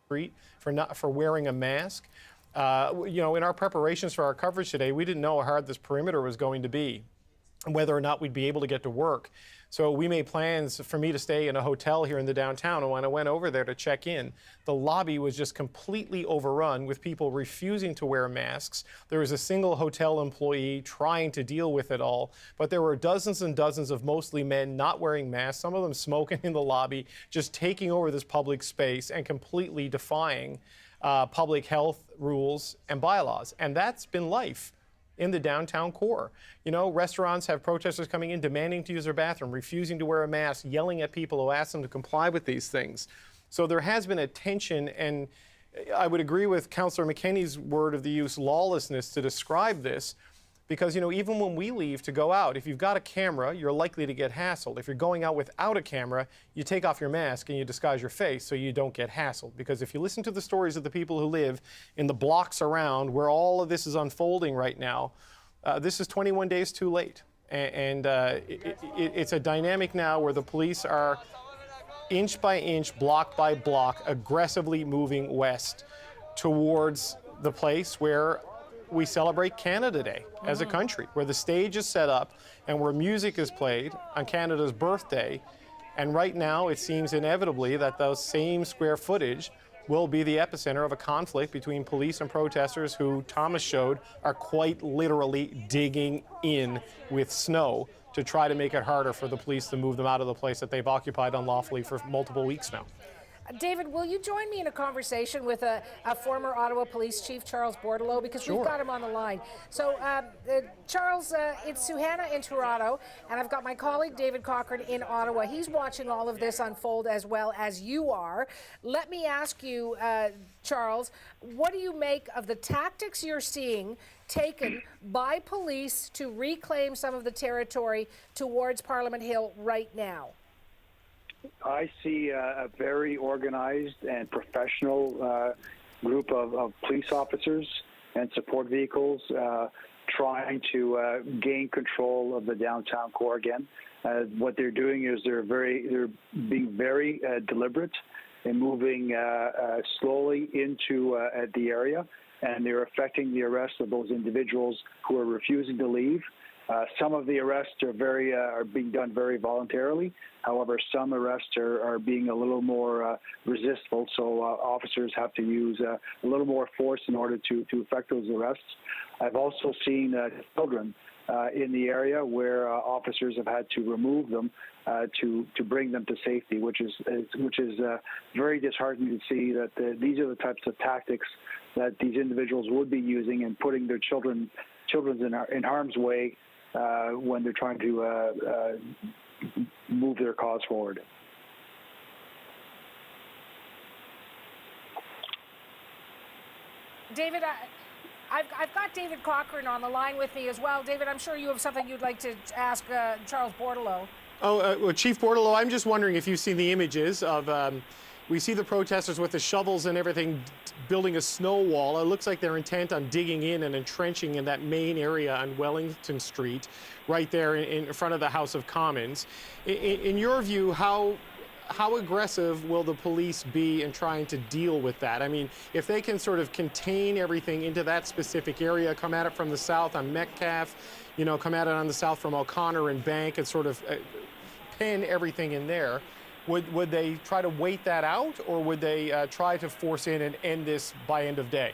street for wearing a mask. You know, in our preparations for our coverage today, we didn't know how hard this perimeter was going to be, and whether or not we'd be able to get to work. So we made plans for me to stay in a hotel here in the downtown, and when I went over there to check in, the lobby was just completely overrun with people refusing to wear masks. There was a single hotel employee trying to deal with it all, but there were dozens and dozens of mostly men not wearing masks, some of them smoking in the lobby, just taking over this public space and completely defying public health rules and bylaws. And that's been life in the downtown core. You know, restaurants have protesters coming in demanding to use their bathroom, refusing to wear a mask, yelling at people who ask them to comply with these things. So there has been a tension, and I would agree with Councillor McKenney's word of the use, lawlessness, to describe this, because, you know, even when we leave to go out, if you've got a camera, you're likely to get hassled. If you're going out without a camera, you take off your mask and you disguise your face so you don't get hassled. Because if you listen to the stories of the people who live in the blocks around where all of this is unfolding right now, this is 21 days too late. And it's a dynamic now where the police are inch by inch, block by block, aggressively moving west towards the place where we celebrate Canada Day as a country, where the stage is set up and where music is played on Canada's birthday. And right now, it seems inevitably that those same square footage will be the epicenter of a conflict between police and protesters who, Thomas showed, are quite literally digging in with snow to try to make it harder for the police to move them out of the place that they've occupied unlawfully for multiple weeks now. David, will you join me in a conversation with a former Ottawa Police Chief, Charles Bordelot, because we've got him on the line. So, Charles, it's Suhana in Toronto, and I've got my colleague David Cochran in Ottawa. He's watching all of this unfold as well as you are. Let me ask you, Charles, what do you make of the tactics you're seeing taken by police to reclaim some of the territory towards Parliament Hill right now? I see a very organized and professional group of police officers and support vehicles trying to gain control of the downtown core again. What they're doing is they're being very deliberate in moving slowly into the area, and they're effecting the arrest of those individuals who are refusing to leave Some of the arrests are being done very voluntarily. However, some arrests are being a little more resistful, so officers have to use a little more force in order to effect those arrests. I've also seen children in the area where officers have had to remove them to bring them to safety, which is very disheartening to see that these are the types of tactics that these individuals would be using and putting their children in harm's way when they're trying to move their cause forward. David, I've got David Cochran on the line with me as well. David, I'm sure you have something you'd like to ask Charles Bordelot. Well, Chief Bordelot, I'm just wondering if you've seen the images of, we see the protesters with the shovels and everything building a snow wall. It looks like they're intent on digging in and entrenching in that main area on Wellington Street, right there in front of the House of Commons. In your view, how aggressive will the police be in trying to deal with that? I mean, if they can sort of contain everything into that specific area, come at it from the south on Metcalfe, come at it on the south from O'Connor and Bank and sort of pin everything in there, would they try to wait that out, or would they try to force in and end this by end of day?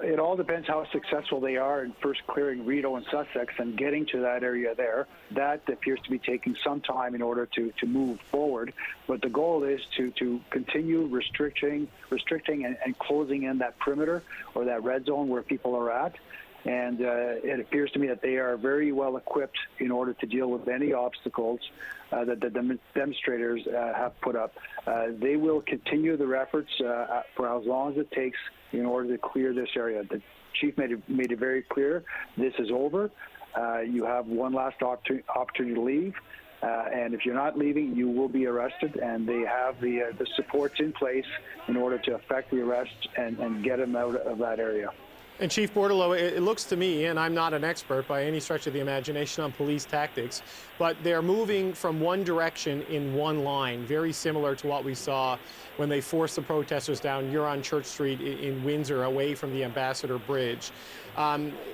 It all depends how successful they are in first clearing Rideau and Sussex and getting to that area there. That appears to be taking some time in order to move forward. But the goal is to continue restricting and closing in that perimeter or that red zone where people are at. And it appears to me that they are very well equipped in order to deal with any obstacles that the demonstrators have put up. They will continue their efforts for as long as it takes in order to clear this area. The chief made it very clear, this is over. You have one last opportunity to leave. And if you're not leaving, you will be arrested, and they have the supports in place in order to effect the arrest and get them out of that area. And Chief Bordelot, it looks to me, and I'm not an expert by any stretch of the imagination on police tactics, but they're moving from one direction in one line, very similar to what we saw when they forced the protesters down Huron Church Street in Windsor away from the Ambassador Bridge.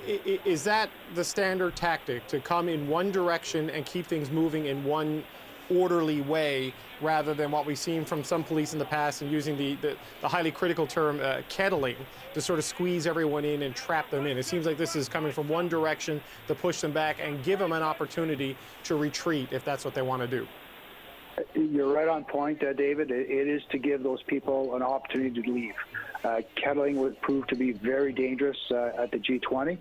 Is that the standard tactic, to come in one direction and keep things moving in one orderly way, rather than what we've seen from some police in the past and using the highly critical term kettling to sort of squeeze everyone in and trap them in? It seems like this is coming from one direction to push them back and give them an opportunity to retreat if that's what they want to do. You're right on point, David. It is to give those people an opportunity to leave. Kettling would prove to be very dangerous at the G20,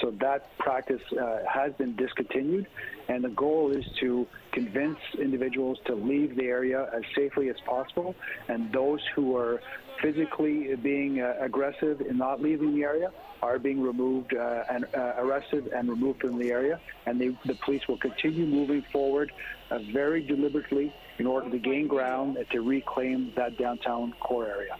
so that practice has been discontinued, and the goal is to convince individuals to leave the area as safely as possible, and those who are physically being aggressive in not leaving the area are being removed and arrested and removed from the area, and the police will continue moving forward very deliberately in order to gain ground and to reclaim that downtown core area.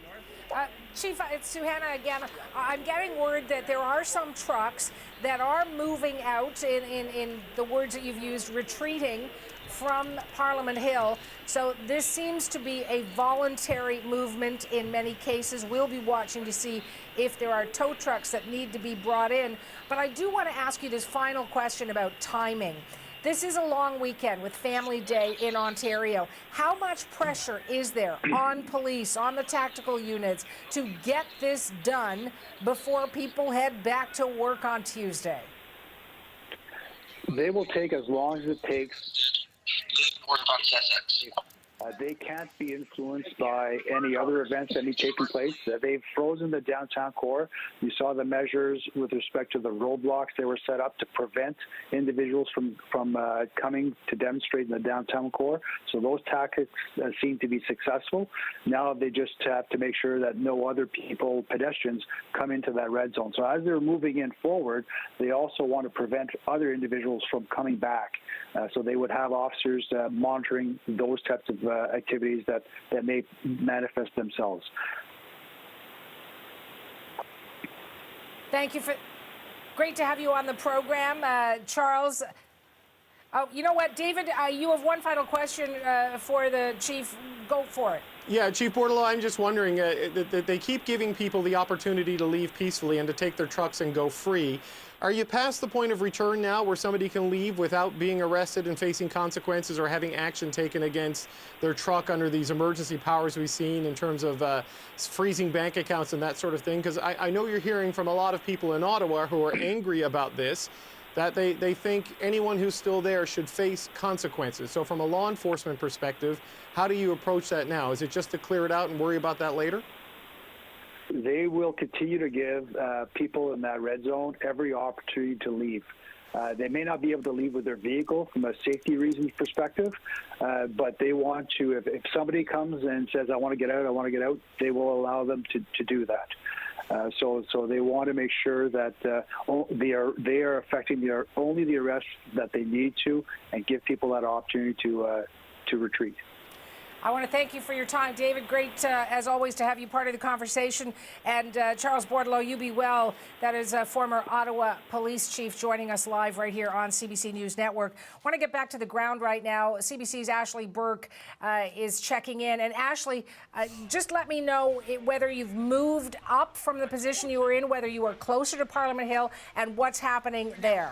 Chief, it's Suhana again. I'm getting word that there are some trucks that are moving out, in the words that you've used, retreating from Parliament Hill. So this seems to be a voluntary movement in many cases. We'll be watching to see if there are tow trucks that need to be brought in. But I do want to ask you this final question about timing. This is a long weekend with Family Day in Ontario. How much pressure is there on police, on the tactical units, to get this done before people head back to work on Tuesday? They will take as long as it takes. They can't be influenced by any other events that may be taking place. They've frozen the downtown core. You saw the measures with respect to the roadblocks they were set up to prevent individuals from coming to demonstrate in the downtown core. So those tactics seem to be successful. Now they just have to make sure that no other people, pedestrians, come into that red zone. So as they're moving in forward, they also want to prevent other individuals from coming back. So they would have officers monitoring those types of activities that may manifest themselves. Thank you great to have you on the program, Charles. Oh, you know what, David, you have one final question for the chief. Go for it. Yeah, Chief Bordelot, I'm just wondering, that they keep giving people the opportunity to leave peacefully and to take their trucks and go free. Are you past the point of return now where somebody can leave without being arrested and facing consequences or having action taken against their truck under these emergency powers we've seen in terms of freezing bank accounts and that sort of thing? Because I know you're hearing from a lot of people in Ottawa who are angry about this, that they think anyone who's still there should face consequences. So from a law enforcement perspective, how do you approach that now? Is it just to clear it out and worry about that later? They will continue to give people in that red zone every opportunity to leave. They may not be able to leave with their vehicle from a safety reasons perspective, but they want to, if somebody comes and says, I want to get out, they will allow them to do that. So they want to make sure that they are effecting only the arrests that they need to, and give people that opportunity to retreat. I want to thank you for your time, David. Great, as always, to have you part of the conversation. And Charles Bordelot, you be well. That is former Ottawa Police Chief joining us live right here on CBC News Network. I want to get back to the ground right now. CBC's Ashley Burke is checking in. And Ashley, just let me know whether you've moved up from the position you were in, whether you are closer to Parliament Hill, and what's happening there.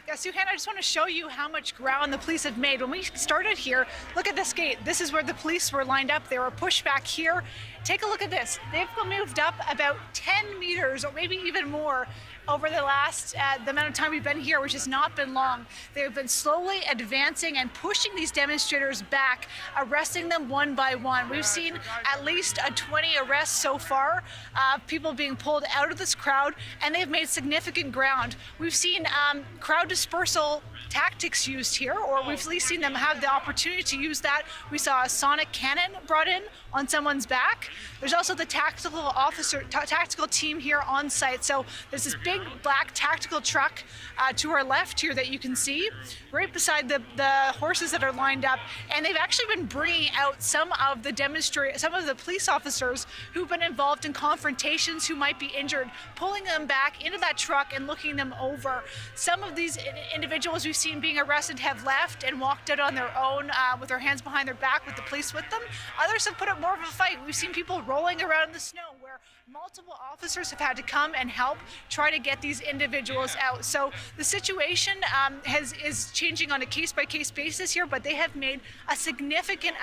Yeah, Suhan, I just want to show you how much ground the police have made. When we started here, look at this gate. This is where the police were lined up. They were pushed back here. Take a look at this. They've moved up about 10 meters or maybe even more over the last, the amount of time we've been here, which has not been long. They've been slowly advancing and pushing these demonstrators back, arresting them one by one. We've seen at least 20 arrests so far, people being pulled out of this crowd, and they've made significant ground. We've seen crowd dispersal tactics used here, or we've at least seen them have the opportunity to use that. We saw a sonic cannon brought in on someone's back. There's also the tactical team here on site. So there's this big black tactical truck to our left here that you can see right beside the horses that are lined up, and they've actually been bringing out some of the police officers who've been involved in confrontations, who might be injured, pulling them back into that truck and looking them over. Some of these individuals we've seen being arrested have left and walked out on their own with their hands behind their back with the police with them. Others have put up more of a fight. We've seen people rolling around in the snow where multiple officers have had to come and help try to get these individuals out. So the situation is changing on a case-by-case basis here, but they have made a significant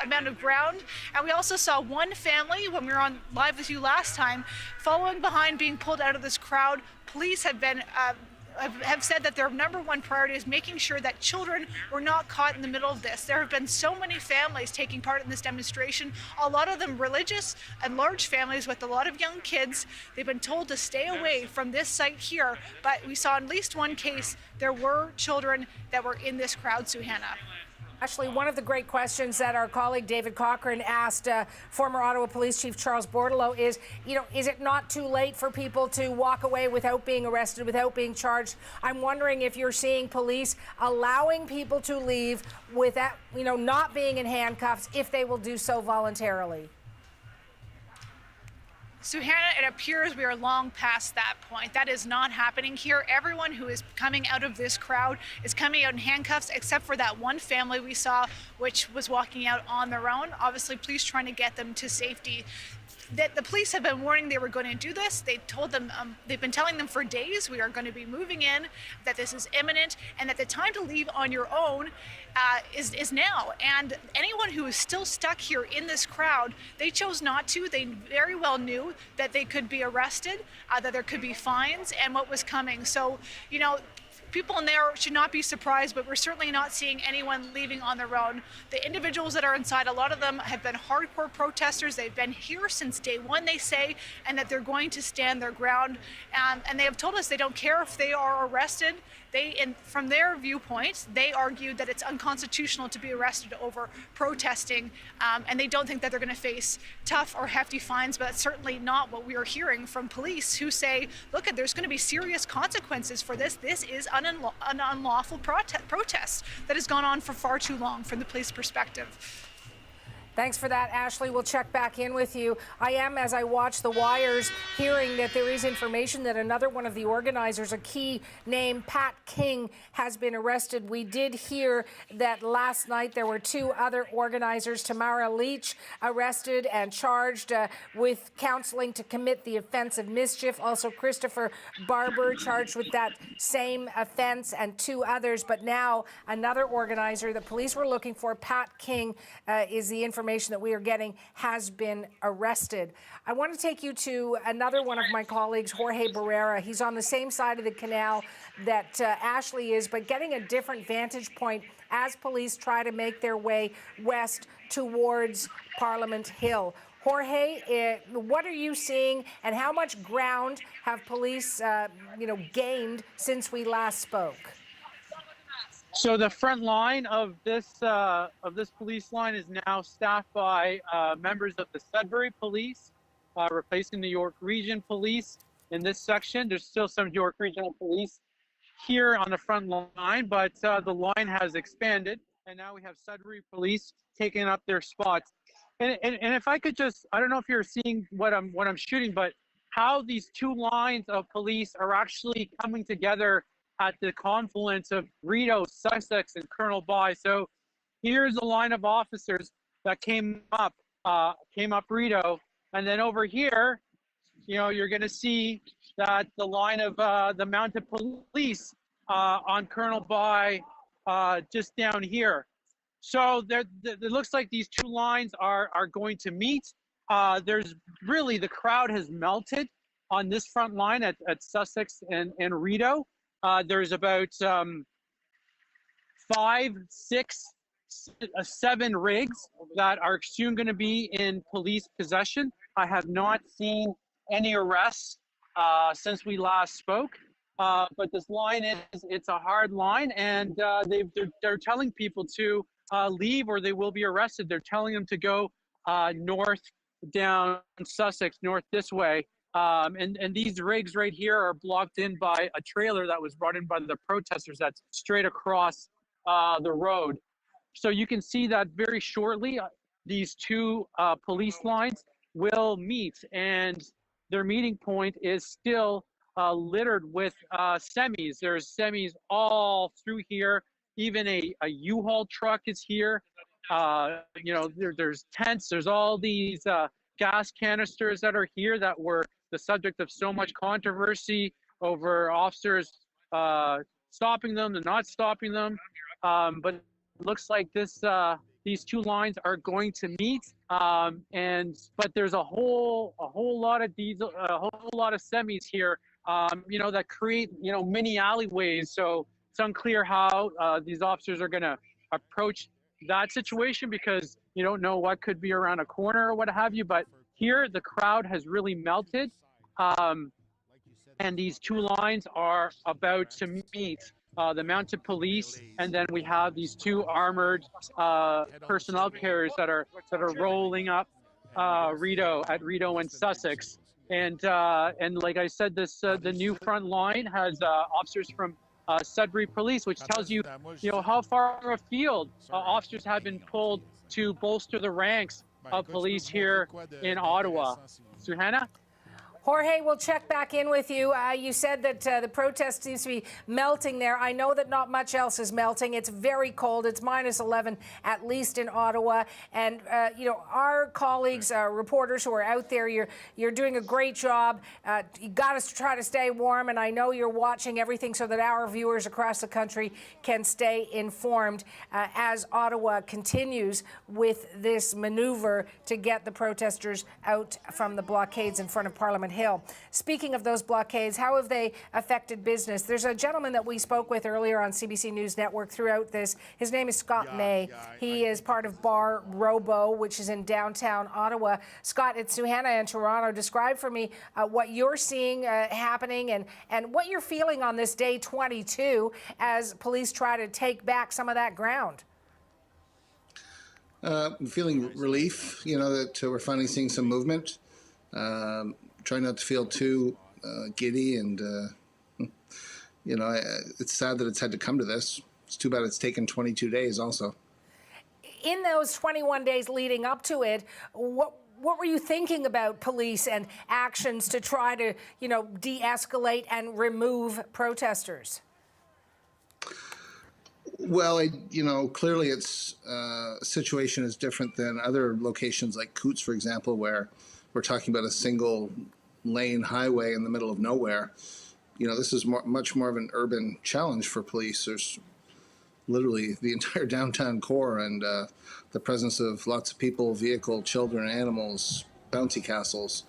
amount of ground. And we also saw one family, when we were on live with you last time, following behind being pulled out of this crowd. Police have said that their number one priority is making sure that children were not caught in the middle of this. There have been so many families taking part in this demonstration, a lot of them religious and large families with a lot of young kids. They've been told to stay away from this site here, but we saw in at least one case there were children that were in this crowd, Suhanna. Actually, one of the great questions that our colleague David Cochran asked former Ottawa Police Chief Charles Bordelot is, is it not too late for people to walk away without being arrested, without being charged? I'm wondering if you're seeing police allowing people to leave without, not being in handcuffs, if they will do so voluntarily. Suhanna, it appears we are long past that point. That is not happening here. Everyone who is coming out of this crowd is coming out in handcuffs, except for that one family we saw, which was walking out on their own. Obviously, police trying to get them to safety. That the police have been warning they were going to do this. They told them, they've been telling them for days, we are going to be moving in, that this is imminent, and that the time to leave on your own is now. And anyone who is still stuck here in this crowd, they chose not to. They very well knew that they could be arrested, that there could be fines, and what was coming. So, people in there should not be surprised, but we're certainly not seeing anyone leaving on their own. The individuals that are inside, a lot of them have been hardcore protesters. They've been here since day one, they say, and that they're going to stand their ground. And they have told us they don't care if they are arrested. From their viewpoint, they argued that it's unconstitutional to be arrested over protesting, and they don't think that they're going to face tough or hefty fines, but that's certainly not what we are hearing from police, who say, look, there's going to be serious consequences for this. This is an unlawful protest that has gone on for far too long from the police perspective. Thanks for that, Ashley. We'll check back in with you. I am, as I watch the wires, hearing that there is information that another one of the organizers, a key name, Pat King, has been arrested. We did hear that last night there were 2 other organizers, Tamara Leach, arrested and charged with counseling to commit the offense of mischief. Also, Christopher Barber charged with that same offense, and 2 others. But now another organizer the police were looking for, Pat King, is the information that we are getting, has been arrested. I want to take you to another one of my colleagues, Jorge Barrera. He's on the same side of the canal that Ashley is, but getting a different vantage point as police try to make their way west towards Parliament Hill. Jorge, what are you seeing, and how much ground have police, gained since we last spoke? So the front line of this police line is now staffed by members of the Sudbury Police, replacing the York Region Police in this section. There's still some York Regional Police here on the front line, but the line has expanded, and now we have Sudbury Police taking up their spots. And if I could just, I don't know if you're seeing what I'm shooting, but how these 2 lines of police are actually coming together at the confluence of Rideau, Sussex, and Colonel By. So here's a line of officers that came up Rideau, and then over here, you're going to see that the line of the mounted police on Colonel By just down here. So it looks like these 2 lines are going to meet. There's really, the crowd has melted on this front line at Sussex and Rideau. There's about 5, 6, 7 rigs that are soon going to be in police possession. I have not seen any arrests since we last spoke, but this line it's a hard line, and they're telling people to leave or they will be arrested. They're telling them to go north down Sussex, north this way. And these rigs right here are blocked in by a trailer that was brought in by the protesters that's straight across the road. So you can see that very shortly, these 2 police lines will meet, and their meeting point is still littered with semis. There's semis all through here. Even a U-Haul truck is here. There's tents. There's all these gas canisters that are here that were the subject of so much controversy over officers stopping them and not stopping them. But it looks like these 2 lines are going to meet. But there's a whole lot of diesel, a whole lot of semis here, that create, mini alleyways. So it's unclear how these officers are going to approach that situation, because you don't know what could be around a corner or what have you. But here, the crowd has really melted, and these 2 lines are about to meet the mounted police, and then we have these 2 armored personnel carriers that are rolling up Rideau and Sussex. And like I said, the new front line has officers from Sudbury Police, which tells you, how far afield officers have been pulled to bolster the ranks of police here in Ottawa. Suhana? Jorge, we'll check back in with you. You said that the protest seems to be melting there. I know that not much else is melting. It's very cold. It's -11 at least in Ottawa. And our colleagues, reporters who are out there, you're doing a great job. You got to try to stay warm, and I know you're watching everything so that our viewers across the country can stay informed as Ottawa continues with this maneuver to get the protesters out from the blockades in front of Parliament Hill. Speaking of those blockades, how have they affected business? There's a gentleman that we spoke with earlier on CBC News Network throughout this. His name is Scott May. He is part of Bar Robo, which is in downtown Ottawa. Scott, it's Suhana in Toronto. Describe for me what you're seeing happening and what you're feeling on this day 22 as police try to take back some of that ground. I'm feeling relief, that we're finally seeing some movement. Try not to feel too giddy, and it's sad that it's had to come to this. It's too bad it's taken 22 days also. in those 21 days leading up to it, what were you thinking about police and actions to try to, de-escalate and remove protesters? Well, clearly its situation is different than other locations like Coots, for example, where we're talking about a single lane highway in the middle of nowhere. This is much more of an urban challenge for police. There's literally the entire downtown core and the presence of lots of people, vehicle, children, animals, bouncy castles.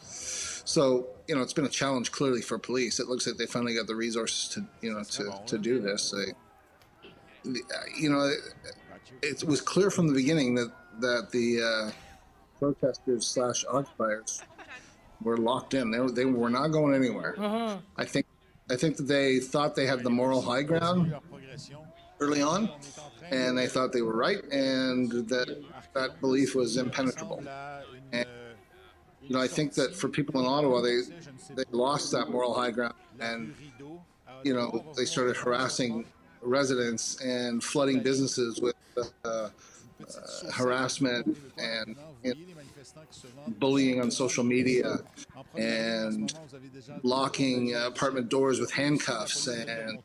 So, it's been a challenge clearly for police. It looks like they finally got the resources to do this. It was clear from the beginning that the protesters / occupiers were locked in. They were not going anywhere. Mm-hmm. I think that they thought they had the moral high ground early on, and they thought they were right, and that belief was impenetrable. And I think that for people in Ottawa, they lost that moral high ground, and they started harassing residents and flooding businesses with harassment and bullying on social media and locking apartment doors with handcuffs and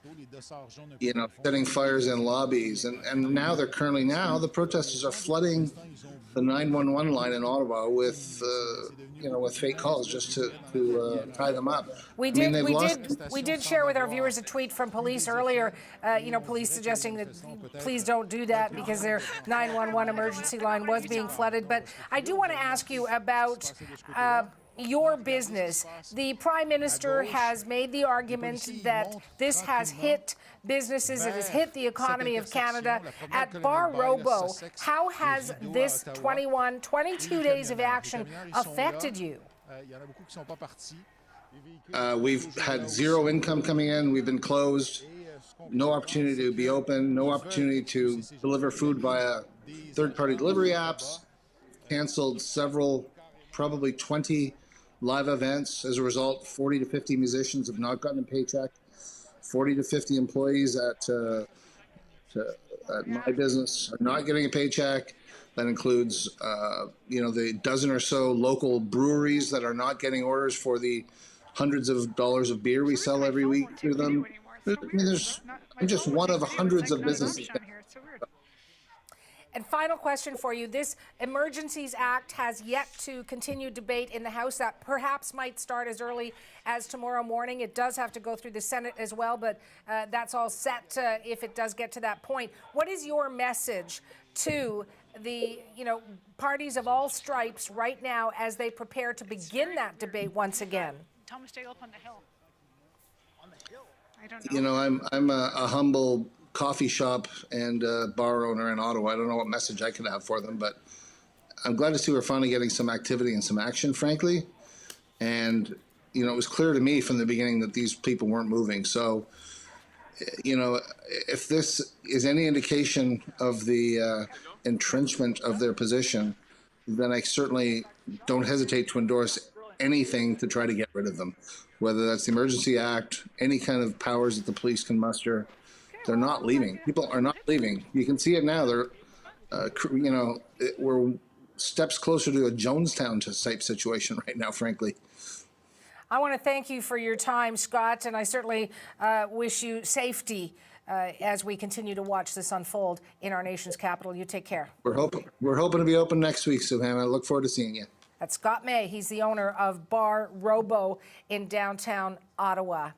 setting fires in lobbies, and now the protesters are flooding the 911 line in Ottawa with fake calls just to tie them up. We did share with our viewers a tweet from police earlier, police suggesting that please don't do that because their 911 emergency line was being flooded. But I do want to ask you about your business. The Prime Minister has made the argument that this has hit businesses, it has hit the economy of Canada. At Bar Robo, how has this 22 days of action affected you? We've had zero income coming in. We've been closed. No opportunity to be open. No opportunity to deliver food via third-party delivery apps. Canceled several, probably 20 live events. As a result, 40 to 50 musicians have not gotten a paycheck. 40 to 50 employees at my business are not getting a paycheck. That includes, the dozen or so local breweries that are not getting orders for the hundreds of dollars of beer we sell every week to them. I'm just one of hundreds of businesses. And final question for you. This Emergencies Act has yet to continue debate in the House. That perhaps might start as early as tomorrow morning. It does have to go through the Senate as well, but that's all set if it does get to that point. What is your message to the parties of all stripes right now as they prepare to begin that debate once again? Tell them to stay up on the hill. On the hill? I don't know. I'm a humble coffee shop and bar owner in Ottawa. I don't know what message I could have for them, but I'm glad to see we're finally getting some activity and some action, frankly. And, it was clear to me from the beginning that these people weren't moving. So, if this is any indication of the entrenchment of their position, then I certainly don't hesitate to endorse anything to try to get rid of them, whether that's the Emergency Act, any kind of powers that the police can muster. They're not leaving. People are not leaving. You can see it now. They're, we're steps closer to a Jonestown type situation right now, frankly. I want to thank you for your time, Scott, and I certainly wish you safety as we continue to watch this unfold in our nation's capital. You take care. We're hoping to be open next week, Savannah. I look forward to seeing you. That's Scott May. He's the owner of Bar Robo in downtown Ottawa.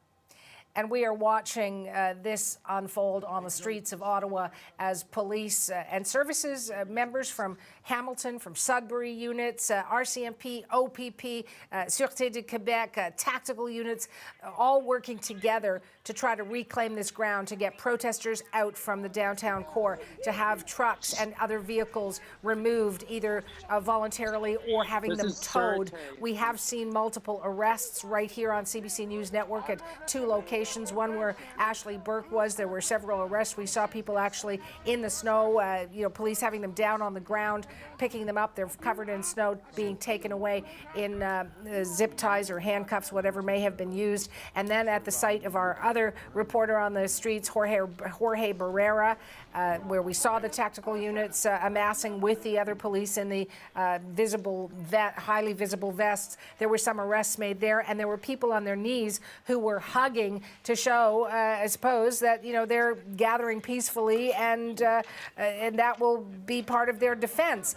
And we are watching this unfold on the streets of Ottawa as police and services members from Hamilton, from Sudbury units, RCMP, OPP, Sûreté du Québec, tactical units, all working together to try to reclaim this ground, to get protesters out from the downtown core, to have trucks and other vehicles removed, either voluntarily or having them towed. We have seen multiple arrests right here on CBC News Network at 2 locations locations. One where Ashley Burke was. There were several arrests. We saw people actually in the snow, police having them down on the ground, picking them up. They're covered in snow, being taken away in zip ties or handcuffs, whatever may have been used. And then at the site of our other reporter on the streets, Jorge Barrera, where we saw the tactical units amassing with the other police in the highly visible vests. There were some arrests made there, and there were people on their knees who were hugging to show, I suppose, that they're gathering peacefully, and that will be part of their defense.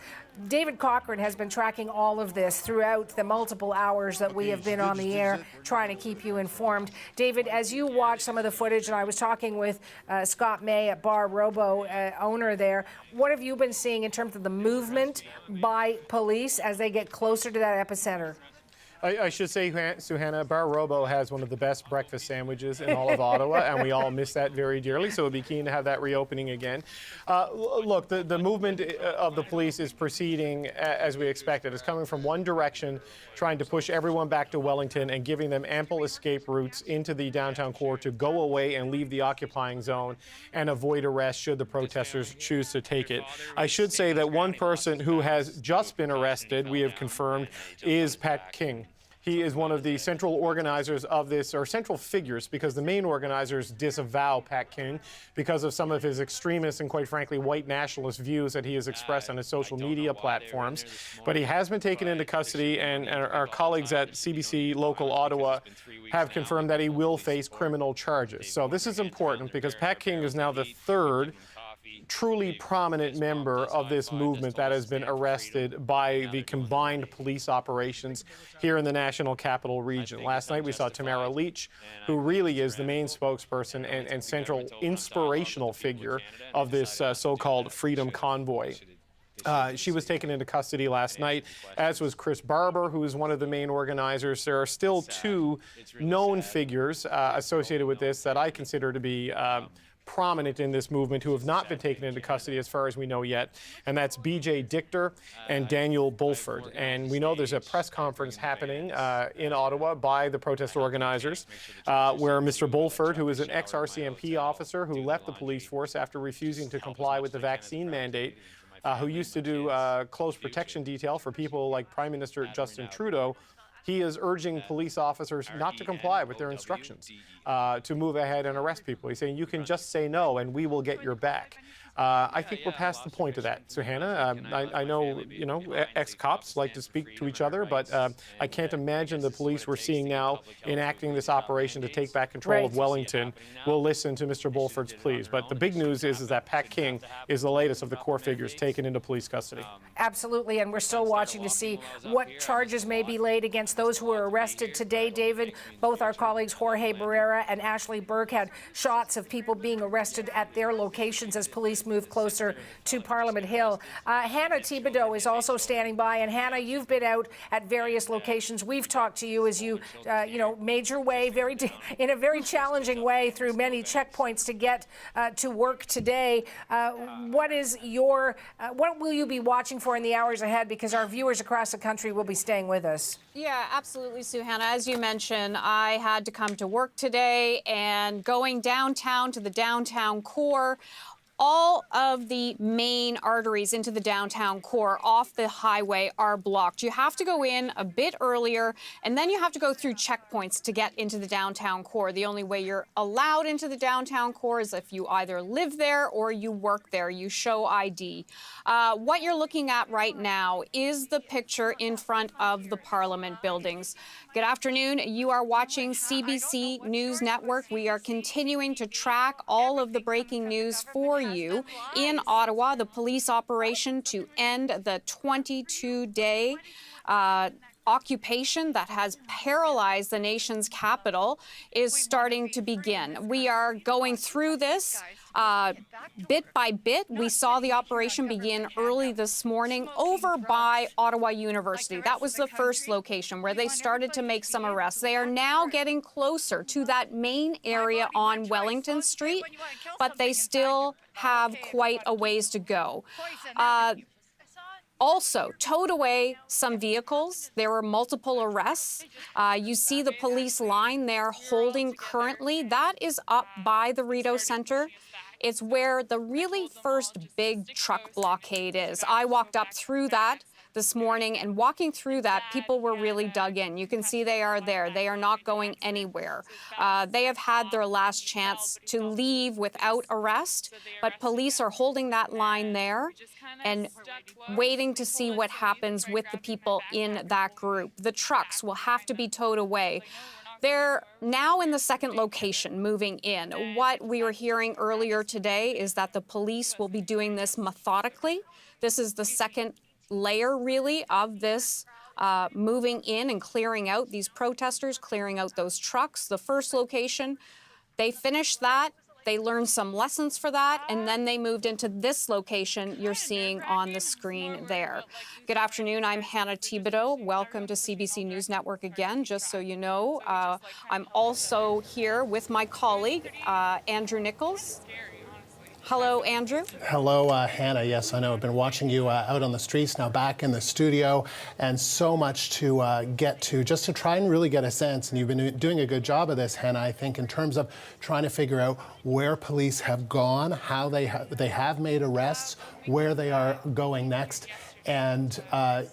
David Cochran has been tracking all of this throughout the multiple hours that we have been on the air, trying to keep you informed. David, as you watch some of the footage, and I was talking with Scott May at Bar Robo, owner there, what have you been seeing in terms of the movement by police as they get closer to that epicenter? I should say, Suhana, Bar Robo has one of the best breakfast sandwiches in all of Ottawa, and we all miss that very dearly, so we'll be keen to have that reopening again. Look, the movement of the police is proceeding as we expected. It's coming from one direction, trying to push everyone back to Wellington and giving them ample escape routes into the downtown core to go away and leave the occupying zone and avoid arrest should the protesters choose to take it. I should say that one person who has just been arrested, we have confirmed, is Pat King. He is one of the central organizers of this, or central figures, because the main organizers disavow Pat King because of some of his extremist and, quite frankly, white nationalist views that he has expressed on his social media platforms. But he has been taken into custody, and our colleagues at CBC Local Ottawa have confirmed that he will face criminal charges. So this is important because Pat King is now the third truly prominent member of this movement that has been arrested by the combined police operations here in the National Capital Region. Last night we saw Tamara Leach, who really is the main spokesperson and central inspirational figure of this so-called Freedom Convoy. She was taken into custody last night, as was Chris Barber, who is one of the main organizers. There are still two known figures associated with this that I consider to be prominent in this movement who have not been taken into custody as far as we know yet, and that's BJ Dichter and Daniel Bulford. And we know there's a press conference happening in Ottawa by the protest organizers where Mr. Bulford, who is an ex-RCMP officer who left the police force after refusing to comply with the vaccine mandate, who used to do close protection detail for people like Prime Minister Justin Trudeau, he is urging police officers not to comply with their instructions to move ahead and arrest people. He's saying, you can just say no and we will get your back. I think we're past the point of that. So, Hannah, I know, ex-cops like to speak to each other, but I can't imagine the police we're seeing now enacting this operation to take back control of Wellington will listen to Mr. Bulford's pleas. But the big news is that Pat King is the latest of the core figures taken into police custody. Absolutely, and we're still watching to see what charges may be laid against those who were arrested today, David. Both our colleagues, Jorge Barrera and Ashley Burke, had shots of people being arrested at their locations as police move closer to Parliament Hill. Hannah Thibodeau is also standing by, and Hannah, you've been out at various locations. We've talked to you as you, made your way in a very challenging way through many checkpoints to get to work today. What will you be watching for in the hours ahead? Because our viewers across the country will be staying with us. Yeah, absolutely, Sue Hannah. As you mentioned, I had to come to work today, and going downtown to the downtown core, all of the main arteries into the downtown core off the highway are blocked. You have to go in a bit earlier, and then you have to go through checkpoints to get into the downtown core. The only way you're allowed into the downtown core is if you either live there or you work there. You show ID. What you're looking at right now is the picture in front of the Parliament buildings. Good afternoon. You are watching CBC News Network. We are continuing to track all of the breaking news for you in Ottawa. The police operation to end the 22-day occupation that has paralyzed the nation's capital is starting to begin. We are going through this bit by bit. We saw the operation begin early this morning over by Ottawa University. That was the first location where they started to make some arrests. They are now getting closer to that main area on Wellington Street, but they still have quite a ways to go. also towed away some vehicles. There were multiple arrests. You see the police line there holding currently. That is up by the Rideau Centre. It's where the really first big truck blockade is. I walked up through that this morning, and walking through that, people were really dug in. You can see they are there. They are not going anywhere. They have had their last chance to leave without arrest, but police are holding that line there and waiting to see what happens with the people in that group. The trucks will have to be towed away. They're now in the second location, moving in. What we were hearing earlier today is that the police will be doing this methodically. This is the second layer, really, of this moving in and clearing out these protesters, clearing out those trucks. The first location, they finished that. They learned some lessons for that, and then they moved into this location you're seeing on the screen there. Good afternoon, I'm Hannah Thibodeau. Welcome to CBC News Network again, just so you know. I'm also here with my colleague, Andrew Nichols. Hello, Andrew. Hello, Hannah. Yes, I know. I've been watching you out on the streets, now back in the studio, and so much to get to, just to try and really get a sense. And you've been doing a good job of this, Hannah, I think, in terms of trying to figure out where police have gone, how they have made arrests, where they are going next. And,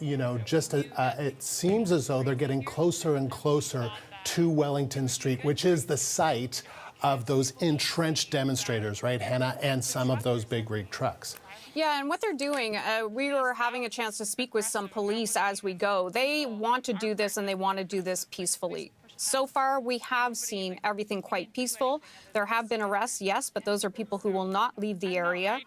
you know, just it seems as though they're getting closer and closer to Wellington Street, which is the site of those entrenched demonstrators, right, Hannah, and some of those big rig trucks. Yeah, and what they're doing, we were having a chance to speak with some police as we go. They want to do this, and they want to do this peacefully. So far, we have seen everything quite peaceful. There have been arrests, yes, but those are people who will not leave the area.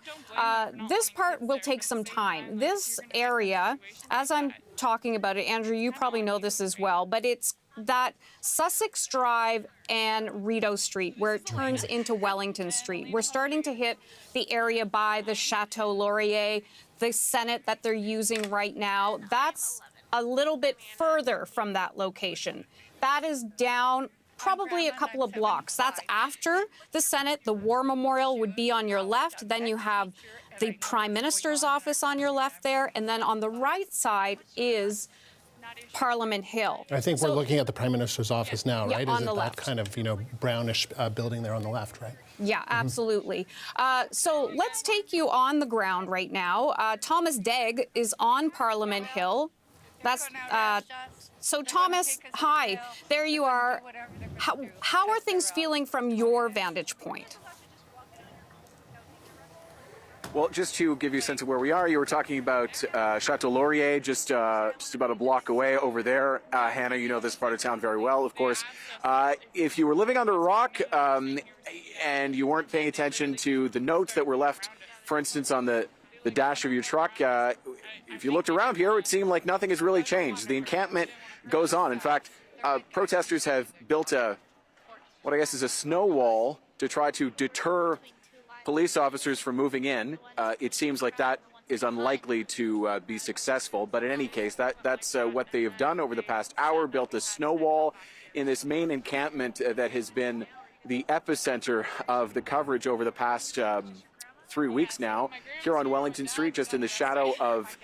This part will take some time. This area, as I'm talking about it, Andrew, you probably know this as well, but it's that Sussex Drive and Rideau Street, where it turns into Wellington Street. We're starting to hit the area by the Chateau Laurier, the Senate that they're using right now. That's a little bit further from that location. That is down probably a couple of blocks. That's after the Senate. The War Memorial would be on your left. Then you have the Prime Minister's office on your left there. And then on the right side is Parliament Hill. I think we're looking at the Prime Minister's office now, right? Yeah, on Is it the that left. kind of, you know, brownish building there on the left, right? Yeah, absolutely. So let's take you on the ground right now. Thomas Degg is on Parliament Hill. That's so Thomas, hi, there you are. How are things feeling from your vantage point? Well, just to give you a sense of where we are, you were talking about Chateau Laurier, just about a block away over there. Hannah, you know this part of town very well, of course. If you were living under a rock and you weren't paying attention to the notes that were left, for instance, on the dash of your truck, if you looked around here, it seemed like nothing has really changed. The encampment goes on. In fact, protesters have built what I guess is a snow wall to try to deter police officers from moving in. It seems like that is unlikely to be successful, but in any case, that's what they have done over the past hour, built a snow wall in this main encampment that has been the epicenter of the coverage over the past 3 weeks now, here on Wellington Street, just in the shadow of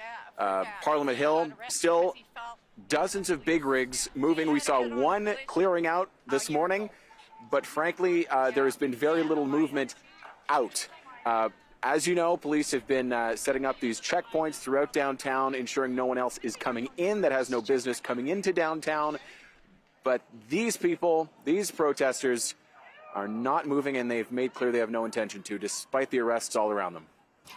Parliament Hill. Still dozens of big rigs moving. We saw one clearing out this morning, but frankly, there has been very little movement out. As you know, police have been setting up these checkpoints throughout downtown, ensuring no one else is coming in that has no business coming into downtown. But these people, these protesters, are not moving, and they've made clear they have no intention to, despite the arrests all around them.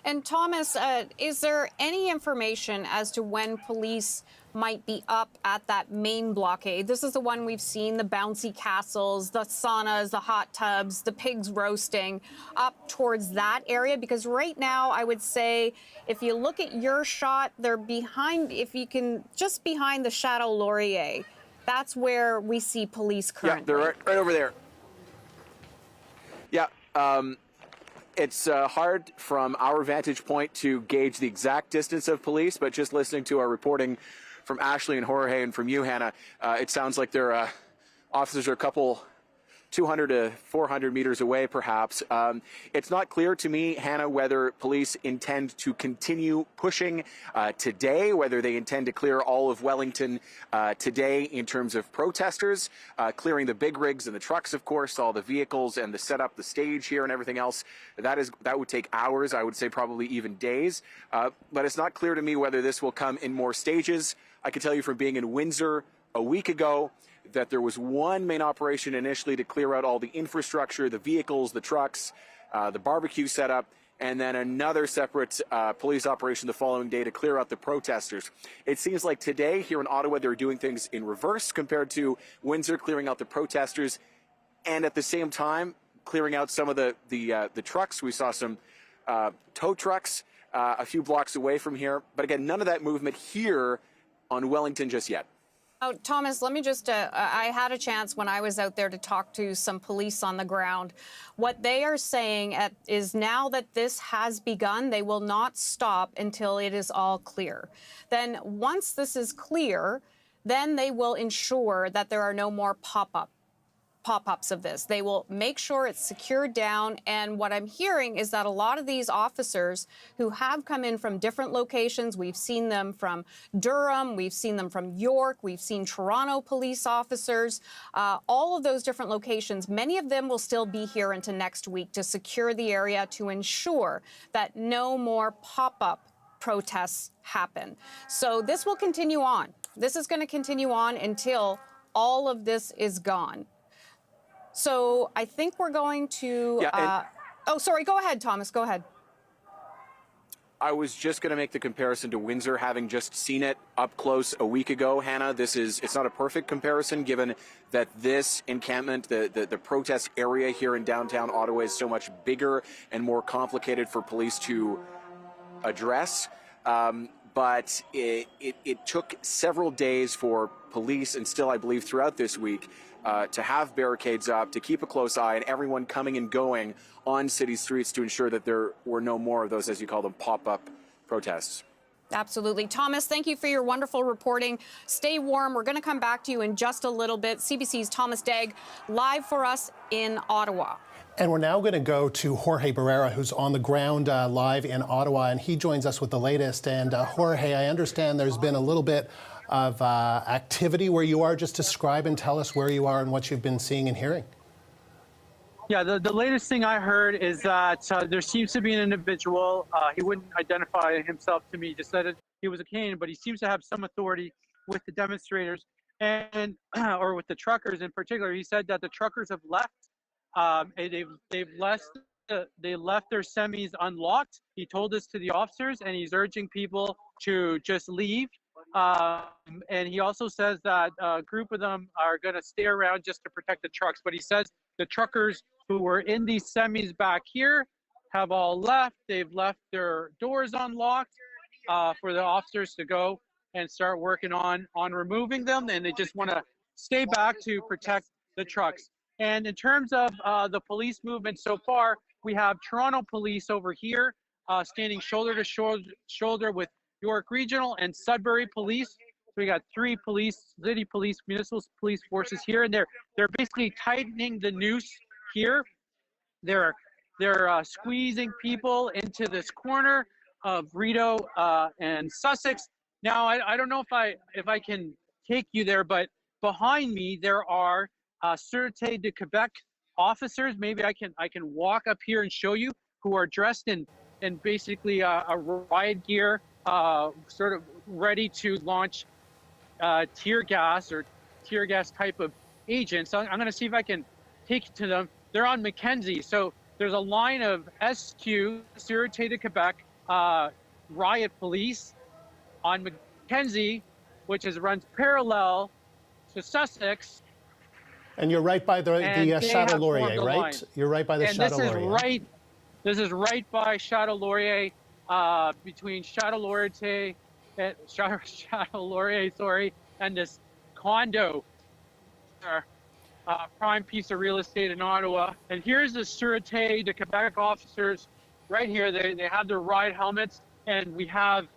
And Thomas, is there any information as to when police might be up at that main blockade? This is the one we've seen, the bouncy castles, the saunas, the hot tubs, the pigs roasting, up towards that area. Because right now, I would say, if you look at your shot, they're behind, if you can, just behind the Chateau Laurier. That's where we see police currently. Yeah, they're right over there. Yeah, it's hard from our vantage point to gauge the exact distance of police, but just listening to our reporting from Ashley and Jorge and from you, Hannah, it sounds like their officers are a couple 200 to 400 meters away, perhaps. It's not clear to me, Hannah, whether police intend to continue pushing today, whether they intend to clear all of Wellington today in terms of protesters, clearing the big rigs and the trucks, of course, all the vehicles and the setup, the stage here and everything else. That would take hours, I would say probably even days. But it's not clear to me whether this will come in more stages. I can tell you from being in Windsor a week ago that there was one main operation initially to clear out all the infrastructure, the vehicles, the trucks, the barbecue setup, and then another separate police operation the following day to clear out the protesters. It seems like today here in Ottawa they're doing things in reverse compared to Windsor, clearing out the protesters, and at the same time clearing out some of the trucks. We saw some tow trucks a few blocks away from here, but again, none of that movement here on Wellington just yet. Oh, Thomas, let me just, I had a chance when I was out there to talk to some police on the ground. What they are saying is now that this has begun, they will not stop until it is all clear. Then once this is clear, then they will ensure that there are no more pop-ups of this. They will make sure it's secured down. And what I'm hearing is that a lot of these officers who have come in from different locations, we've seen them from Durham, we've seen them from York, we've seen Toronto police officers, all of those different locations, many of them will still be here into next week to secure the area to ensure that no more pop-up protests happen. So this will continue on. This is going to continue on until all of this is gone. So I think we're going to, oh, sorry, go ahead, Thomas, go ahead. I was just going to make the comparison to Windsor, having just seen it up close a week ago, Hannah. It's not a perfect comparison given that this encampment, the protest area here in downtown Ottawa is so much bigger and more complicated for police to address. But it took several days for police, and still I believe throughout this week, to have barricades up, to keep a close eye, and everyone coming and going on city streets to ensure that there were no more of those, as you call them, pop-up protests. Absolutely. Thomas, thank you for your wonderful reporting. Stay warm. We're going to come back to you in just a little bit. CBC's Thomas Dagg live for us in Ottawa. And we're now going to go to Jorge Barrera, who's on the ground live in Ottawa, and he joins us with the latest. And Jorge, I understand there's been a little bit of activity where you are. Just describe and tell us where you are and what you've been seeing and hearing. Yeah, the latest thing I heard is that there seems to be an individual. He wouldn't identify himself to me, just said he was a Canadian, but he seems to have some authority with the demonstrators and or with the truckers in particular. He said that the truckers have left. They left their semis unlocked. He told this to the officers, and he's urging people to just leave. And he also says that a group of them are going to stay around just to protect the trucks. But he says the truckers who were in these semis back here have all left. They've left their doors unlocked for the officers to go and start working on removing them. And they just want to stay back to protect the trucks. And in terms of the police movement so far, we have Toronto police over here standing shoulder to shoulder with York Regional and Sudbury Police. So we got three police, city police, municipal police forces here, and they're basically tightening the noose here. They're squeezing people into this corner of Rideau and Sussex. Now I don't know if I can take you there, but behind me there are Sûreté de Quebec officers. Maybe I can walk up here and show you, who are dressed in basically a riot gear, sort of ready to launch tear gas type of agents. So I'm going to see if I can take you to them. They're on Mackenzie. So there's a line of SQ, Sûreté de Quebec, riot police on Mackenzie, which runs parallel to Sussex. And you're right by the Chateau Laurier, right? Line. You're right by the Chateau Laurier. This is right by Chateau Laurier, between Chateau Laurier, and this condo, prime piece of real estate in Ottawa. And here's the Sûreté de Quebec officers right here. They have their riot helmets, and we have,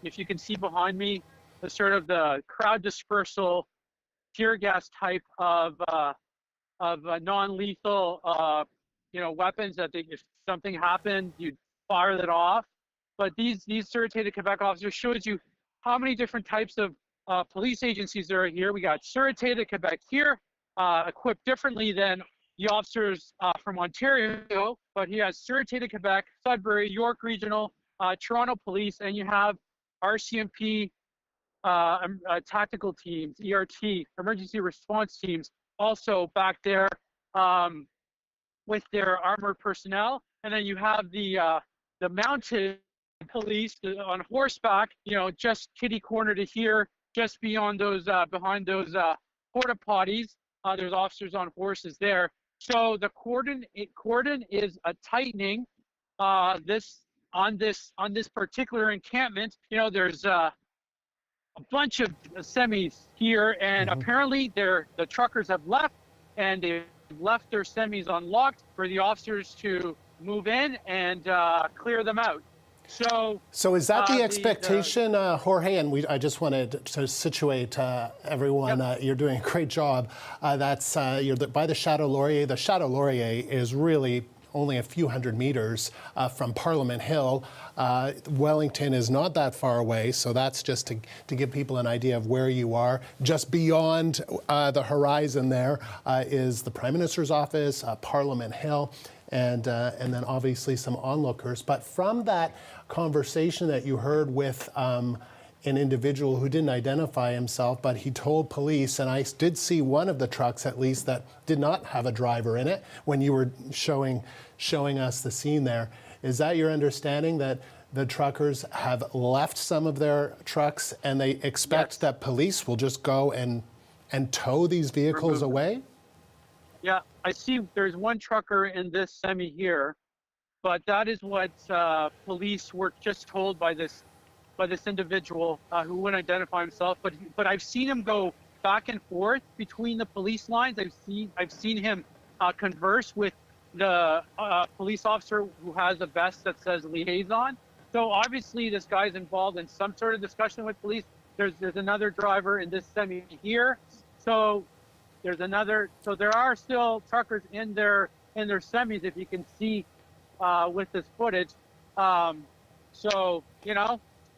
if you can see behind me, the sort of the crowd dispersal tear gas type of non-lethal, weapons that if something happened, you'd fire that off. But these Sûreté Quebec officers shows you how many different types of police agencies there are here. We got Sûreté Quebec here, equipped differently than the officers from Ontario, but he has Sûreté Quebec, Sudbury, York Regional, Toronto Police, and you have RCMP tactical teams, ERT, emergency response teams, also back there with their armored personnel. And then you have the mounted police on horseback, just kitty corner to here, just beyond those, behind those porta potties. There's officers on horses there. So the cordon is a tightening. On this particular encampment, there's a bunch of semis here, and apparently the truckers have left, and they've left their semis unlocked for the officers to move in and clear them out. So is that the expectation, Jorge? And I just wanted to situate everyone. Yep. You're doing a great job. That's you're by the Chateau Laurier. The Chateau Laurier is really only a few hundred meters from Parliament Hill. Wellington is not that far away, so that's just to give people an idea of where you are. Just beyond the horizon there is the Prime Minister's office, Parliament Hill, and then obviously some onlookers. But from that conversation that you heard with an individual who didn't identify himself, but he told police, and I did see one of the trucks at least that did not have a driver in it when you were showing us the scene there. Is that your understanding, that the truckers have left some of their trucks and they expect that police will just go and tow these vehicles away? Yeah, I see there's one trucker in this semi here, but that is what police were just told by this individual who wouldn't identify himself. But I've seen him go back and forth between the police lines. I've seen him converse with the police officer who has a vest that says liaison. So obviously this guy's involved in some sort of discussion with police. There's another driver in this semi here. So there are still truckers in their semis, if you can see with this footage.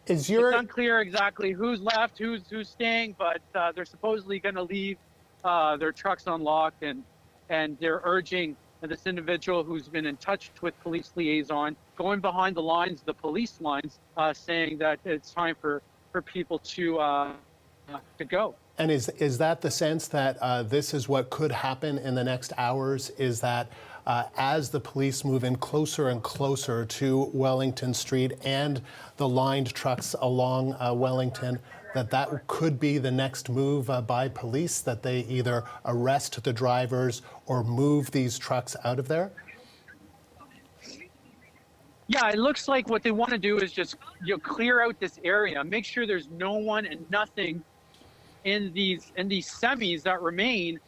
It's unclear exactly who's left, who's staying, but they're supposedly going to leave their trucks unlocked, and they're urging this individual who's been in touch with police liaison, going behind the lines, the police lines, saying that it's time for people to go. And is that the sense that this is what could happen in the next hours? Is that as the police move in closer and closer to Wellington Street and the lined trucks along Wellington, that could be the next move by police, that they either arrest the drivers or move these trucks out of there? Yeah, it looks like what they want to do is just clear out this area, make sure there's no one and nothing in these semis that remain,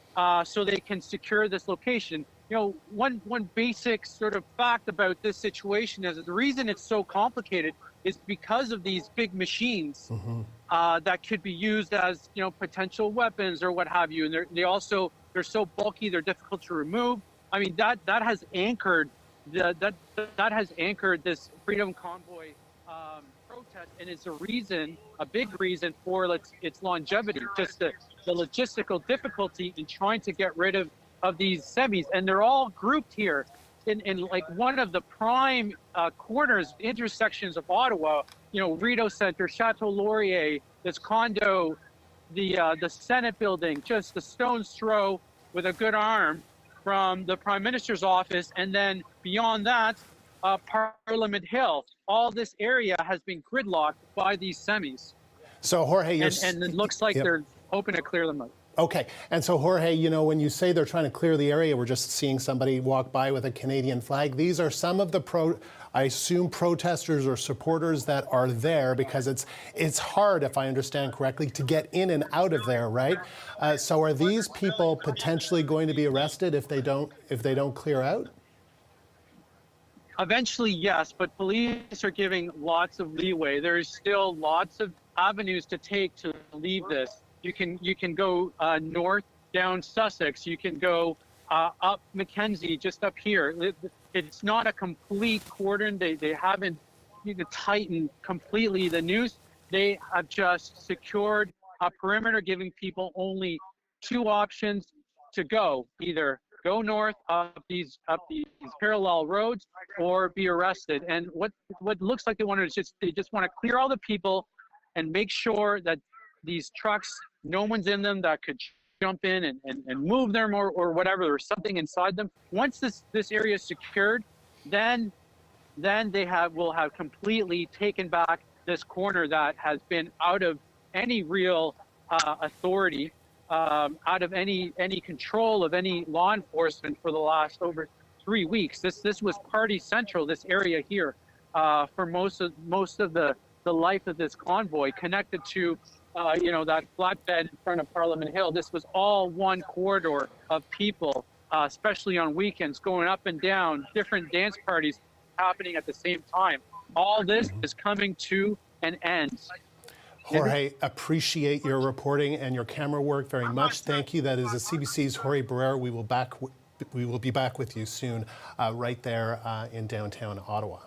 so they can secure this location. One basic sort of fact about this situation is that the reason it's so complicated is because of these big machines that could be used as potential weapons or what have you, and they're so bulky, they're difficult to remove. I mean, that has anchored that has anchored this Freedom Convoy protest, and it's a big reason for its longevity, just the logistical difficulty in trying to get rid of these semis. And they're all grouped here in like one of the prime corners, intersections of Ottawa, Rideau Centre, Chateau Laurier, this condo, the Senate building, just a stone's throw with a good arm from the Prime Minister's office, and then beyond that, Parliament Hill. All this area has been gridlocked by these semis. So Jorge, and it looks like they're hoping to clear them out. Okay, and so Jorge, when you say they're trying to clear the area, we're just seeing somebody walk by with a Canadian flag. These are some of the I assume protesters or supporters that are there, because it's hard, if I understand correctly, to get in and out of there, right? So are these people potentially going to be arrested if they don't clear out? Eventually, yes, but police are giving lots of leeway. There's still lots of avenues to take to leave this. You can go north down Sussex. You can go up Mackenzie, just up here. It's not a complete cordon. They haven't tightened completely the noose. They have just secured a perimeter, giving people only two options to go: either go north up these parallel roads or be arrested. And what looks like they want to they just want to clear all the people and make sure that these trucks, no one's in them that could jump in and move them or whatever. There's something inside them. Once this area is secured, then they will have completely taken back this corner that has been out of any real authority, out of any control of any law enforcement for the last over 3 weeks. This was party central, this area here, for most of the life of this convoy, connected to that flatbed in front of Parliament Hill. This was all one corridor of people, especially on weekends, going up and down, different dance parties happening at the same time. All this is coming to an end. Jorge, appreciate your reporting and your camera work very much. Thank you. That is the CBC's Jorge Barrera. We will be back with you soon, right there in downtown Ottawa.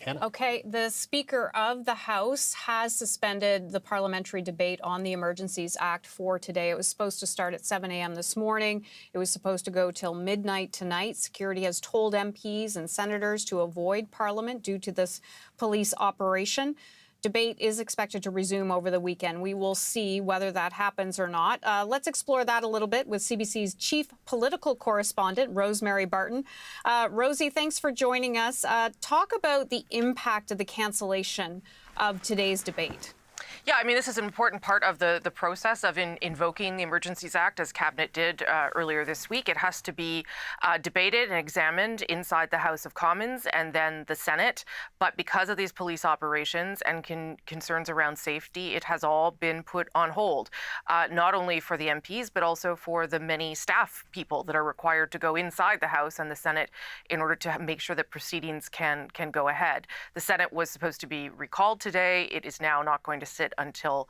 Hannah? Okay, the Speaker of the House has suspended the parliamentary debate on the Emergencies Act for today. It was supposed to start at 7 a.m. this morning. It was supposed to go till midnight tonight. Security has told MPs and senators to avoid Parliament due to this police operation. Debate is expected to resume over the weekend. We will see whether that happens or not. Let's explore that a little bit with CBC's chief political correspondent, Rosemary Barton. Rosie, thanks for joining us. Talk about the impact of the cancellation of today's debate. Yeah, I mean, this is an important part of the process of invoking the Emergencies Act, as Cabinet did earlier this week. It has to be debated and examined inside the House of Commons and then the Senate. But because of these police operations and concerns around safety, it has all been put on hold, not only for the MPs, but also for the many staff people that are required to go inside the House and the Senate in order to make sure that proceedings can go ahead. The Senate was supposed to be recalled today. It is now not going to sit until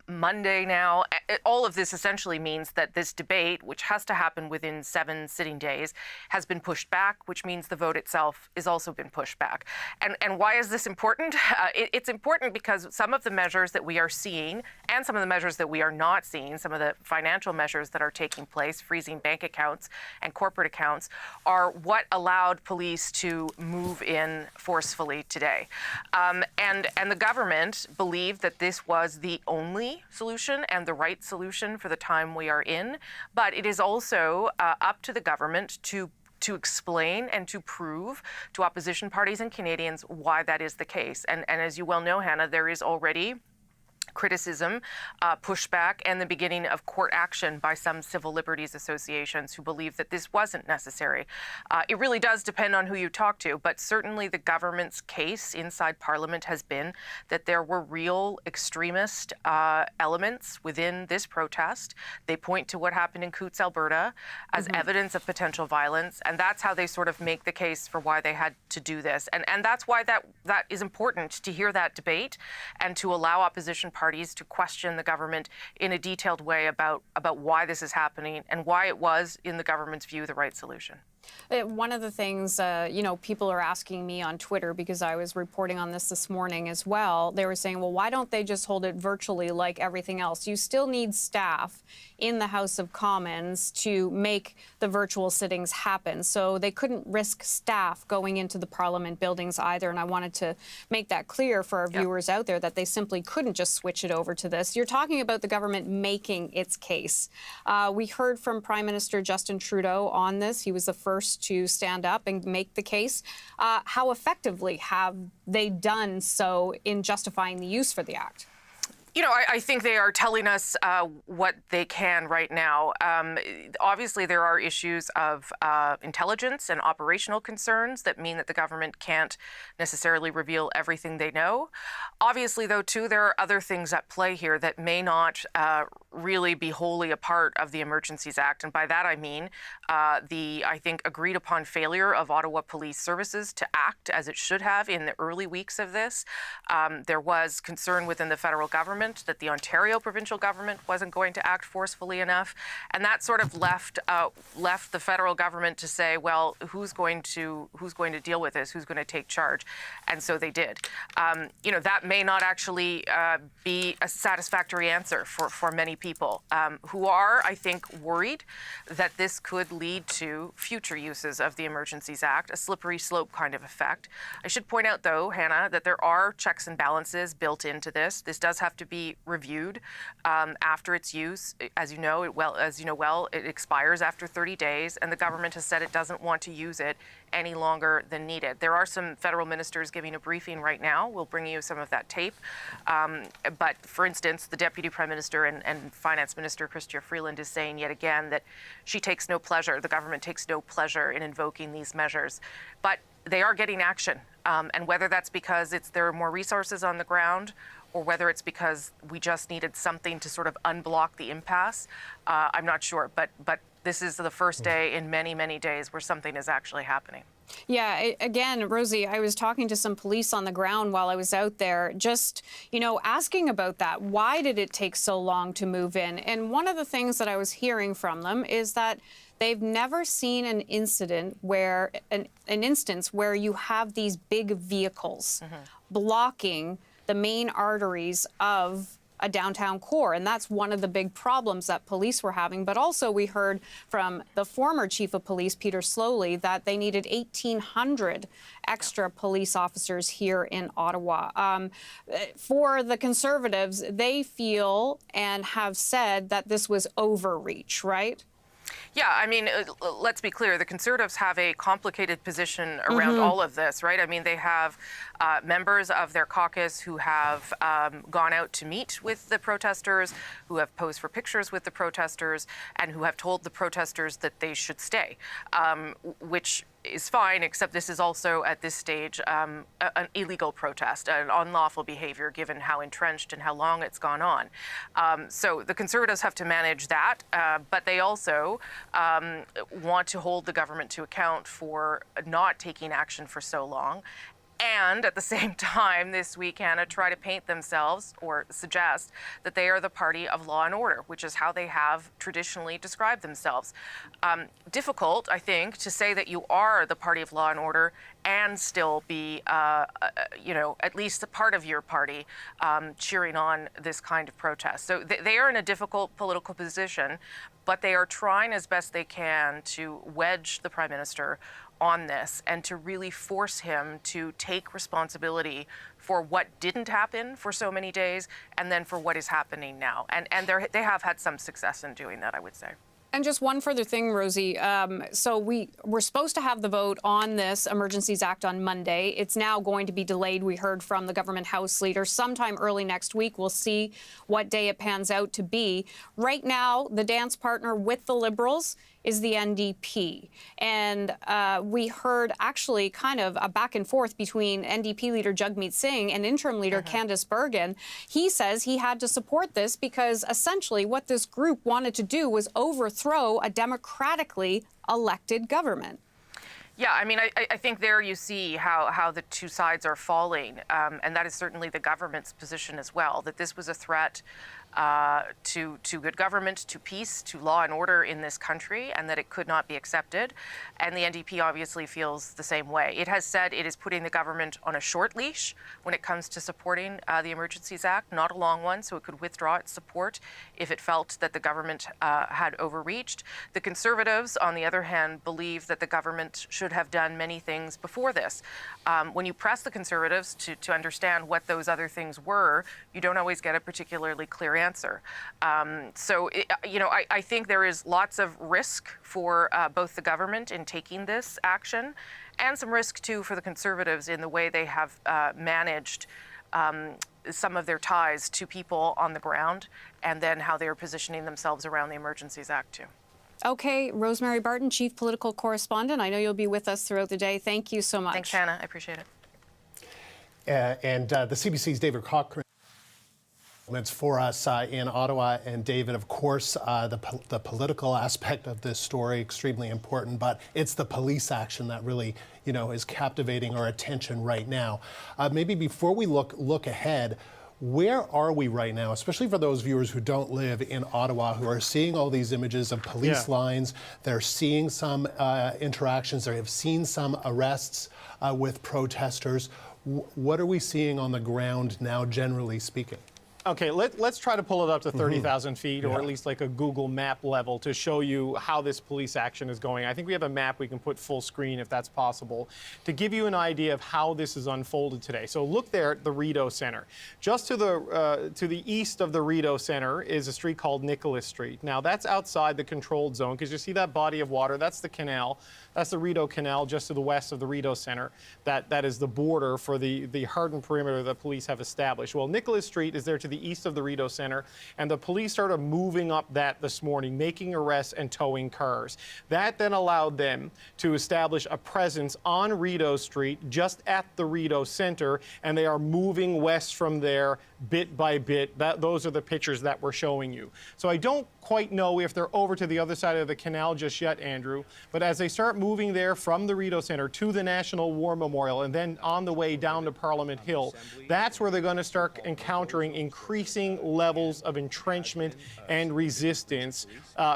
Monday now. All of this essentially means that this debate, which has to happen within 7 sitting days, has been pushed back, which means the vote itself has also been pushed back. And why is this important? It's important because some of the measures that we are seeing and some of the measures that we are not seeing, some of the financial measures that are taking place, freezing bank accounts and corporate accounts, are what allowed police to move in forcefully today. And the government believed that this was the only solution and the right solution for the time we are in. But it is also up to the government to explain and to prove to opposition parties and Canadians why that is the case. And as you well know, Hannah, there is already criticism, pushback, and the beginning of court action by some civil liberties associations who believe that this wasn't necessary. It really does depend on who you talk to, but certainly the government's case inside Parliament has been that there were real extremist elements within this protest. They point to what happened in Coutts, Alberta, as evidence of potential violence, and that's how they sort of make the case for why they had to do this. And that's why that is important, to hear that debate and to allow opposition parties to question the government in a detailed way about why this is happening and why it was, in the government's view, the right solution. One of the things, people are asking me on Twitter, because I was reporting on this morning as well. They were saying, well, why don't they just hold it virtually like everything else? You still need staff in the House of Commons to make the virtual sittings happen. So they couldn't risk staff going into the Parliament buildings either. And I wanted to make that clear for our viewers out there that they simply couldn't just switch it over to this. You're talking about the government making its case. We heard from Prime Minister Justin Trudeau on this. He was the first to stand up and make the case. How effectively have they done so in justifying the use for the Act? You know, I think they are telling us what they can right now. Obviously, there are issues of intelligence and operational concerns that mean that the government can't necessarily reveal everything they know. Obviously, though, too, there are other things at play here that may not really be wholly a part of the Emergencies Act. And by that I mean the, I think, agreed upon failure of Ottawa Police Services to act as it should have in the early weeks of this. There was concern within the federal government that the Ontario provincial government wasn't going to act forcefully enough. And that sort of left the federal government to say, well, who's going to deal with this? Who's going to take charge? And so they did. That may not actually be a satisfactory answer for many people who are, I think, worried that this could lead to future uses of the Emergencies Act, a slippery slope kind of effect. I should point out, though, Hannah, that there are checks and balances built into this. This does have to be reviewed after its use. As you know well, it expires after 30 days, and the government has said it doesn't want to use it any longer than needed. There are some federal ministers giving a briefing right now. We'll bring you some of that tape. But for instance, the Deputy Prime Minister and Finance Minister Chrystia Freeland is saying yet again that she takes no pleasure, the government takes no pleasure in invoking these measures. But they are getting action. And whether that's because there are more resources on the ground or whether it's because we just needed something to sort of unblock the impasse, I'm not sure. But this is the first day in many, many days where something is actually happening. Yeah, again, Rosie, I was talking to some police on the ground while I was out there, just, asking about that. Why did it take so long to move in? And one of the things that I was hearing from them is that they've never seen an incident where, an instance where you have these big vehicles blocking the main arteries of a downtown core. And that's one of the big problems that police were having. But also we heard from the former chief of police, Peter Slowly, that they needed 1,800 extra police officers here in Ottawa. For the Conservatives, they feel and have said that this was overreach, right? Yeah, I mean, let's be clear. The Conservatives have a complicated position around all of this, right? I mean, they have members of their caucus who have gone out to meet with the protesters, who have posed for pictures with the protesters, and who have told the protesters that they should stay, which is fine, except this is also, at this stage, an illegal protest, an unlawful behavior, given how entrenched and how long it's gone on. So the Conservatives have to manage that, but they also want to hold the government to account for not taking action for so long. And at the same time, this week, Hannah, try to paint themselves or suggest that they are the party of law and order, which is how they have traditionally described themselves. Difficult, I think, to say that you are the party of law and order and still be, at least a part of your party cheering on this kind of protest. So they are in a difficult political position, but they are trying as best they can to wedge the Prime Minister on this and to really force him to take responsibility for what didn't happen for so many days and then for what is happening now. And they have had some success in doing that, I would say. And just one further thing, Rosie. So we're supposed to have the vote on this Emergencies Act on Monday. It's now going to be delayed. We heard from the government House Leader sometime early next week. We'll see what day it pans out to be. Right now, the dance partner with the Liberals is the NDP. And we heard actually kind of a back and forth between NDP leader Jagmeet Singh and interim leader Candice Bergen. He says he had to support this because essentially what this group wanted to do was overthrow a democratically elected government. Yeah, I mean, I think there you see how the two sides are falling. And that is certainly the government's position as well, that this was a threat to good government, to peace, to law and order in this country, and that it could not be accepted. And the NDP obviously feels the same way. It has said it is putting the government on a short leash when it comes to supporting the Emergencies Act, not a long one, so it could withdraw its support if it felt that the government had overreached. The Conservatives, on the other hand, believe that the government should have done many things before this. When you press the Conservatives to understand what those other things were, you don't always get a particularly clear answer. I think there is lots of risk for both the government in taking this action and some risk, too, for the Conservatives in the way they have managed some of their ties to people on the ground and then how they're positioning themselves around the Emergencies Act, too. Okay, Rosemary Barton, Chief Political Correspondent. I know you'll be with us throughout the day. Thank you so much. Thanks, Hannah. I appreciate it. And the CBC's David Cochrane. It's for us in Ottawa, and David, of course, the political aspect of this story, extremely important, but it's the police action that really, is captivating our attention right now. Maybe before we look ahead, where are we right now, especially for those viewers who don't live in Ottawa, who are seeing all these images of police lines, they're seeing some interactions, they have seen some arrests with protesters. What are we seeing on the ground now, generally speaking? Okay, let's try to pull it up to 30,000 feet, or at least like a Google map level, to show you how this police action is going. I think we have a map we can put full screen if that's possible, to give you an idea of how this is unfolded today. So look there at the Rideau Centre. Just to the east of the Rideau Centre is a street called Nicholas Street. Now that's outside the controlled zone, because you see that body of water, that's the canal. That's the Rideau Canal just to the west of the Rideau Centre. That is the border for the hardened perimeter that police have established. Well, Nicholas Street is there to the east of the Rideau Centre, and the police started moving up that this morning, making arrests and towing cars. That then allowed them to establish a presence on Rideau Street, just at the Rideau Centre, and they are moving west from there bit by bit. Those are the pictures that we're showing you. So I don't quite know if they're over to the other side of the canal just yet, Andrew, but as they start moving there from the Rideau Centre to the National War Memorial and then on the way down to Parliament Hill, that's where they're going to start encountering increasing levels of entrenchment and resistance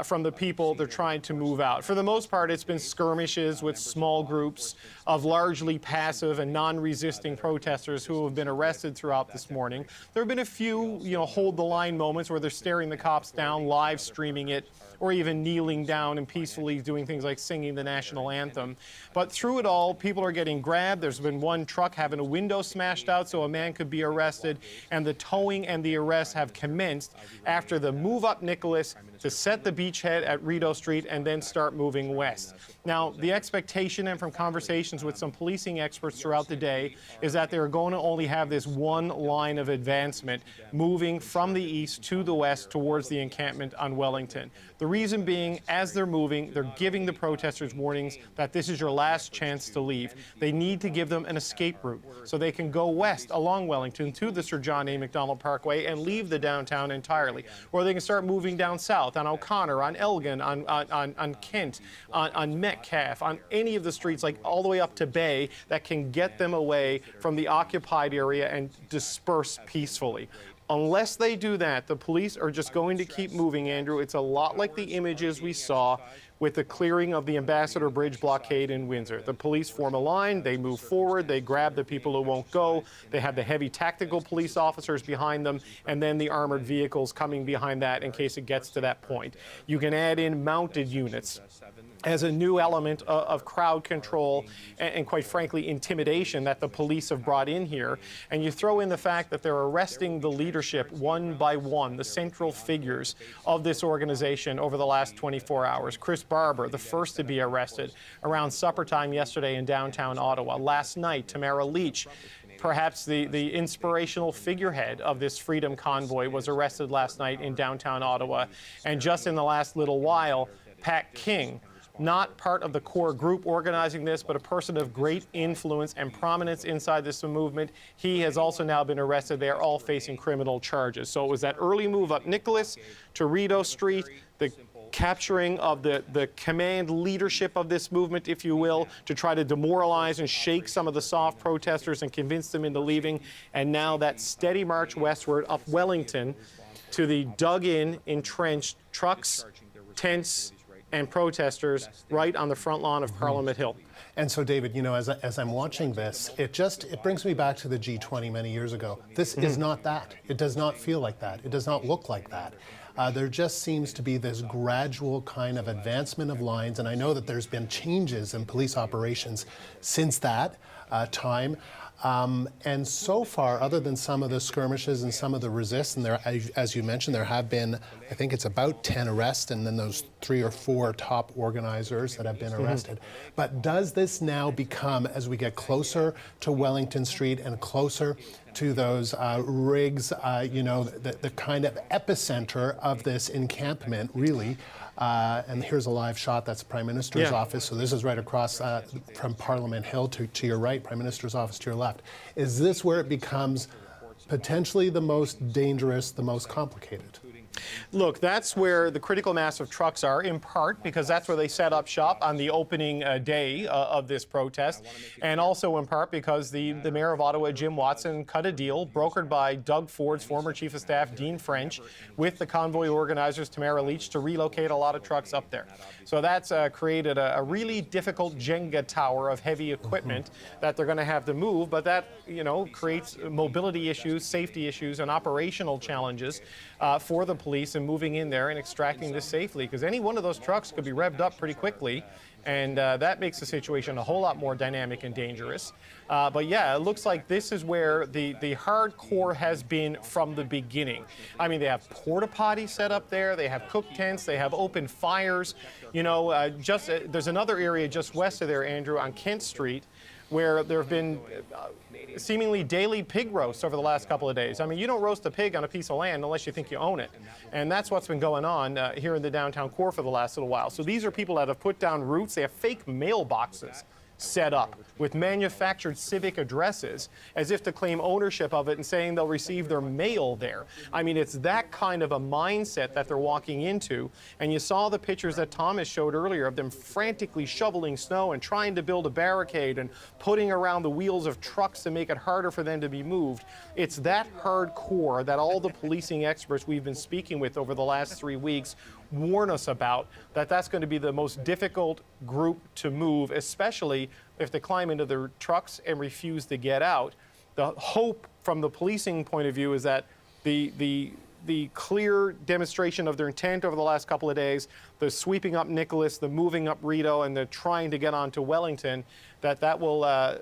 from the people they're trying to move out. For the most part, it's been skirmishes with small groups of largely passive and non-resisting protesters who have been arrested throughout this morning. There have been a few, hold the line moments where they're staring the cops down, live streaming it, or even kneeling down and peacefully doing things like singing the national anthem. But through it all, people are getting grabbed. There's been one truck having a window smashed out so a man could be arrested, and the towing and the arrests have commenced after the move up Nicholas to set the beachhead at Rideau Street and then start moving west. Now, the expectation, and from conversations with some policing experts throughout the day, is that they're going to only have this one line of advancement moving from the east to the west towards the encampment on Wellington. The reason being, as they're moving, they're giving the protesters warnings that this is your last chance to leave. They need to give them an escape route so they can go west along Wellington to the Sir John A. Macdonald Parkway and leave the downtown entirely. Or they can start moving down south on O'Connor, on Elgin, on Kent, on Metcalfe, on any of the streets, like all the way up to Bay, that can get them away from the occupied area and disperse peacefully. Unless they do that, the police are just going to keep moving, Andrew. It's a lot like the images we saw with the clearing of the Ambassador Bridge blockade in Windsor. The police form a line, they move forward, they grab the people who won't go, they have the heavy tactical police officers behind them, and then the armored vehicles coming behind that in case it gets to that point. You can add in mounted units as a new element of crowd control and quite frankly, intimidation that the police have brought in here. And you throw in the fact that they're arresting the leadership one by one, the central figures of this organization over the last 24 hours. Chris Barber, the first to be arrested around supper time yesterday in downtown Ottawa. Last night, Tamara Leach, perhaps the inspirational figurehead of this freedom convoy, was arrested last night in downtown Ottawa. And just in the last little while, Pat King, not part of the core group organizing this, but a person of great influence and prominence inside this movement. He has also now been arrested. They are all facing criminal charges. So it was that early move up Nicholas to Rideau Street, the capturing of the command leadership of this movement, if you will, to try to demoralize and shake some of the soft protesters and convince them into leaving. And now that steady march westward up Wellington to the dug-in, entrenched trucks, tents, and protesters right on the front lawn of Parliament Hill. And so, David, as I'm watching this, it brings me back to the G20 many years ago. This is not that. It does not feel like that. It does not look like that. There just seems to be this gradual kind of advancement of lines, and I know that there's been changes in police operations since that time. And so far, other than some of the skirmishes and some of the resists, and there, as you mentioned, there have been, I think it's about 10 arrests, and then those 3 or 4 top organizers that have been arrested. But does this now become, as we get closer to Wellington Street and closer to those rigs, the kind of epicenter of this encampment, really? And here's a live shot. That's the Prime Minister's office. So this is right across from Parliament Hill to your right, Prime Minister's office to your left. Is this where it becomes potentially the most dangerous, the most complicated? Look, that's where the critical mass of trucks are, in part because that's where they set up shop on the opening day of this protest, and also in part because the mayor of Ottawa, Jim Watson, cut a deal brokered by Doug Ford's former chief of staff, Dean French, with the Convoy organizers, Tamara Leach, to relocate a lot of trucks up there. So that's created a really difficult Jenga tower of heavy equipment that they're going to have to move, but that, you know, creates mobility issues, safety issues, and operational challenges for the police in moving in there and extracting this safely, because any one of those trucks could be revved up pretty quickly, and that makes the situation a whole lot more dynamic and dangerous. But yeah, it looks like this is where the hardcore has been from the beginning. I mean, they have porta potties set up there, they have cook tents, they have open fires. You know, there's another area just west of there, Andrew, on Kent Street, where there have been seemingly daily pig roasts over the last couple of days. I mean, you don't roast a pig on a piece of land unless you think you own it. And that's what's been going on here in the downtown core for the last little while. So these are people that have put down roots. They have fake mailboxes set up with manufactured civic addresses as if to claim ownership of it and saying they'll receive their mail there. I mean, it's that kind of a mindset that they're walking into. And you saw the pictures that Thomas showed earlier of them frantically shoveling snow and trying to build a barricade and putting around the wheels of trucks to make it harder for them to be moved. It's that hardcore that all the policing experts we've been speaking with over the last 3 weeks warn us about, that's going to be the most difficult group to move, especially if they climb into their trucks and refuse to get out. The hope from the policing point of view is that the clear demonstration of their intent over the last couple of days, the sweeping up Nicholas, the moving up Rideau, and the trying to get onto Wellington, that will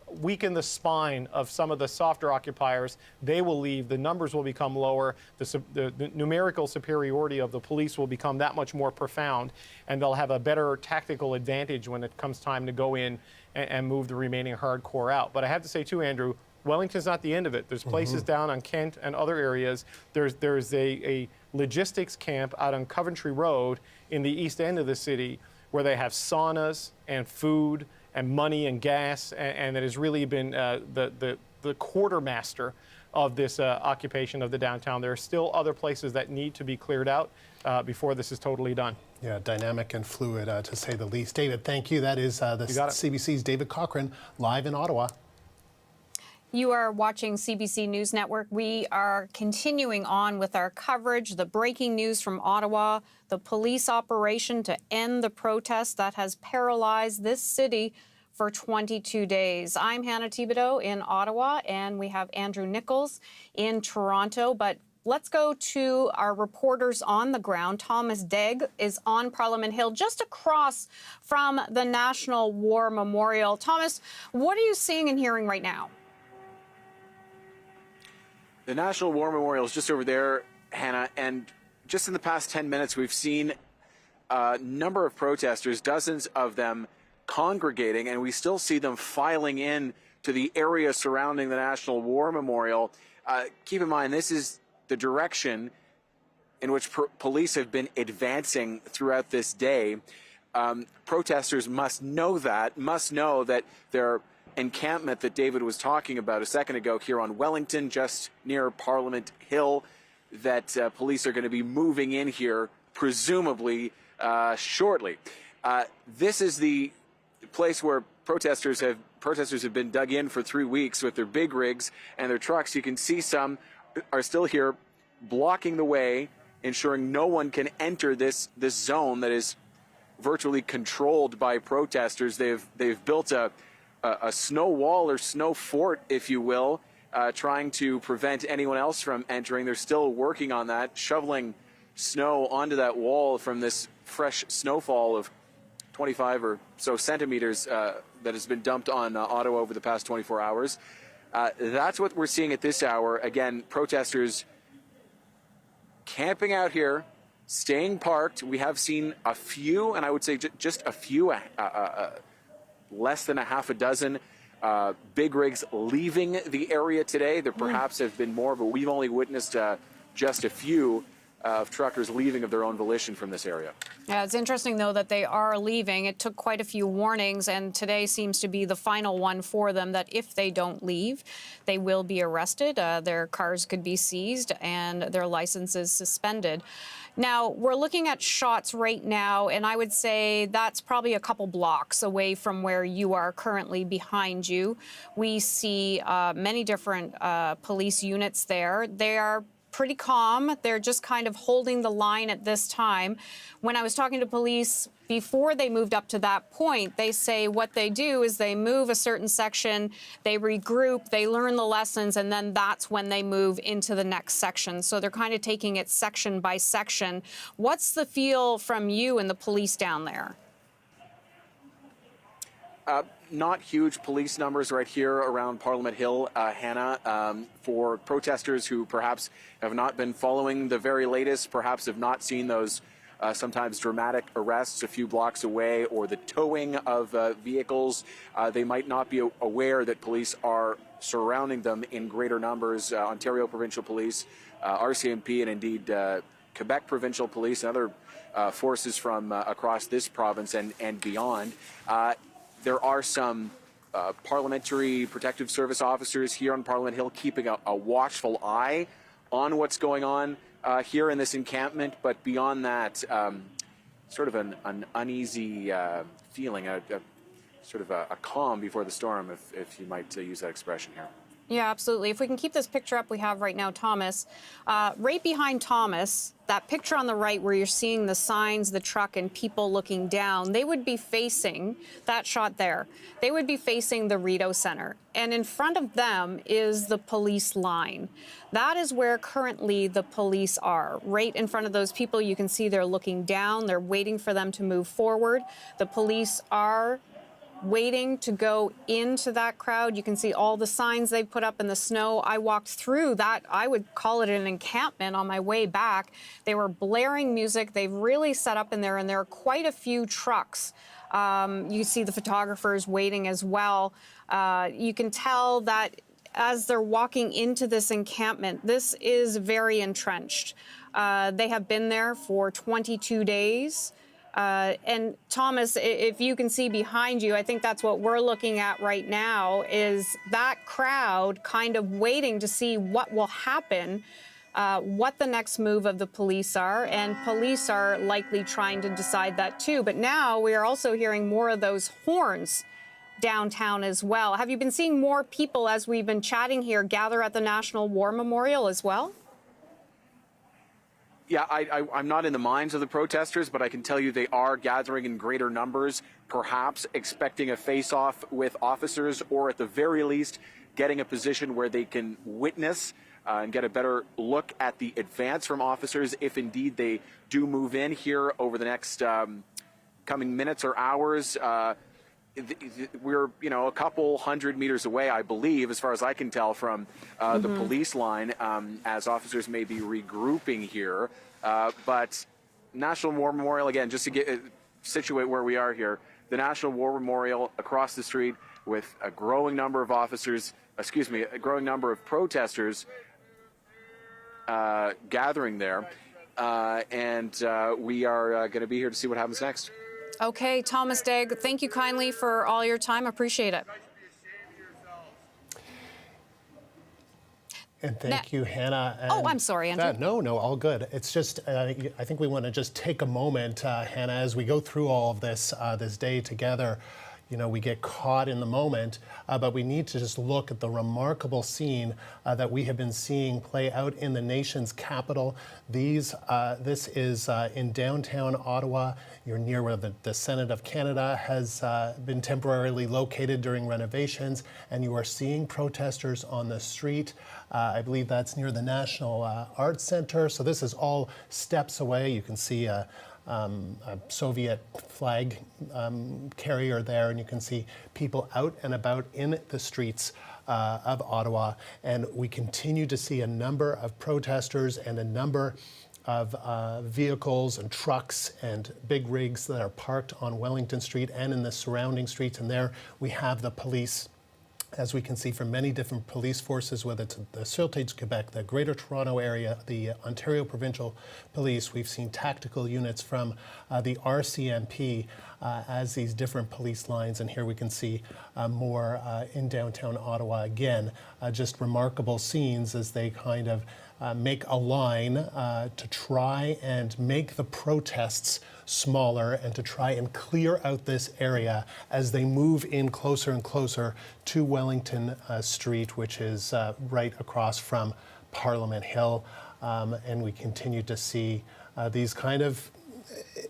weaken the spine of some of the softer occupiers. They will leave. The numbers will become lower. The numerical superiority of the police will become that much more profound, and they'll have a better tactical advantage when it comes time to go in and move the remaining hardcore out. But I have to say, too, Andrew, Wellington's not the end of it. There's places down on Kent and other areas. There's a logistics camp out on Coventry Road in the east end of the city where they have saunas and food and money and gas, and it has really been the quartermaster of this occupation of the downtown. There are still other places that need to be cleared out before this is totally done. Yeah, dynamic and fluid, to say the least. David, thank you. That is the CBC's David Cochran, live in Ottawa. You are watching CBC News Network. We are continuing on with our coverage, the breaking news from Ottawa, the police operation to end the protest that has paralyzed this city for 22 days. I'm Hannah Thibodeau in Ottawa, and we have Andrew Nichols in Toronto. But let's go to our reporters on the ground. Thomas Degg is on Parliament Hill, just across from the National War Memorial. Thomas, what are you seeing and hearing right now? The National War Memorial is just over there, Hannah, and just in the past 10 minutes, we've seen a number of protesters, dozens of them congregating, and we still see them filing in to the area surrounding the National War Memorial. Keep in mind, this is the direction in which police have been advancing throughout this day. Protesters must know that their encampment that David was talking about a second ago here on Wellington, just near Parliament Hill, that police are going to be moving in here, presumably shortly. This is the place where protesters have been dug in for 3 weeks with their big rigs and their trucks. You can see some are still here, blocking the way, ensuring no one can enter this zone that is virtually controlled by protesters. They've built a snow wall or snow fort, if you will, trying to prevent anyone else from entering. They're still working on that, shoveling snow onto that wall from this fresh snowfall of 25 or so centimeters that has been dumped on Ottawa over the past 24 hours. That's what we're seeing at this hour. Again, protesters camping out here, staying parked. We have seen a few, and I would say just a few, less than a half a dozen big rigs leaving the area today. There perhaps have been more, but we've only witnessed just a few. of truckers leaving of their own volition from this area. Yeah, it's interesting, though, that they are leaving. It took quite a few warnings, and today seems to be the final one for them, that if they don't leave, they will be arrested. Their cars could be seized and their licenses suspended. Now, we're looking at shots right now, and I would say that's probably a couple blocks away from where you are currently behind you. We see many different police units there. They are pretty calm. They're just kind of holding the line at this time. When I was talking to police before they moved up to that point, they say what they do is they move a certain section, they regroup, they learn the lessons, and then that's when they move into the next section. So they're kind of taking it section by section. What's the feel from you and the police down there? Not huge police numbers right here around Parliament Hill, Hannah, for protesters who perhaps have not been following the very latest, perhaps have not seen those sometimes dramatic arrests a few blocks away, or the towing of vehicles. They might not be aware that police are surrounding them in greater numbers. Ontario Provincial Police, RCMP, and indeed Quebec Provincial Police and other forces from across this province and beyond. There are some Parliamentary Protective Service officers here on Parliament Hill keeping a watchful eye on what's going on here in this encampment. But beyond that, sort of an uneasy feeling, sort of a calm before the storm, if you might use that expression here. Yeah, absolutely. If we can keep this picture up we have right now, Thomas, right behind Thomas, that picture on the right where you're seeing the signs, the truck, and people looking down, they would be facing, that shot there, they would be facing the Rideau Centre. And in front of them is the police line. That is where currently the police are. Right in front of those people, you can see they're looking down, they're waiting for them to move forward. The police are waiting to go into that crowd. You can see all the signs they've put up in the snow. I walked through that. I would call it an encampment on my way back. They were blaring music. They've really set up in there, and there are quite a few trucks. You see the photographers waiting as well. You can tell that as they're walking into this encampment, this is very entrenched. They have been there for 22 days. And Thomas, if you can see behind you, I think that's what we're looking at right now, is that crowd kind of waiting to see what will happen, what the next move of the police are, and police are likely trying to decide that too. But now we are also hearing more of those horns downtown as well. Have you been seeing more people, as we've been chatting here, gather at the National War Memorial as well? Yeah, I'm not in the minds of the protesters, but I can tell you they are gathering in greater numbers, perhaps expecting a face-off with officers, or at the very least getting a position where they can witness and get a better look at the advance from officers if indeed they do move in here over the next coming minutes or hours. We're, a couple 100 meters away, I believe, as far as I can tell, from the police line, as officers may be regrouping here. But National War Memorial, again, just to situate where we are here, the National War Memorial across the street with a growing number of a growing number of protesters gathering there. And we are going to be here to see what happens next. Okay, Thomas Degg, thank you kindly for all your time. Appreciate it. And thank you, Hannah. And I'm sorry, Andrew. No, all good. It's just, I think we want to just take a moment, Hannah, as we go through all of this this day together. We get caught in the moment, but we need to just look at the remarkable scene that we have been seeing play out in the nation's capital. This is in downtown Ottawa. You're near where the Senate of Canada has been temporarily located during renovations, and you are seeing protesters on the street. I believe that's near the National Arts Centre. So this is all steps away. You can see a Soviet flag carrier there, and you can see people out and about in the streets of Ottawa. And we continue to see a number of protesters and a number of vehicles and trucks and big rigs that are parked on Wellington Street and in the surrounding streets. And there we have the police as we can see from many different police forces, whether it's the Sûreté du Québec, the Greater Toronto Area, the Ontario Provincial Police. We've seen tactical units from the RCMP as these different police lines. And here we can see more in downtown Ottawa again. Just remarkable scenes as they kind of make a line to try and make the protests smaller and to try and clear out this area as they move in closer and closer to Wellington Street, which is right across from Parliament Hill. And we continue to see these kind of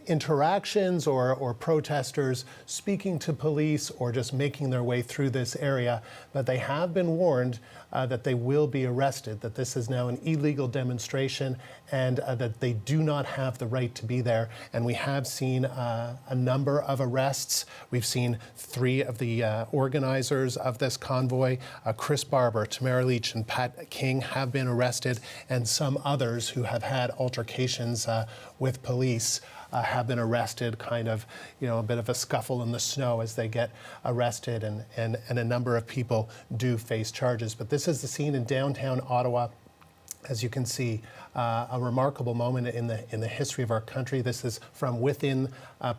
interactions or protesters speaking to police or just making their way through this area. But they have been warned that they will be arrested, that this is now an illegal demonstration and that they do not have the right to be there. And we have seen a number of arrests. We've seen 3 of the organizers of this convoy, Chris Barber, Tamara Leach, and Pat King, have been arrested, and some others who have had altercations with police have been arrested, kind of, a bit of a scuffle in the snow as they get arrested, and a number of people do face charges. But this is the scene in downtown Ottawa. As you can see, a remarkable moment in the history of our country. This is from within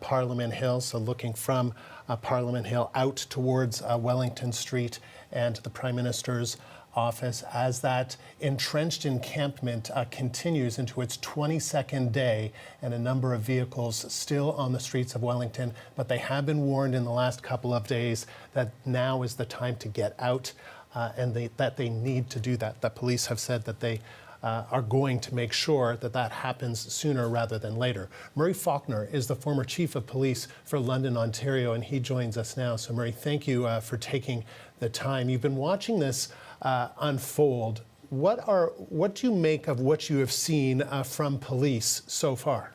Parliament Hill, so looking from Parliament Hill out towards Wellington Street and the Prime Minister's office as that entrenched encampment continues into its 22nd day, and a number of vehicles still on the streets of Wellington. But they have been warned in the last couple of days that now is the time to get out, and that they need to do that. The police have said that they are going to make sure that that happens sooner rather than later. Murray Faulkner is the former chief of police for London, Ontario, and he joins us now. So Murray, thank you for taking the time. You've been watching this unfold. What do you make of what you have seen from police so far?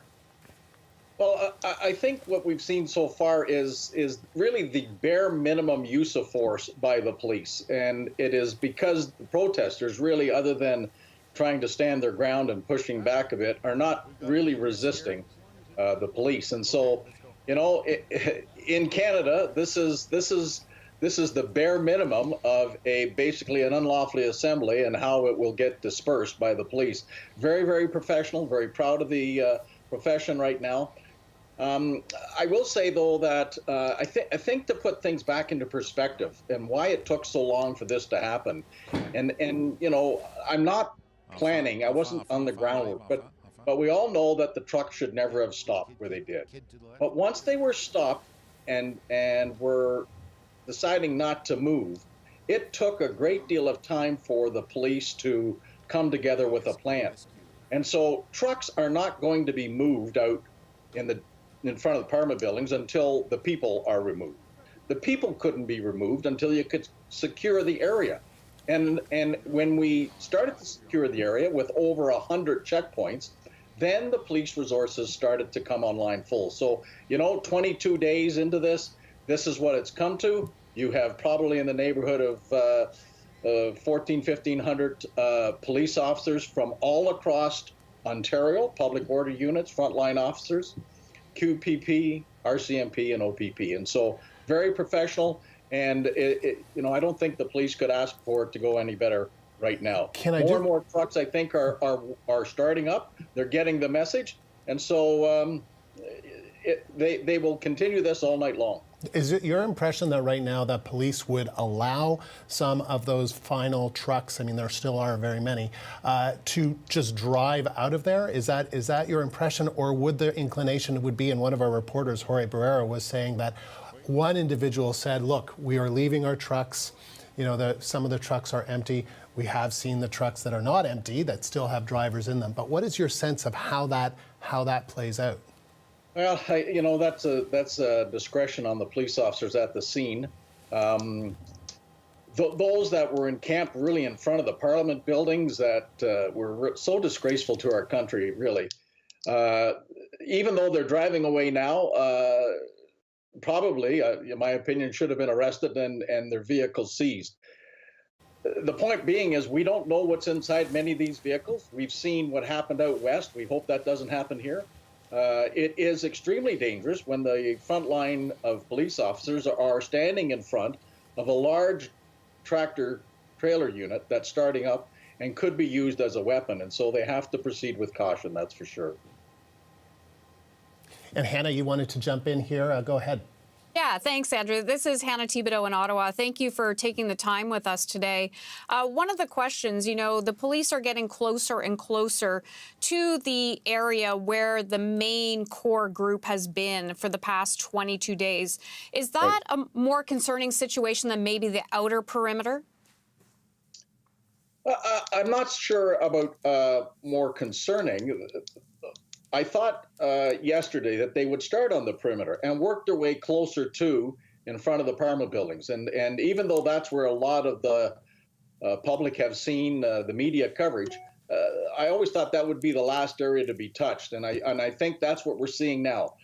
Well, I think what we've seen so far is really the bare minimum use of force by the police. And it is because the protesters really, other than trying to stand their ground and pushing back a bit, are not really resisting the police. And so, in Canada, this is the bare minimum of basically an unlawful assembly and how it will get dispersed by the police. Very, very professional, very proud of the profession right now. I will say, though, that I think to put things back into perspective and why it took so long for this to happen, and I'm not planning, I wasn't on the groundwork, but we all know that the truck should never have stopped where they did. But once they were stopped and were deciding not to move, it took a great deal of time for the police to come together with a plan. And so trucks are not going to be moved out in front of the Parliament buildings until the people are removed. The people couldn't be removed until you could secure the area. And when we started to secure the area with over 100 checkpoints, then the police resources started to come online full. So, 22 days into this is what it's come to. You have probably in the neighborhood of 1,500 police officers from all across Ontario, public order units, frontline officers, QPP, RCMP, and OPP. And so very professional. And I don't think the police could ask for it to go any better right now. More and more trucks, I think, are starting up. They're getting the message, and so they will continue this all night long. Is it your impression that right now that police would allow some of those final trucks, I mean, there still are very many, to just drive out of there? Is that your impression, or would the inclination would be, and one of our reporters, Jorge Barrera, was saying that one individual said, look, we are leaving our trucks. Some of the trucks are empty. We have seen the trucks that are not empty that still have drivers in them. But what is your sense of how that plays out? Well, that's a discretion on the police officers at the scene. Those that were encamped really in front of the Parliament buildings that were so disgraceful to our country, really. Even though they're driving away now, probably, in my opinion, should have been arrested and their vehicles seized. The point being is we don't know what's inside many of these vehicles. We've seen what happened out west. We hope that doesn't happen here. It is extremely dangerous when the front line of police officers are standing in front of a large tractor trailer unit that's starting up and could be used as a weapon. And so they have to proceed with caution, that's for sure. And Hannah, you wanted to jump in here. Go ahead. Yeah, thanks, Andrew. This is Hannah Thibodeau in Ottawa. Thank you for taking the time with us today. One of the questions, you know, the police are getting closer and closer to the area where the main core group has been for the past 22 days. Is that a more concerning situation than maybe the outer perimeter? I'm not sure about more concerning. I thought yesterday that they would start on the perimeter and work their way closer to in front of the Parliament buildings. And even though that's where a lot of the public have seen the media coverage, I always thought that would be the last area to be touched. And I think that's what we're seeing now.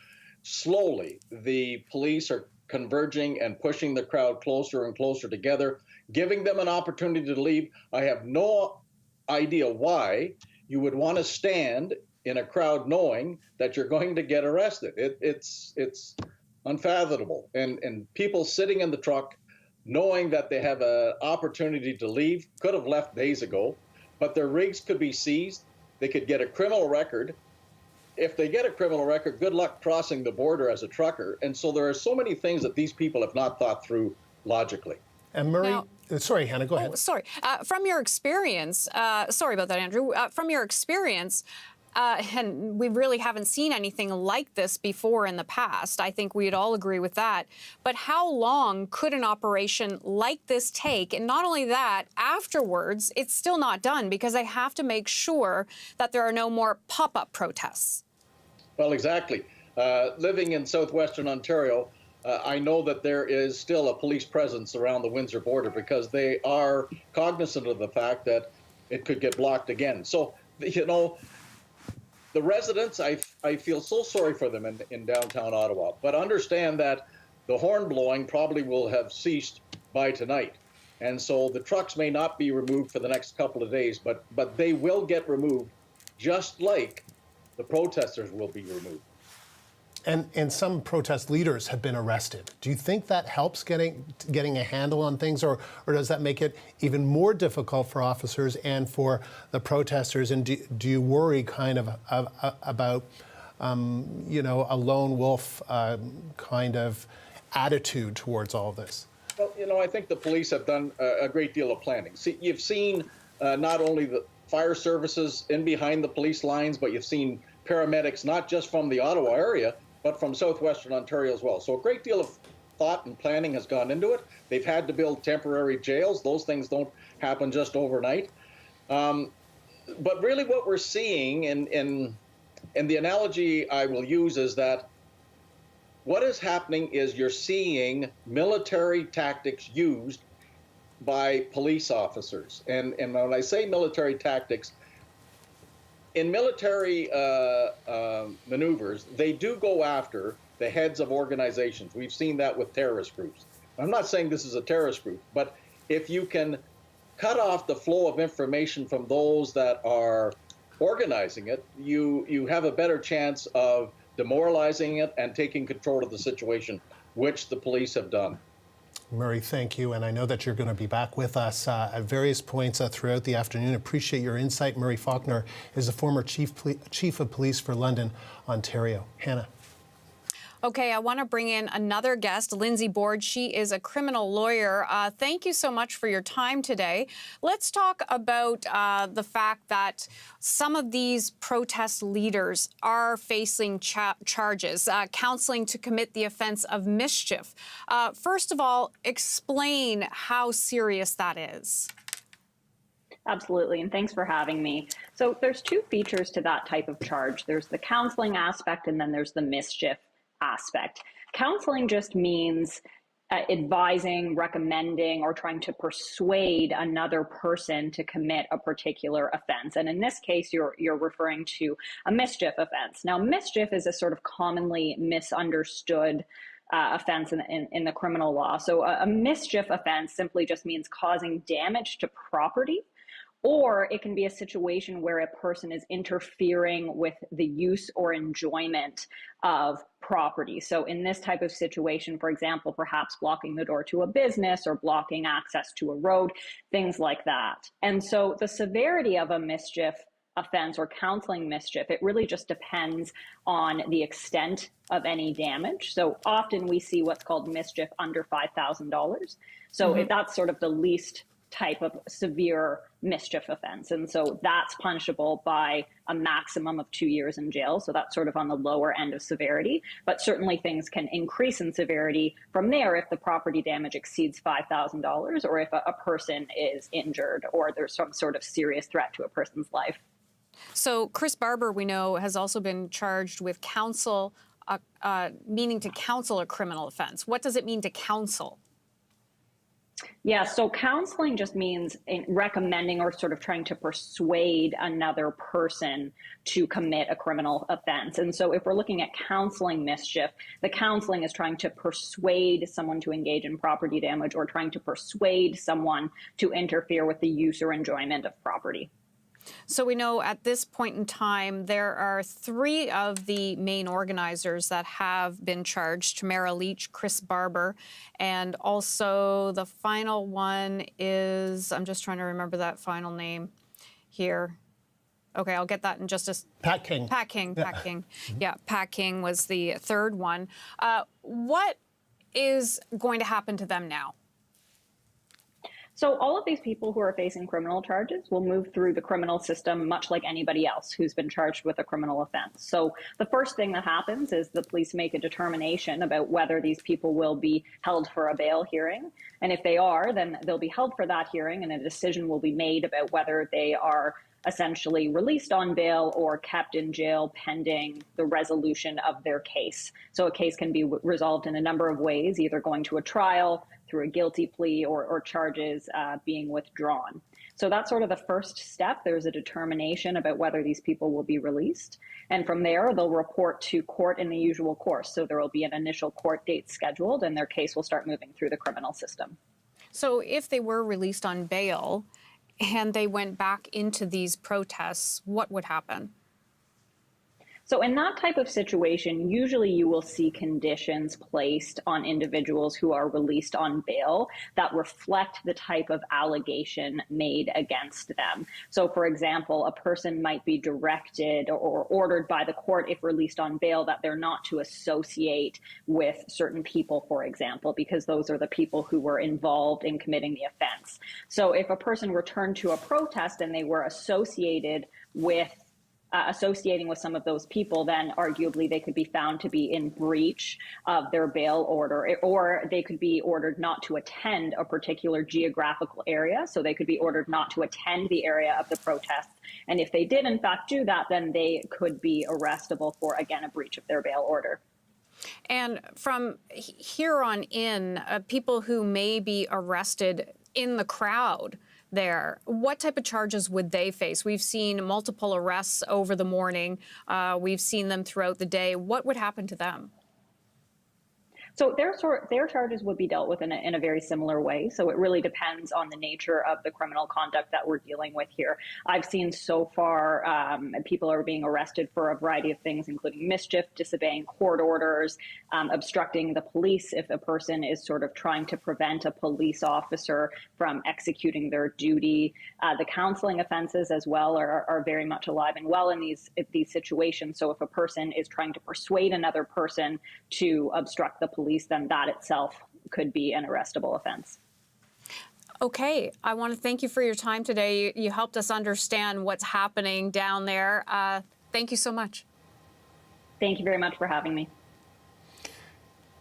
Slowly, the police are converging and pushing the crowd closer and closer together, giving them an opportunity to leave. I have no idea why you would want to stand in a crowd knowing that you're going to get arrested. It's unfathomable. And people sitting in the truck knowing that they have an opportunity to leave, could have left days ago, but their rigs could be seized. They could get a criminal record. If they get a criminal record, good luck crossing the border as a trucker. And so there are so many things that these people have not thought through logically. And Murray, sorry, Hannah, go ahead. Oh, sorry. From your experience, sorry about that, Andrew. From your experience, and we really haven't seen anything like this before in the past. I think we'd all agree with that. But how long could an operation like this take? And not only that, afterwards, it's still not done because they have to make sure that there are no more pop-up protests. Well, exactly. Living in southwestern Ontario, I know that there is still a police presence around the Windsor border because they are cognizant of the fact that it could get blocked again. So, you know, the residents, I feel so sorry for them in downtown Ottawa, but understand that the horn blowing probably will have ceased by tonight. And so the trucks may not be removed for the next couple of days, but they will get removed just like the protesters will be removed. And some protest leaders have been arrested. Do you think that helps getting a handle on things, or does that make it even more difficult for officers and for the protesters? And do you worry kind of about, you know, a lone wolf kind of attitude towards all of this? Well, you know, I think the police have done a great deal of planning. See, you've seen not only the fire services in behind the police lines, but you've seen paramedics not just from the Ottawa area, but from southwestern Ontario as well. So a great deal of thought and planning has gone into it. They've had to build temporary jails. Those things don't happen just overnight. But really what we're seeing, and the analogy I will use is that what is happening is you're seeing military tactics used by police officers. And when I say military tactics, in military maneuvers, they do go after the heads of organizations. We've seen that with terrorist groups. I'm not saying this is a terrorist group, but if you can cut off the flow of information from those that are organizing it, you have a better chance of demoralizing it and taking control of the situation, which the police have done. Murray, thank you. And I know that you're going to be back with us at various points throughout the afternoon. Appreciate your insight. Murray Faulkner is the former chief of police for London, Ontario. Hannah. Okay, I want to bring in another guest, Lindsay Board. She is a criminal lawyer. Thank you so much for your time today. Let's talk about the fact that some of these protest leaders are facing charges, counseling to commit the offense of mischief. First of all, explain how serious that is. Absolutely, and thanks for having me. So there's two features to that type of charge. There's the counseling aspect, and then there's the mischief aspect. Counseling just means advising, recommending, or trying to persuade another person to commit a particular offense. And in this case, you're referring to a mischief offense. Now, mischief is a sort of commonly misunderstood offense in the criminal law. So a mischief offense simply just means causing damage to property Or it can be a situation where a person is interfering with the use or enjoyment of property. So in this type of situation, for example, perhaps blocking the door to a business or blocking access to a road, things like that. And so the severity of a mischief offense or counseling mischief, it really just depends on the extent of any damage. So often we see what's called mischief under $5,000. So if that's sort of the least type of severe mischief offense. And so that's punishable by a maximum of 2 years in jail. So that's sort of on the lower end of severity, but certainly things can increase in severity from there if the property damage exceeds $5,000 or if a person is injured or there's some sort of serious threat to a person's life. So Chris Barber, we know, has also been charged with counsel, meaning to counsel a criminal offense. What does it mean to counsel? Yeah, so counseling just means recommending or sort of trying to persuade another person to commit a criminal offense. And so if we're looking at counseling mischief, the counseling is trying to persuade someone to engage in property damage or trying to persuade someone to interfere with the use or enjoyment of property. So we know at this point in time, there are 3 of the main organizers that have been charged, Tamara Leach, Chris Barber, and also the final one is, I'm just trying to remember that final name here. Okay, I'll get that in just a... Pat King. Pat King, Pat King. Yeah, Pat King was the third one. What is going to happen to them now? So all of these people who are facing criminal charges will move through the criminal system much like anybody else who's been charged with a criminal offense. So the first thing that happens is the police make a determination about whether these people will be held for a bail hearing. And if they are, then they'll be held for that hearing and a decision will be made about whether they are essentially released on bail or kept in jail pending the resolution of their case. So a case can be resolved in a number of ways, either going to a trial, through a guilty plea, or charges being withdrawn. So that's sort of the first step. There's a determination about whether these people will be released. And from there, they'll report to court in the usual course. So there will be an initial court date scheduled and their case will start moving through the criminal system. So if they were released on bail and they went back into these protests, what would happen? So in that type of situation, usually you will see conditions placed on individuals who are released on bail that reflect the type of allegation made against them. So for example, a person might be directed or ordered by the court if released on bail that they're not to associate with certain people, for example, because those are the people who were involved in committing the offense. So if a person returned to a protest and they were associating with some of those people, then arguably they could be found to be in breach of their bail order, or they could be ordered not to attend a particular geographical area. So they could be ordered not to attend the area of the protest. And if they did in fact do that, then they could be arrestable for, again, a breach of their bail order. And from here on in, people who may be arrested in the crowd there, what type of charges would they face? We've seen multiple arrests over the morning. We've seen them throughout the day. What would happen to them? So their charges would be dealt with in a very similar way. So it really depends on the nature of the criminal conduct that we're dealing with here. I've seen so far people are being arrested for a variety of things, including mischief, disobeying court orders, obstructing the police if a person is sort of trying to prevent a police officer from executing their duty. The counseling offenses as well are very much alive and well in these situations. So if a person is trying to persuade another person to obstruct the police, then that itself could be an arrestable offense. Okay, I want to thank you for your time today. You helped us understand what's happening down there. Thank you so much. Thank you very much for having me.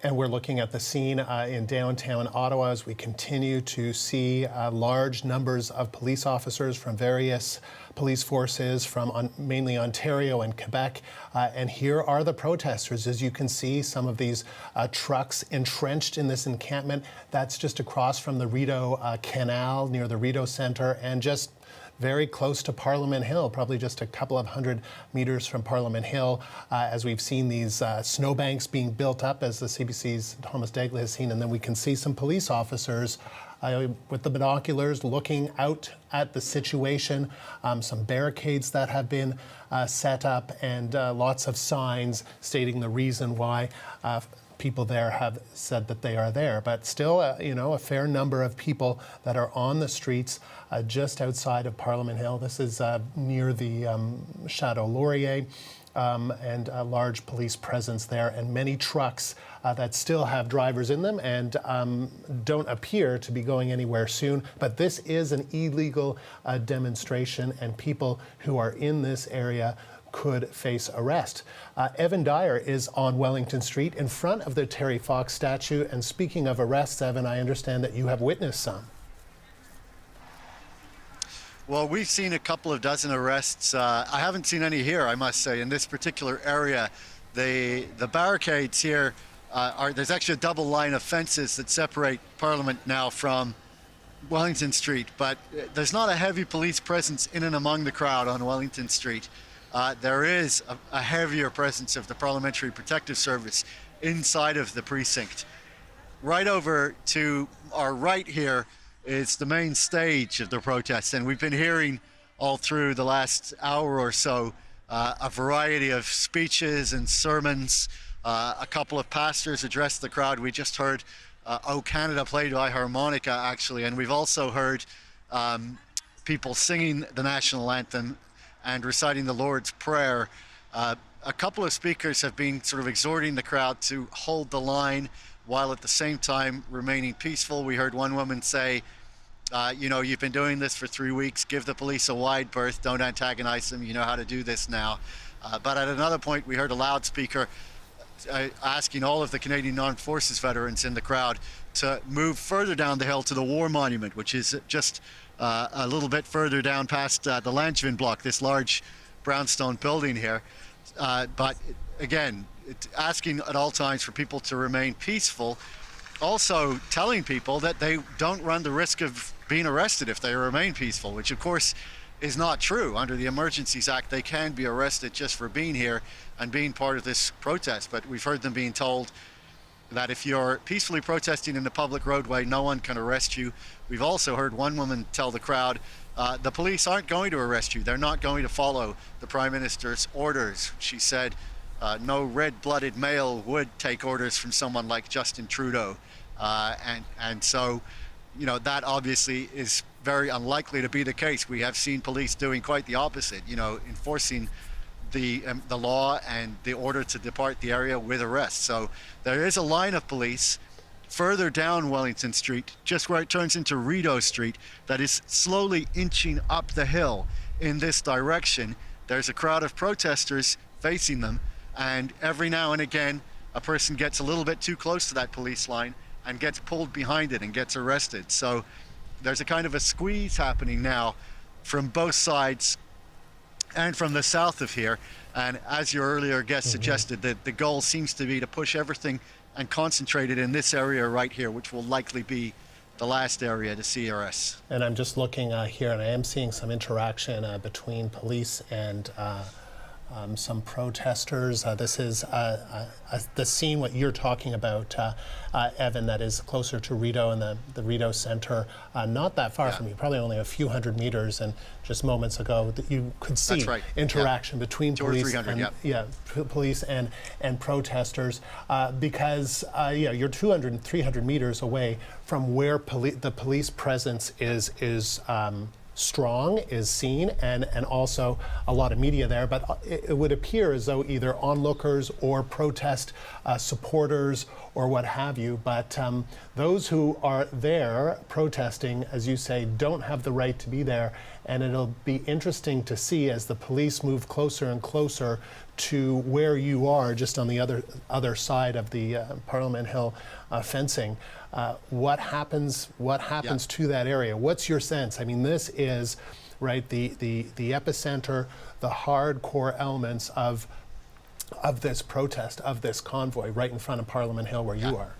And we're looking at the scene in downtown Ottawa as we continue to see large numbers of police officers from various police forces from mainly Ontario and Quebec. And here are the protesters. As you can see, some of these trucks entrenched in this encampment. That's just across from the Rideau Canal near the Rideau Centre and just very close to Parliament Hill, probably just a couple of 100 meters from Parliament Hill, as we've seen these snowbanks being built up, as the CBC's Thomas Dagley has seen, and then we can see some police officers with the binoculars, looking out at the situation, some barricades that have been set up, and lots of signs stating the reason why people there have said that they are there. But still, a fair number of people that are on the streets just outside of Parliament Hill. This is near the Chateau Laurier. And a large police presence there, and many trucks that still have drivers in them and don't appear to be going anywhere soon. But this is an illegal demonstration, and people who are in this area could face arrest. Evan Dyer is on Wellington Street in front of the Terry Fox statue. And speaking of arrests, Evan, I understand that you have witnessed some. Well, we've seen a couple of dozen arrests. I haven't seen any here, I must say, in this particular area. The barricades here there's actually a double line of fences that separate Parliament now from Wellington Street, but there's not a heavy police presence in and among the crowd on Wellington Street. There is a heavier presence of the Parliamentary Protective Service inside of the precinct. Right over to our right here is the main stage of the protests, and we've been hearing all through the last hour or so a variety of speeches and sermons. A couple of pastors addressed the crowd. We just heard O Canada played by harmonica, actually, and we've also heard people singing the national anthem and reciting the Lord's Prayer. A couple of speakers have been sort of exhorting the crowd to hold the line while at the same time remaining peaceful. We heard one woman say, you've been doing this for 3 weeks, give the police a wide berth, don't antagonize them, you know how to do this now. But at another point, we heard a loudspeaker asking all of the Canadian Armed Forces veterans in the crowd to move further down the hill to the War Monument, which is just a little bit further down past the Langevin block, this large brownstone building here. But again, asking at all times for people to remain peaceful, also telling people that they don't run the risk of being arrested if they remain peaceful, which of course is not true. Under the Emergencies Act, they can be arrested just for being here and being part of this protest. But we've heard them being told that if you're peacefully protesting in the public roadway, no one can arrest you. We've also heard one woman tell the crowd, the police aren't going to arrest you. They're not going to follow the Prime Minister's orders. She said no red-blooded male would take orders from someone like Justin Trudeau. And so, that obviously is very unlikely to be the case. We have seen police doing quite the opposite, enforcing the law and the order to depart the area with arrests. So there is a line of police further down Wellington Street, just where it turns into Rideau Street, that is slowly inching up the hill in this direction. There's a crowd of protesters facing them, and every now and again a person gets a little bit too close to that police line and gets pulled behind it and gets arrested. So there's a kind of a squeeze happening now from both sides and from the south of here. And as your earlier guest suggested, the goal seems to be to push everything and concentrate it in this area right here, which will likely be the last area to see arrests. And I'm just looking here, and I am seeing some interaction between police and some protesters. This is the scene, what you're talking about, Evan, that is closer to Rideau and the Rideau Centre, not that far from you, probably only a few hundred meters. And just moments ago, that you could see interaction between police and police and protesters, because you're 200 and 300 meters away from where the police presence is strong, is seen, and also a lot of media there. But it would appear as though either onlookers or protest supporters or what have you, but those who are there protesting, as you say, don't have the right to be there. And it'll be interesting to see as the police move closer and closer to where you are, just on the other side of the Parliament Hill fencing. What happens to that area? What's your sense? I mean, this is right the epicenter, the hardcore elements of this protest, of this convoy, right in front of Parliament Hill where you are.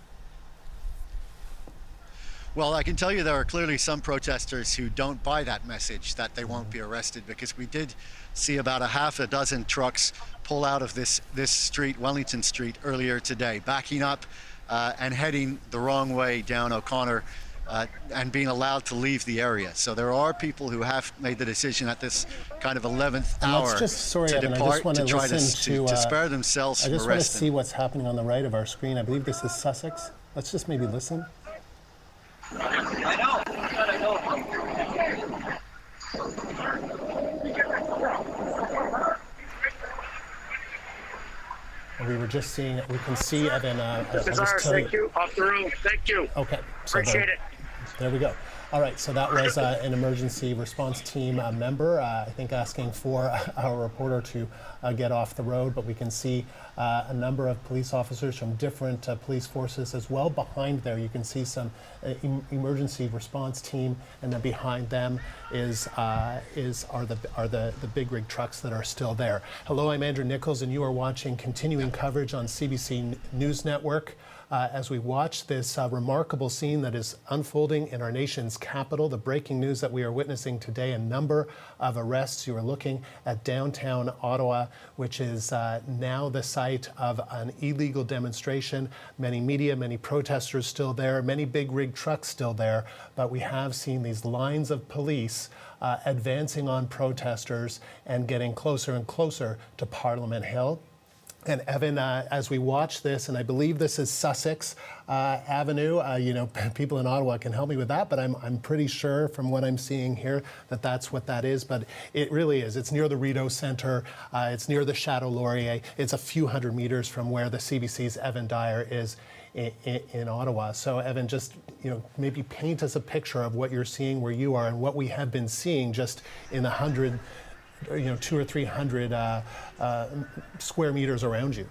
Well, I can tell you there are clearly some protesters who don't buy that message that they won't be arrested, because we did see about a half a dozen trucks pull out of this street, Wellington Street, earlier today, backing up and heading the wrong way down O'Connor and being allowed to leave the area. So there are people who have made the decision at this kind of 11th hour to depart, to try to spare themselves from arrest. I just want to see what's happening on the right of our screen. I believe this is Sussex. Let's just maybe listen. I know. We were just seeing, we can see Evan. This is ours, thank you. Off the room, thank you. Okay. So appreciate it. There we go. All right, so that was an emergency response team member, I think asking for our reporter to get off the road, but we can see a number of police officers from different police forces as well. Behind there, you can see some emergency response team, and then behind them are the big rig trucks that are still there. Hello, I'm Andrew Nichols, and you are watching continuing coverage on CBC News Network. As we watch this remarkable scene that is unfolding in our nation's capital, the breaking news that we are witnessing today, a number of arrests. You are looking at downtown Ottawa, which is now the site of an illegal demonstration. Many media, many protesters still there, many big rig trucks still there, but we have seen these lines of police advancing on protesters and getting closer and closer to Parliament Hill. And Evan, as we watch this, and I believe this is Sussex Avenue, people in Ottawa can help me with that, but I'm pretty sure from what I'm seeing here that that's what that is. But it really is. It's near the Rideau Centre. It's near the Chateau Laurier. It's a few hundred meters from where the CBC's Evan Dyer is in Ottawa. So Evan, just maybe paint us a picture of what you're seeing where you are and what we have been seeing just in 200 or 300 square meters around you.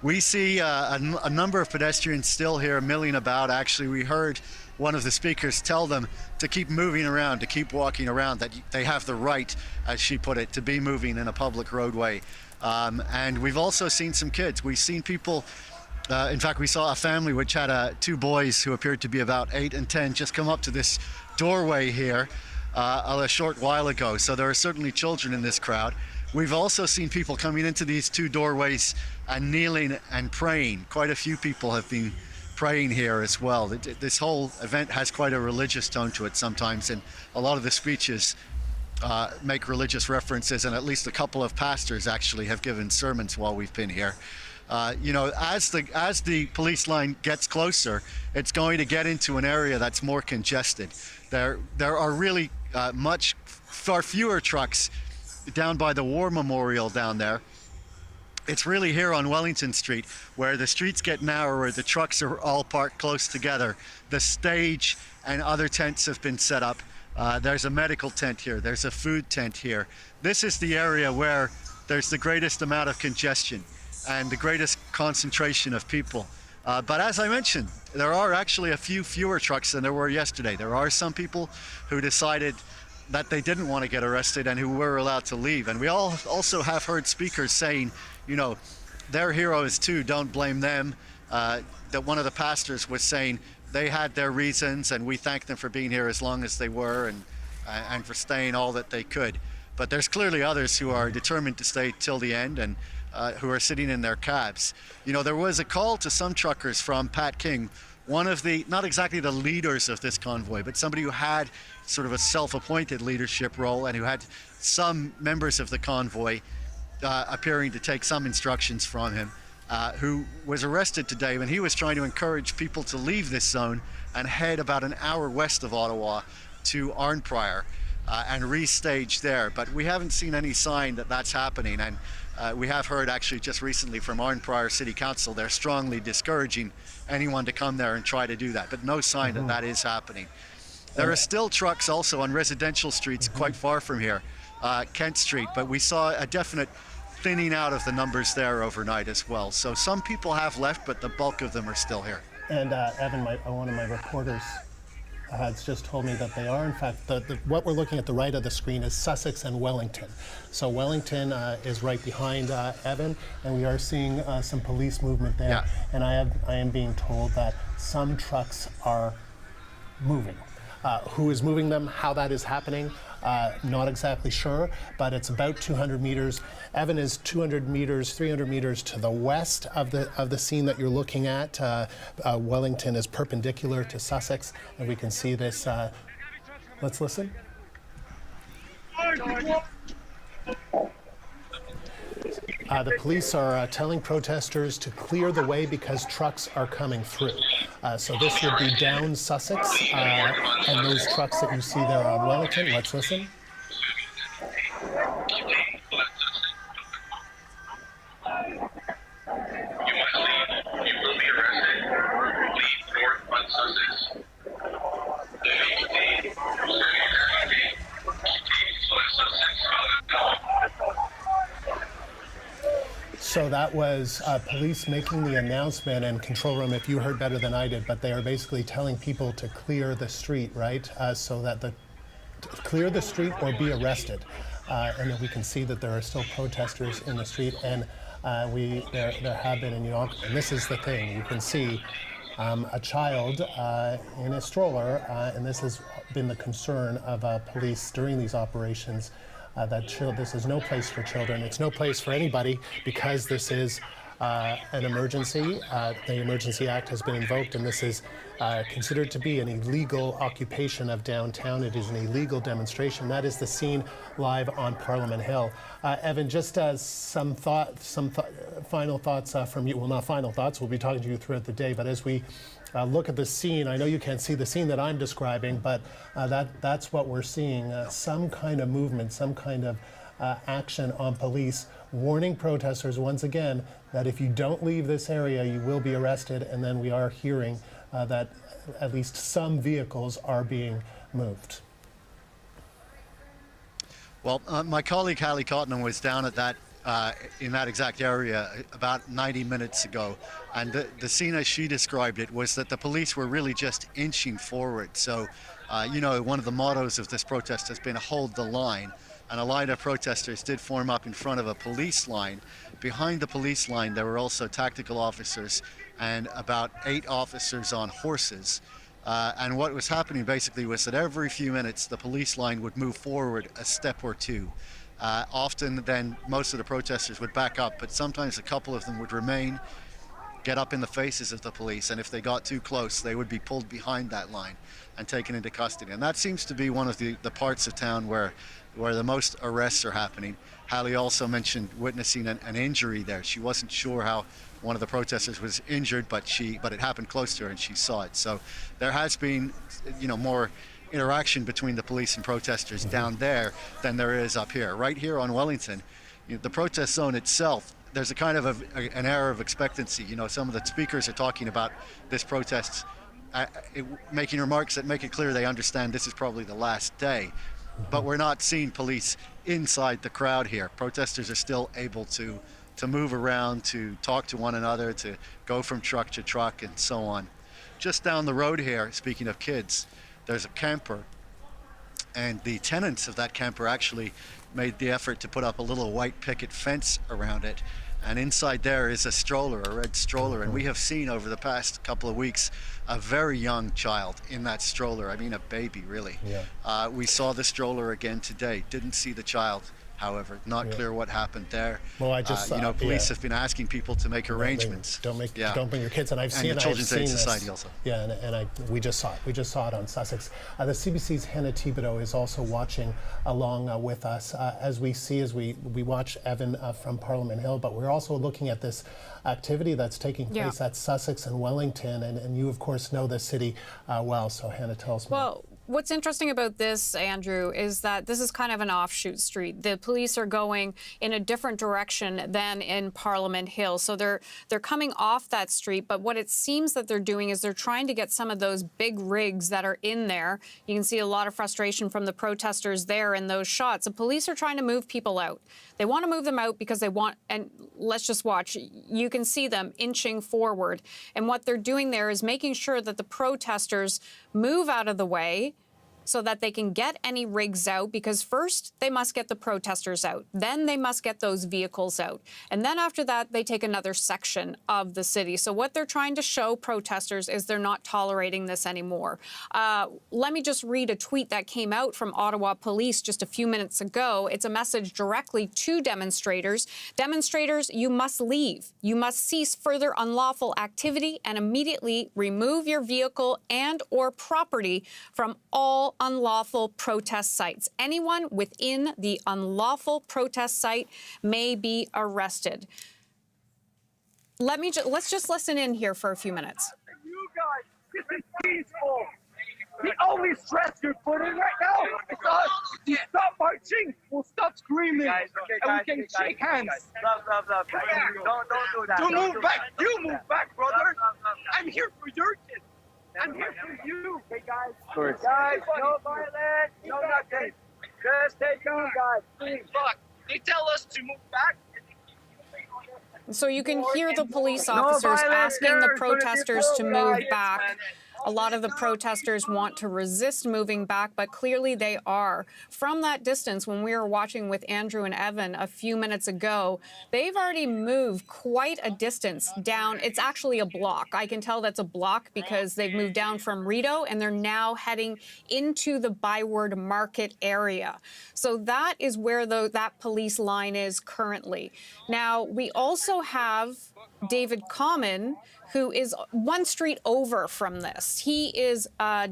We see a number of pedestrians still here milling about. Actually, we heard one of the speakers tell them to keep moving around, to keep walking around, that they have the right, as she put it, to be moving in a public roadway. And we've also seen some kids. We've seen people, in fact, we saw a family which had 2 boys who appeared to be about 8 and 10 just come up to this doorway here a short while ago. So there are certainly children in this crowd. We've also seen people coming into these 2 doorways and kneeling and praying. Quite a few people have been praying here as well. This whole event has quite a religious tone to it sometimes, and a lot of the speeches make religious references, and at least a couple of pastors actually have given sermons while we've been here. As the police line gets closer, it's going to get into an area that's more congested. There are really far fewer trucks down by the War Memorial down there. It's really here on Wellington Street where the streets get narrower, the trucks are all parked close together. The stage and other tents have been set up. There's a medical tent here, there's a food tent here. This is the area where there's the greatest amount of congestion and the greatest concentration of people. But as I mentioned, there are actually a few fewer trucks than there were yesterday. There are some people who decided that they didn't want to get arrested and who were allowed to leave. And we also have heard speakers saying, they're heroes too, don't blame them. That one of the pastors was saying they had their reasons and we thank them for being here as long as they were and for staying all that they could. But there's clearly others who are determined to stay till the end and who are sitting in their cabs. There was a call to some truckers from Pat King, one of the, not exactly the leaders of this convoy, but somebody who had sort of a self-appointed leadership role and who had some members of the convoy appearing to take some instructions from him, who was arrested today when he was trying to encourage people to leave this zone and head about an hour west of Ottawa to Arnprior and restage there. But we haven't seen any sign that that's happening, and we have heard actually just recently from Arnprior City Council they're strongly discouraging anyone to come there and try to do that, but no sign that that is happening. There are still trucks also on residential streets quite far from here, Kent Street, but we saw a definite thinning out of the numbers there overnight as well. So some people have left, but the bulk of them are still here. And Evan, one of my reporters has just told me that they are, in fact, what we're looking at the right of the screen is Sussex and Wellington. So Wellington is right behind Evan, and we are seeing some police movement there. Yeah. And I am being told that some trucks are moving. Who is moving them, how that is happening, Not exactly sure, but it's about 200 meters. Evan is 200 meters, 300 meters to the west of the scene that you're looking at. Wellington is perpendicular to Sussex, and we can see this. Let's listen. The police are telling protesters to clear the way because trucks are coming through. So this would be down Sussex, and those trucks that you see there on Wellington. Let's listen. So that was police making the announcement, and control room, if you heard better than I did, but they are basically telling people to clear the street, right? So that clear the street or be arrested. And then we can see that there are still protesters in the street, and there have been, and this is the thing, you can see a child in a stroller, and this has been the concern of police during these operations. This is no place for children. It's no place for anybody because this is an emergency. The Emergency Act has been invoked, and this is considered to be an illegal occupation of downtown. It is an illegal demonstration. That is the scene live on Parliament Hill. Evan, just some final thoughts from you. Well, not final thoughts. We'll be talking to you throughout the day, but as we look at the scene, I know you can't see the scene that I'm describing, but that's what we're seeing, some kind of movement, some kind of action on police, warning protesters once again that if you don't leave this area, you will be arrested, and then we are hearing that at least some vehicles are being moved. Well, my colleague Hallie Cottenham was down at that in that exact area about 90 minutes ago, and the scene as she described it was that the police were really just inching forward. So one of the mottos of this protest has been hold the line, and a line of protesters did form up in front of a police line. Behind the police line there were also tactical officers and about 8 officers on horses. And what was happening basically was that every few minutes the police line would move forward a step or two. Often then most of the protesters would back up, but sometimes a couple of them would remain, get up in the faces of the police, and if they got too close they would be pulled behind that line and taken into custody. And that seems to be one of the parts of town where the most arrests are happening. Hallie also mentioned witnessing an injury there. She wasn't sure how one of the protesters was injured, but it happened close to her and she saw it. So there has been more interaction between the police and protesters down there than there is up here. Right here on Wellington, the protest zone itself, there's a kind of an air of expectancy. Some of the speakers are talking about this protest, making remarks that make it clear they understand this is probably the last day. But we're not seeing police inside the crowd here. Protesters are still able to move around, to talk to one another, to go from truck to truck and so on. Just down the road here, speaking of kids, there's a camper, and the tenants of that camper actually made the effort to put up a little white picket fence around it, and inside there is a stroller, a red stroller, and we have seen over the past couple of weeks a very young child in that stroller. I mean a baby, really. Yeah. We saw the stroller again today, didn't see the child. However, not clear what happened there. Well, I just police have been asking people to make arrangements. Don't bring your kids. And I've seen the Children's Aid Society also. Yeah, and we just saw it. We just saw it on Sussex. The CBC's Hannah Thibodeau is also watching along with us as we watch Evan from Parliament Hill. But we're also looking at this activity that's taking place at Sussex and Wellington, and you of course know the city well. So Hannah, tell us more. Well, what's interesting about this, Andrew, is that this is kind of an offshoot street. The police are going in a different direction than in Parliament Hill. So they're coming off that street, but what it seems that they're doing is they're trying to get some of those big rigs that are in there. You can see a lot of frustration from the protesters there in those shots. The police are trying to move people out. They want to move them out because they want, and let's just watch, you can see them inching forward. And what they're doing there is making sure that the protesters move out of the way so that they can get any rigs out, because first they must get the protesters out, then they must get those vehicles out, and then after that they take another section of the city. So what they're trying to show protesters is they're not tolerating this anymore. Let me just read a tweet that came out from Ottawa Police just a few minutes ago. It's a message directly to demonstrators. Demonstrators, you must leave. You must cease further unlawful activity and immediately remove your vehicle and or property from all unlawful protest sites. Anyone within the unlawful protest site may be arrested. Let's just listen in here for a few minutes. You guys, this is peaceful. The only stress you're putting right now is us. You stop marching, we'll stop screaming, and we can shake hands. Don't do that. You move back. You move back, brother. I'm here for your kids. I'm here for you. Hey guys, no violence, no nothing. Just take on, guys. Please. Fuck. They tell us to move back. So you can hear the police officers asking the protesters to move back. A lot of the protesters want to resist moving back, but clearly they are. From that distance, when we were watching with Andrew and Evan a few minutes ago, they've already moved quite a distance down. It's actually a block. I can tell that's a block because they've moved down from Rideau and they're now heading into the Byward Market area. So that is where that police line is currently. Now, we also have David Common, who is one street over from this. He is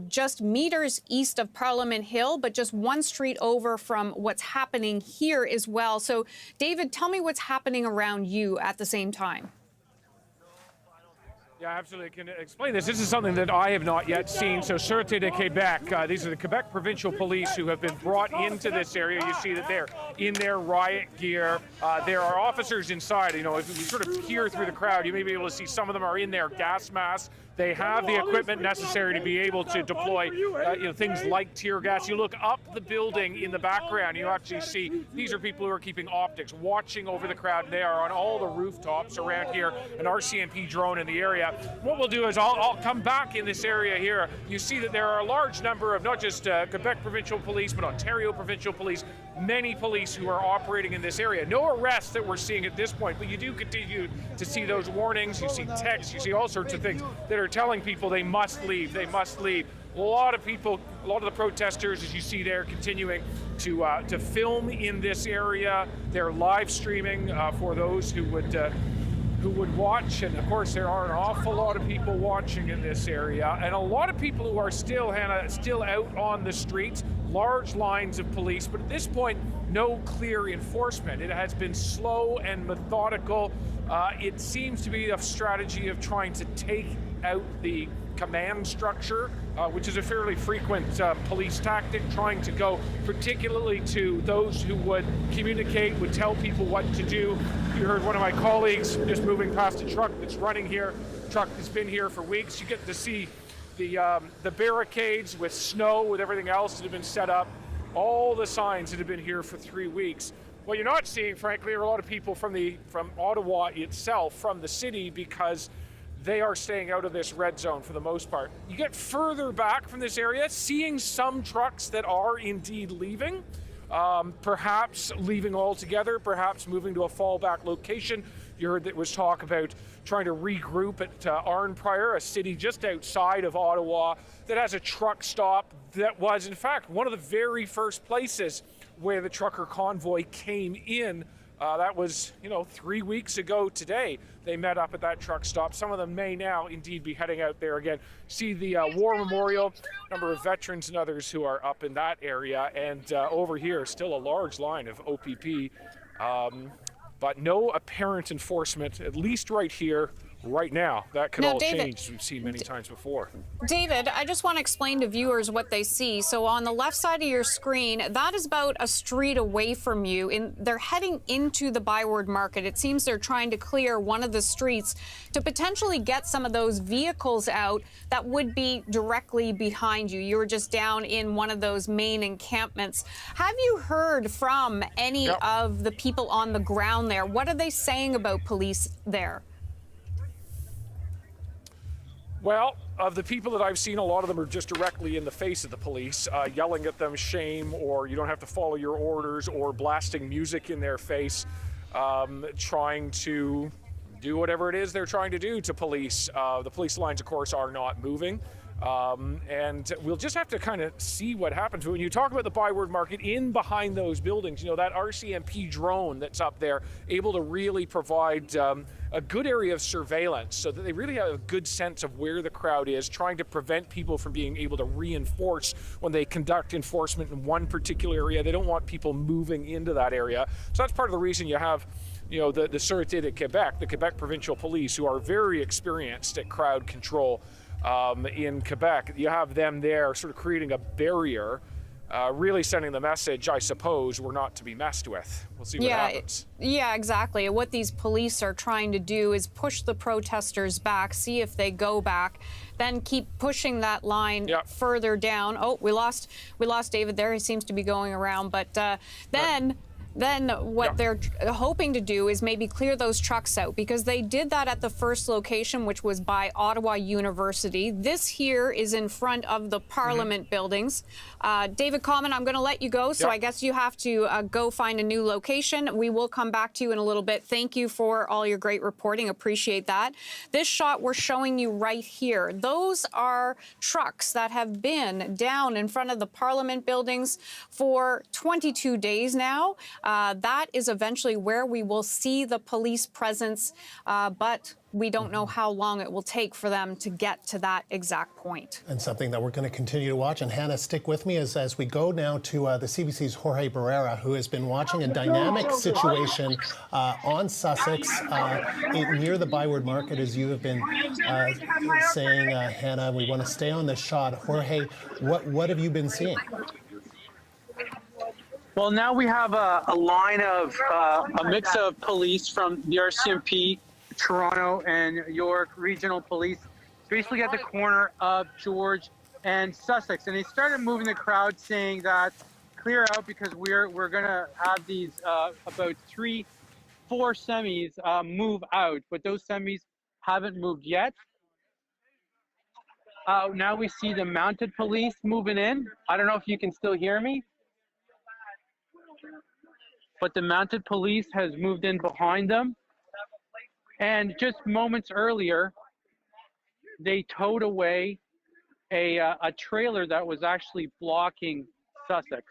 just meters east of Parliament Hill, but just one street over from what's happening here as well. So, David, tell me what's happening around you at the same time. Yeah, absolutely. I can explain this. This is something that I have not yet seen. So, Sûreté de Québec, these are the Quebec Provincial Police who have been brought into this area. You see that they're in their riot gear. There are officers inside. You know, if you sort of peer through the crowd, you may be able to see some of them are in their gas masks. They have the equipment necessary to be able to deploy things like tear gas. You look up the building in the background, you actually see these are people who are keeping optics, watching over the crowd. They are on all the rooftops around here, an RCMP drone in the area. What we'll do is I'll come back in this area here. You see that there are a large number of not just Quebec Provincial Police, but Ontario Provincial Police, many police who are operating in this area. No arrests that we're seeing at this point, but you do continue to see those warnings. You see texts, you see all sorts of things that are telling people they must leave, they must leave. A lot of people, a lot of the protesters, as you see there, continuing to film in this area. They're live streaming for those who would watch, and of course there are an awful lot of people watching in this area, and a lot of people who are still out on the streets, large lines of police, but at this point no clear enforcement. It has been slow and methodical. It seems to be a strategy of trying to take out the command structure, which is a fairly frequent police tactic, trying to go particularly to those who would communicate, would tell people what to do. You heard one of my colleagues just moving past a truck that's running here, truck that's been here for weeks. You get to see the barricades with snow, with everything else that have been set up, all the signs that have been here for 3 weeks. What you're not seeing, frankly, are a lot of people from Ottawa itself, from the city, because they are staying out of this red zone for the most part. You get further back from this area, seeing some trucks that are indeed leaving, perhaps leaving altogether, perhaps moving to a fallback location. You heard that was talk about trying to regroup at Arnprior, a city just outside of Ottawa that has a truck stop that was, in fact, one of the very first places where the trucker convoy came in. That was, 3 weeks ago today. They met up at that truck stop. Some of them may now indeed be heading out there again. See the war memorial, number of veterans and others who are up in that area. And over here, still a large line of OPP, but no apparent enforcement, at least right here, right now. That could all change, as we've seen many times before. David, I just want to explain to viewers what they see. So on the left side of your screen, that is about a street away from you. They're heading into the Byward Market. It seems they're trying to clear one of the streets to potentially get some of those vehicles out that would be directly behind you. You were just down in one of those main encampments. Have you heard from any of the people on the ground there? What are they saying about police there? Well, of the people that I've seen, a lot of them are just directly in the face of the police, yelling at them shame, or you don't have to follow your orders, or blasting music in their face, trying to do whatever it is they're trying to do to police. The police lines, of course, are not moving. And we'll just have to kind of see what happens. When you talk about the Byward Market, in behind those buildings, you know, that RCMP drone that's up there, able to really provide a good area of surveillance so that they really have a good sense of where the crowd is, trying to prevent people from being able to reinforce when they conduct enforcement in one particular area. They don't want people moving into that area. So that's part of the reason you have, you know, the Sûreté de Québec, the Quebec Provincial Police, who are very experienced at crowd control. In Quebec, you have them there sort of creating a barrier, really sending the message, I suppose, we're not to be messed with. We'll see what happens. Yeah, exactly. What these police are trying to do is push the protesters back, see if they go back, then keep pushing that line further down. Oh, we lost David there. He seems to be going around, but then what they're hoping to do is maybe clear those trucks out, because they did that at the first location, which was by Ottawa University. This here is in front of the Parliament buildings. David Common, I'm going to let you go, so I guess you have to go find a new location. We will come back to you in a little bit. Thank you for all your great reporting. Appreciate that. This shot we're showing you right here, those are trucks that have been down in front of the Parliament buildings for 22 days now. That is eventually where we will see the police presence, but we don't know how long it will take for them to get to that exact point. And something that we're going to continue to watch. And Hannah, stick with me as we go now to the CBC's Jorge Barrera, who has been watching a dynamic situation on Sussex near the Byward Market, as you have been saying, Hannah. We want to stay on this shot. Jorge, what have you been seeing? Well, now we have a line of a mix of police from the RCMP, Toronto and York Regional Police, basically at the corner of George and Sussex. And they started moving the crowd, saying that clear out, because we're going to have these about 3-4 semis move out, but those semis haven't moved yet. Now we see the mounted police moving in. I don't know if you can still hear me, but the mounted police has moved in behind them. And just moments earlier, they towed away a trailer that was actually blocking Sussex.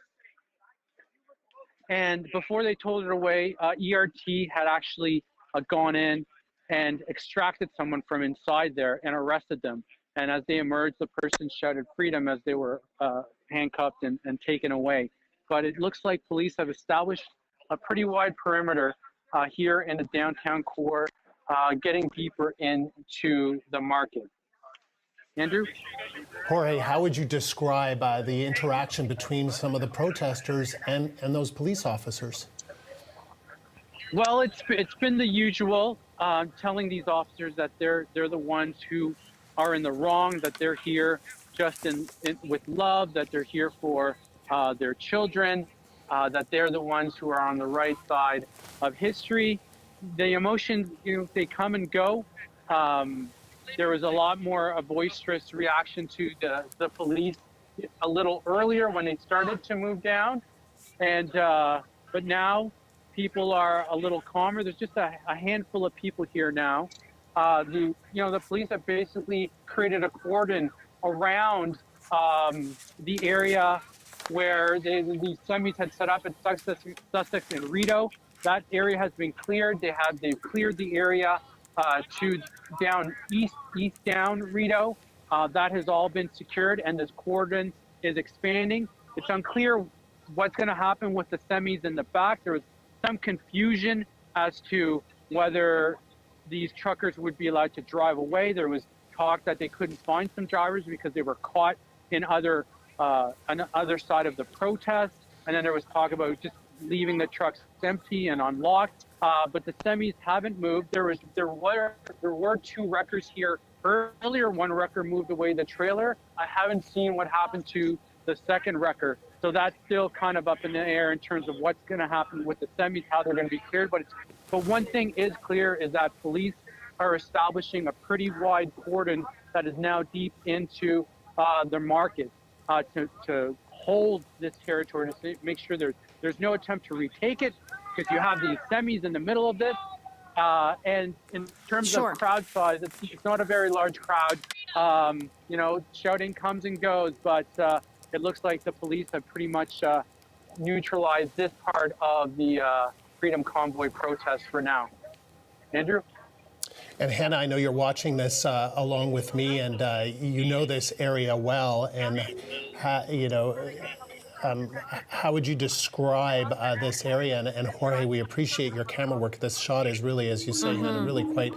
And before they towed it away, ERT had actually gone in and extracted someone from inside there and arrested them. And as they emerged, the person shouted freedom as they were handcuffed and taken away. But it looks like police have established a pretty wide perimeter here in the downtown core, getting deeper into the market. Andrew? Jorge, how would you describe the interaction between some of the protesters and those police officers? Well, it's been the usual, telling these officers that they're the ones who are in the wrong, that they're here just with love, that they're here for their children, that they're the ones who are on the right side of history. The emotions, they come and go. There was a lot more a boisterous reaction to the police a little earlier when they started to move down, but now people are a little calmer. There's just a handful of people here now. The police have basically created a cordon around the area where these semis had set up at Sussex and Rideau. That area has been cleared. They've cleared the area to down east down Rideau. That has all been secured, and this cordon is expanding. It's unclear what's going to happen with the semis in the back. There was some confusion as to whether these truckers would be allowed to drive away. There was talk that they couldn't find some drivers because they were caught in on the other side of the protest. And then there was talk about just leaving the trucks empty and unlocked. But the semis haven't moved. There were 2 wreckers here earlier. One wrecker moved away the trailer. I haven't seen what happened to the second wrecker. So that's still kind of up in the air in terms of what's going to happen with the semis, how they're going to be cleared. But one thing is clear is that police are establishing a pretty wide cordon that is now deep into the market to hold this territory, to make sure there's no attempt to retake it, because you have these semis in the middle of this. And in terms of crowd size, it's not a very large crowd. You know, shouting comes and goes, but it looks like the police have pretty much neutralized this part of the Freedom Convoy protest for now. Andrew? And Hannah, I know you're watching this along with me, and you know this area well. And you know, how would you describe this area? And Jorge, we appreciate your camera work. This shot is really, as you say, Hannah, really quite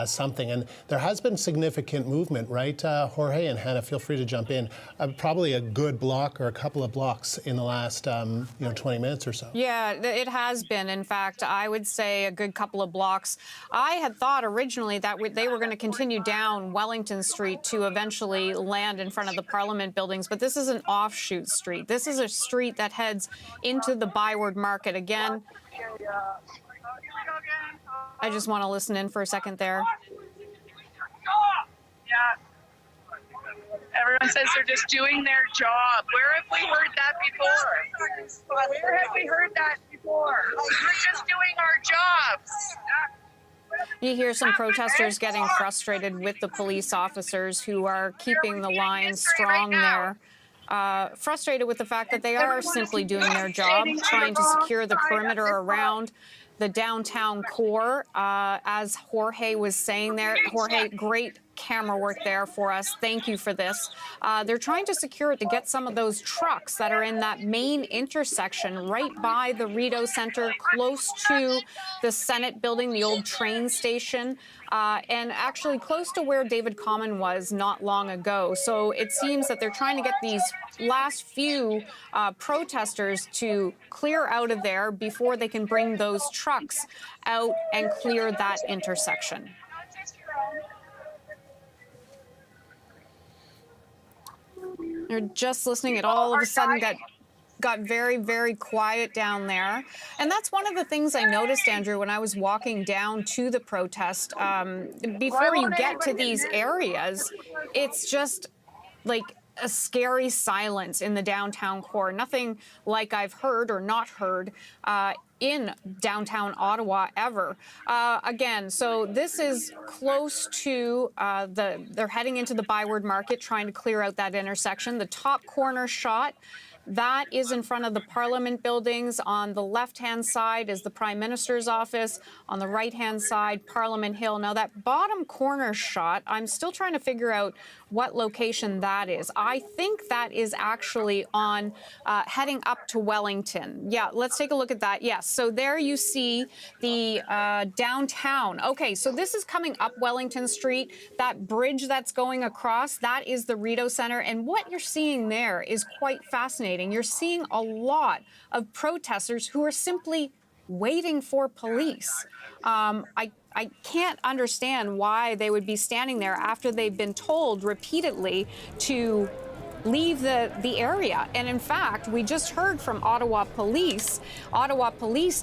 something. And there has been significant movement, right, Jorge? And Hannah, feel free to jump in. Probably a good block or a couple of blocks in the last 20 minutes or so. Yeah, it has been. In fact, I would say a good couple of blocks. I had thought originally that they were going to continue down Wellington Street to eventually land in front of the Parliament buildings, but this is an offshoot street. This is a street that heads into the Byward Market. Again, I just want to listen in for a second there. Yeah. Everyone says they're just doing their job. Where have we heard that before? Where have we heard that before? We're just doing our jobs. You hear some protesters getting frustrated with the police officers who are keeping the line strong there. Frustrated with the fact that they are simply doing their job, trying to secure the perimeter around the downtown core. As Jorge was saying there, Jorge, great camera work there for us. Thank you for this. They're trying to secure it to get some of those trucks that are in that main intersection right by the Rideau Center, close to the Senate building, the old train station, and actually close to where David Common was not long ago. So it seems that they're trying to get these last few protesters to clear out of there before they can bring those trucks out and clear that intersection. You're just listening. It all of a sudden got very, very quiet down there. And that's one of the things I noticed, Andrew, when I was walking down to the protest. Before you get to these areas, it's just like a scary silence in the downtown core. Nothing like I've heard or not heard in downtown Ottawa ever. Again, so this is close to they're heading into the Byward Market, trying to clear out that intersection. The top corner shot, that is in front of the Parliament buildings. On the left-hand side is the Prime Minister's office. On the right-hand side, Parliament Hill. Now, that bottom corner shot, I'm still trying to figure out what location that is. I think that is actually on heading up to Wellington. Yeah, let's take a look at that. Yes, so there you see the downtown. Okay, so this is coming up Wellington Street. That bridge that's going across, that is the Rideau Center. And what you're seeing there is quite fascinating. You're seeing a lot of protesters who are simply waiting for police. I can't understand why they would be standing there after they've been told repeatedly to leave the area. And in fact, we just heard from Ottawa Police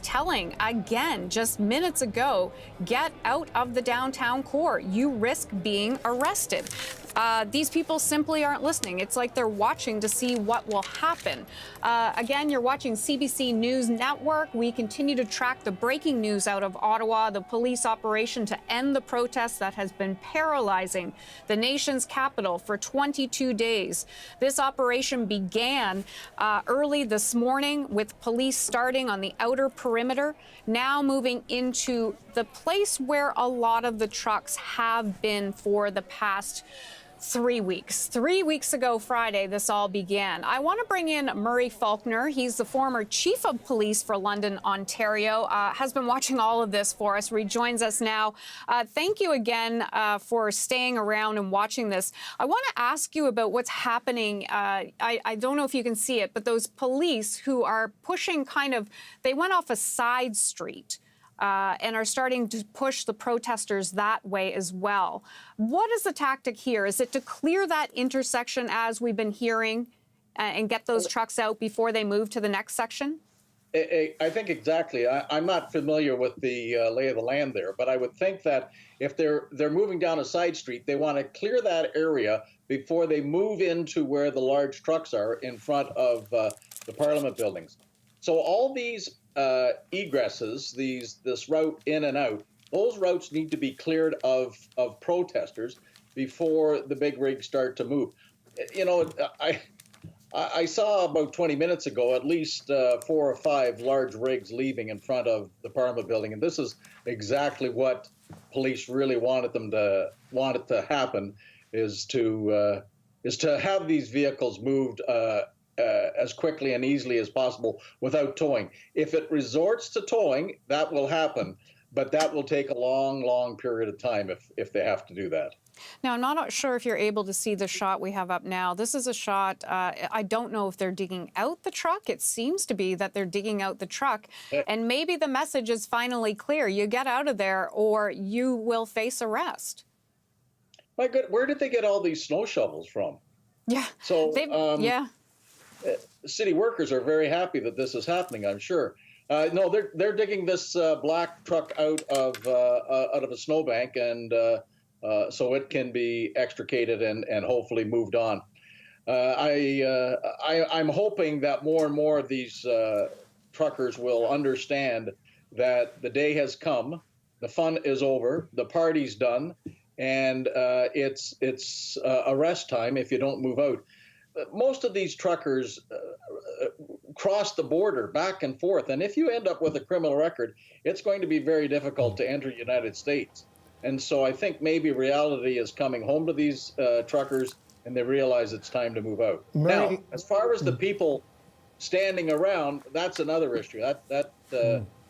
telling, again, just minutes ago, get out of the downtown core. You risk being arrested. These people simply aren't listening. It's like they're watching to see what will happen. Again, you're watching CBC News Network. We continue to track the breaking news out of Ottawa, the police operation to end the protest that has been paralyzing the nation's capital for 22 days. This operation began early this morning with police starting on the outer perimeter, now moving into the place where a lot of the trucks have been for the past 3 weeks. 3 weeks ago Friday, this all began. I want to bring in Murray Faulkner. He's the former chief of police for London, Ontario, has been watching all of this for us, rejoins us now. Thank you again for staying around and watching this. I want to ask you about what's happening. I don't know if you can see it, but those police who are pushing they went off a side street and are starting to push the protesters that way as well. What is the tactic here? Is it to clear that intersection, as we've been hearing, and get those trucks out before they move to the next section? I think exactly. I'm not familiar with the lay of the land there, but I would think that if they're moving down a side street, they want to clear that area before they move into where the large trucks are in front of the Parliament buildings. So all these egresses, this route in and out, those routes need to be cleared of protesters before the big rigs start to move. You know, I saw about 20 minutes ago at least 4 or 5 large rigs leaving in front of the Parliament building, and this is exactly what police really wanted it to happen, is to have these vehicles moved as quickly and easily as possible without towing. If it resorts to towing, that will happen, but that will take a long, long period of time if they have to do that. Now, I'm not sure if you're able to see the shot we have up now. This is a shot, I don't know if they're digging out the truck. It seems to be that they're digging out the truck. And maybe the message is finally clear. You get out of there or you will face arrest. My good, where did they get all these snow shovels from? Yeah. So, yeah. City workers are very happy that this is happening, I'm sure. No, they're digging this black truck out of a snowbank, and so it can be extricated and hopefully moved on. I'm hoping that more and more of these truckers will understand that the day has come, the fun is over, the party's done, and it's arrest time if you don't move out. Most of these truckers cross the border back and forth, and if you end up with a criminal record, it's going to be very difficult to enter the United States. And so I think maybe reality is coming home to these truckers, and they realize it's time to move out. Now, as far as the people standing around, that's another issue. That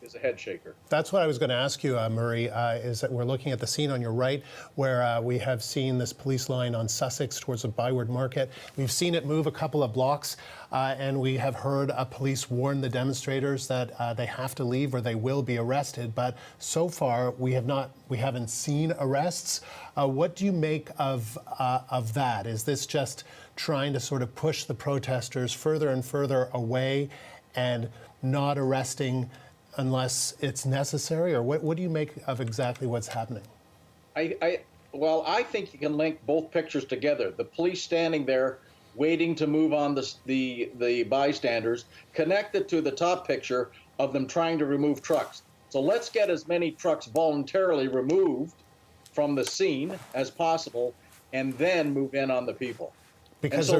is a head shaker. That's what I was going to ask you, Murray, is that we're looking at the scene on your right where we have seen this police line on Sussex towards the Byward Market. We've seen it move a couple of blocks, and we have heard police warn the demonstrators that they have to leave or they will be arrested. But so far, we haven't seen arrests. What do you make of that? Is this just trying to sort of push the protesters further and further away and not arresting unless it's necessary, or what do you make of exactly what's happening? Well, I think you can link both pictures together. The police standing there waiting to move on the bystanders, connected to the top picture of them trying to remove trucks. So let's get as many trucks voluntarily removed from the scene as possible and then move in on the people. Because so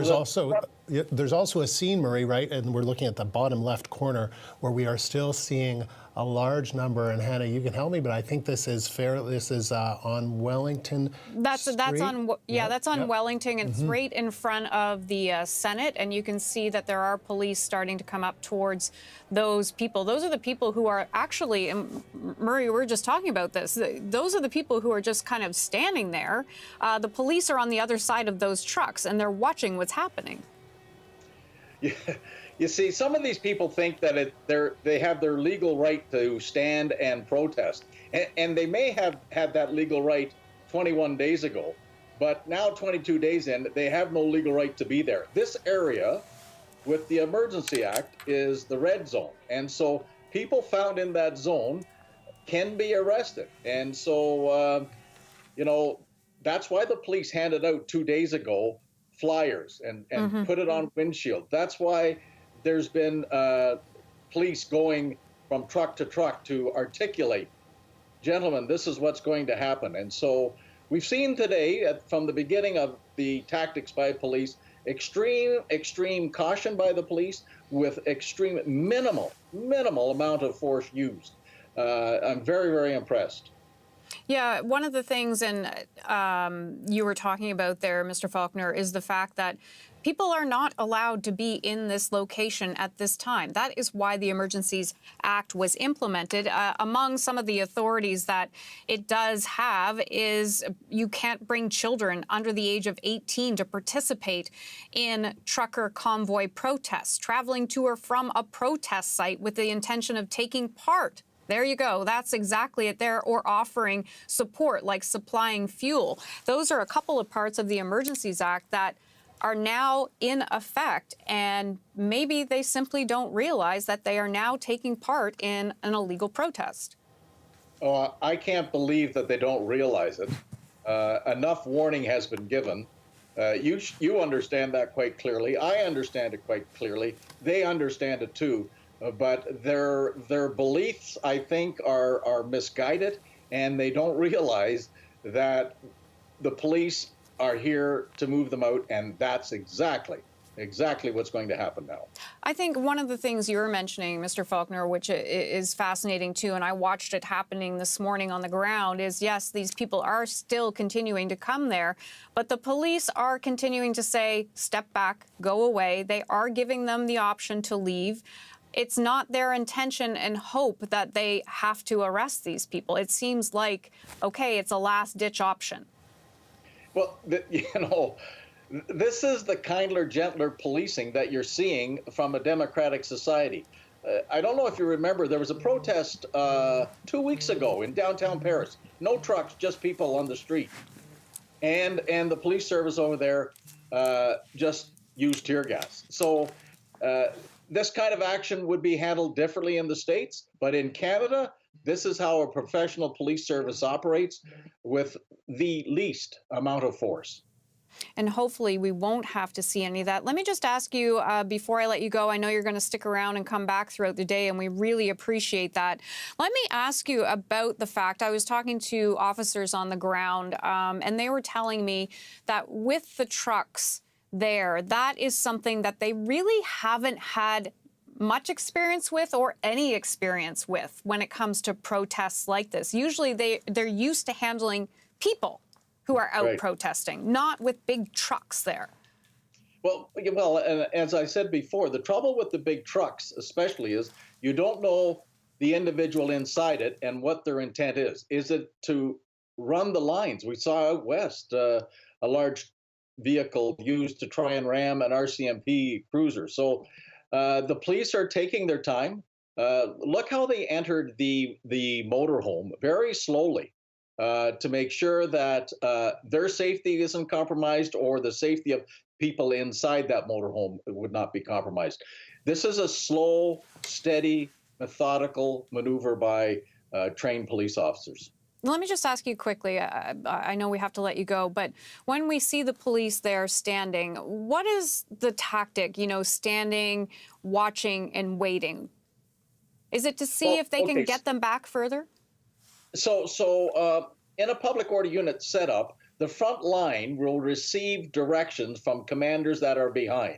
there's also a scene, Murray, right? And we're looking at the bottom left corner where we are still seeing a large number. And Hannah, you can help me, but I think this is on Wellington. That's on Wellington. And it's right in front of the Senate, and you can see that there are police starting to come up towards those people. Those are the people who are actually, and Murray, we were just talking about this. Those are the people who are just kind of standing there. The police are on the other side of those trucks, and they're watching what's happening. Yeah. You see, some of these people think that they have their legal right to stand and protest, and they may have had that legal right 21 days ago, but now 22 days in, they have no legal right to be there. This area, with the Emergency Act, is the red zone, and so people found in that zone can be arrested. And so, that's why the police handed out 2 days ago flyers and put it on windshield. That's why there's been police going from truck to truck to articulate, gentlemen, this is what's going to happen. And so we've seen today, from the beginning of the tactics by police, extreme caution by the police with extreme minimal amount of force used. I'm very, very impressed. Yeah, one of the things, and you were talking about there, Mr. Faulkner, is the fact that people are not allowed to be in this location at this time. That is why the Emergencies Act was implemented. Among some of the authorities that it does have is you can't bring children under the age of 18 to participate in trucker convoy protests, traveling to or from a protest site with the intention of taking part. There you go. That's exactly it there. Or offering support like supplying fuel. Those are a couple of parts of the Emergencies Act that are now in effect, and maybe they simply don't realize that they are now taking part in an illegal protest. I can't believe that they don't realize it. Enough warning has been given. You understand that quite clearly. I understand it quite clearly. They understand it too. But their beliefs, I think, are misguided, and they don't realize that the police are here to move them out, and that's exactly what's going to happen now. I think one of the things you were mentioning, Mr. Faulkner, which is fascinating too, and I watched it happening this morning on the ground, is yes, these people are still continuing to come there, but the police are continuing to say, step back, go away. They are giving them the option to leave. It's not their intention and hope that they have to arrest these people. It seems like, okay, it's a last-ditch option. Well, this is the kindler, gentler policing that you're seeing from a democratic society. I don't know if you remember, there was a protest 2 weeks ago in downtown Paris. No trucks, just people on the street. And the police service over there just used tear gas. So this kind of action would be handled differently in the States, but in Canada, this is how a professional police service operates, with the least amount of force. And hopefully we won't have to see any of that. Let me just ask you, before I let you go, I know you're going to stick around and come back throughout the day, and we really appreciate that. Let me ask you about the fact, I was talking to officers on the ground, and they were telling me that with the trucks there, that is something that they really haven't had much experience with or any experience with when it comes to protests like this. Usually they're used to handling people who are out protesting, not with big trucks there. Well, and as I said before, the trouble with the big trucks especially is you don't know the individual inside it and what their intent is. Is it to run the lines? We saw out west a large vehicle used to try and ram an RCMP cruiser. So the police are taking their time. Look how they entered the motorhome very slowly to make sure that their safety isn't compromised or the safety of people inside that motorhome would not be compromised. This is a slow, steady, methodical maneuver by trained police officers. Let me just ask you quickly, I know we have to let you go, but when we see the police there standing, what is the tactic, standing, watching, and waiting? Is it to see if they can get them back further? So in a public order unit setup, the front line will receive directions from commanders that are behind.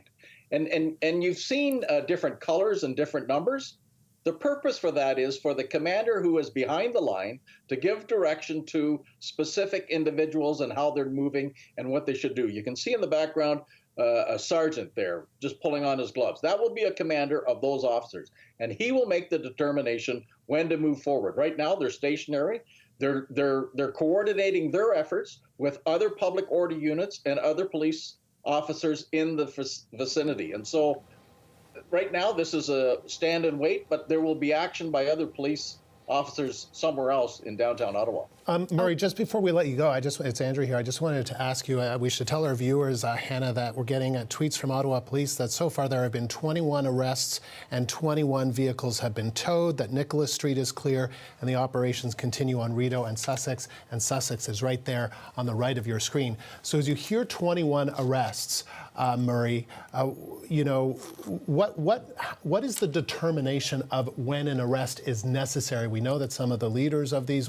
And you've seen different colors and different numbers. The purpose for that is for the commander who is behind the line to give direction to specific individuals and how they're moving and what they should do. You can see in the background a sergeant there just pulling on his gloves. That will be a commander of those officers, and he will make the determination when to move forward. Right now, they're stationary. They're coordinating their efforts with other public order units and other police officers in the vicinity. And so right now, this is a stand and wait, but there will be action by other police officers somewhere else in downtown Ottawa. Murray, just before we let you go, it's Andrew here. I just wanted to ask you, we should tell our viewers, Hannah, that we're getting tweets from Ottawa Police that so far there have been 21 arrests and 21 vehicles have been towed, that Nicholas Street is clear, and the operations continue on Rideau and Sussex is right there on the right of your screen. So as you hear 21 arrests, Murray, what is the determination of when an arrest is necessary? We know that some of the leaders of these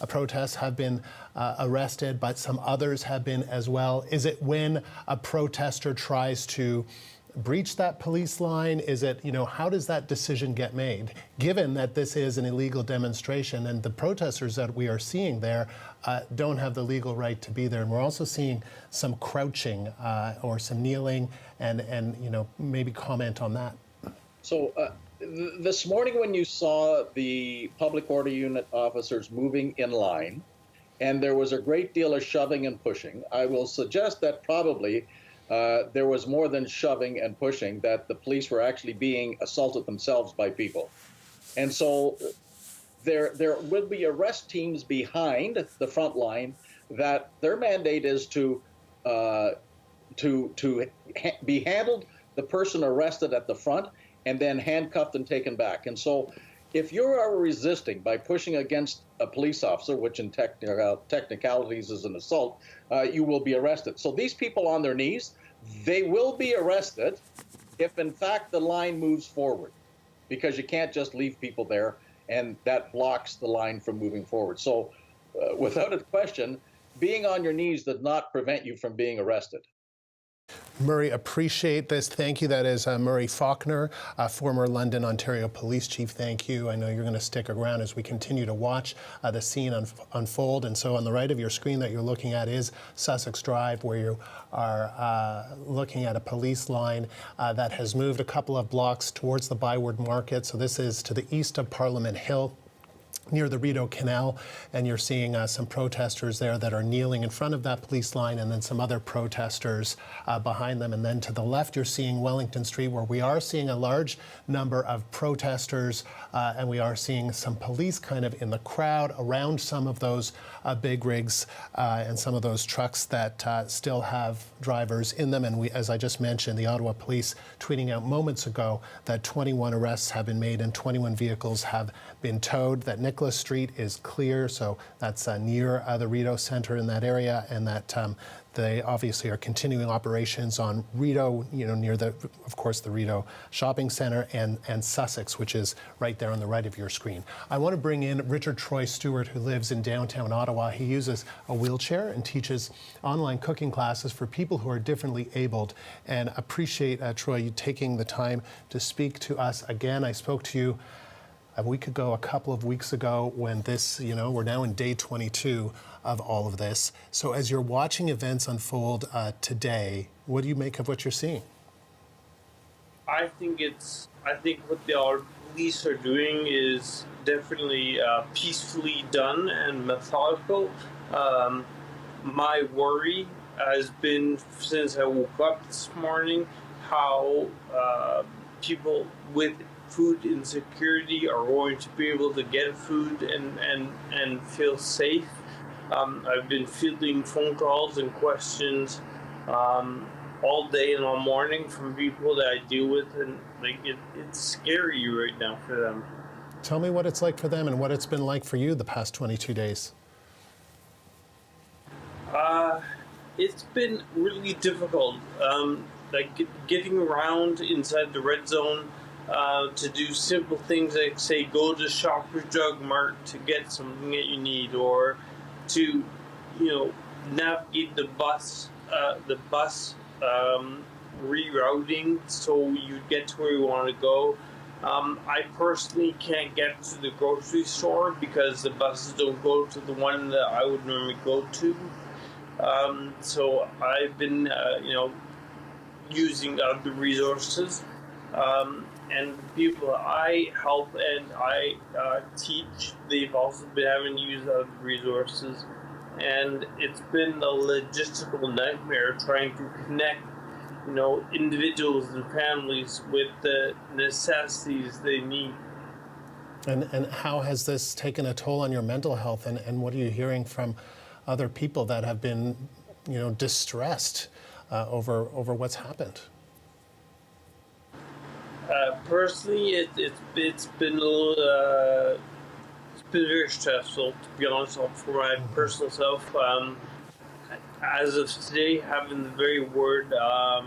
protests have been arrested, but some others have been as well. Is it when a protester tries to breach that police line? Is it, how does that decision get made? Given that this is an illegal demonstration and the protesters that we are seeing there don't have the legal right to be there. And we're also seeing some crouching or some kneeling and maybe comment on that. So this morning when you saw the public order unit officers moving in line and there was a great deal of shoving and pushing, I will suggest that probably there was more than shoving and pushing, that the police were actually being assaulted themselves by people. And so there will be arrest teams behind the front line that their mandate is to to be handled, the person arrested at the front, and then handcuffed and taken back. And so if you are resisting by pushing against a police officer, which in technicalities is an assault, you will be arrested. So these people on their knees, they will be arrested if in fact the line moves forward, because you can't just leave people there, and that blocks the line from moving forward. So without a question, being on your knees does not prevent you from being arrested. Murray, appreciate this. Thank you. That is Murray Faulkner, former London, Ontario Police Chief. Thank you. I know you're going to stick around as we continue to watch the scene unfold. And so on the right of your screen that you're looking at is Sussex Drive, where you are looking at a police line that has moved a couple of blocks towards the Byward Market. So this is to the east of Parliament Hill, near the Rideau Canal, and you're seeing some protesters there that are kneeling in front of that police line, and then some other protesters behind them. And then to the left, you're seeing Wellington Street, where we are seeing a large number of protesters, and we are seeing some police kind of in the crowd around some of those big rigs and some of those trucks that still have drivers in them. And we, as I just mentioned, the Ottawa Police tweeting out moments ago that 21 arrests have been made and 21 vehicles have been towed, that Nicholas Street is clear, so that's near the Rideau Centre in that area, and that they obviously are continuing operations on Rideau, near the, of course, the Rideau Shopping Centre, and Sussex, which is right there on the right of your screen. I want to bring in Richard Troy Stewart, who lives in downtown Ottawa. He uses a wheelchair and teaches online cooking classes for people who are differently abled, and appreciate, Troy, you taking the time to speak to us again. I spoke to you a week ago, a couple of weeks ago, when this, we're now in day 22 of all of this. So as you're watching events unfold today, what do you make of what you're seeing? I think what our police are doing is definitely peacefully done and methodical. My worry has been, since I woke up this morning, how people with food insecurity are going to be able to get food and feel safe. I've been fielding phone calls and questions all day and all morning from people that I deal with, and it's scary right now for them. Tell me what it's like for them and what it's been like for you the past 22 days. It's been really difficult. Getting around inside the red zone, to do simple things like, say, go to Shoppers Drug Mart to get something that you need, or to, navigate the bus rerouting so you get to where you want to go. I personally can't get to the grocery store because the buses don't go to the one that I would normally go to. So I've been, using other resources. And the people I help and I teach, they've also been having to use other resources. And it's been a logistical nightmare trying to connect, individuals and families with the necessities they need. And how has this taken a toll on your mental health? And what are you hearing from other people that have been, distressed over what's happened? Personally, it's been a little, it's been very stressful, to be honest, for my personal self. As of today, having the very word, a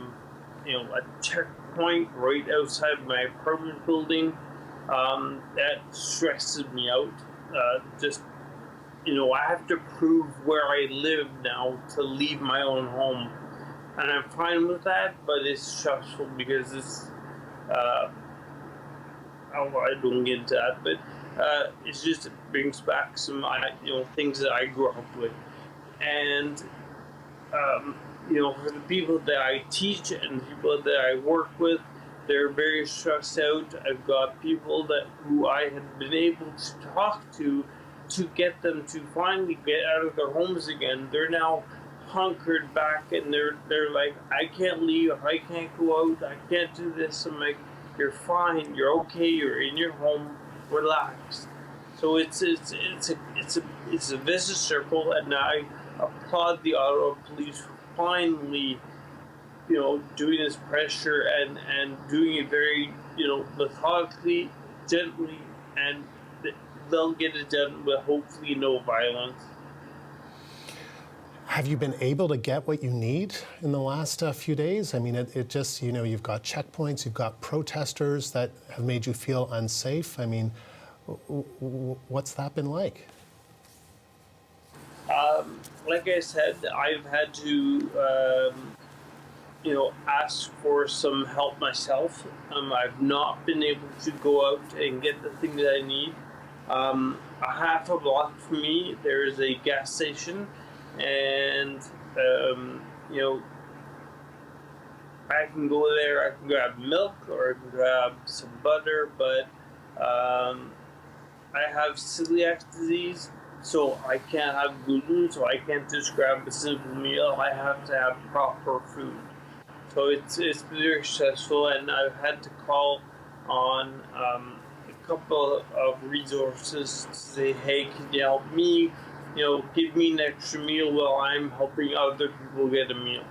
checkpoint right outside my apartment building, that stresses me out. I have to prove where I live now to leave my own home. And I'm fine with that, but it's stressful because it's, I don't get into that, but it brings back some, things that I grew up with. And, for the people that I teach and the people that I work with, they're very stressed out. I've got people who I had been able to talk to get them to finally get out of their homes again. They're now hunkered back and they're like, I can't leave, I can't go out, I can't do this. I'm like, you're fine, you're okay, you're in your home, relax. So it's a vicious circle, and I applaud the Ottawa Police for finally doing this pressure and doing it very, methodically, gently, and they'll get it done with hopefully no violence. Have you been able to get what you need in the last few days? I mean, it just, you've got checkpoints, you've got protesters that have made you feel unsafe. I mean, what's that been like? Like I said, I've had to, ask for some help myself. I've not been able to go out and get the thing that I need. A half a block from me, there is a gas station, and I can go there, I can grab milk or I can grab some butter, but I have celiac disease, so I can't have gluten, so I can't just grab a simple meal. I have to have proper food. So it's very stressful, and I've had to call on a couple of resources to say, hey, can you help me? Give me an extra meal while I'm helping other people get a meal.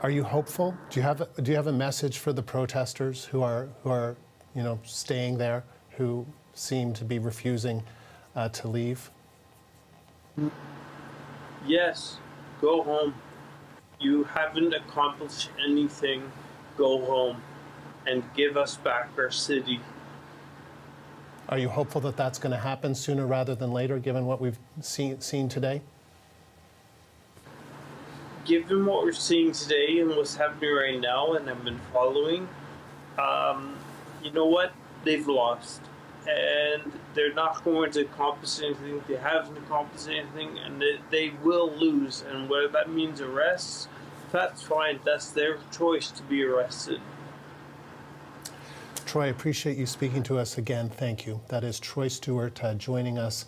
Are you hopeful? Do you have a message for the protesters who are staying there, who seem to be refusing to leave? Yes, go home. You haven't accomplished anything. Go home and give us back our city. Are you hopeful that that's going to happen sooner rather than later, given what we've seen today? Given what we're seeing today and what's happening right now, and I've been following, you know what? They've lost. And they're not going to accomplish anything. They haven't accomplished anything, and they will lose. And whether that means arrests, that's fine. That's their choice to be arrested. Troy, I appreciate you speaking to us again. Thank you. That is Troy Stewart joining us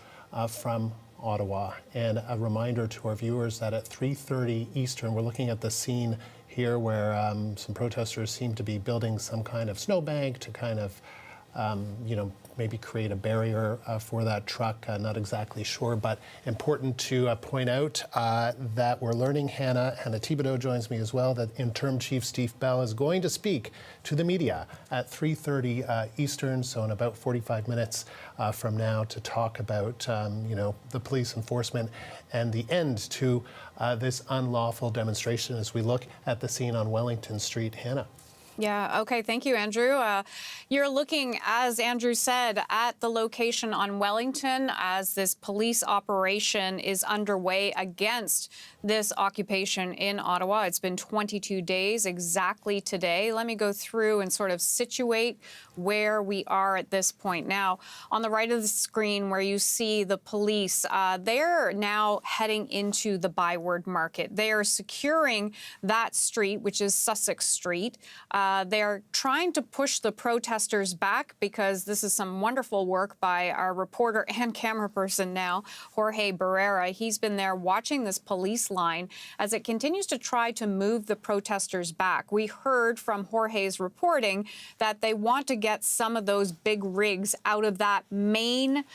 from Ottawa. And a reminder to our viewers that at 3:30 Eastern, we're looking at the scene here where some protesters seem to be building some kind of snowbank to kind of maybe create a barrier for that truck. Not exactly sure, but important to point out that we're learning, Hannah Thibodeau joins me as well, that Interim Chief Steve Bell is going to speak to the media at 3:30 Eastern, so in about 45 minutes from now, to talk about the police enforcement and the end to this unlawful demonstration as we look at the scene on Wellington Street. Hannah. Yeah, okay, thank you, Andrew. You're looking, as Andrew said, at the location on Wellington as this police operation is underway against this occupation in Ottawa. It's been 22 days exactly today. Let me go through and sort of situate where we are at this point. Now, on the right of the screen where you see the police, they're now heading into the Byward Market. They are securing that street, which is Sussex Street. They're trying to push the protesters back because this is some wonderful work by our reporter and camera person now, Jorge Barrera. He's been there watching this police line as it continues to try to move the protesters back. We heard from Jorge's reporting that they want to get some of those big rigs out of that main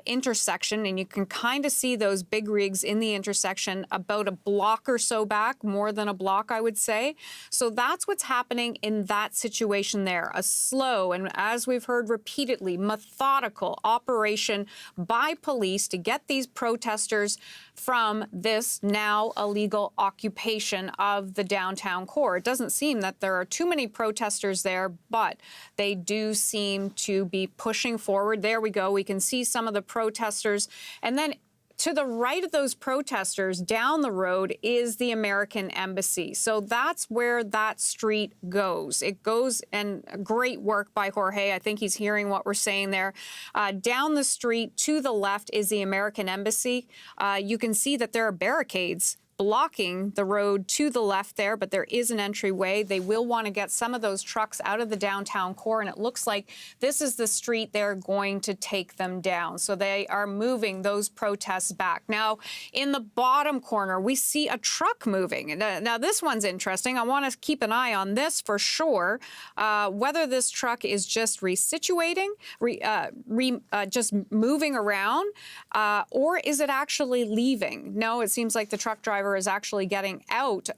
intersection, and you can kind of see those big rigs in the intersection about a block or so back, more than a block, I would say. So that's what's happening in that situation there. A slow, and as we've heard repeatedly, methodical operation by police to get these protesters from this now illegal occupation of the downtown core. It doesn't seem that there are too many protesters there, but they do seem to be pushing forward. There we go. We can see some of the protesters. And then to the right of those protesters, down the road, is the American Embassy. So that's where that street goes. It goes, and great work by Jorge. I think he's hearing what we're saying there. Down the street to the left is the American Embassy. You can see that there are barricades blocking the road to the left there, but there is an entryway. They will want to get some of those trucks out of the downtown core, and it looks like this is the street they're going to take them down. So they are moving those protests back. Now, in the bottom corner, we see a truck moving. Now, this one's interesting. I want to keep an eye on this for sure, whether this truck is just resituating, just moving around, or is it actually leaving? No, it seems like the truck driver driver is actually getting out.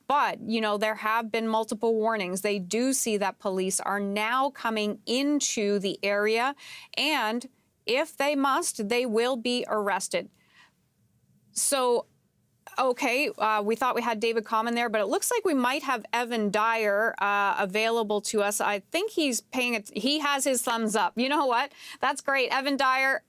But, you know, there have been multiple warnings. They do see that police are now coming into the area, and if they must, they will be arrested. So, okay, we thought we had David Common there, but it looks like we might have Evan Dyer available to us. I think he's paying it. He has his thumbs up. You know what? That's great. Evan Dyer,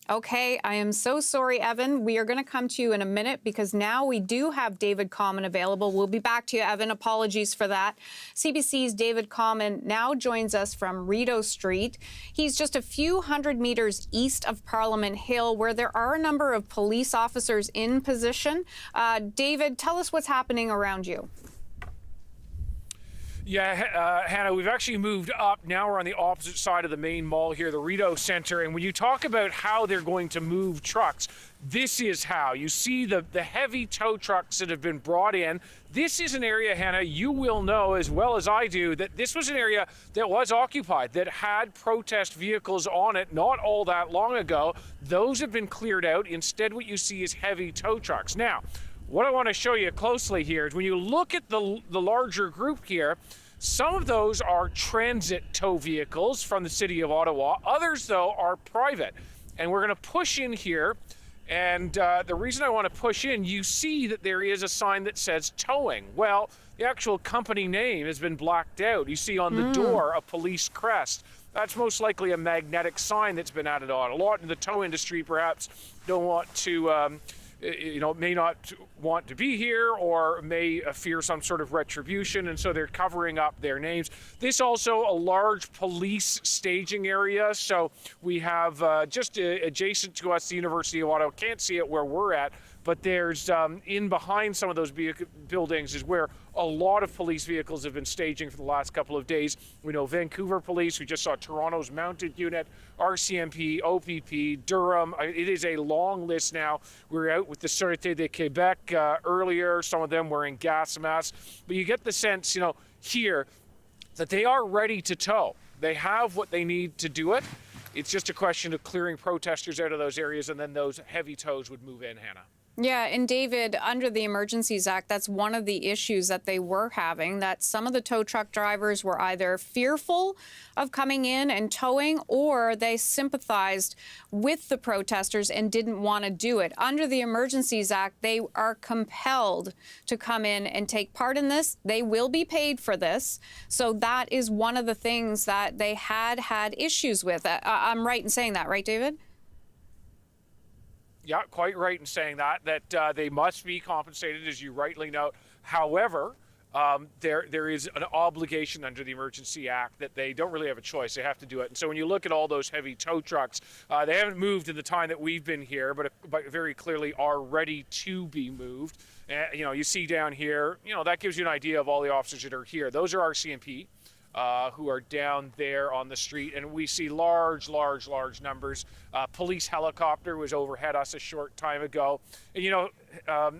Okay, I am so sorry, Evan. We are going to come to you in a minute because now we do have David Common available. We'll be back to you, Evan. Apologies for that. CBC's David Common now joins us from Rideau Street. He's just a few hundred meters east of Parliament Hill, where there are a number of police officers in position. David, tell us what's happening around you. Yeah, Hannah, we've actually moved up. Now we're on the opposite side of the main mall here, the Rideau Centre. And when you talk about how they're going to move trucks, this is how. You see the heavy tow trucks that have been brought in. This is an area, Hannah, you will know as well as I do, that this was an area that was occupied, that had protest vehicles on it not all that long ago. Those have been cleared out. Instead, what you see is heavy tow trucks. Now, what I want to show you closely here is when you look at the larger group here, some of those are transit tow vehicles from the city of Ottawa. Others, though, are private. And we're going to push in here. And the reason I want to push in, you see that there is a sign that says towing. Well, the actual company name has been blacked out. You see on the door a police crest. That's most likely a magnetic sign that's been added on. A lot in the tow industry perhaps don't want to may not want to be here or may fear some sort of retribution, and so they're covering up their names. This also a large police staging area, so we have just adjacent to us the University of Ottawa. Can't see it where we're at, but there's in behind some of those buildings is where a lot of police vehicles have been staging for the last couple of days. We know Vancouver Police, we just saw Toronto's mounted unit, RCMP, OPP, Durham. It is a long list now. We were out with the Sûreté de Québec earlier. Some of them wearing gas masks. But you get the sense, here that they are ready to tow. They have what they need to do it. It's just a question of clearing protesters out of those areas, and then those heavy tows would move in, Hannah. Yeah, and David, under the Emergencies Act, that's one of the issues that they were having, that some of the tow truck drivers were either fearful of coming in and towing, or they sympathized with the protesters and didn't want to do it. Under the Emergencies Act, they are compelled to come in and take part in this. They will be paid for this. So that is one of the things that they had issues with. I'm right in saying that, right, David? Yeah, quite right in saying that they must be compensated, as you rightly note. However, there is an obligation under the Emergency Act that they don't really have a choice. They have to do it. And so when you look at all those heavy tow trucks, they haven't moved in the time that we've been here, but very clearly are ready to be moved. You see down here, that gives you an idea of all the officers that are here. Those are RCMP. Who are down there on the street, and we see large numbers. Police helicopter was overhead us a short time ago. And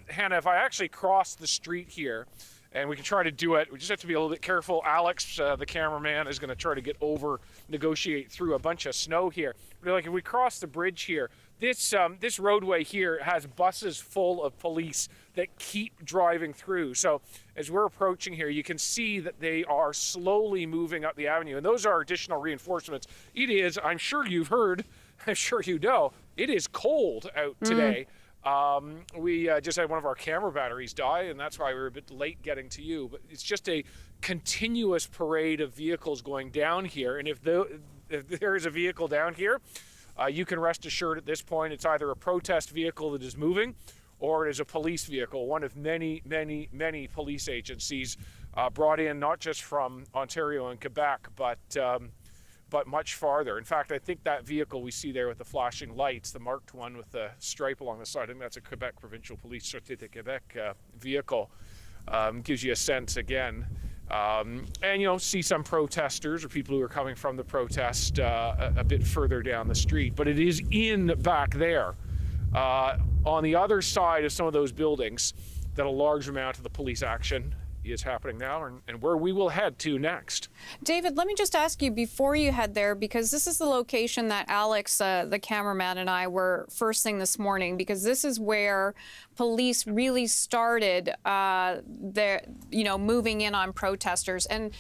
Hannah, if I actually cross the street here, and we can try to do it, we just have to be a little bit careful. Alex, the cameraman, is going to try to negotiate through a bunch of snow here. But like if we cross the bridge here, this roadway here has buses full of police that keep driving through. So as we're approaching here, you can see that they are slowly moving up the avenue. And those are additional reinforcements. It is, I'm sure you've heard, I'm sure you know, it is cold out today. We just had one of our camera batteries die, and that's why we were a bit late getting to you. But it's just a continuous parade of vehicles going down here. And if there is a vehicle down here, you can rest assured at this point it's either a protest vehicle that is moving or it is a police vehicle, one of many police agencies brought in not just from Ontario and Quebec, but much farther. In fact, I think that vehicle we see there with the flashing lights, the marked one with the stripe along the side, I think that's a Quebec Provincial Police Sûreté de Québec vehicle. Gives you a sense again. And see some protesters or people who are coming from the protest a bit further down the street, but it is in back there on the other side of some of those buildings that a large amount of the police action is happening now and where we will head to next. David, let me just ask you before you head there, because this is the location that Alex, the cameraman, and I were first thing this morning, because this is where police really started moving in on protesters. And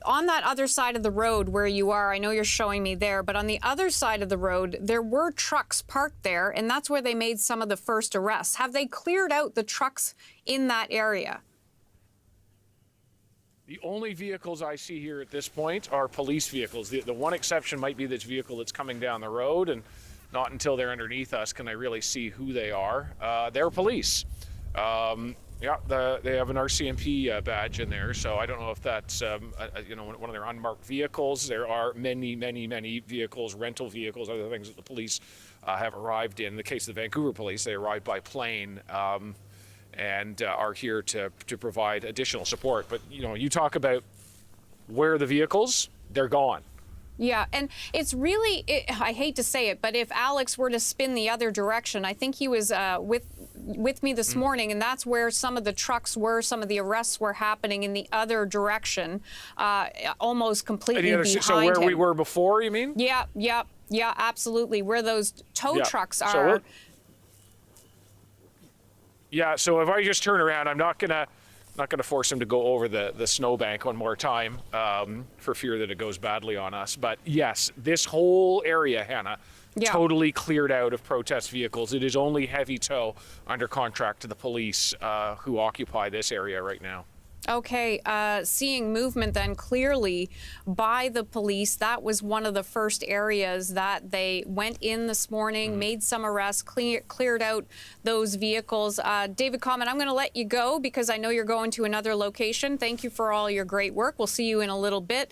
on that other side of the road where you are, I know you're showing me there, but on the other side of the road, there were trucks parked there, and that's where they made some of the first arrests. Have they cleared out the trucks in that area? The only vehicles I see here at this point are police vehicles. The one exception might be this vehicle that's coming down the road, and not until they're underneath us can I really see who they are. They're police. Yeah, they have an RCMP badge in there, so I don't know if that's one of their unmarked vehicles. There are many vehicles, rental vehicles, other things that the police have arrived in. In the case of the Vancouver police, they arrived by plane and are here to provide additional support. But you talk about where are the vehicles, they're gone. Yeah, and it's really, I hate to say it, but if Alex were to spin the other direction, I think he was with me this morning, and that's where some of the trucks were, some of the arrests were happening in the other direction, almost completely behind him. So where we were before, you mean? Yeah, absolutely, where those tow trucks are. So if I just turn around, I'm not gonna force him to go over the snowbank one more time for fear that it goes badly on us. But yes, this whole area, Hannah, totally cleared out of protest vehicles. It is only heavy tow under contract to the police who occupy this area right now. Okay, seeing movement then clearly by the police. That was one of the first areas that they went in this morning, made some arrests, cleared out those vehicles. David Common, I'm going to let you go because I know you're going to another location. Thank you for all your great work. We'll see you in a little bit.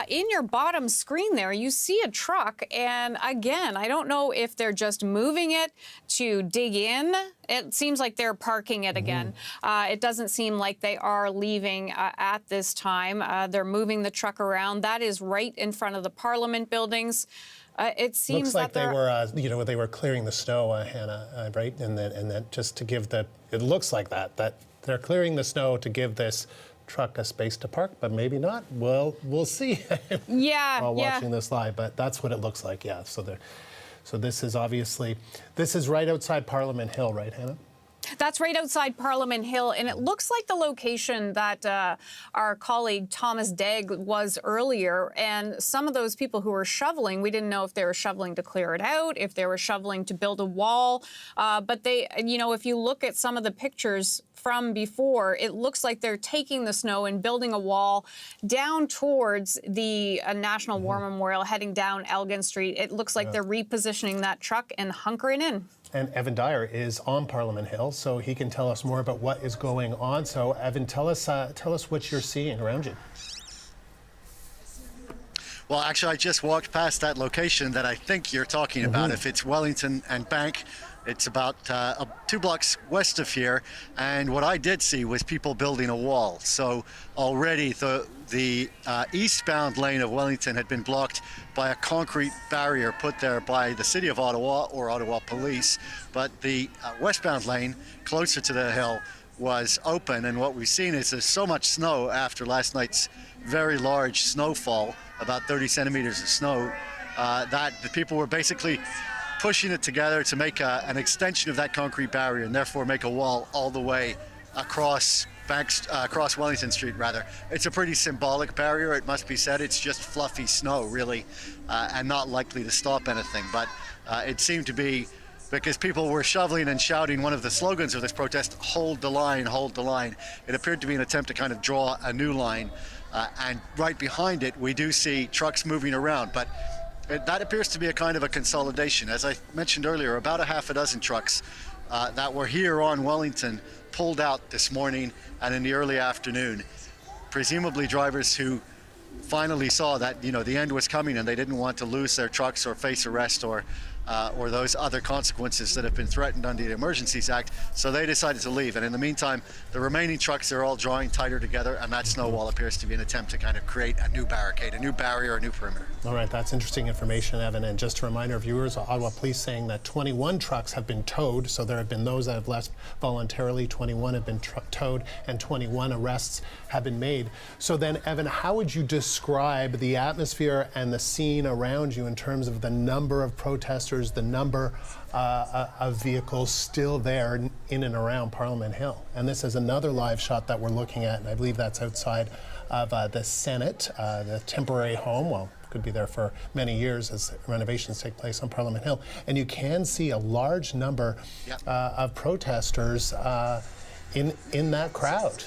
In your bottom screen there, you see a truck, and again, I don't know if they're just moving it to dig in. It seems like they're parking it again. It doesn't seem like they are leaving at this time. They're moving the truck around. That is right in front of the Parliament buildings. It seems looks like that they were, they were clearing the snow, Hannah, right? And that just to give it looks like that they're clearing the snow to give this truck a space to park, but maybe not. Well, we'll see. While watching this live, but that's what it looks like. Yeah. So this is right outside Parliament Hill, right, Hannah? That's right outside Parliament Hill, and it looks like the location that our colleague Thomas Degg was earlier. And some of those people who were shoveling, we didn't know if they were shoveling to clear it out, if they were shoveling to build a wall. But they, if you look at some of the pictures from before, it looks like they're taking the snow and building a wall down towards the National War Memorial, heading down Elgin Street. It looks like they're repositioning that truck and hunkering in. And Evan Dyer is on Parliament Hill, so he can tell us more about what is going on. So, Evan, tell us what you're seeing around you. Well, actually, I just walked past that location that I think you're talking about. If it's Wellington and Bank, it's about 2 blocks west of here. And what I did see was people building a wall. So already the eastbound lane of Wellington had been blocked by a concrete barrier put there by the City of Ottawa or Ottawa Police. But the westbound lane, closer to the hill, was open. And what we've seen is there's so much snow after last night's very large snowfall, about 30 centimeters of snow, that the people were basically pushing it together to make an extension of that concrete barrier and therefore make a wall all the way across Wellington Street, rather. It's a pretty symbolic barrier, it must be said. It's just fluffy snow, really, and not likely to stop anything. But it seemed to be because people were shoveling and shouting one of the slogans of this protest, "Hold the line, hold the line." It appeared to be an attempt to kind of draw a new line. And right behind it, we do see trucks moving around. But that appears to be a kind of a consolidation. As I mentioned earlier, about a half a dozen trucks that were here on Wellington pulled out this morning and in the early afternoon. Presumably drivers who finally saw that, the end was coming and they didn't want to lose their trucks or face arrest or or those other consequences that have been threatened under the Emergencies Act. So they decided to leave. And in the meantime, the remaining trucks are all drawing tighter together, and that snow wall appears to be an attempt to kind of create a new barricade, a new barrier, a new perimeter. All right, that's interesting information, Evan. And just to remind our viewers, Ottawa Police saying that 21 trucks have been towed. So there have been those that have left voluntarily, 21 have been towed, and 21 arrests have been made. So then, Evan, how would you describe the atmosphere and the scene around you in terms of the number of protesters, the number of vehicles still there in and around Parliament Hill? And this is another live shot that we're looking at, and I believe that's outside of the Senate, the temporary home. Well, could be there for many years as renovations take place on Parliament Hill. And you can see a large number of protesters in that crowd.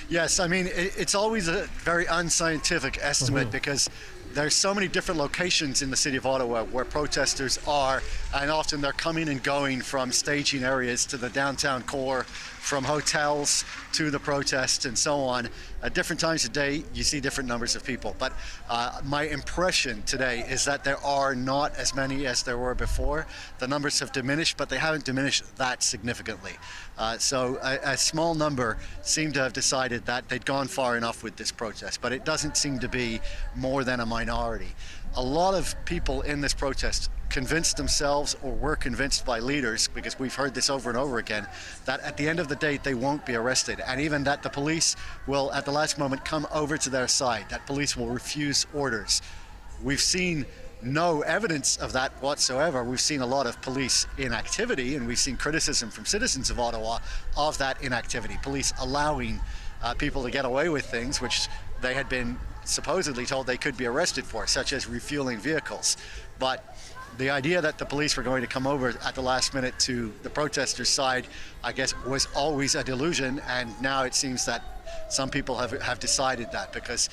Yes, I mean, it's always a very unscientific estimate because there's so many different locations in the city of Ottawa where protesters are, and often they're coming and going from staging areas to the downtown core, from hotels to the protest and so on. At different times of day, you see different numbers of people. But my impression today is that there are not as many as there were before. The numbers have diminished, but they haven't diminished that significantly. So a small number seem to have decided that they'd gone far enough with this protest, but it doesn't seem to be more than a minority. A lot of people in this protest convinced themselves or were convinced by leaders, because we've heard this over and over again, that at the end of the day they won't be arrested, and even that the police will at the last moment come over to their side, that police will refuse orders. We've seen no evidence of that whatsoever. We've seen a lot of police inactivity, and we've seen criticism from citizens of Ottawa of that inactivity, police allowing people to get away with things which they had been supposedly told they could be arrested for, such as refueling vehicles. But the idea that the police were going to come over at the last minute to the protesters' side, I guess, was always a delusion, and now it seems that some people have decided that, because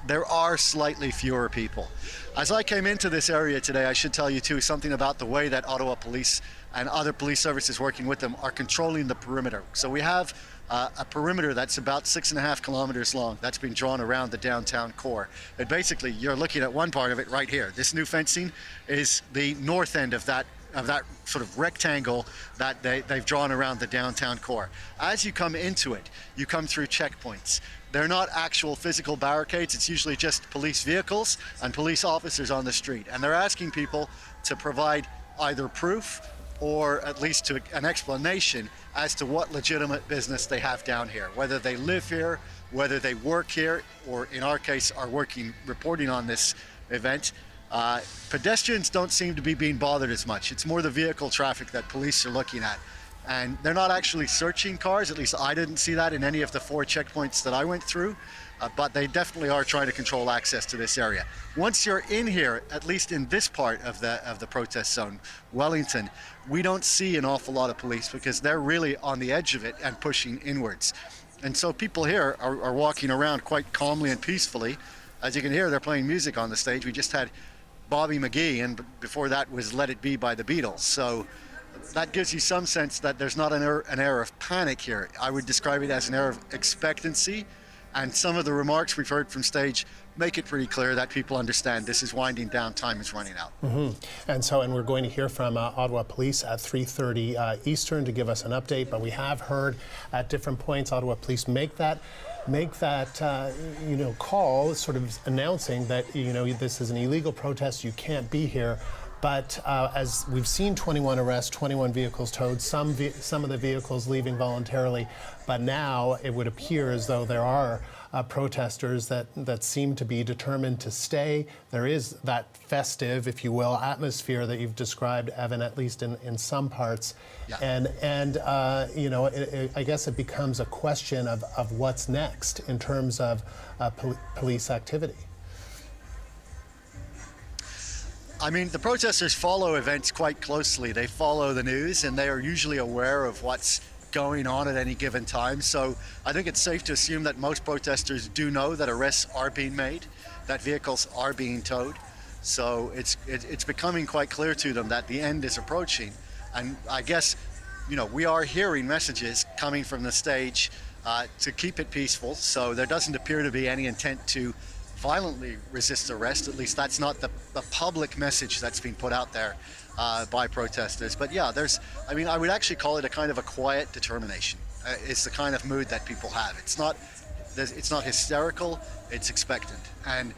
there are slightly fewer people. As I came into this area today, I should tell you too something about the way that Ottawa Police and other police services working with them are controlling the perimeter. So we have a perimeter that's about 6.5 kilometers long that's been drawn around the downtown core. And basically, you're looking at one part of it right here. This new fencing is the north end of that sort of rectangle that they've drawn around the downtown core. As you come into it, you come through checkpoints. They're not actual physical barricades. It's usually just police vehicles and police officers on the street. And they're asking people to provide either proof or at least to an explanation as to what legitimate business they have down here, whether they live here, whether they work here, or in our case are reporting on this event. Pedestrians don't seem to be being bothered as much. It's more the vehicle traffic that police are looking at. And they're not actually searching cars, at least I didn't see that in any of the 4 checkpoints that I went through, but they definitely are trying to control access to this area. Once you're in here, at least in this part of the protest zone, Wellington, we don't see an awful lot of police because they're really on the edge of it and pushing inwards. And so people here are walking around quite calmly and peacefully. As you can hear, they're playing music on the stage. We just had Bobby McGee, and before that was Let It Be by the Beatles. So that gives you some sense that there's not an air of panic here. I would describe it as an air of expectancy, and some of the remarks we've heard from stage make it pretty clear that people understand this is winding down, time is running out. And we're going to hear from Ottawa Police at 3:30 Eastern to give us an update, but we have heard at different points Ottawa Police make that call, sort of announcing that this is an illegal protest, you can't be here. But as we've seen 21 arrests, 21 vehicles towed, some of the vehicles leaving voluntarily, but now it would appear as though there are protesters that seem to be determined to stay. There is that festive, if you will, atmosphere that you've described, Evan, at least in some parts. Yeah. And I guess it becomes a question of what's next in terms of police activity. I mean, the protesters follow events quite closely. They follow the news, and they are usually aware of what's going on at any given time. So I think it's safe to assume that most protesters do know that arrests are being made, that vehicles are being towed. So it's becoming quite clear to them that the end is approaching. And I guess, we are hearing messages coming from the stage to keep it peaceful. So there doesn't appear to be any intent to violently resist arrest. At least that's not the public message that's been put out there by protesters. But yeah, I would actually call it a kind of a quiet determination. It's the kind of mood that people have. It's not hysterical, it's expectant. And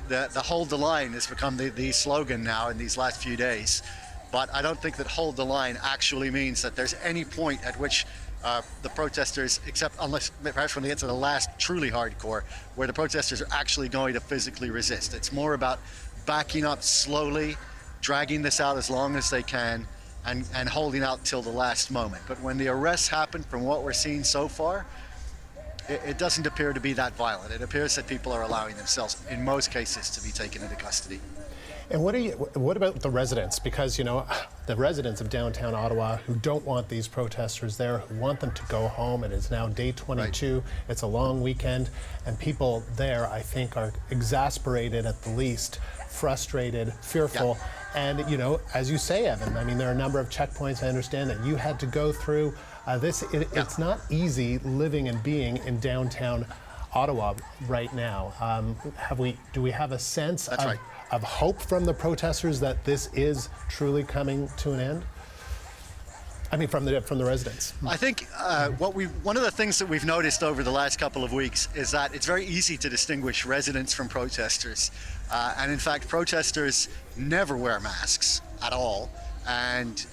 the hold the line has become the slogan now in these last few days. But I don't think that hold the line actually means that there's any point at which the protesters, except unless perhaps when they get to the last truly hardcore, where the protesters are actually going to physically resist. It's more about backing up slowly, dragging this out as long as they can, and holding out till the last moment. But when the arrests happen, from what we're seeing so far, it doesn't appear to be that violent. It appears that people are allowing themselves, in most cases, to be taken into custody. And what about the residents? Because, the residents of downtown Ottawa who don't want these protesters there, who want them to go home. It is now day 22. Right. It's a long weekend. And people there, I think, are exasperated at the least, frustrated, fearful. Yeah. And, as you say, Evan, there are a number of checkpoints I understand that you had to go through. It's not easy living and being in downtown Ottawa right now. Do we have a sense of hope from the protesters that this is truly coming to an end? From the residents. I think one of the things that we've noticed over the last couple of weeks is that it's very easy to distinguish residents from protesters. And in fact, protesters never wear masks at all. And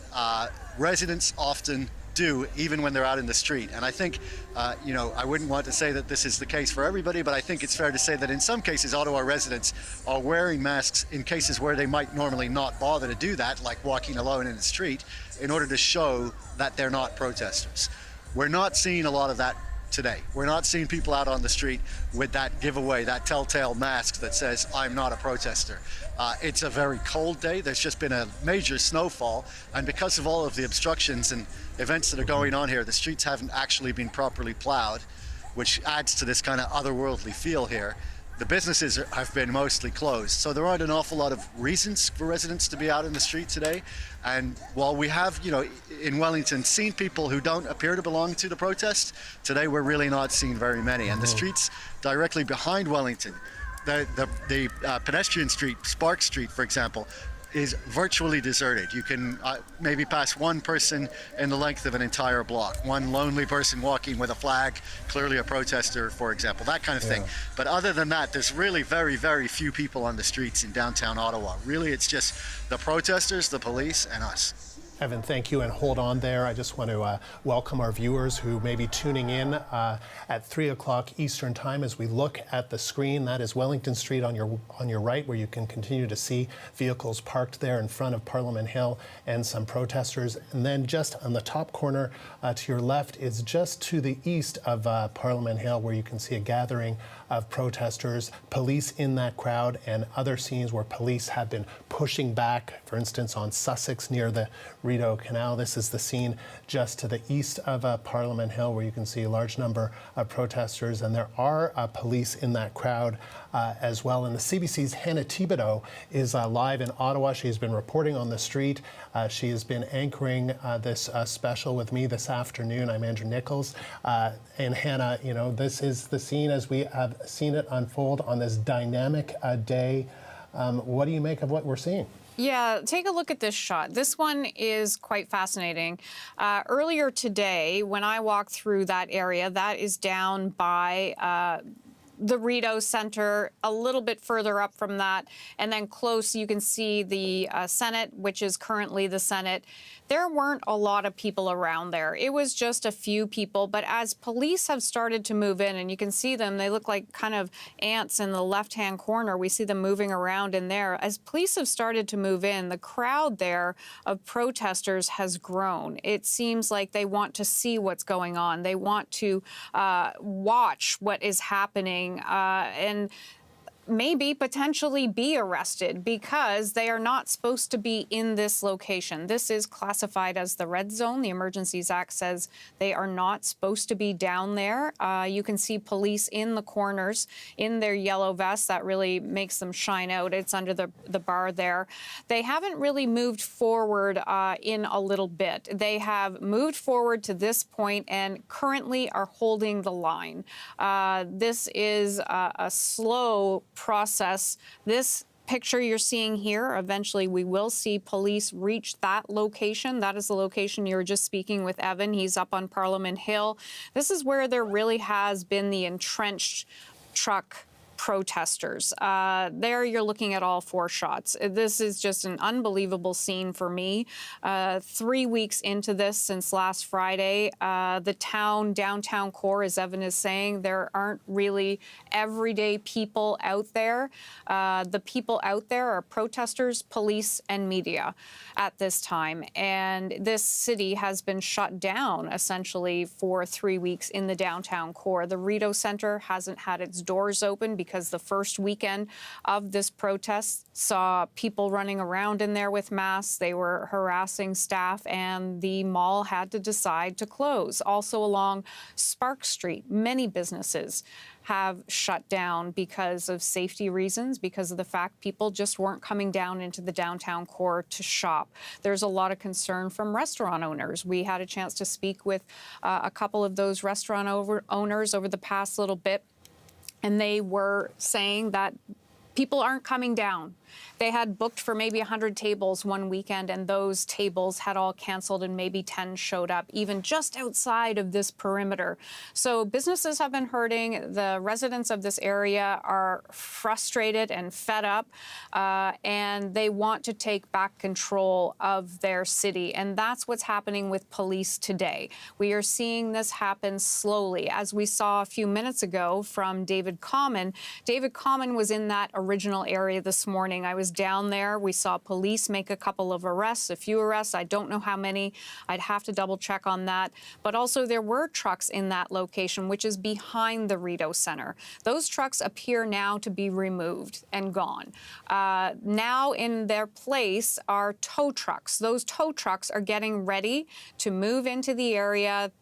residents often do, even when they're out in the street. And I think, I wouldn't want to say that this is the case for everybody, but I think it's fair to say that in some cases, Ottawa residents are wearing masks in cases where they might normally not bother to do that, like walking alone in the street, in order to show that they're not protesters. We're not seeing a lot of that today. We're not seeing people out on the street with that giveaway, that telltale mask that says, I'm not a protester. It's a very cold day. There's just been a major snowfall. And because of all of the obstructions and events that are going on here, the streets haven't actually been properly plowed, which adds to this kind of otherworldly feel here. The businesses have been mostly closed, so there aren't an awful lot of reasons for residents to be out in the street today. And while we have, in Wellington, seen people who don't appear to belong to the protest, today we're really not seeing very many. And the streets directly behind Wellington, the pedestrian street, Spark Street, for example, is virtually deserted. You can maybe pass one person in the length of an entire block, one lonely person walking with a flag, clearly a protester, for example, that kind of thing. But other than that, there's really very, very few people on the streets in downtown Ottawa. Really, it's just the protesters, the police, and us. Evan, thank you, and hold on there. I just want to welcome our viewers who may be tuning in at 3 o'clock Eastern Time as we look at the screen. That is Wellington Street on your right, where you can continue to see vehicles parked there in front of Parliament Hill and some protesters. And then just on the top corner to your left is just to the east of Parliament Hill, where you can see a gathering of protesters, police in that crowd, and other scenes where police have been pushing back, for instance, on Sussex near the Rideau Canal. This is the scene just to the east of Parliament Hill, where you can see a large number of protesters, and there are police in that crowd as well. And the CBC's Hannah Thibodeau is live in Ottawa. She's been reporting on the street. She has been anchoring this special with me this afternoon. I'm Andrew Nichols. And Hannah, this is the scene as we have seen it unfold on this dynamic day. What do you make of what we're seeing? Yeah, take a look at this shot. This one is quite fascinating. Earlier today, when I walked through that area, that is down by the Rideau Centre, a little bit further up from that, and then close you can see the Senate, which is currently the Senate. There weren't a lot of people around there. It was just a few people, but as police have started to move in, and you can see them, they look like kind of ants in the left-hand corner. We see them moving around in there. As police have started to move in, the crowd there of protesters has grown. It seems like they want to see what's going on. They want to watch what is happening, and maybe potentially be arrested because they are not supposed to be in this location. This is classified as the red zone. The Emergencies Act says they are not supposed to be down there. You can see police in the corners in their yellow vests. That really makes them shine out. It's under the bar there. They haven't really moved forward in a little bit. They have moved forward to this point and currently are holding the line. This is a slow process. This picture you're seeing here, eventually we will see police reach that location. That is the location you were just speaking with Evan. He's up on Parliament Hill. This is where there really has been the entrenched truck protesters. There you're looking at all 4 shots. This is just an unbelievable scene for me. 3 weeks into this since last Friday, the downtown core, as Evan is saying, there aren't really everyday people out there. The people out there are protesters, police, and media at this time. And this city has been shut down essentially for 3 weeks in the downtown core. The Rideau Centre hasn't had its doors open because the first weekend of this protest saw people running around in there with masks. They were harassing staff, and the mall had to decide to close. Also along Spark Street, many businesses have shut down because of safety reasons, because of the fact people just weren't coming down into the downtown core to shop. There's a lot of concern from restaurant owners. We had a chance to speak with a couple of those restaurant owners over the past little bit, and they were saying that people aren't coming down. They had booked for maybe 100 tables one weekend, and those tables had all canceled and maybe 10 showed up, even just outside of this perimeter. So businesses have been hurting. The residents of this area are frustrated and fed up, and they want to take back control of their city. And that's what's happening with police today. We are seeing this happen slowly. As we saw a few minutes ago from David Common. David Common was in that original area this morning. I was down there. We saw police make a couple of arrests, a few arrests. I don't know how many. I'd have to double check on that. But also there were trucks in that location, which is behind the Rideau Centre. Those trucks appear now to be removed and gone. Now in their place are tow trucks. Those tow trucks are getting ready to move into the area,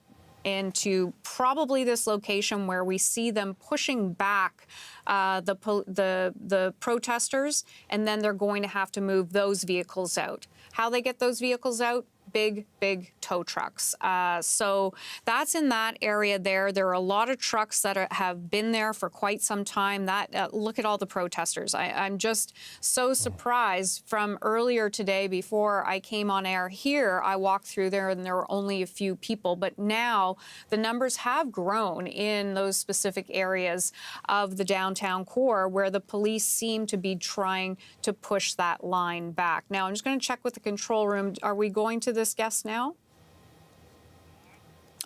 into probably this location where we see them pushing back the protesters, and then they're going to have to move those vehicles out. How they get those vehicles out? Big tow trucks. So that's in that area there. There are a lot of trucks that have been there for quite some time. Look at all the protesters. I'm just so surprised. From earlier today, before I came on air here, I walked through there and there were only a few people. But now the numbers have grown in those specific areas of the downtown core where the police seem to be trying to push that line back. Now, I'm just going to check with the control room. Are we going to this guest now?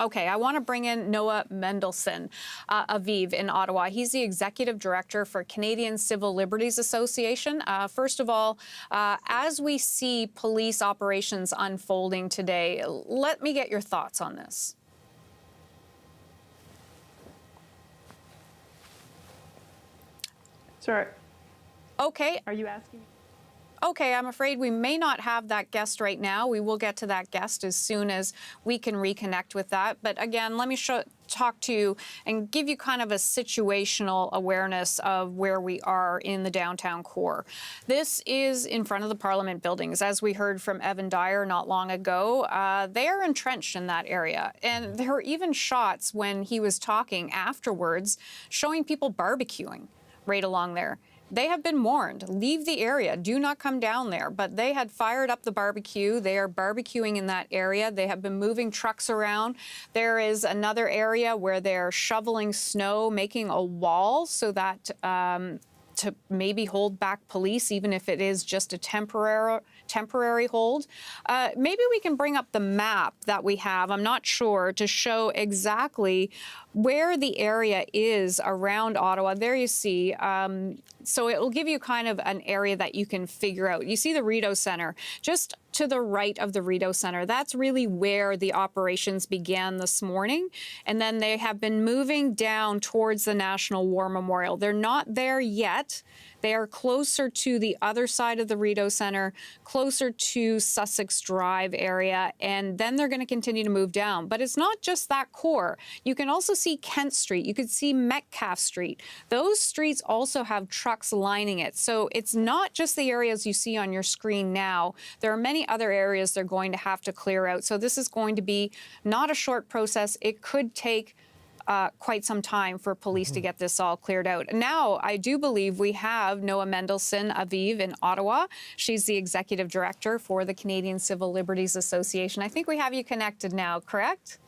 Okay, I want to bring in Noah Mendelson, Aviv in Ottawa. He's the Executive Director for Canadian Civil Liberties Association. First of all, as we see police operations unfolding today, let me get your thoughts on this. Sorry. Okay. Are you asking? Okay, I'm afraid we may not have that guest right now. We will get to that guest as soon as we can reconnect with that. But again, let me talk to you and give you kind of a situational awareness of where we are in the downtown core. This is in front of the Parliament buildings. As we heard from Evan Dyer not long ago, they are entrenched in that area. And there were even shots when he was talking afterwards showing people barbecuing right along there. They have been warned, leave the area, do not come down there. But they had fired up the barbecue. They are barbecuing in that area. They have been moving trucks around. There is another area where they're shoveling snow, making a wall so that to maybe hold back police, even if it is just a temporary hold. Maybe we can bring up the map that we have, I'm not sure, to show exactly where the area is around Ottawa. There you see. So it will give you kind of an area that you can figure out. You see the Rideau Centre just to the right of the Rideau Centre. That's really where the operations began this morning. And then they have been moving down towards the National War Memorial. They're not there yet. They are closer to the other side of the Rideau Centre, closer to Sussex Drive area, and then they're going to continue to move down. But it's not just that core. You can also see Kent Street. You could see Metcalfe Street. Those streets also have trucks lining it. So it's not just the areas you see on your screen now. There are many other areas they're going to have to clear out. So this is going to be not a short process. It could take quite some time for police to get this all cleared out. Now, I do believe we have Noah Mendelsohn Aviv in Ottawa. She's the executive director for the Canadian Civil Liberties Association. I think we have you connected now, correct?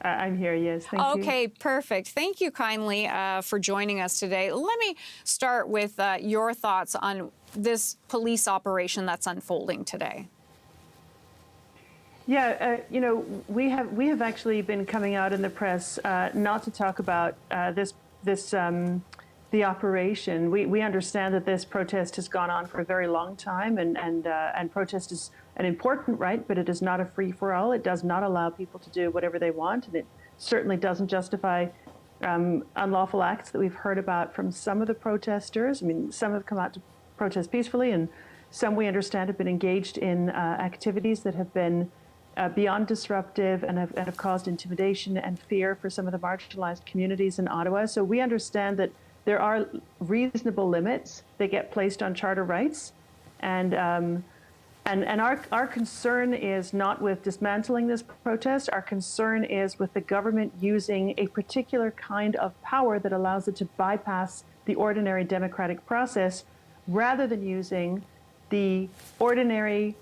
I'm here, yes. Thank you. Okay, perfect. Thank you kindly for joining us today. Let me start with your thoughts on this police operation that's unfolding today. Yeah, you know, we have actually been coming out in the press not to talk about the operation. We understand that this protest has gone on for a very long time, and protest is an important right, but it is not a free-for-all. It does not allow people to do whatever they want, and it certainly doesn't justify unlawful acts that we've heard about from some of the protesters. I mean, some have come out to protest peacefully, and some, we understand, have been engaged in activities that have been beyond disruptive and have caused intimidation and fear for some of the marginalized communities in Ottawa. So we understand that there are reasonable limits that get placed on charter rights, and our concern is not with dismantling this protest. Our concern is with the government using a particular kind of power that allows it to bypass the ordinary democratic process, rather than using the ordinary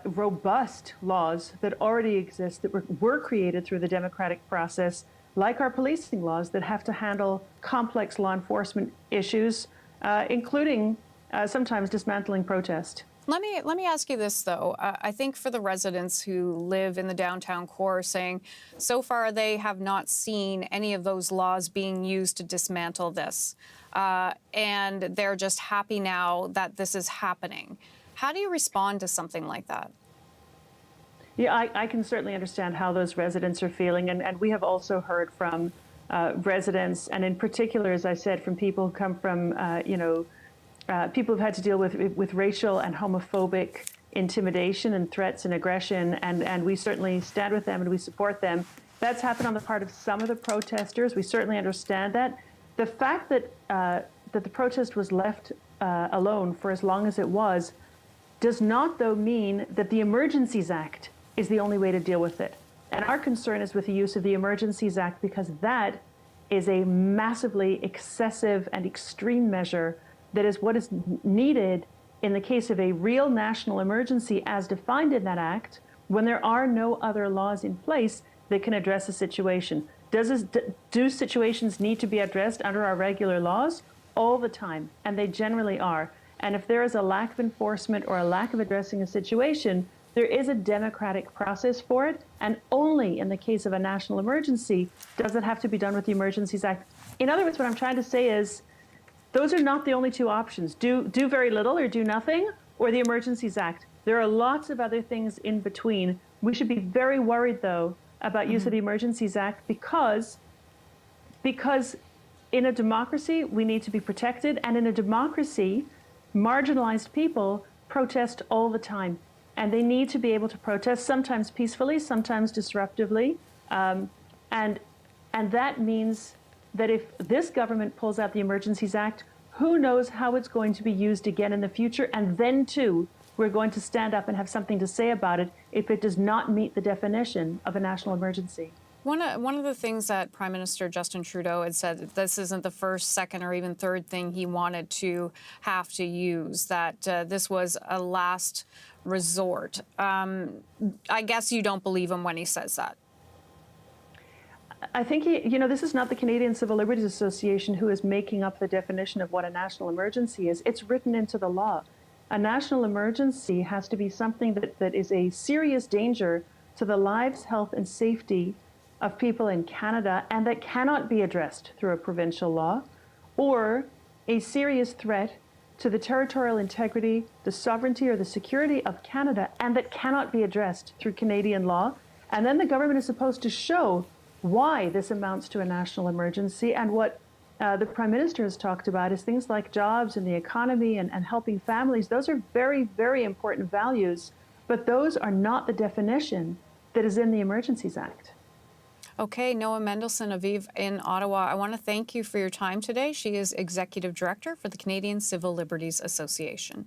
robust laws that already exist, that were created through the democratic process, like our policing laws that have to handle complex law enforcement issues, including sometimes dismantling protest. Let me ask you this, though. I think for the residents who live in the downtown core, saying so far they have not seen any of those laws being used to dismantle this, and they're just happy now that this is happening. How do you respond to something like that? Yeah, I can certainly understand how those residents are feeling, and we have also heard from residents, and in particular, as I said, from people who come from, people who've had to deal with racial and homophobic intimidation and threats and aggression, and we certainly stand with them and we support them. That's happened on the part of some of the protesters. We certainly understand that. The fact that that the protest was left alone for as long as it was does not, though, mean that the Emergencies Act is the only way to deal with it. And our concern is with the use of the Emergencies Act, because that is a massively excessive and extreme measure that is what is needed in the case of a real national emergency as defined in that act, when there are no other laws in place that can address a situation. Do situations need to be addressed under our regular laws? All the time, and they generally are. And if there is a lack of enforcement or a lack of addressing a situation, there is a democratic process for it, and only in the case of a national emergency does it have to be done with the Emergencies Act. In other words, what I'm trying to say is, those are not the only two options. Do very little or do nothing, or the Emergencies Act. There are lots of other things in between. We should be very worried, though, about use of the Emergencies Act, because in a democracy, we need to be protected, and in a democracy, marginalized people protest all the time, and they need to be able to protest, sometimes peacefully, sometimes disruptively, and that means that if this government pulls out the Emergencies Act, who knows how it's going to be used again in the future, and then too, we're going to stand up and have something to say about it if it does not meet the definition of a national emergency. One of the things that Prime Minister Justin Trudeau had said, that this isn't the first, second, or even third thing he wanted to have to use, that this was a last resort. I guess you don't believe him when he says that. I think, this is not the Canadian Civil Liberties Association who is making up the definition of what a national emergency is. It's written into the law. A national emergency has to be something that is a serious danger to the lives, health, and safety of people in Canada, and that cannot be addressed through a provincial law, or a serious threat to the territorial integrity, the sovereignty, or the security of Canada, and that cannot be addressed through Canadian law. And then the government is supposed to show why this amounts to a national emergency. And what the Prime Minister has talked about is things like jobs and the economy and helping families. Those are very, very important values, but those are not the definition that is in the Emergencies Act. Okay, Noah Mendelson, Aviv in Ottawa. I want to thank you for your time today. She is Executive Director for the Canadian Civil Liberties Association.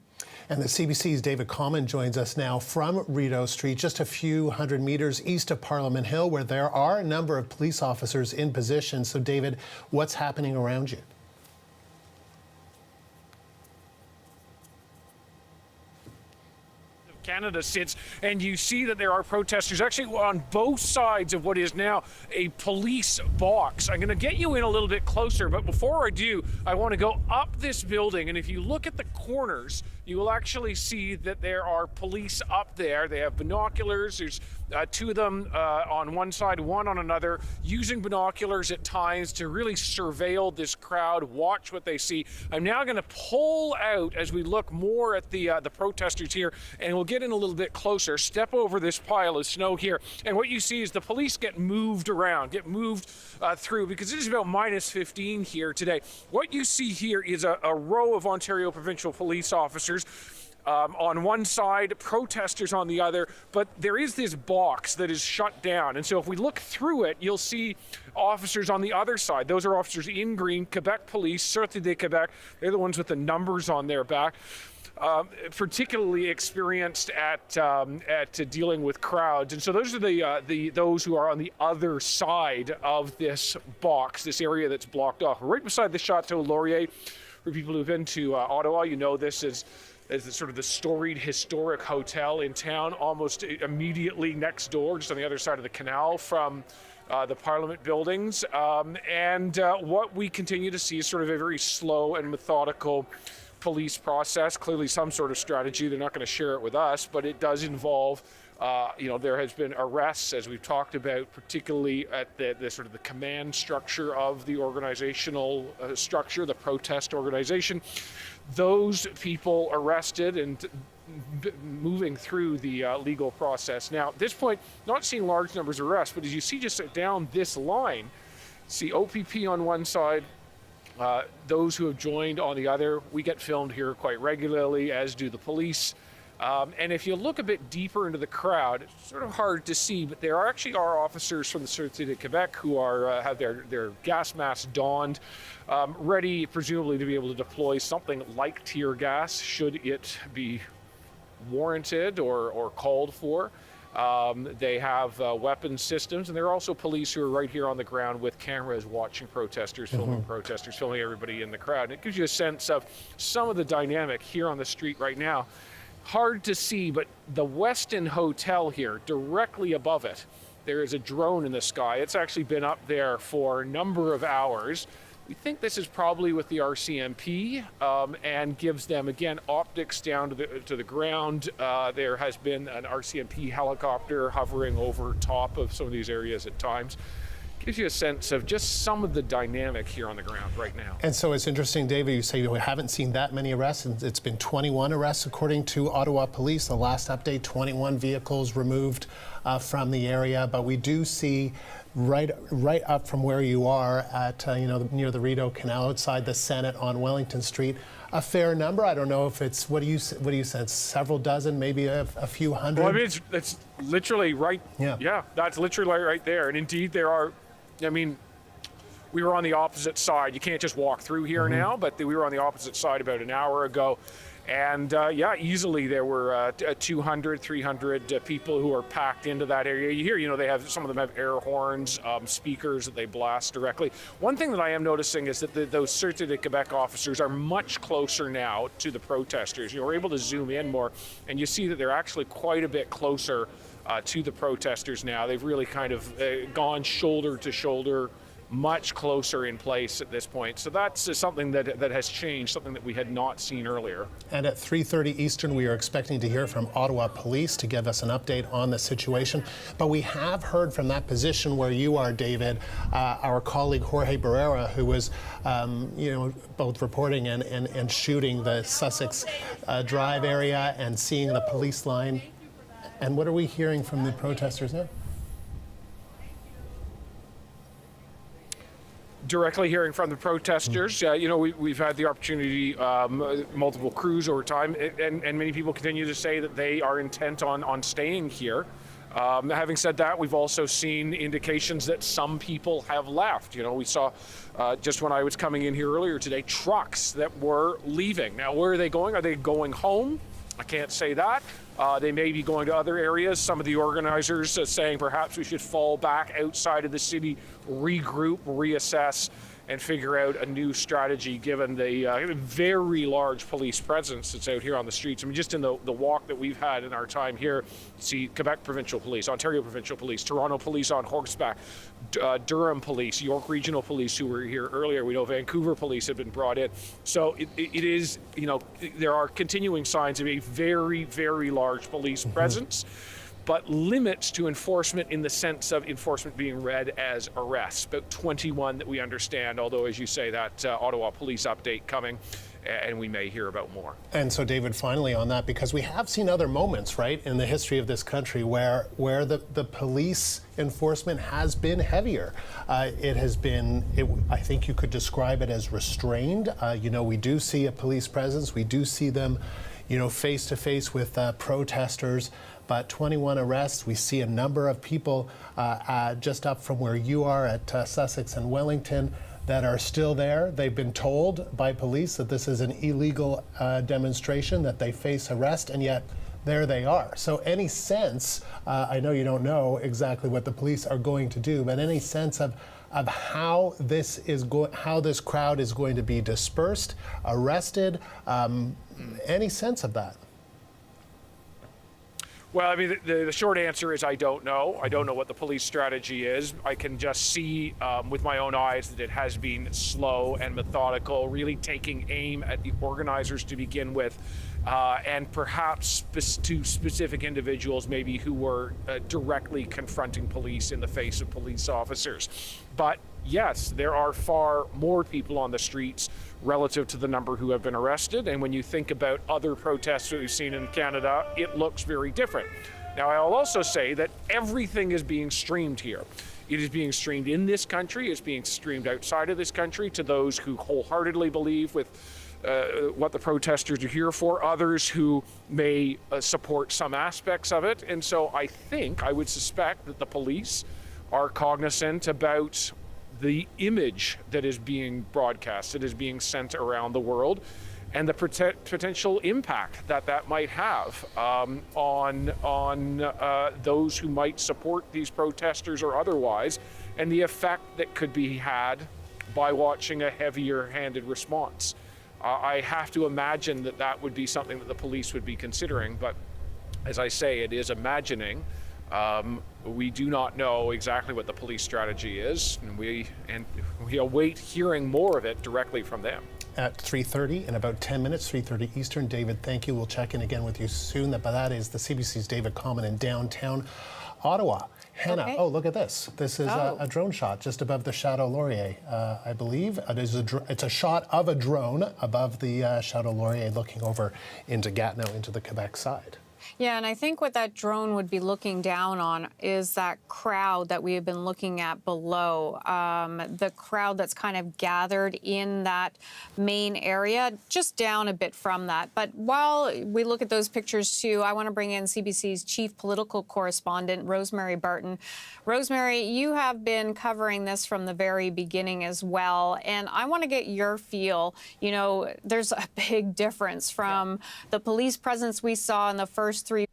And the CBC's David Common joins us now from Rideau Street, just a few hundred meters east of Parliament Hill, where there are a number of police officers in position. So, David, what's happening around you? Canada sits, and you see that there are protesters actually on both sides of what is now a police box. I'm going to get you in a little bit closer, but before I do, I want to go up this building, and if you look at the corners, you will actually see that there are police up there. They have binoculars. There's two of them on one side, one on another, using binoculars at times to really surveil this crowd, watch what they see. I'm now going to pull out as we look more at the protesters here, and we'll get in a little bit closer, step over this pile of snow here, and what you see is the police get moved around, get moved through, because it is about minus 15 here today. What you see here is a row of Ontario provincial police officers on one side, protesters on the other, but there is this box that is shut down. And so if we look through it, you'll see officers on the other side. Those are officers in green, Quebec Police, Sûreté de Québec. They're the ones with the numbers on their back. Particularly experienced at dealing with crowds, and so those are those who are on the other side of this box, this area that's blocked off. Right beside the Chateau Laurier. For people who've been to Ottawa, you know this is sort of the storied historic hotel in town, almost immediately next door, just on the other side of the canal from the Parliament buildings. And what we continue to see is sort of a very slow and methodical police process, clearly some sort of strategy. They're not going to share it with us, but it does involve, there has been arrests, as we've talked about, particularly at the sort of the command structure of the organizational structure, the protest organization. Those people arrested and moving through the legal process. Now, at this point, not seeing large numbers of arrests, but as you see just down this line, see OPP on one side, those who have joined on the other. We get filmed here quite regularly, as do the police. And if you look a bit deeper into the crowd, it's sort of hard to see, but there actually are officers from the Sûreté de Québec who are have their gas masks donned, ready presumably to be able to deploy something like tear gas should it be warranted or called for. They have weapon systems, and there are also police who are right here on the ground with cameras watching protesters, filming protesters, filming everybody in the crowd. And it gives you a sense of some of the dynamic here on the street right now. Hard to see, but the Westin Hotel here, directly above it, there is a drone in the sky. It's actually been up there for a number of hours. We think this is probably with the RCMP and gives them, again, optics down to the ground. There has been an RCMP helicopter hovering over top of some of these areas at times. Gives you a sense of just some of the dynamic here on the ground right now. And so it's interesting, David, you say we haven't seen that many arrests. It's been 21 arrests, according to Ottawa Police. The last update, 21 vehicles removed from the area. But we do see right up from where you are at, near the Rideau Canal outside the Senate on Wellington Street, a fair number. I don't know if it's, what do you say, several dozen, maybe a few hundred? Well, I mean, it's literally right. Yeah, that's literally right there. And indeed, there are, we were on the opposite side. You can't just walk through here now, but we were on the opposite side about an hour ago. And easily there were 200, 300 people who are packed into that area. You hear, they have, some of them have air horns, speakers that they blast directly. One thing that I am noticing is that those Sûreté de Québec officers are much closer now to the protesters. We're able to zoom in more, and you see that they're actually quite a bit closer to the protesters now. They've really kind of gone shoulder to shoulder, much closer in place at this point. So that's something that has changed, something that we had not seen earlier. And at 3:30 Eastern, we are expecting to hear from Ottawa Police to give us an update on the situation. But we have heard from that position where you are, David, our colleague Jorge Barrera, who was, both reporting and shooting the Sussex Drive area and seeing the police line. And what are we hearing from the protesters now? Directly hearing from the protesters, we've had the opportunity, multiple crews over time, and many people continue to say that they are intent on staying here. Having said that, we've also seen indications that some people have left. You know, we saw just when I was coming in here earlier today, trucks that were leaving. Now, where are they going? Are they going home? I can't say that. They may be going to other areas. Some of the organizers are saying perhaps we should fall back outside of the city, regroup, reassess, and figure out a new strategy given the very large police presence that's out here on the streets. I mean, just in the walk that we've had in our time here, see Quebec Provincial Police, Ontario Provincial Police, Toronto Police on horseback, Durham Police, York Regional Police who were here earlier. We know Vancouver Police have been brought in. So it is, you know, there are continuing signs of a very, very large police presence, but limits to enforcement in the sense of enforcement being read as arrests. About 21 that we understand, although, as you say, that Ottawa police update coming, and we may hear about more. And so, David, finally on that, because we have seen other moments, right, in the history of this country where the police enforcement has been heavier. It has been, I think you could describe it as restrained. You know, we do see a police presence. We do see them, you know, face to face with protesters. But 21 arrests, we see a number of people just up from where you are at Sussex and Wellington that are still there. They've been told by police that this is an illegal demonstration, that they face arrest, and yet there they are. So any sense, I know you don't know exactly what the police are going to do, but any sense of how this crowd is going to be dispersed, arrested, any sense of that? Well, I mean, the short answer is I don't know. I don't know what the police strategy is. I can just see with my own eyes that it has been slow and methodical, really taking aim at the organizers to begin with, and perhaps to specific individuals maybe who were directly confronting police in the face of police officers. But yes, there are far more people on the streets relative to the number who have been arrested. And when you think about other protests that we've seen in Canada, it looks very different. Now, I'll also say that everything is being streamed here. It is being streamed in this country. It's being streamed outside of this country to those who wholeheartedly believe with what the protesters are here for, others who may support some aspects of it. And so I would suspect that the police are cognizant about the image that is being broadcast, that is being sent around the world, and the potential impact that might have on those who might support these protesters or otherwise, and the effect that could be had by watching a heavier-handed response. I have to imagine that would be something that the police would be considering, but as I say, it is imagining. We do not know exactly what the police strategy is, and we await hearing more of it directly from them. At 3:30 in about 10 minutes, 3:30 Eastern. David, thank you. We'll check in again with you soon. That is the CBC's David Common in downtown Ottawa. Hannah, okay. Oh, look at this. This is a drone shot just above the Chateau Laurier, I believe. It's a shot of a drone above the Chateau Laurier looking over into Gatineau, into the Quebec side. Yeah, and I think what that drone would be looking down on is that crowd that we have been looking at below, the crowd that's kind of gathered in that main area, just down a bit from that. But while we look at those pictures too, I want to bring in CBC's chief political correspondent, Rosemary Barton. Rosemary, you have been covering this from the very beginning as well, and I want to get your feel. You know, there's a big difference from the police presence we saw in the first three,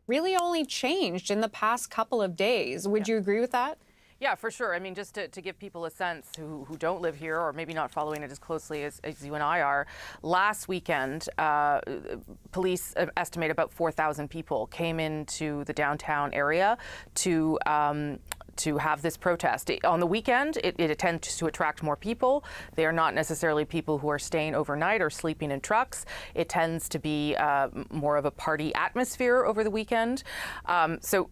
really only changed in the past couple of days. Would you agree with that? Yeah, for sure. I mean, just to give people a sense who don't live here or maybe not following it as closely as you and I are, last weekend, police estimate about 4,000 people came into the downtown area to have this protest. On the weekend, it tends to attract more people. They are not necessarily people who are staying overnight or sleeping in trucks. It tends to be more of a party atmosphere over the weekend. So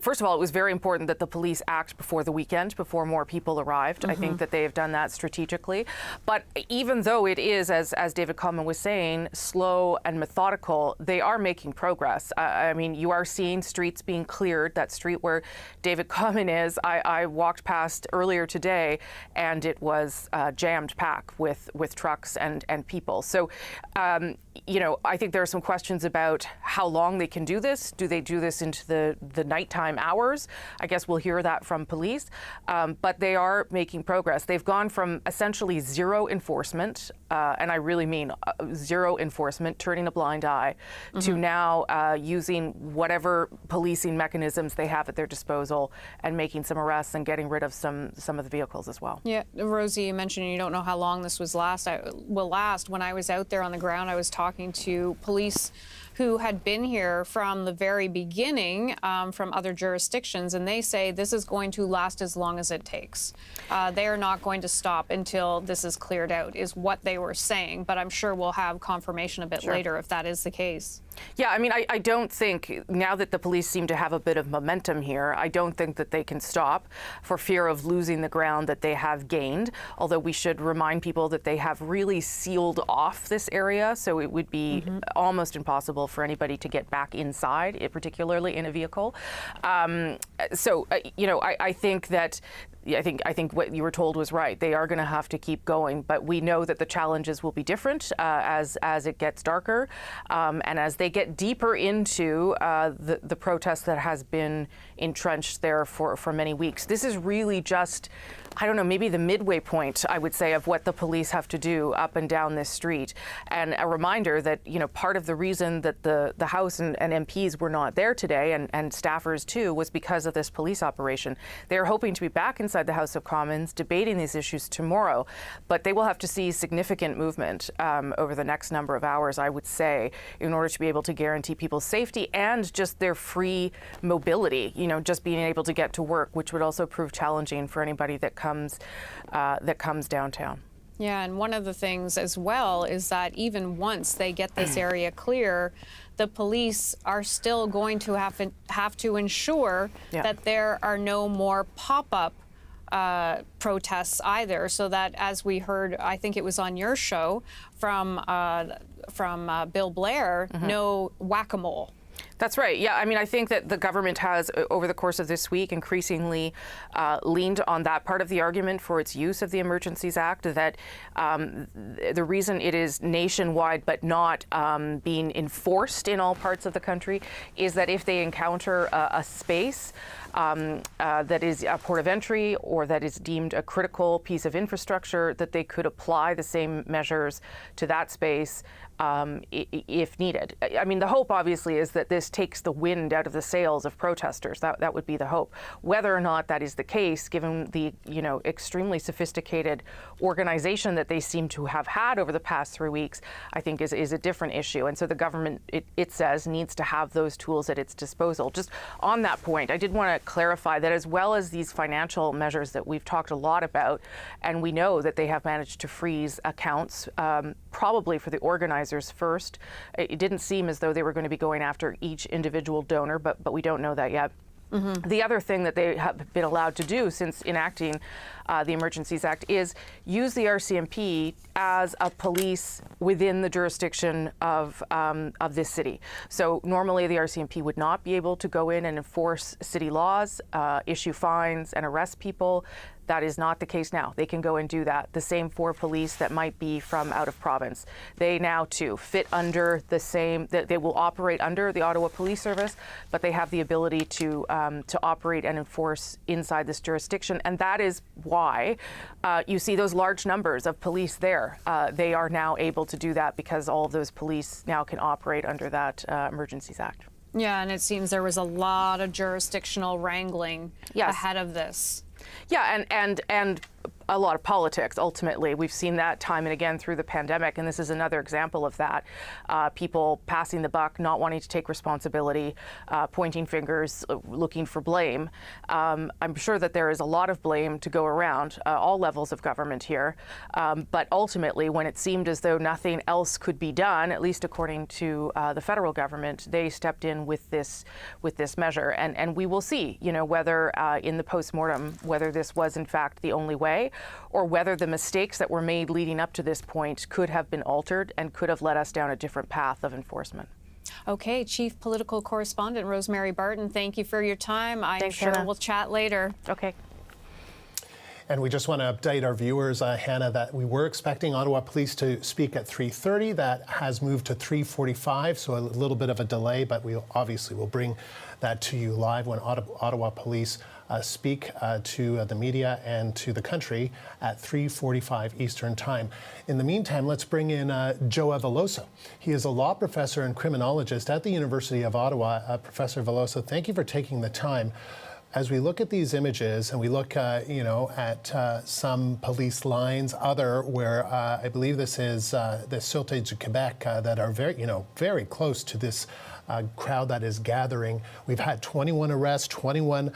first of all, it was very important that the police act before the weekend, before more people arrived. I think that they have done that strategically. But even though it is, as David Common was saying, slow and methodical, they are making progress. I mean, you are seeing streets being cleared. That street where David Common is, I walked past earlier today, and it was jammed packed with trucks and people. So I think there are some questions about how long they can do this. Do they do this into the nighttime hours? I guess we'll hear that from police. But they are making progress. They've gone from essentially zero enforcement, and I really mean zero enforcement, turning a blind eye, to now using whatever policing mechanisms they have at their disposal and making some arrests and getting rid of some of the vehicles as well. Yeah, Rosie, you mentioned you don't know how long this will last. When I was out there on the ground, I was talking to police who had been here from the very beginning from other jurisdictions, and they say this is going to last as long as it takes. They are not going to stop until this is cleared out, is what they were saying, but I'm sure we'll have confirmation a bit later if that is the case. Yeah, I mean, I don't think, now that the police seem to have a bit of momentum here, I don't think that they can stop for fear of losing the ground that they have gained, although we should remind people that they have really sealed off this area, so it would be almost impossible for anybody to get back inside, particularly in a vehicle. I think that I think what you were told was right. They are going to have to keep going, but we know that the challenges will be different as it gets darker and as they get deeper into the protest that has been entrenched there for many weeks. This is really just, I don't know, maybe the midway point, I would say, of what the police have to do up and down this street. And a reminder that, part of the reason that the House and MPs were not there today, and staffers too, was because of this police operation. They're hoping to be back inside the House of Commons debating these issues tomorrow, but they will have to see significant movement over the next number of hours, I would say, in order to be able to guarantee people's safety and just their free mobility, just being able to get to work, which would also prove challenging for anybody that comes downtown. Yeah, and one of the things as well is that even once they get this area clear, the police are still going to have to ensure that there are no more pop-up protests either, so that, as we heard, I think it was on your show from Bill Blair, no whack-a-mole. That's right. Yeah, I mean, I think that the government has, over the course of this week, increasingly leaned on that part of the argument for its use of the Emergencies Act, that the reason it is nationwide but not being enforced in all parts of the country is that if they encounter a space that is a port of entry or that is deemed a critical piece of infrastructure, that they could apply the same measures to that space if needed. I mean, the hope obviously is that this takes the wind out of the sails of protesters. That would be the hope. Whether or not that is the case, given the extremely sophisticated organization that they seem to have had over the past 3 weeks, I think is a different issue. And so the government, it says, needs to have those tools at its disposal. Just on that point, I did want to clarify that as well as these financial measures that we've talked a lot about, and we know that they have managed to freeze accounts, probably for the organizers first. It didn't seem as though they were going to be going after each individual donor, but we don't know that yet. The other thing that they have been allowed to do since enacting the Emergencies Act is use the RCMP as a police within the jurisdiction of this city. So normally the RCMP would not be able to go in and enforce city laws, issue fines, and arrest people. That is not the case now. They can go and do that. The same for police that might be from out of province. They now too fit under the same, they will operate under the Ottawa Police Service, but they have the ability to operate and enforce inside this jurisdiction. And that is why you see those large numbers of police there. They are now able to do that because all of those police now can operate under that Emergencies Act. Yeah, and it seems there was a lot of jurisdictional wrangling ahead of this. Yeah, and a lot of politics, ultimately. We've seen that time and again through the pandemic, and this is another example of that. People passing the buck, not wanting to take responsibility, pointing fingers, looking for blame. I'm sure that there is a lot of blame to go around, all levels of government here. But ultimately, when it seemed as though nothing else could be done, at least according to the federal government, they stepped in with this measure. And we will see, whether in the postmortem, whether this was in fact the only way, or whether the mistakes that were made leading up to this point could have been altered and could have led us down a different path of enforcement. Okay, Chief Political Correspondent Rosemary Barton, thank you for your time. I'm sure we'll chat later. Okay. And we just want to update our viewers, Hannah, that we were expecting Ottawa Police to speak at 3:30. That has moved to 3:45, so a little bit of a delay, but we obviously will bring that to you live when Ottawa Police speak to the media and to the country at 3:45 Eastern Time. In the meantime, let's bring in Joe Veloso. He is a law professor and criminologist at the University of Ottawa. Professor Veloso, thank you for taking the time. As we look at these images and we look, at some police lines, other where I believe this is the Sûreté du Québec that are very close to this crowd that is gathering. We've had 21 arrests, 21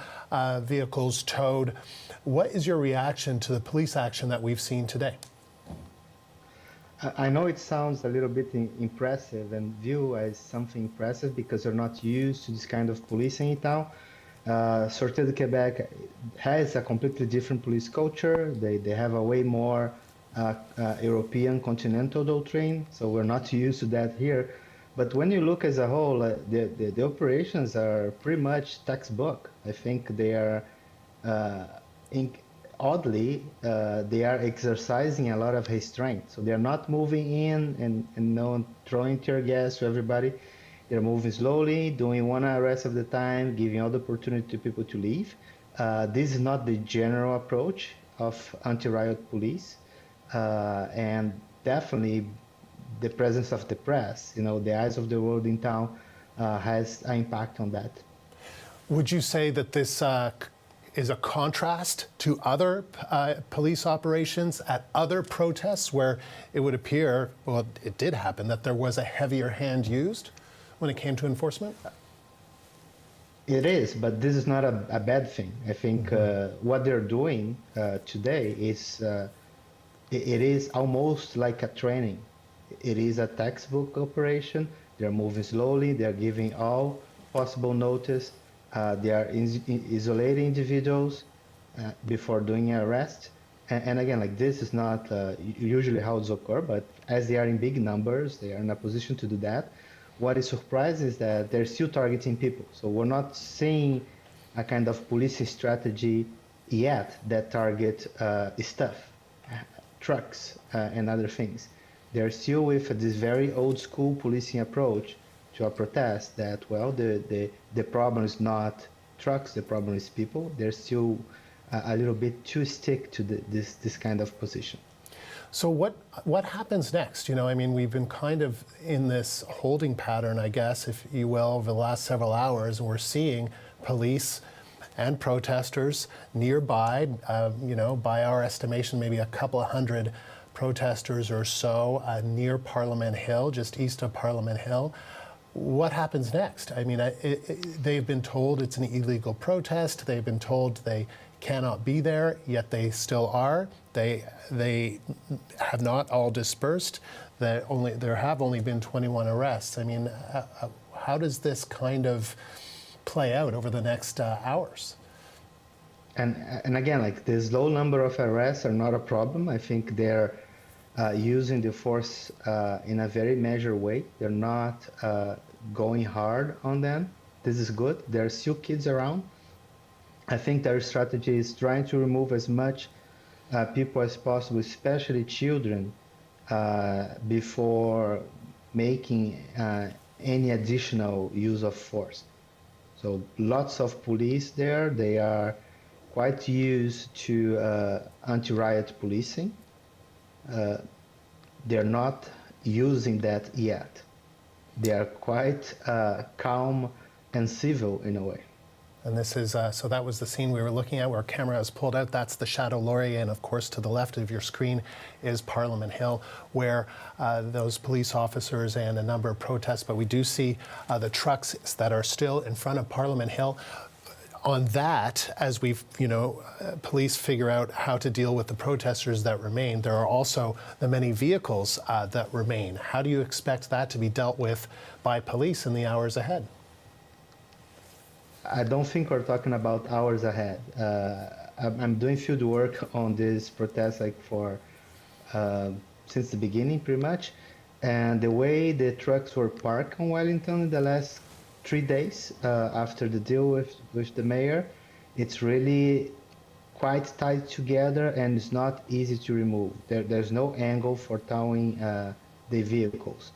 vehicles towed. What is your reaction to the police action that we've seen today? I know it sounds a little bit impressive and viewed as something impressive because they're not used to this kind of policing in town. Sûreté du Québec has a completely different police culture. They have a way more European continental doctrine, so we're not used to that here. But when you look as a whole, the operations are pretty much textbook. I think they are, oddly, they are exercising a lot of restraint. So they're not moving in and throwing tear gas to everybody. They're moving slowly, doing one arrest at a time, giving all the opportunity to people to leave. This is not the general approach of anti-riot police, and definitely the presence of the press, the eyes of the world in town, has an impact on that. Would you say that this is a contrast to other police operations at other protests where it would appear, well, it did happen, that there was a heavier hand used when it came to enforcement? It is, but this is not a bad thing. I think what they're doing today is, it is almost like a training. It is a textbook operation. They're moving slowly. They're giving all possible notice. They are isolating individuals before doing an arrest. And again, this is not usually how it's occur, but as they are in big numbers, they are in a position to do that. What is surprising is that they're still targeting people. So we're not seeing a kind of policing strategy yet that target stuff, trucks, and other things. They're still with this very old school policing approach to a protest that, well, the problem is not trucks, the problem is people. They're still a little bit too stick to this kind of position. So what happens next? We've been kind of in this holding pattern, I guess, if you will, over the last several hours, and we're seeing police and protesters nearby, by our estimation, maybe a couple of hundred protesters or so near Parliament Hill, just east of Parliament Hill. What happens next? They've been told it's an illegal protest. They've been told they cannot be there, yet they still are. They have not all dispersed. There have only been 21 arrests. How does this kind of play out over the next hours? And again, this low number of arrests are not a problem. I think they're using the force in a very measured way. They're not going hard on them. This is good. There are still kids around. I think their strategy is trying to remove as much people as possible, especially children, before making any additional use of force. So lots of police there. They are quite used to anti-riot policing. They're not using that yet. They are quite calm and civil in a way. And this is, so that was the scene we were looking at where camera is pulled out. That's the Chateau Laurier. And of course, to the left of your screen is Parliament Hill, where those police officers and a number of protests, but we do see the trucks that are still in front of Parliament Hill. On that, as we've, police figure out how to deal with the protesters that remain, there are also the many vehicles that remain. How do you expect that to be dealt with by police in the hours ahead? I don't think we're talking about hours ahead. I'm doing field work on this protest since the beginning, pretty much. And the way the trucks were parked on Wellington in the last 3 days after the deal with the mayor, it's really quite tight together, and it's not easy to remove. There's no angle for towing the vehicles.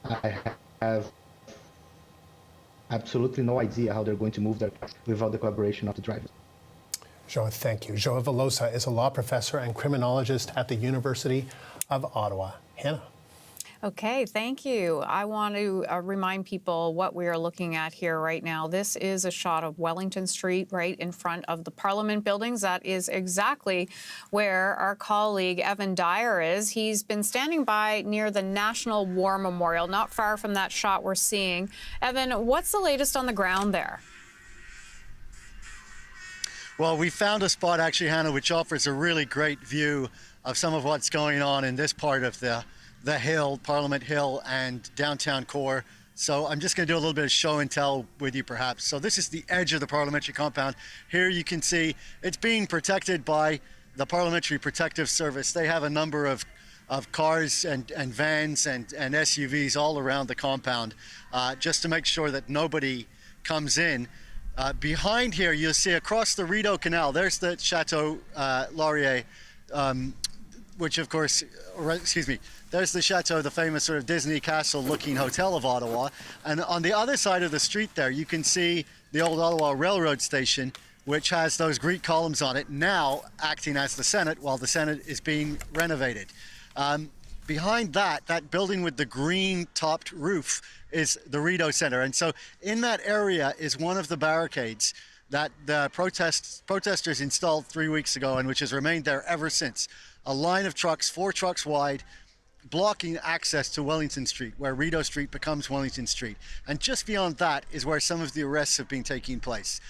I have absolutely no idea how they're going to move that without the collaboration of the drivers. Joa, thank you. Joa Velosa is a law professor and criminologist at the University of Ottawa. Hannah. Okay, thank you. I want to remind people what we are looking at here right now. This is a shot of Wellington Street right in front of the Parliament buildings. That is exactly where our colleague Evan Dyer is. He's been standing by near the National War Memorial, not far from that shot we're seeing. Evan, what's the latest on the ground there? Well, we found a spot actually, Hannah, which offers a really great view of some of what's going on in this part of the Hill, Parliament Hill, and downtown core. So I'm just going to do a little bit of show and tell with you perhaps. So this is the edge of the Parliamentary compound. Here you can see it's being protected by the Parliamentary Protective Service. They have a number of cars and vans and SUVs all around the compound just to make sure that nobody comes in. Behind here, you'll see across the Rideau Canal, there's the Chateau Laurier, which of course, there's the Chateau, the famous sort of Disney castle-looking hotel of Ottawa. And on the other side of the street there, you can see the old Ottawa Railroad Station, which has those Greek columns on it, now acting as the Senate while the Senate is being renovated. Behind that building with the green-topped roof is the Rideau Centre. And so in that area is one of the barricades that the protesters installed 3 weeks ago and which has remained there ever since. A line of trucks, 4 trucks wide, blocking access to Wellington Street, where Rideau Street becomes Wellington Street. And just beyond that is where some of the arrests have been taking place.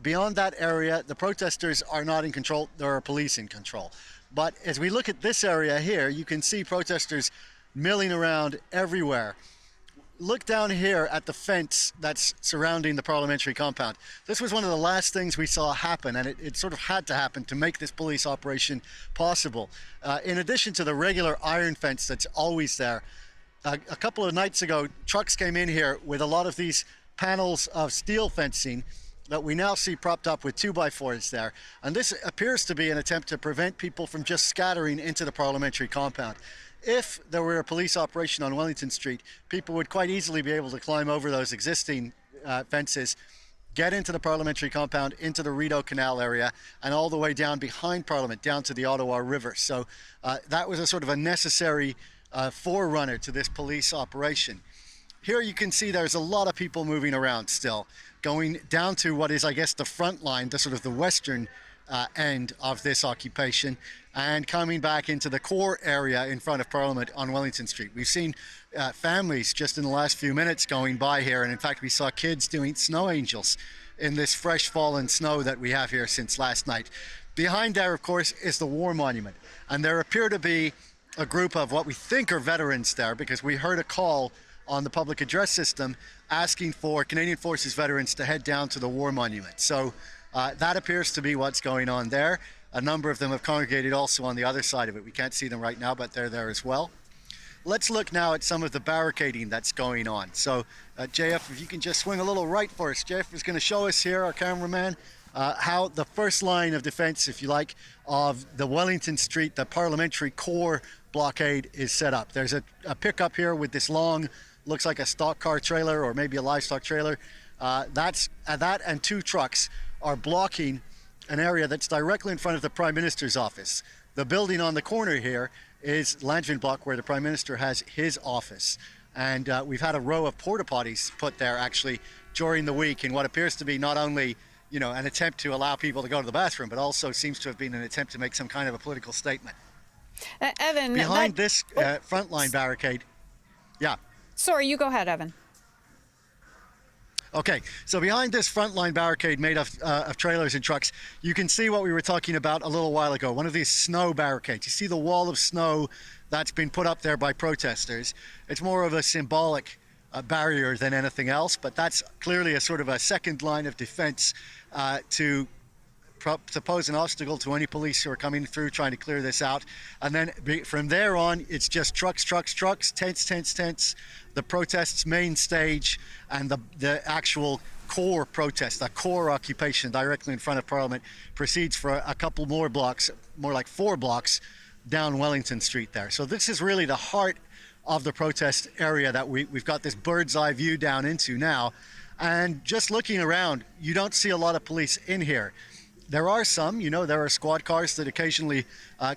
Beyond that area, the protesters are not in control, there are police in control. But as we look at this area here, you can see protesters milling around everywhere. Look down here at the fence that's surrounding the Parliamentary compound. This was one of the last things we saw happen, and it sort of had to happen to make this police operation possible. In addition to the regular iron fence that's always there, a couple of nights ago, trucks came in here with a lot of these panels of steel fencing that we now see propped up with 2x4s there. And this appears to be an attempt to prevent people from just scattering into the Parliamentary compound. If there were a police operation on Wellington Street, people would quite easily be able to climb over those existing fences, get into the Parliamentary compound, into the Rideau Canal area, and all the way down behind Parliament, down to the Ottawa River. So that was a sort of a necessary forerunner to this police operation. Here you can see there's a lot of people moving around still, going down to what is, I guess, the front line, the sort of the western end of this occupation, and coming back into the core area in front of Parliament on Wellington Street. We've seen families just in the last few minutes going by here, and in fact we saw kids doing snow angels in this fresh fallen snow that we have here since last night. Behind there, of course, is the War Monument, and there appear to be a group of what we think are veterans there, because we heard a call on the public address system asking for Canadian Forces veterans to head down to the War Monument. So that appears to be what's going on there. A number of them have congregated also on the other side of it. We can't see them right now, but they're there as well. Let's look now at some of the barricading that's going on. So JF, if you can just swing a little right for us. JF is going to show us here, our cameraman, how the first line of defense, if you like, of the Wellington Street, the Parliamentary core blockade is set up. There's a pickup here with this long, looks like a stock car trailer or maybe a livestock trailer. That and 2 trucks are blocking an area that's directly in front of the Prime Minister's office. The building on the corner here is Langevin Block, where the Prime Minister has his office. And we've had a row of porta potties put there actually during the week in what appears to be not only, you know, an attempt to allow people to go to the bathroom, but also seems to have been an attempt to make some kind of a political statement. Evan, behind this frontline barricade, yeah. Sorry, you go ahead, Evan. Okay, so behind this frontline barricade made of trailers and trucks, you can see what we were talking about a little while ago, one of these snow barricades. You see the wall of snow that's been put up there by protesters. It's more of a symbolic barrier than anything else, but that's clearly a sort of a second line of defense to to pose an obstacle to any police who are coming through trying to clear this out. And then from there on, it's just trucks, tents, the protest's main stage, and the actual core protest, the core occupation directly in front of Parliament proceeds for a couple more blocks, more like 4 blocks down Wellington Street there. So this is really the heart of the protest area that we've got this bird's eye view down into now. And just looking around, you don't see a lot of police in here. There are some, there are squad cars that occasionally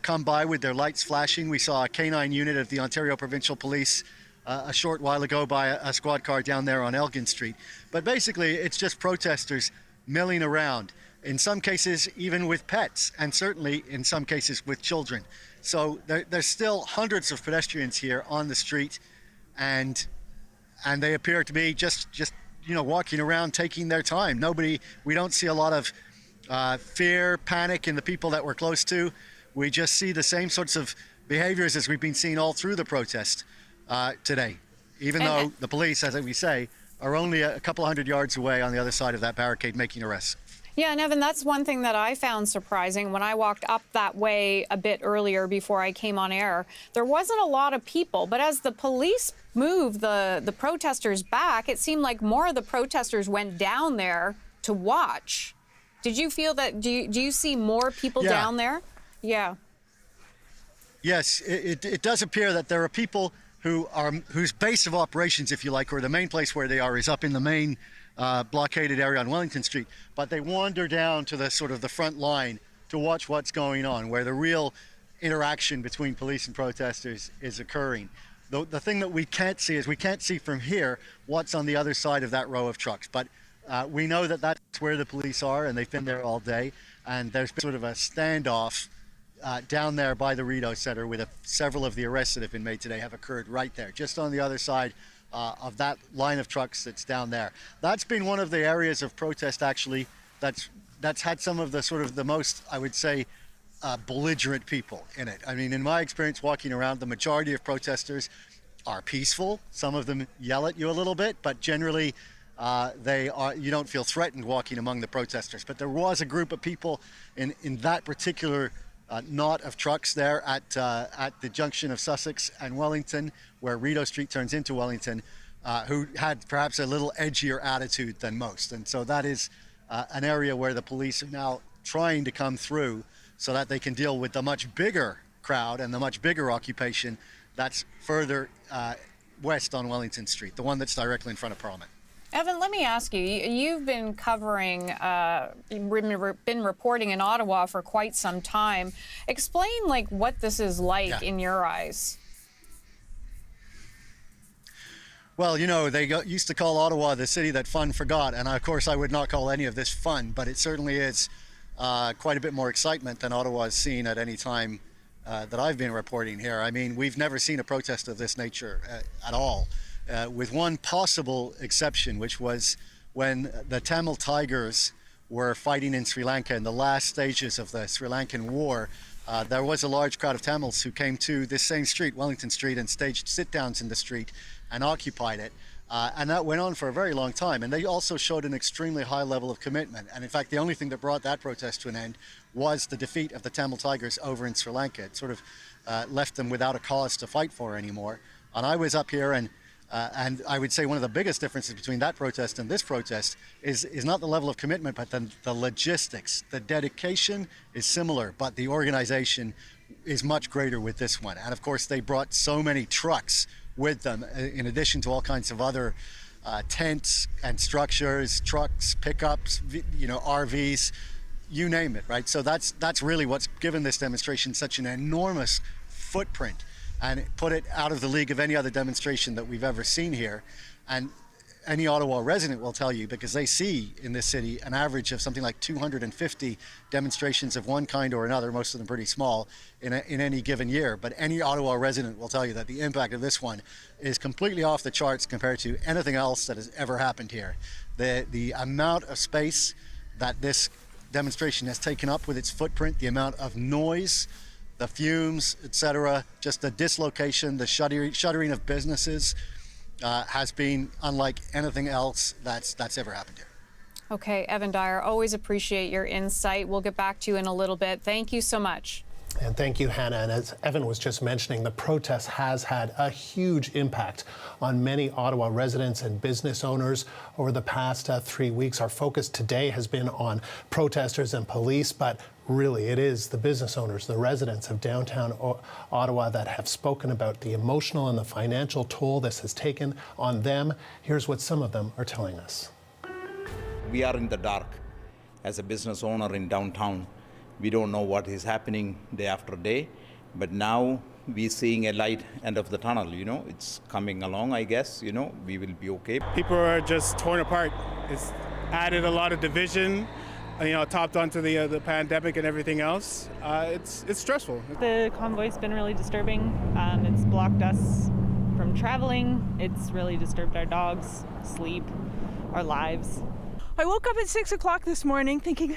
come by with their lights flashing. We saw a canine unit of the Ontario Provincial Police a short while ago by a squad car down there on Elgin Street. But basically, it's just protesters milling around, in some cases even with pets, and certainly in some cases with children. So there's still hundreds of pedestrians here on the street, and they appear to be just walking around taking their time. We don't see a lot of fear, panic in the people that we're close to. We just see the same sorts of behaviors as we've been seeing all through the protest today, even though the police, as we say, are only a couple hundred yards away on the other side of that barricade making arrests. Yeah, and Evan, that's one thing that I found surprising. When I walked up that way a bit earlier before I came on air, there wasn't a lot of people, but as the police moved the protesters back, it seemed like more of the protesters went down there to watch. Did you feel that? Do you see more people down there? Yeah. Yes, it does appear that there are people whose base of operations, if you like, or the main place where they are is up in the main blockaded area on Wellington Street, but they wander down to the sort of the front line to watch what's going on, where the real interaction between police and protesters is occurring. The thing that we can't see is we can't see from here what's on the other side of that row of trucks, but we know that that's where the police are, and they've been there all day, and there's been sort of a standoff down there by the Rideau Centre with several of the arrests that have been made today have occurred right there, just on the other side of that line of trucks that's down there. That's been one of the areas of protest, actually, that's had some of the sort of the most, I would say, belligerent people in it. I mean, in my experience walking around, the majority of protesters are peaceful. Some of them yell at you a little bit, but generally you don't feel threatened walking among the protesters. But there was a group of people in that particular knot of trucks there at the junction of Sussex and Wellington, where Rideau Street turns into Wellington, who had perhaps a little edgier attitude than most. And so that is an area where the police are now trying to come through so that they can deal with the much bigger crowd and the much bigger occupation that's further west on Wellington Street, the one that's directly in front of Parliament. Evan, let me ask you, you've been covering, been reporting in Ottawa for quite some time. Explain, what this is like in your eyes. Well, they used to call Ottawa the city that fun forgot, and of course I would not call any of this fun, but it certainly is quite a bit more excitement than Ottawa has seen at any time that I've been reporting here. I mean, we've never seen a protest of this nature at all. With one possible exception, which was when the Tamil Tigers were fighting in Sri Lanka in the last stages of the Sri Lankan war. There was a large crowd of Tamils who came to this same street, Wellington Street, and staged sit-downs in the street and occupied it. And that went on for a very long time. And they also showed an extremely high level of commitment. And in fact, the only thing that brought that protest to an end was the defeat of the Tamil Tigers over in Sri Lanka. It sort of left them without a cause to fight for anymore. And I was up here, and I would say one of the biggest differences between that protest and this protest is not the level of commitment, but the logistics. The dedication is similar, but the organization is much greater with this one. And of course, they brought so many trucks with them, in addition to all kinds of other tents and structures, trucks, pickups, RVs, you name it, right? So that's really what's given this demonstration such an enormous footprint, and put it out of the league of any other demonstration that we've ever seen here. And any Ottawa resident will tell you, because they see in this city an average of something like 250 demonstrations of one kind or another, most of them pretty small, in any given year. But any Ottawa resident will tell you that the impact of this one is completely off the charts compared to anything else that has ever happened here. The amount of space that this demonstration has taken up with its footprint, the amount of noise, the fumes, etc., just the dislocation, the shuttering of businesses, has been unlike anything else that's ever happened here. Okay, Evan Dyer, always appreciate your insight. We'll get back to you in a little bit. Thank you so much. And thank you, Hannah. And as Evan was just mentioning, the protest has had a huge impact on many Ottawa residents and business owners over the past 3 weeks. Our focus today has been on protesters and police, but really it is the business owners, the residents of downtown Ottawa that have spoken about the emotional and the financial toll this has taken on them. Here's what some of them are telling us. We are in the dark as a business owner in downtown. We don't know what is happening day after day, but now we're seeing a light end of the tunnel, it's coming along, I guess, we will be okay. People are just torn apart. It's added a lot of division, topped onto the pandemic and everything else. It's stressful. The convoy's been really disturbing. It's blocked us from traveling. It's really disturbed our dogs' sleep, our lives. I woke up at 6 o'clock this morning thinking,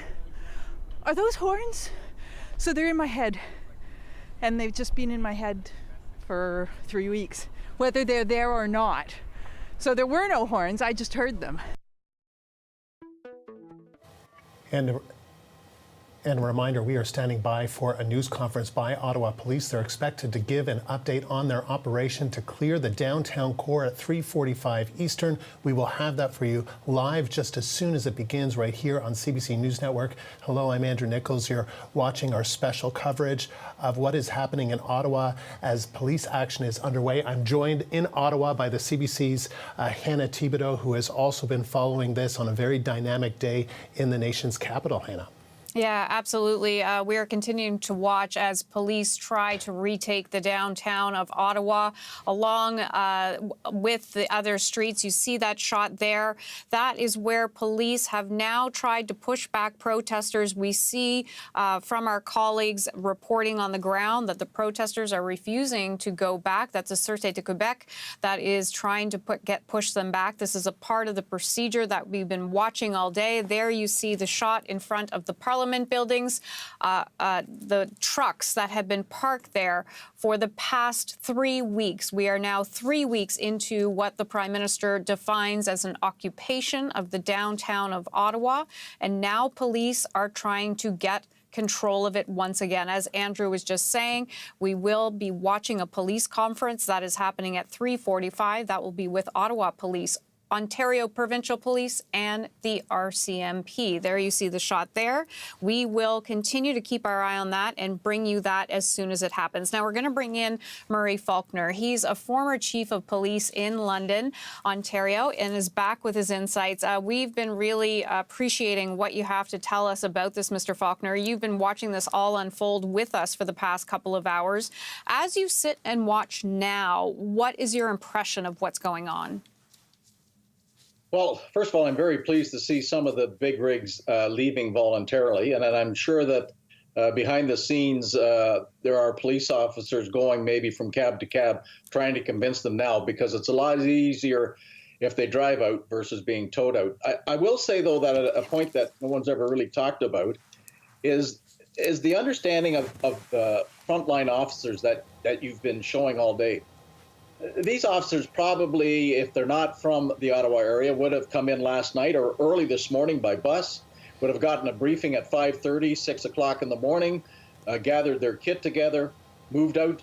are those horns? So they're in my head, and they've just been in my head for 3 weeks, whether they're there or not. So there were no horns, I just heard them. And a reminder, we are standing by for a news conference by Ottawa Police. They're expected to give an update on their operation to clear the downtown core at 3:45 Eastern. We will have that for you live just as soon as it begins right here on CBC News Network. Hello, I'm Andrew Nichols. You're watching our special coverage of what is happening in Ottawa as police action is underway. I'm joined in Ottawa by the CBC's Hannah Thibodeau, who has also been following this on a very dynamic day in the nation's capital. Hannah. Yeah, absolutely. We are continuing to watch as police try to retake the downtown of Ottawa along with the other streets. You see that shot there. That is where police have now tried to push back protesters. We see from our colleagues reporting on the ground that the protesters are refusing to go back. That's a Sûreté de Québec that is trying to push them back. This is a part of the procedure that we've been watching all day. There you see the shot in front of the Parliament buildings, the trucks that have been parked there for the past 3 weeks. We are now 3 weeks into what the Prime Minister defines as an occupation of the downtown of Ottawa, and now police are trying to get control of it once again. As Andrew was just saying, we will be watching a police conference that is happening at 3:45. That will be with Ottawa Police, Ontario Provincial Police, and the RCMP. There you see the shot there. We will continue to keep our eye on that and bring you that as soon as it happens. Now we're going to bring in Murray Faulkner. He's a former chief of police in London, Ontario, and is back with his insights. We've been really appreciating what you have to tell us about this, Mr. Faulkner. You've been watching this all unfold with us for the past couple of hours. As you sit and watch now, what is your impression of what's going on? Well, first of all, I'm very pleased to see some of the big rigs leaving voluntarily, and I'm sure that behind the scenes there are police officers going maybe from cab to cab trying to convince them now, because it's a lot easier if they drive out versus being towed out. I will say, though, that a point that no one's ever really talked about is the understanding of the frontline officers that you've been showing all day. These officers probably, if they're not from the Ottawa area, would have come in last night or early this morning by bus, would have gotten a briefing at 5:30, 6 o'clock in the morning, gathered their kit together, moved out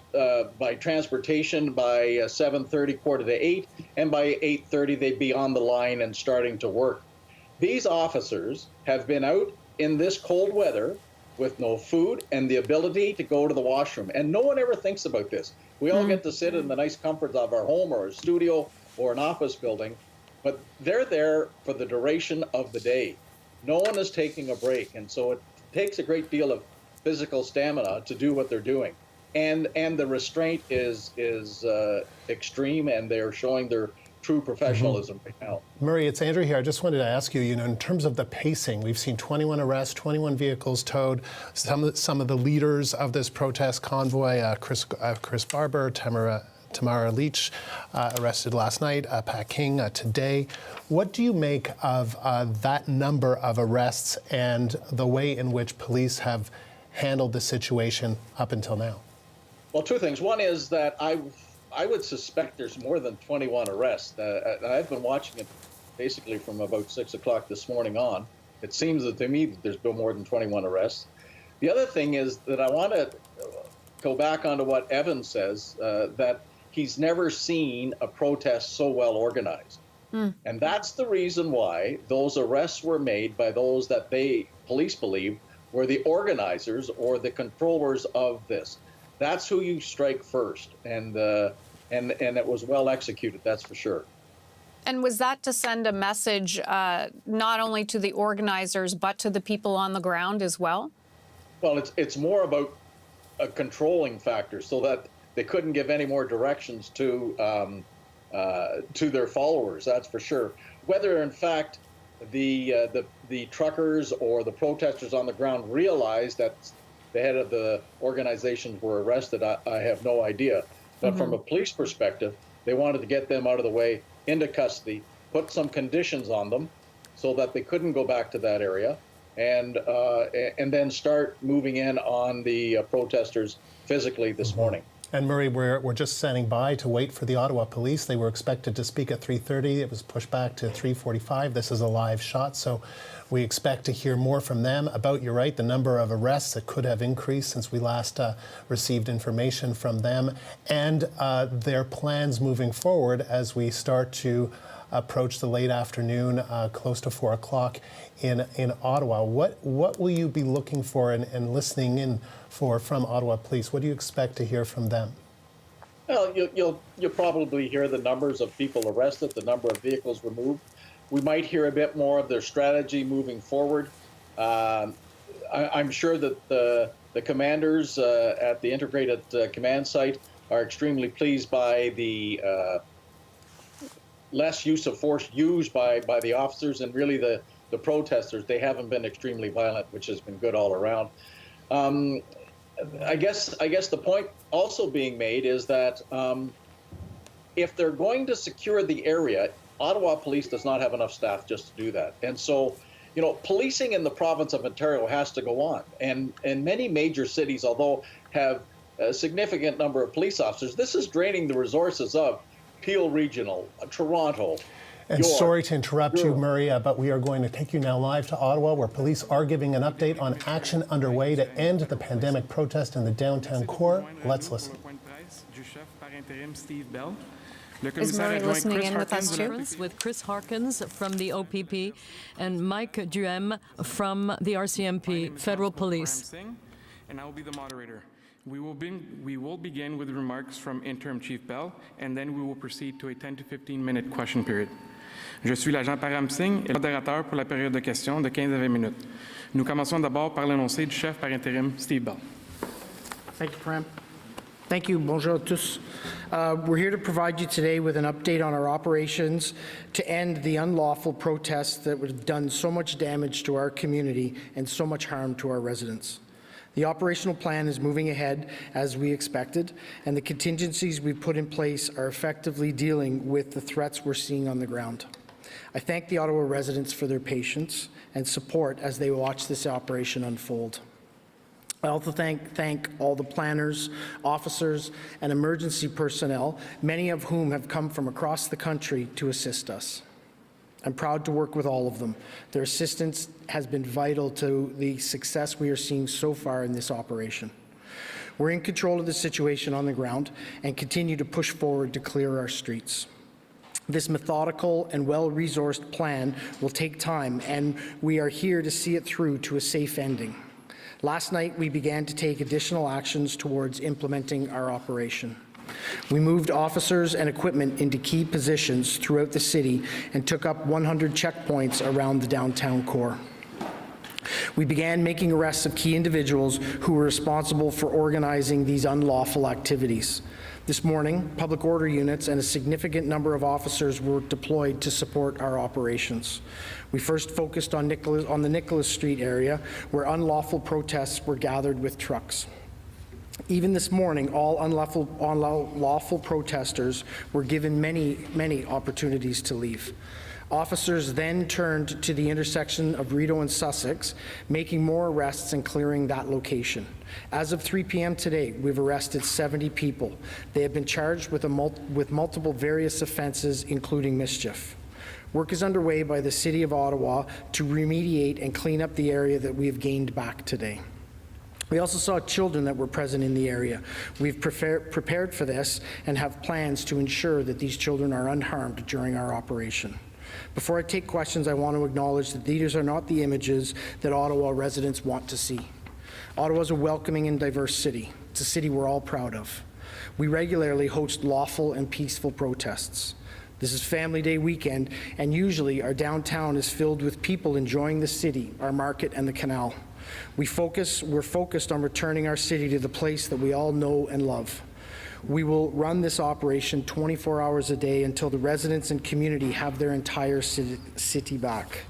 by transportation by 7:30, 7:45, and by 8:30 they'd be on the line and starting to work. These officers have been out in this cold weather with no food and the ability to go to the washroom, and no one ever thinks about this. We all get to sit in the nice comforts of our home or a studio or an office building, but they're there for the duration of the day. No one is taking a break, and so it takes a great deal of physical stamina to do what they're doing. And the restraint is extreme, and they're showing their true professionalism right now. Murray, it's Andrew here. I just wanted to ask you, in terms of the pacing, we've seen 21 arrests, 21 vehicles towed. Some of the leaders of this protest convoy, Chris Barber, Tamara Leach, arrested last night, Pat King today. What do you make of that number of arrests and the way in which police have handled the situation up until now? Well, two things. One is that I would suspect there's more than 21 arrests. I've been watching it basically from about 6 o'clock this morning on. It seems that to me that there's been more than 21 arrests. The other thing is that I want to go back onto what Evan says, that he's never seen a protest so well organized. And that's the reason why those arrests were made by those that police believe were the organizers or the controllers of this. That's who you strike first, and it was well executed, that's for sure. And was that to send a message not only to the organizers but to the people on the ground as well? Well, it's more about a controlling factor, so that they couldn't give any more directions to their followers. That's for sure. Whether in fact the truckers or the protesters on the ground realized that the head of the organizations were arrested, I have no idea. But from a police perspective, they wanted to get them out of the way, into custody, put some conditions on them so that they couldn't go back to that area, and then start moving in on the protesters physically this morning. And Murray, we're just standing by to wait for the Ottawa police. They were expected to speak at 3:30. It was pushed back to 3:45. This is a live shot, so we expect to hear more from them about, you're right, the number of arrests that could have increased since we last received information from them, and their plans moving forward as we start to approach the late afternoon, close to 4 o'clock in Ottawa. What will you be looking for and listening in for from Ottawa Police? What do you expect to hear from them? Well, you'll probably hear the numbers of people arrested, the number of vehicles removed. We might hear a bit more of their strategy moving forward. I'm sure that the commanders at the integrated command site are extremely pleased by the less use of force used by the officers, and really the protesters. They haven't been extremely violent, which has been good all around. I guess the point also being made is that if they're going to secure the area, Ottawa Police does not have enough staff just to do that. And so, policing in the province of Ontario has to go on. And many major cities, although have a significant number of police officers, this is draining the resources of Peel Regional, Toronto. And York, sorry to interrupt you, Murray, but we are going to take you now live to Ottawa, where police are giving an update on action underway to end the pandemic protest in the downtown core. Let's listen. Is Murray listening in with us too? With Chris Harkins from the OPP and Mike Duhem from the RCMP, Federal Police. And I will be the moderator. We will begin with remarks from Interim Chief Bell, and then we will proceed to a 10 to 15-minute question period. Je suis l'agent Parham Singh et modérateur pour la période de questions de 15 à 20 minutes. Nous commençons d'abord par l'énoncé du chef par intérim, Steve Bell. Thank you, Parham. Thank you. Bonjour à tous. We're here to provide you today with an update on our operations to end the unlawful protests that would have done so much damage to our community and so much harm to our residents. The operational plan is moving ahead as we expected, and the contingencies we've put in place are effectively dealing with the threats we're seeing on the ground. I thank the Ottawa residents for their patience and support as they watch this operation unfold. I also thank all the planners, officers, and emergency personnel, many of whom have come from across the country to assist us. I'm proud to work with all of them. Their assistance has been vital to the success we are seeing so far in this operation. We're in control of the situation on the ground and continue to push forward to clear our streets. This methodical and well-resourced plan will take time, and we are here to see it through to a safe ending. Last night, we began to take additional actions towards implementing our operation. We moved officers and equipment into key positions throughout the city and took up 100 checkpoints around the downtown core. We began making arrests of key individuals who were responsible for organizing these unlawful activities. This morning, public order units and a significant number of officers were deployed to support our operations. We first focused on the Nicholas Street area, where unlawful protests were gathered with trucks. Even this morning, all unlawful protesters were given many opportunities to leave. Officers then turned to the intersection of Rideau and Sussex, making more arrests and clearing that location. As of 3 p.m. today, we've arrested 70 people. They have been charged with multiple various offenses, including mischief. Work is underway by the City of Ottawa to remediate and clean up the area that we have gained back today. We also saw children that were present in the area. We've prepared for this and have plans to ensure that these children are unharmed during our operation. Before I take questions, I want to acknowledge that these are not the images that Ottawa residents want to see. Ottawa is a welcoming and diverse city. It's a city we're all proud of. We regularly host lawful and peaceful protests. This is Family Day weekend, and usually our downtown is filled with people enjoying the city, our market, and the canal. We're focused on returning our city to the place that we all know and love. We will run this operation 24 hours a day until the residents and community have their entire city back.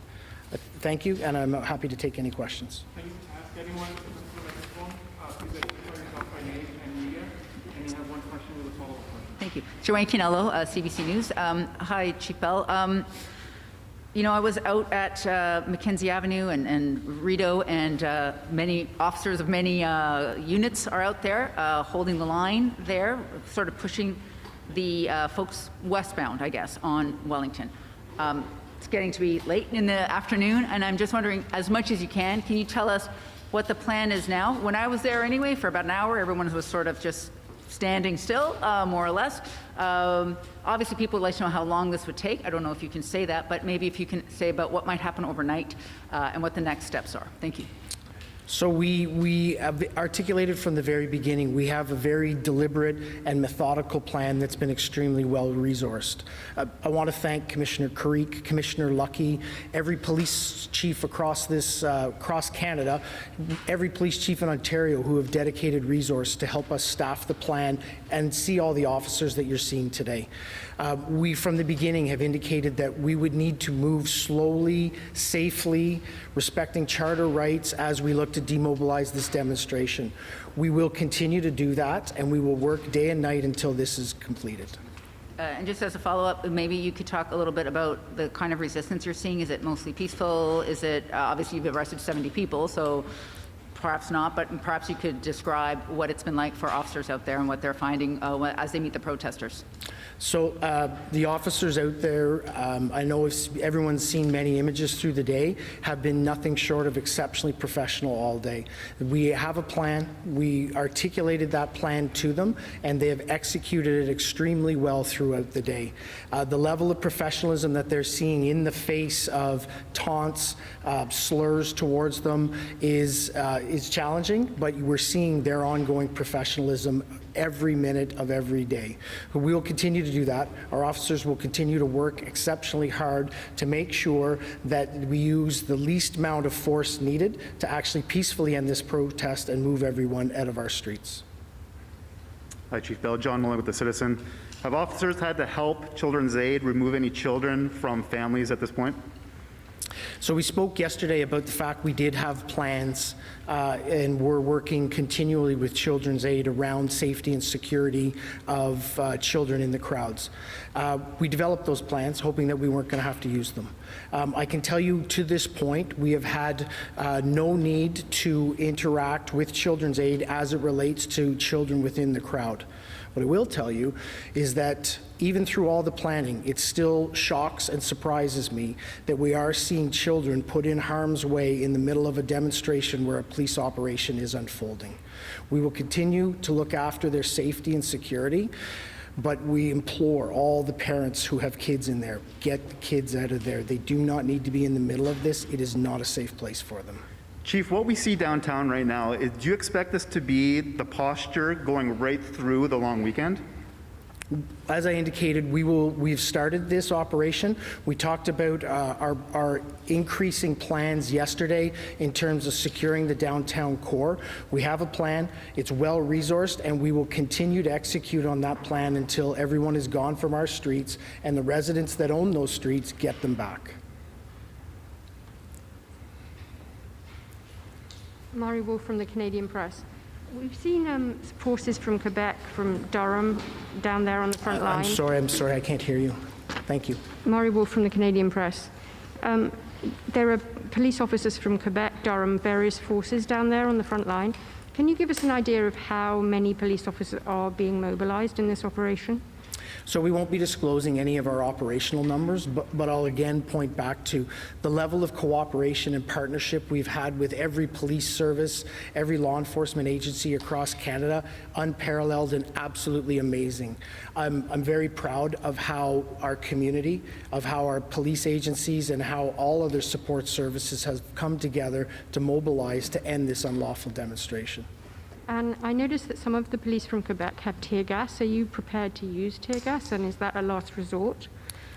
Thank you, and I'm happy to take any questions. Can you ask anyone to come to the microphone? Please identify yourself by name and media, and you have one question with a follow-up question. Thank you. Joanne Kinello, CBC News. Hi, Chief Bell. You know, I was out at Mackenzie Avenue and Rideau, and many officers of many units are out there holding the line there, sort of pushing the folks westbound, I guess, on Wellington. It's getting to be late in the afternoon, and I'm just wondering, as much as you can you tell us what the plan is now? When I was there anyway, for about an hour, everyone was sort of just standing still, more or less. Obviously, people would like to know how long this would take. I don't know if you can say that, but maybe if you can say about what might happen overnight and what the next steps are. Thank you. So we have articulated from the very beginning, we have a very deliberate and methodical plan that's been extremely well resourced. I want to thank Commissioner Carrique, Commissioner Lucky, every police chief across Canada, every police chief in Ontario who have dedicated resource to help us staff the plan and see all the officers that you're seeing today. We, from the beginning, have indicated that we would need to move slowly, safely, respecting charter rights as we look to demobilize this demonstration. We will continue to do that, and we will work day and night until this is completed. And just as a follow-up, maybe you could talk a little bit about the kind of resistance you're seeing. Is it mostly peaceful? Is it, obviously you've arrested 70 people, so perhaps not, but perhaps you could describe what it's been like for officers out there and what they're finding as they meet the protesters. So the officers out there, I know if everyone's seen many images through the day, have been nothing short of exceptionally professional all day. We have a plan. We articulated that plan to them, and they have executed it extremely well throughout the day. The level of professionalism that they're seeing in the face of taunts, slurs towards them is challenging, but we're seeing their ongoing professionalism every minute of every day. We will continue to do that. Our officers will continue to work exceptionally hard to make sure that we use the least amount of force needed to actually peacefully end this protest and move everyone out of our streets. Hi, Chief Bell. John Mullen with The Citizen. Have officers had to help Children's Aid remove any children from families at this point? So we spoke yesterday about the fact we did have plans and we're working continually with Children's Aid around safety and security of children in the crowds. We developed those plans hoping that we weren't going to have to use them. I can tell you to this point we have had no need to interact with Children's Aid as it relates to children within the crowd. What I will tell you is that even through all the planning, it still shocks and surprises me that we are seeing children put in harm's way in the middle of a demonstration where a police operation is unfolding. We will continue to look after their safety and security, but we implore all the parents who have kids in there, get the kids out of there. They do not need to be in the middle of this. It is not a safe place for them. Chief, what we see downtown right now, do you expect this to be the posture going right through the long weekend? As I indicated, we've started this operation. We talked about our increasing plans yesterday in terms of securing the downtown core. We have a plan. It's well resourced, and we will continue to execute on that plan until everyone is gone from our streets and the residents that own those streets get them back. Mari Wolf from the Canadian Press. We've seen forces from Quebec, from Durham, down there on the front line. I'm sorry, I can't hear you. Thank you. Mari Wolf from the Canadian Press. There are police officers from Quebec, Durham, various forces down there on the front line. Can you give us an idea of how many police officers are being mobilized in this operation? So we won't be disclosing any of our operational numbers, but I'll again point back to the level of cooperation and partnership we've had with every police service, every law enforcement agency across Canada, unparalleled and absolutely amazing. I'm very proud of how our community, of how our police agencies and how all other support services have come together to mobilize to end this unlawful demonstration. And I noticed that some of the police from Quebec have tear gas. Are you prepared to use tear gas, and is that a last resort?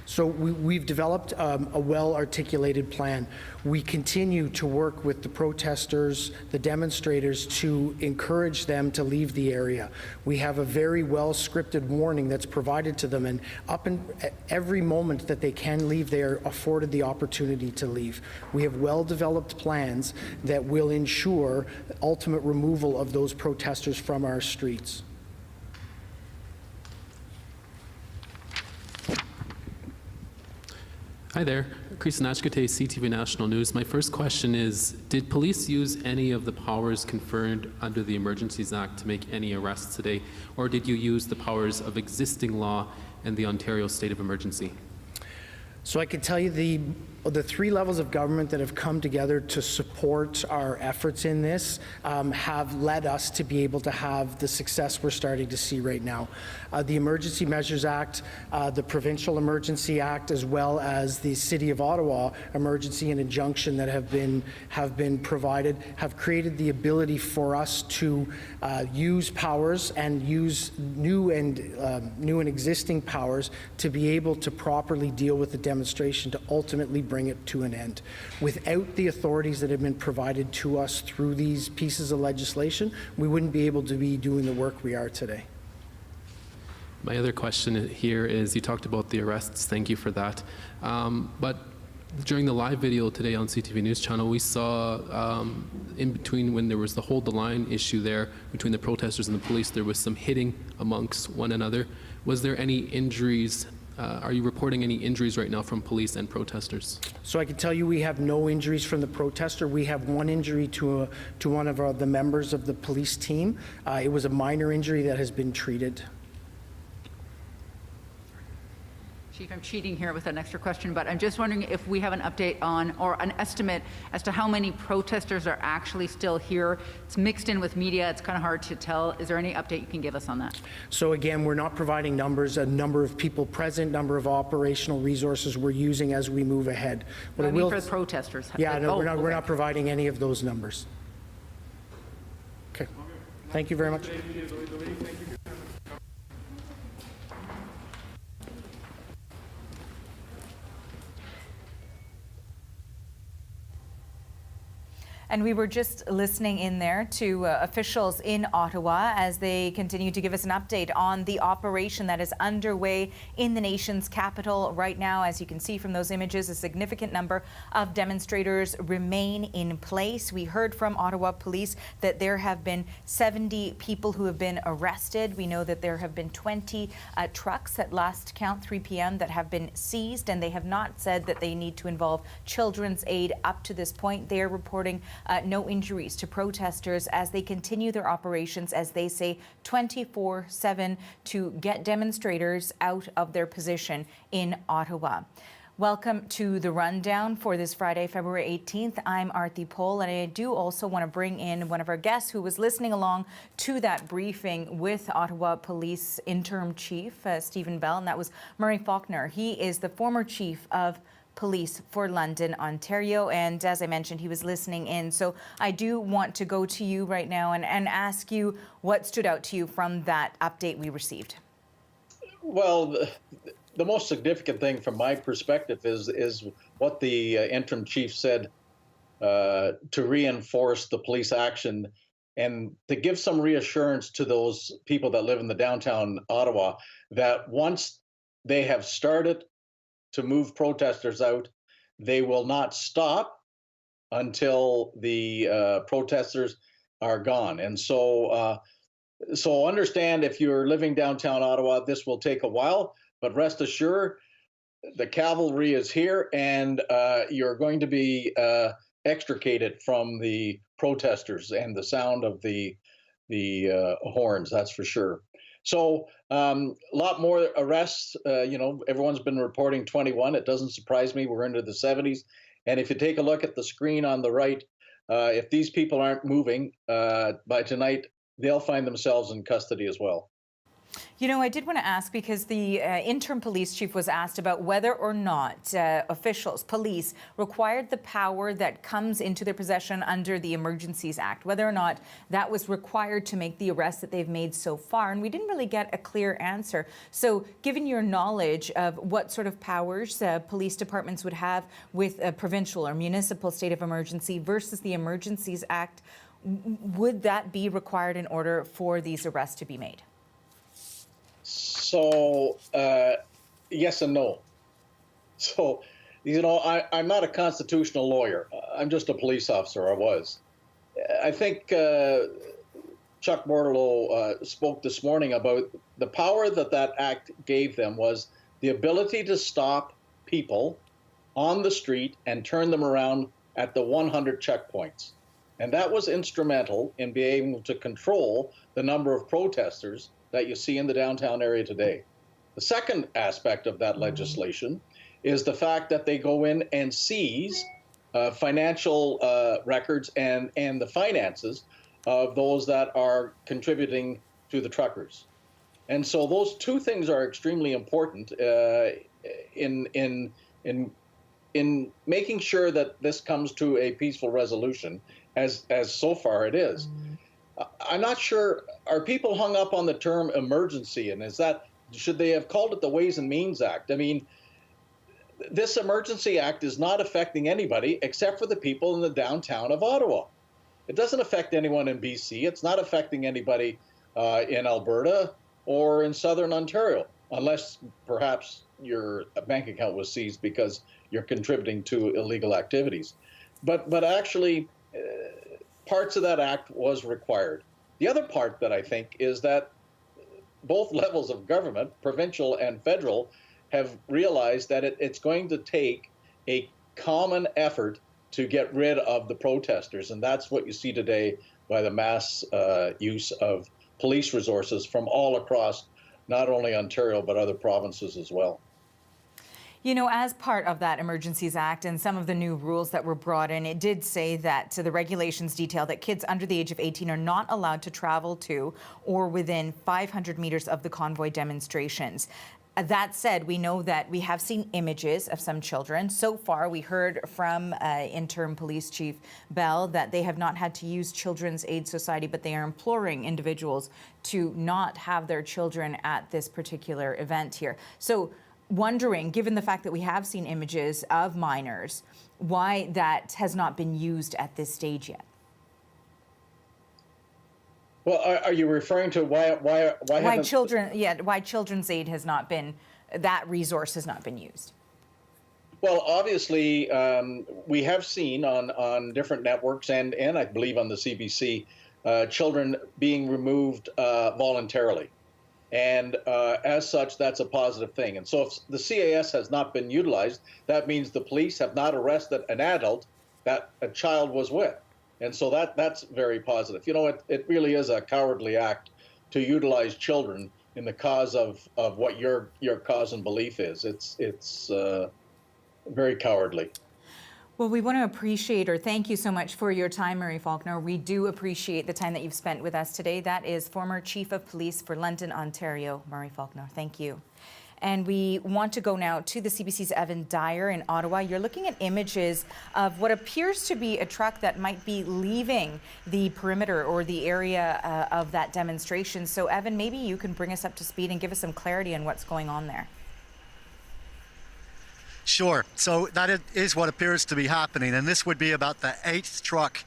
So we've developed a well-articulated plan. We continue to work with the protesters, the demonstrators, to encourage them to leave the area. We have a very well-scripted warning that's provided to them, and every moment that they can leave, they are afforded the opportunity to leave. We have well-developed plans that will ensure ultimate removal of those protesters from our streets. Hi there, Chris Nachkate, CTV National News. My first question is, did police use any of the powers conferred under the Emergencies Act to make any arrests today, or did you use the powers of existing law and the Ontario state of emergency? So I can tell you the three levels of government that have come together to support our efforts in this have led us to be able to have the success we're starting to see right now. The Emergency Measures Act, the Provincial Emergency Act, as well as the City of Ottawa Emergency and Injunction that have been provided, have created the ability for us to use powers and use new and existing powers to be able to properly deal with the demonstration to ultimately bring it to an end. Without the authorities that have been provided to us through these pieces of legislation, we wouldn't be able to be doing the work we are today. My other question here is, you talked about the arrests, thank you for that. But during the live video today on CTV News Channel, we saw in between when there was the hold the line issue there between the protesters and the police, there was some hitting amongst one another. Was there any injuries? Are you reporting any injuries right now from police and protesters? So I can tell you we have no injuries from the protester. We have one injury to one of the members of the police team. It was a minor injury that has been treated. Chief, I'm cheating here with an extra question, but I'm just wondering if we have an update on, or an estimate as to how many protesters are actually still here. It's mixed in with media. It's kind of hard to tell. Is there any update you can give us on that? So again, we're not providing numbers, a number of people present, number of operational resources we're using as we move ahead. What I mean for the protesters. Yeah, no, we're not providing any of those numbers. Okay. Thank you very much. And we were just listening in there to officials in Ottawa as they continue to give us an update on the operation that is underway in the nation's capital right now. As you can see from those images, a significant number of demonstrators remain in place. We heard from Ottawa Police that there have been 70 people who have been arrested. We know that there have been 20 trucks at last count, 3 p.m., that have been seized, and they have not said that they need to involve children's aid up to this point. They are reporting no injuries to protesters as they continue their operations, as they say, 24/7 to get demonstrators out of their position in Ottawa. Welcome to the rundown for this Friday, February 18th. I'm Arti Pol, and I do also want to bring in one of our guests who was listening along to that briefing with Ottawa Police Interim Chief Stephen Bell, and that was Murray Faulkner. He is the former chief of Police for London, Ontario, and as I mentioned, he was listening in. So I do want to go to you right now and ask you what stood out to you from that update we received. Well, the most significant thing from my perspective is what the interim chief said to reinforce the police action and to give some reassurance to those people that live in the downtown Ottawa that once they have started to move protesters out, they will not stop until the protesters are gone. And so understand, if you're living downtown Ottawa, this will take a while, but rest assured, the cavalry is here, and you're going to be extricated from the protesters and the sound of the horns, that's for sure. So a lot more arrests. Everyone's been reporting 21. It doesn't surprise me. We're into the 70s. And if you take a look at the screen on the right, if these people aren't moving by tonight, they'll find themselves in custody as well. You know, I did want to ask, because the interim police chief was asked about whether or not officials, police, required the power that comes into their possession under the Emergencies Act, whether or not that was required to make the arrests that they've made so far. And we didn't really get a clear answer. So given your knowledge of what sort of powers police departments would have with a provincial or municipal state of emergency versus the Emergencies Act, would that be required in order for these arrests to be made? So, yes and no. So, I'm not a constitutional lawyer. I'm just a police officer. I was. I think Chuck Bordelot spoke this morning about the power that act gave them was the ability to stop people on the street and turn them around at the 100 checkpoints. And that was instrumental in being able to control the number of protesters that you see in the downtown area today. The second aspect of that legislation is the fact that they go in and seize financial records and the finances of those that are contributing to the truckers. And so those two things are extremely important in making sure that this comes to a peaceful resolution, as so far it is. I'm not sure, are people hung up on the term emergency, and should they have called it the Ways and Means Act? I mean, this Emergency Act is not affecting anybody except for the people in the downtown of Ottawa. It doesn't affect anyone in BC. It's not affecting anybody in Alberta or in Southern Ontario, unless perhaps your bank account was seized because you're contributing to illegal activities. But actually, parts of that act was required. The other part that I think is that both levels of government, provincial and federal, have realized that it's going to take a common effort to get rid of the protesters. And that's what you see today by the mass use of police resources from all across, not only Ontario, but other provinces as well. You know, as part of that Emergencies Act and some of the new rules that were brought in, it did say that the regulations detail that kids under the age of 18 are not allowed to travel to or within 500 meters of the convoy demonstrations. That said, we know that we have seen images of some children. So far, we heard from interim police chief Bell that they have not had to use Children's Aid Society, but they are imploring individuals to not have their children at this particular event here. So, wondering, given the fact that we have seen images of minors, why that has not been used at this stage yet. Well, are you referring to why Children's Aid has not been, that resource has not been used? Well, obviously, we have seen on different networks and I believe on the CBC, children being removed voluntarily. And as such, that's a positive thing. And so if the CAS has not been utilized, that means the police have not arrested an adult that a child was with. And so that's very positive. You know, it really is a cowardly act to utilize children in the cause of what your cause and belief is. It's very cowardly. Well, we want to appreciate or thank you so much for your time, Murray Faulkner. We do appreciate the time that you've spent with us today. That is former Chief of Police for London, Ontario, Murray Faulkner. Thank you. And we want to go now to the CBC's Evan Dyer in Ottawa. You're looking at images of what appears to be a truck that might be leaving the perimeter or the area of that demonstration. So, Evan, maybe you can bring us up to speed and give us some clarity on what's going on there. Sure. So that is what appears to be happening. And this would be about the 8th truck,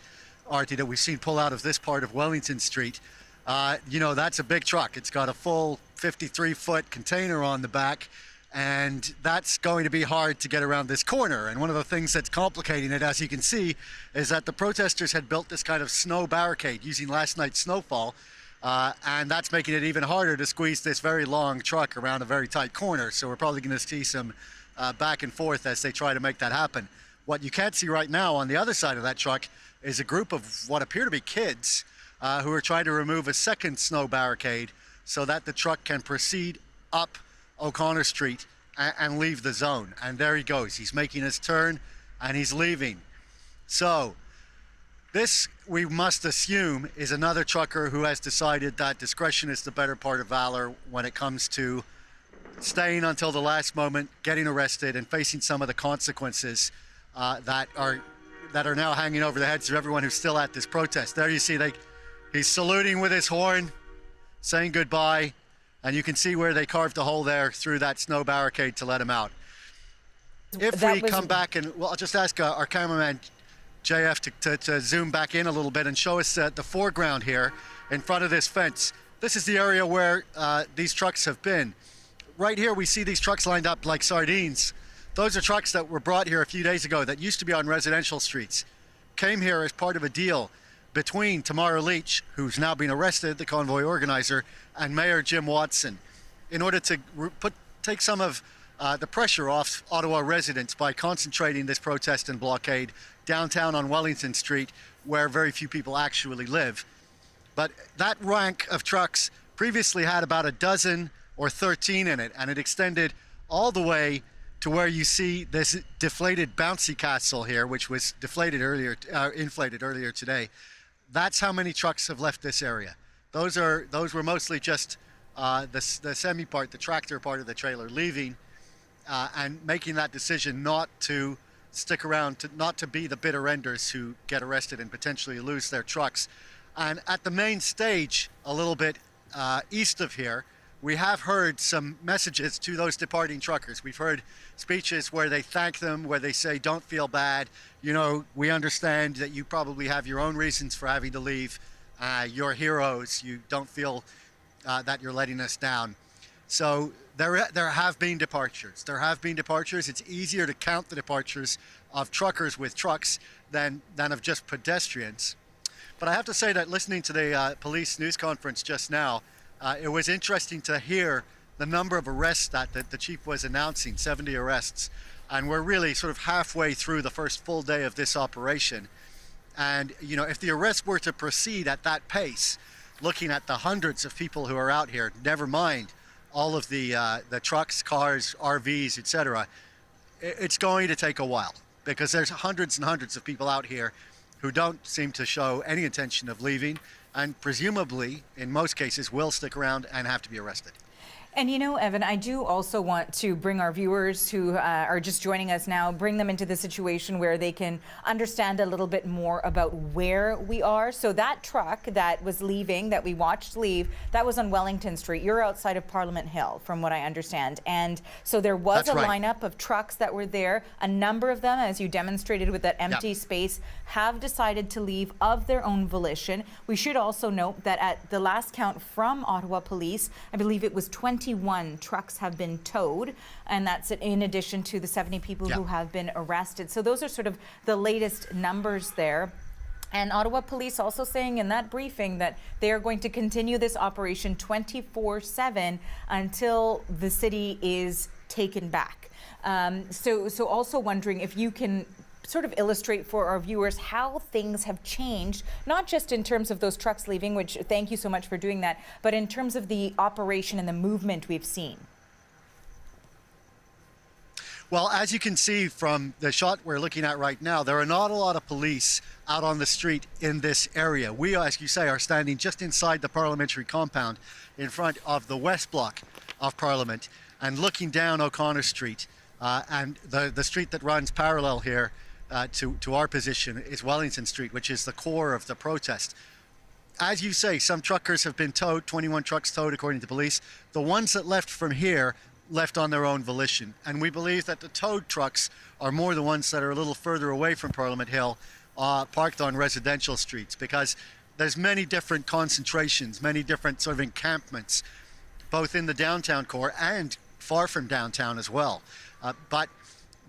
Artie, that we've seen pull out of this part of Wellington Street. That's a big truck. It's got a full 53-foot container on the back, and that's going to be hard to get around this corner. And one of the things that's complicating it, as you can see, is that the protesters had built this kind of snow barricade using last night's snowfall, and that's making it even harder to squeeze this very long truck around a very tight corner. So we're probably going to see some back and forth as they try to make that happen. What you can't see right now on the other side of that truck is a group of what appear to be kids who are trying to remove a second snow barricade so that the truck can proceed up O'Connor Street and leave the zone. And there he goes. He's making his turn and he's leaving. So this, we must assume, is another trucker who has decided that discretion is the better part of valor when it comes to staying until the last moment, getting arrested, and facing some of the consequences that are now hanging over the heads of everyone who's still at this protest. There you see he's saluting with his horn, saying goodbye, and you can see where they carved a hole there through that snow barricade to let him out. If we come back, and well, I'll just ask our cameraman JF to zoom back in a little bit and show us the foreground here in front of this fence. This is the area where these trucks have been. Right here we see these trucks lined up like sardines. Those are trucks that were brought here a few days ago that used to be on residential streets. Came here as part of a deal between Tamara Leach, who's now been arrested, the convoy organizer, and Mayor Jim Watson, in order to take some of the pressure off Ottawa residents by concentrating this protest and blockade downtown on Wellington Street, where very few people actually live. But that rank of trucks previously had about a dozen or 13 in it, and it extended all the way to where you see this deflated bouncy castle here, which was inflated earlier today. That's how many trucks have left this area. Those were mostly just the semi part, the tractor part of the trailer, leaving and making that decision not to stick around, not to be the bitter enders who get arrested and potentially lose their trucks. And at the main stage, a little bit east of here, we have heard some messages to those departing truckers. We've heard speeches where they thank them, where they say, don't feel bad. You know, we understand that you probably have your own reasons for having to leave. You're heroes. You don't feel that you're letting us down. So there have been departures. There have been departures. It's easier to count the departures of truckers with trucks than of just pedestrians. But I have to say that listening to the police news conference just now, it was interesting to hear the number of arrests that the chief was announcing, 70 arrests. And we're really sort of halfway through the first full day of this operation. And, you know, if the arrests were to proceed at that pace, looking at the hundreds of people who are out here, never mind all of the trucks, cars, RVs, etc., it's going to take a while, because there's hundreds and hundreds of people out here who don't seem to show any intention of leaving, and presumably, in most cases, will stick around and have to be arrested. And you know, Evan, I do also want to bring our viewers who are just joining us now, bring them into the situation where they can understand a little bit more about where we are. So that truck that was leaving, that we watched leave, that was on Wellington Street. You're outside of Parliament Hill, from what I understand. And so there was a lineup of trucks that were there. A number of them, as you demonstrated with that empty space, have decided to leave of their own volition. We should also note that at the last count from Ottawa Police, I believe it was 21 trucks have been towed, and that's in addition to the 70 people who have been arrested. So those are sort of the latest numbers there. And Ottawa Police also saying in that briefing that they are going to continue this operation 24/7 until the city is taken back. So also wondering if you can sort of illustrate for our viewers how things have changed, not just in terms of those trucks leaving, which thank you so much for doing that, but in terms of the operation and the movement we've seen. Well, as you can see from the shot we're looking at right now, there are not a lot of police out on the street in this area. We, as you say, are standing just inside the Parliamentary compound in front of the West Block of Parliament and looking down O'Connor Street. And the street that runs parallel here to our position is Wellington Street, which is the core of the protest. As you say, some truckers have been towed, 21 trucks towed according to police. The ones that left from here left on their own volition. And we believe that the towed trucks are more the ones that are a little further away from Parliament Hill, parked on residential streets, because there's many different concentrations, many different sort of encampments, both in the downtown core and far from downtown as well. But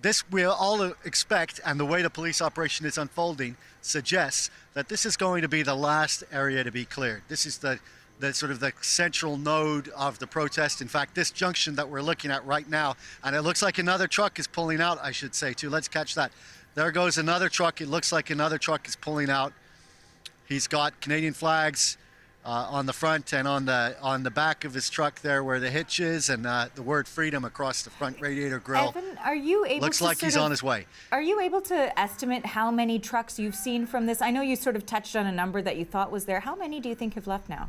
this we all expect, and the way the police operation is unfolding suggests that this is going to be the last area to be cleared. This is the sort of the central node of the protest. In fact, this junction that we're looking at right now, and it looks like another truck is pulling out, I should say too. Let's catch that. There goes another truck. It looks like another truck is pulling out. He's got Canadian flags on the front and on the back of his truck there where the hitch is, and the word freedom across the front radiator grille. Evan, are you able Looks to like he's on his way. Are you able to estimate how many trucks you've seen from this? I know you sort of touched on a number that you thought was there. How many do you think have left now?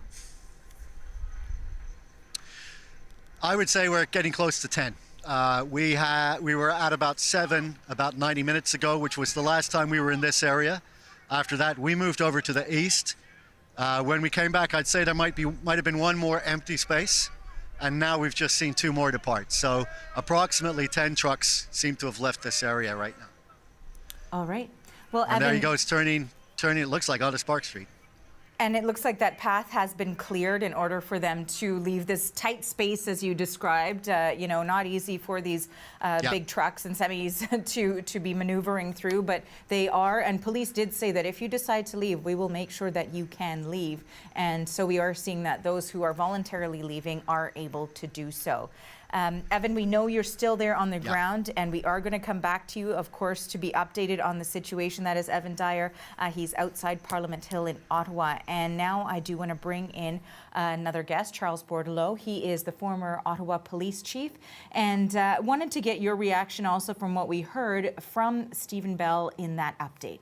I would say we're getting close to 10. We were at about 7 about 90 minutes ago, which was the last time we were in this area. After that, we moved over to the east. When we came back, I'd say there might have been one more empty space, and now we've just seen 2 more depart. So approximately 10 trucks seem to have left this area right now. All right. Well, and Evan, there he goes, turning. It looks like onto Spark Street. and it looks like that path has been cleared in order for them to leave this tight space, as you described. You know, not easy for these big trucks and semis to be maneuvering through, but they are. And police did say that if you decide to leave, we will make sure that you can leave. And so we are seeing that those who are voluntarily leaving are able to do so. Evan, we know you're still there on the ground, and we are going to come back to you, of course, to be updated on the situation. That is Evan Dyer. He's outside Parliament Hill in Ottawa. And now I do want to bring in another guest, Charles Bordelot. He is the former Ottawa police chief, and wanted to get your reaction also from what we heard from Stephen Bell in that update.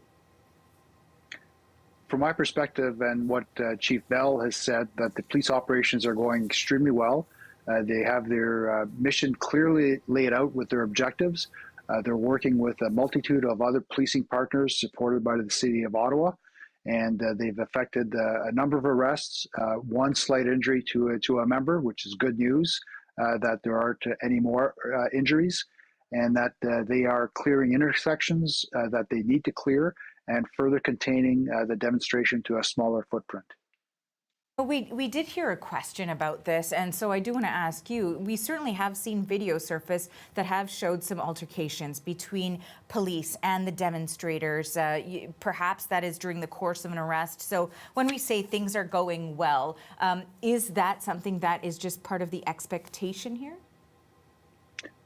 From my perspective and what Chief Bell has said, that the police operations are going extremely well. They have their mission clearly laid out with their objectives. They're working with a multitude of other policing partners supported by the City of Ottawa, and they've effected a number of arrests, one slight injury to a member, which is good news, that there aren't any more injuries, and that they are clearing intersections that they need to clear and further containing the demonstration to a smaller footprint. We did hear a question about this, and so I do want to ask you. We certainly have seen video surface that have showed some altercations between police and the demonstrators. Perhaps that is during the course of an arrest. So when we say things are going well, is that something that is just part of the expectation here?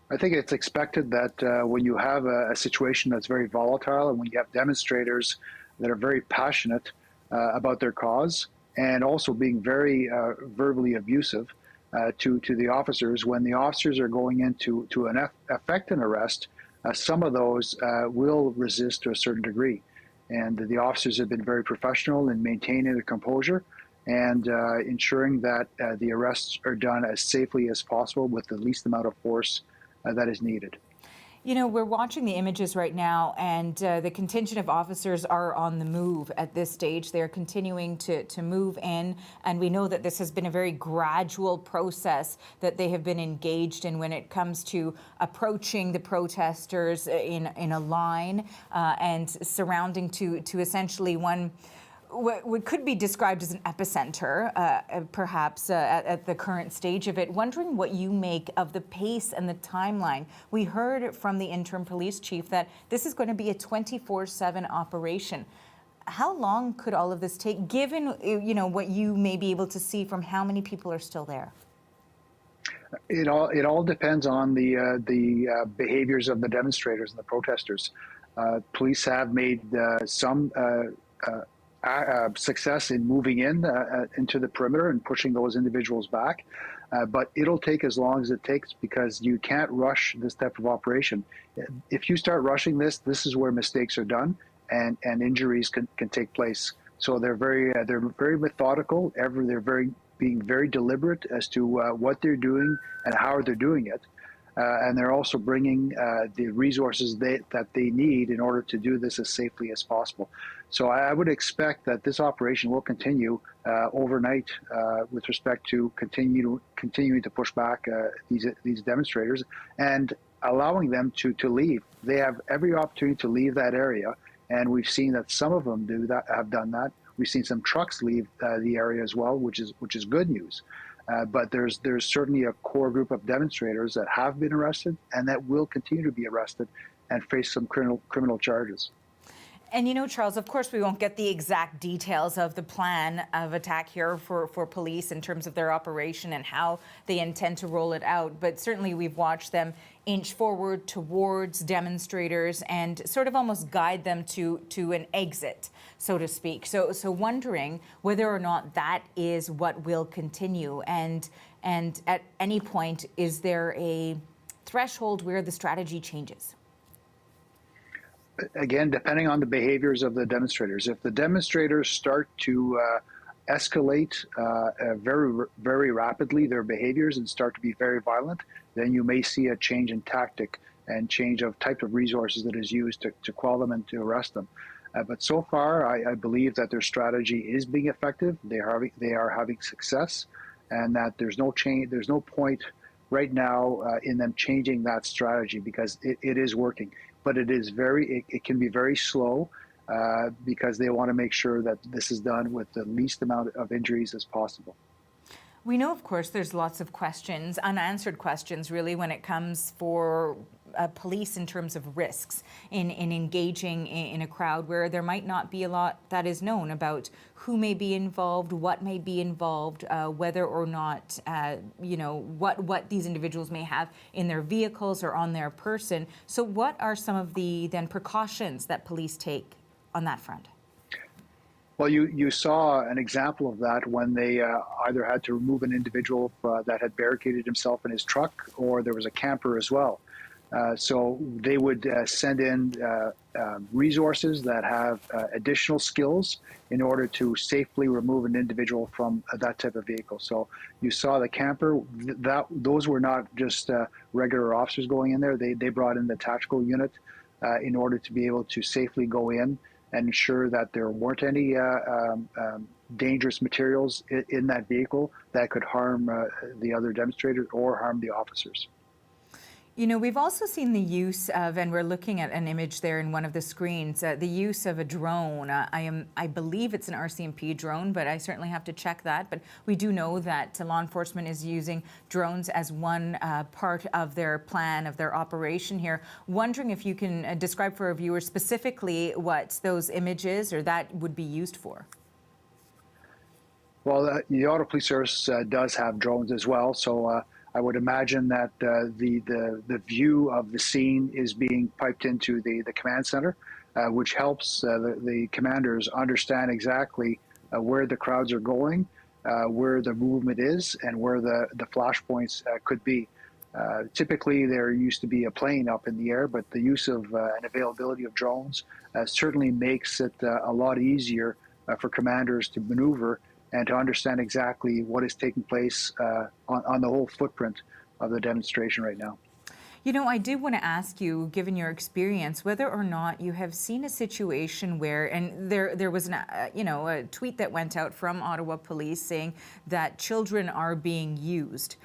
I think it's expected that when you have a situation that's very volatile and when you have demonstrators that are very passionate about their cause, and also being very verbally abusive to the officers. When the officers are going in to effect an arrest, some of those will resist to a certain degree. And the officers have been very professional in maintaining their composure and ensuring that the arrests are done as safely as possible with the least amount of force that is needed. You know, we're watching the images right now, and the contingent of officers are on the move at this stage. They're continuing to move in, and we know that this has been a very gradual process that they have been engaged in when it comes to approaching the protesters in a line and surrounding to essentially what could be described as an epicenter, perhaps, at the current stage of it. Wondering what you make of the pace and the timeline. We heard from the interim police chief that this is going to be a 24/7 operation. How long could all of this take, given you know what you may be able to see from how many people are still there? It all depends on the behaviors of the demonstrators and the protesters. Police have made some success in moving into the perimeter and pushing those individuals back. But it'll take as long as it takes because you can't rush this type of operation. If you start rushing this is where mistakes are done and injuries can take place. So they're very methodical. They're being very deliberate as to what they're doing and how they're doing it. And they're also bringing the resources that they need in order to do this as safely as possible. So I would expect that this operation will continue overnight with respect to continuing to push back these demonstrators and allowing them to leave. They have every opportunity to leave that area, and we've seen that some of them have done that. We've seen some trucks leave the area as well, which is good news. But there's certainly a core group of demonstrators that have been arrested and that will continue to be arrested and face some criminal charges. And you know, Charles, of course, we won't get the exact details of the plan of attack here for police in terms of their operation and how they intend to roll it out. But certainly we've watched them inch forward towards demonstrators and sort of almost guide them to an exit, so to speak. So wondering whether or not that is what will continue. And at any point, is there a threshold where the strategy changes? Again, depending on the behaviors of the demonstrators. If the demonstrators start to escalate very, very rapidly their behaviors and start to be very violent, then you may see a change in tactic and change of type of resources that is used to quell them and to arrest them. But so far, I believe that their strategy is being effective. They are having success, and that there's no change. There's no point right now in them changing that strategy because it is working. But it can be very slow because they want to make sure that this is done with the least amount of injuries as possible. We know, of course, there's lots of questions, unanswered questions, really, when it comes for police in terms of risks in engaging in a crowd where there might not be a lot that is known about who may be involved, what may be involved, whether or not, what these individuals may have in their vehicles or on their person. So what are some of the then precautions that police take on that front? Well, you saw an example of that when they either had to remove an individual that had barricaded himself in his truck, or there was a camper as well. So they would send in resources that have additional skills in order to safely remove an individual from that type of vehicle. So you saw the camper, those were not just regular officers going in there. They brought in the tactical unit in order to be able to safely go in and ensure that there weren't any dangerous materials in that vehicle that could harm the other demonstrators or harm the officers. You know, we've also seen the use of, and we're looking at an image there in one of the screens, the use of a drone. I believe it's an RCMP drone, but I certainly have to check that. But we do know that law enforcement is using drones as one part of their plan, of their operation here. Wondering if you can describe for our viewers specifically what those images or that would be used for. Well, the Ottawa Police Service does have drones as well, so I would imagine that the view of the scene is being piped into the command center, which helps the commanders understand exactly where the crowds are going, where the movement is, and where the flashpoints could be. Typically, there used to be a plane up in the air, but the use of and availability of drones certainly makes it a lot easier for commanders to maneuver and to understand exactly what is taking place on the whole footprint of the demonstration right now. You know, I did want to ask you, given your experience, whether or not you have seen a situation where, and there was a tweet that went out from Ottawa Police saying that children are being used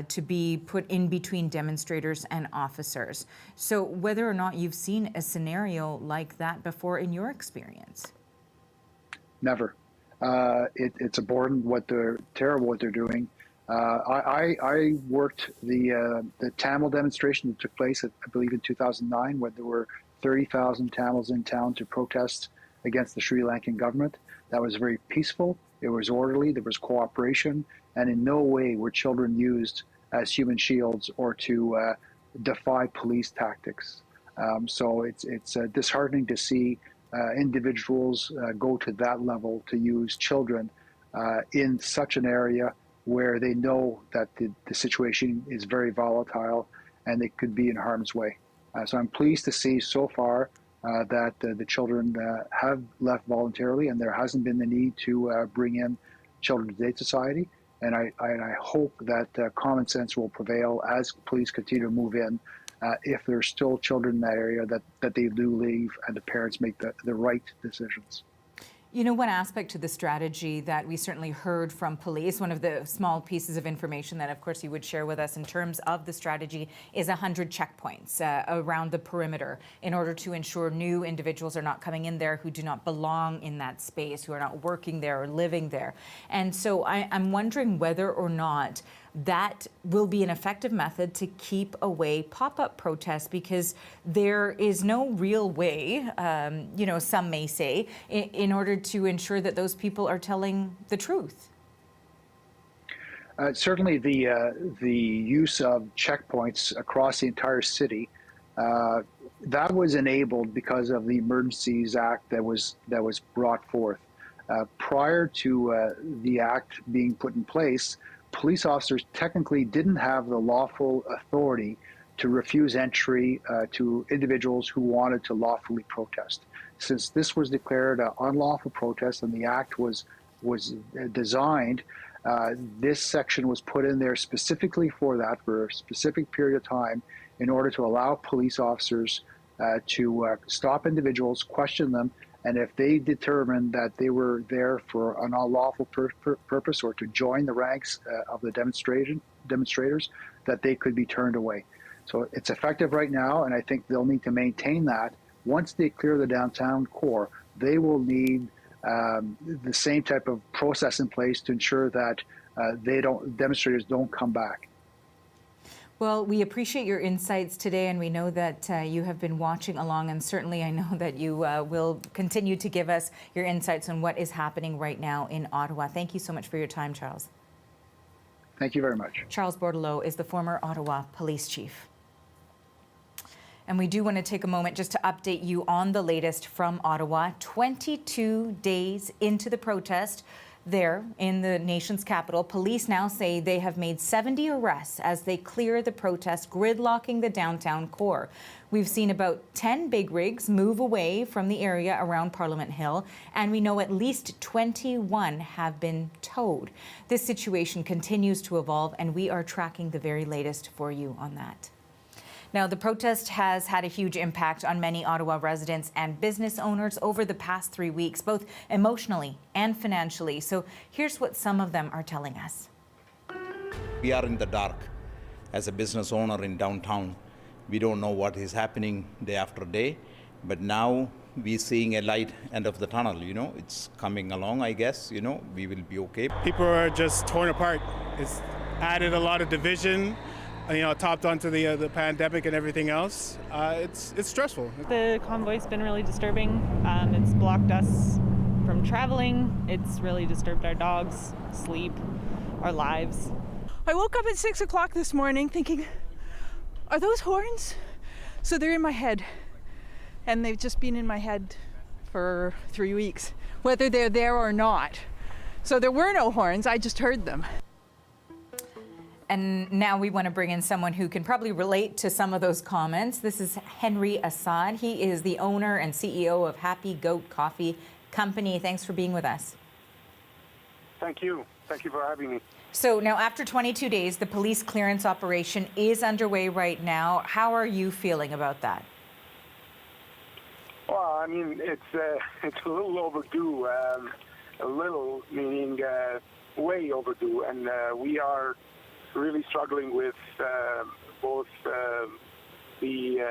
to be put in between demonstrators and officers. So whether or not you've seen a scenario like that before in your experience? Never. It's abhorrent, terrible what they're doing. I worked the Tamil demonstration that took place, I believe, in 2009, where there were 30,000 Tamils in town to protest against the Sri Lankan government. That was very peaceful. It was orderly. There was cooperation, and in no way were children used as human shields or to defy police tactics. So it's disheartening to see individuals go to that level to use children in such an area where they know that the situation is very volatile and they could be in harm's way. So I'm pleased to see so far that the children have left voluntarily, and there hasn't been the need to bring in children to Aid Society. And I hope that common sense will prevail as police continue to move in. If there's still children in that area, that they do leave and the parents make the right decisions. You know, one aspect to the strategy that we certainly heard from police, one of the small pieces of information that, of course, you would share with us in terms of the strategy is 100 checkpoints around the perimeter in order to ensure new individuals are not coming in there who do not belong in that space, who are not working there or living there. And so I'm wondering whether or not that will be an effective method to keep away pop-up protests, because there is no real way, some may say, in order to ensure that those people are telling the truth. Certainly the use of checkpoints across the entire city, that was enabled because of the Emergencies Act that was brought forth. Prior to the act being put in place, police officers technically didn't have the lawful authority to refuse entry to individuals who wanted to lawfully protest. Since this was declared an unlawful protest and the act was designed, this section was put in there specifically for that, for a specific period of time, in order to allow police officers to stop individuals, question them, and if they determined that they were there for an unlawful purpose or to join the ranks of the demonstrators, that they could be turned away. So it's effective right now, and I think they'll need to maintain that. Once they clear the downtown core, they will need the same type of process in place to ensure that demonstrators don't come back. Well, we appreciate your insights today, and we know that you have been watching along, and certainly I know that you will continue to give us your insights on what is happening right now in Ottawa. Thank you so much for your time, Charles. Thank you very much. Charles Bordelot is the former Ottawa police chief. And we do want to take a moment just to update you on the latest from Ottawa. 22 days into the protest there in the nation's capital, police now say they have made 70 arrests as they clear the protest, gridlocking the downtown core. We've seen about 10 big rigs move away from the area around Parliament Hill, and we know at least 21 have been towed. This situation continues to evolve, and we are tracking the very latest for you on that. Now, the protest has had a huge impact on many Ottawa residents and business owners over the past 3 weeks, both emotionally and financially. So here's what some of them are telling us. We are in the dark. As a business owner in downtown, we don't know what is happening day after day, but now we're seeing a light end of the tunnel, it's coming along, I guess, we will be okay. People are just torn apart. It's added a lot of division, topped onto the pandemic and everything else. It's stressful. The convoy's been really disturbing. It's blocked us from traveling. It's really disturbed our dogs' sleep, our lives. I woke up at 6 o'clock this morning thinking, are those horns? So they're in my head, and they've just been in my head for 3 weeks, whether they're there or not. So there were no horns, I just heard them. And now we want to bring in someone who can probably relate to some of those comments. This is Henry Assad. He is the owner and CEO of Happy Goat Coffee Company. Thanks for being with us. Thank you. Thank you for having me. So now, after 22 days, the police clearance operation is underway right now. How are you feeling about that? Well, I mean, it's a little overdue. A little meaning way overdue, and we are really struggling with both we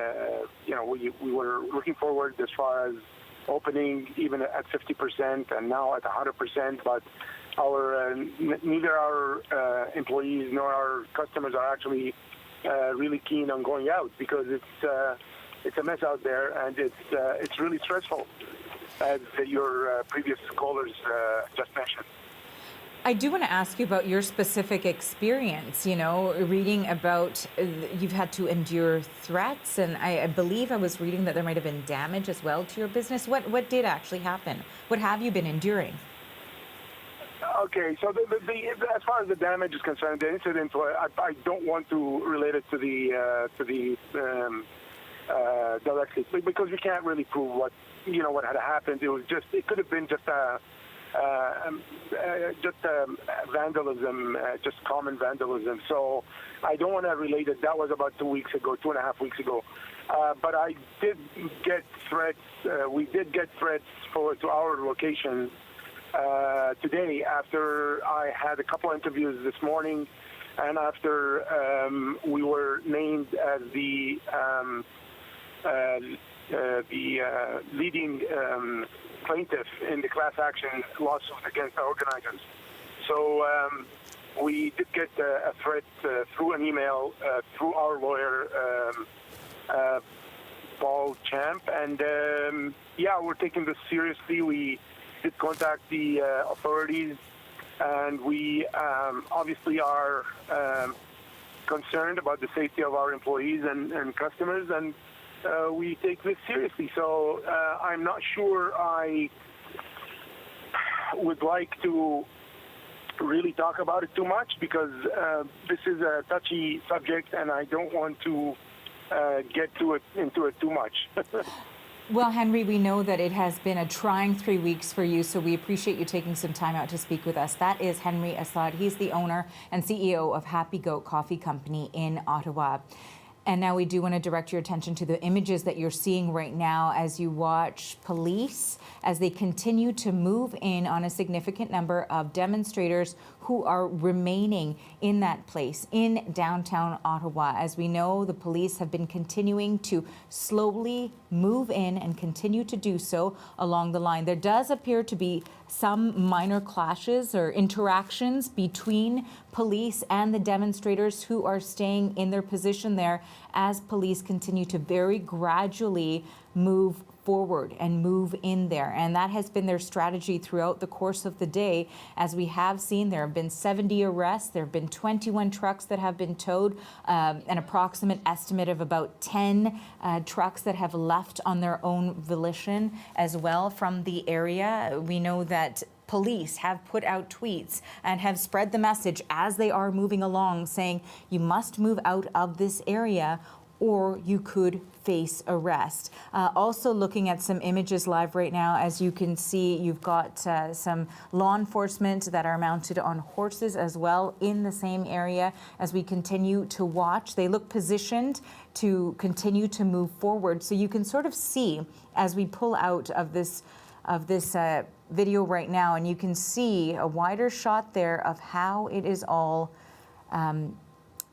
were looking forward as far as opening even at 50% and now at 100%, but neither our employees nor our customers are actually really keen on going out because it's a mess out there, and it's really stressful, as your previous callers just mentioned. I do want to ask you about your specific experience, reading about you've had to endure threats, and I believe I was reading that there might have been damage as well to your business. What did actually happen? What have you been enduring? Okay, so as far as the damage is concerned, the incident, I don't want to relate it to the directly, because we can't really prove what had happened. It could have been just vandalism, just common vandalism. So I don't want to relate it. That was about 2.5 weeks ago. But I did get threats. We did get threats to our location today after I had a couple interviews this morning, and after we were named as the leading plaintiff in the class action lawsuit against the organizers. So we did get a threat through an email through our lawyer, Paul Champ, and we're taking this seriously. We did contact the authorities, and we obviously are concerned about the safety of our employees and customers, and we take this seriously. So I'm not sure I would like to really talk about it too much, because this is a touchy subject and I don't want to get into it too much. Well, Henry, we know that it has been a trying 3 weeks for you, so we appreciate you taking some time out to speak with us. That is Henry Assad. He's the owner and CEO of Happy Goat Coffee Company in Ottawa. And now we do want to direct your attention to the images that you're seeing right now as you watch police as they continue to move in on a significant number of demonstrators who are remaining in that place in downtown Ottawa. As we know, the police have been continuing to slowly move in and continue to do so along the line. There does appear to be some minor clashes or interactions between police and the demonstrators who are staying in their position there as police continue to very gradually move forward and move in there. And that has been their strategy throughout the course of the day. As we have seen, there have been 70 arrests. There have been 21 trucks that have been towed, an approximate estimate of about 10 trucks that have left on their own volition as well from the area. We know that police have put out tweets and have spread the message as they are moving along, saying you must move out of this area or you could face arrest. Also looking at some images live right now, as you can see, you've got some law enforcement that are mounted on horses as well in the same area as we continue to watch. They look positioned to continue to move forward. So you can sort of see as we pull out of this video right now, and you can see a wider shot there of how it is all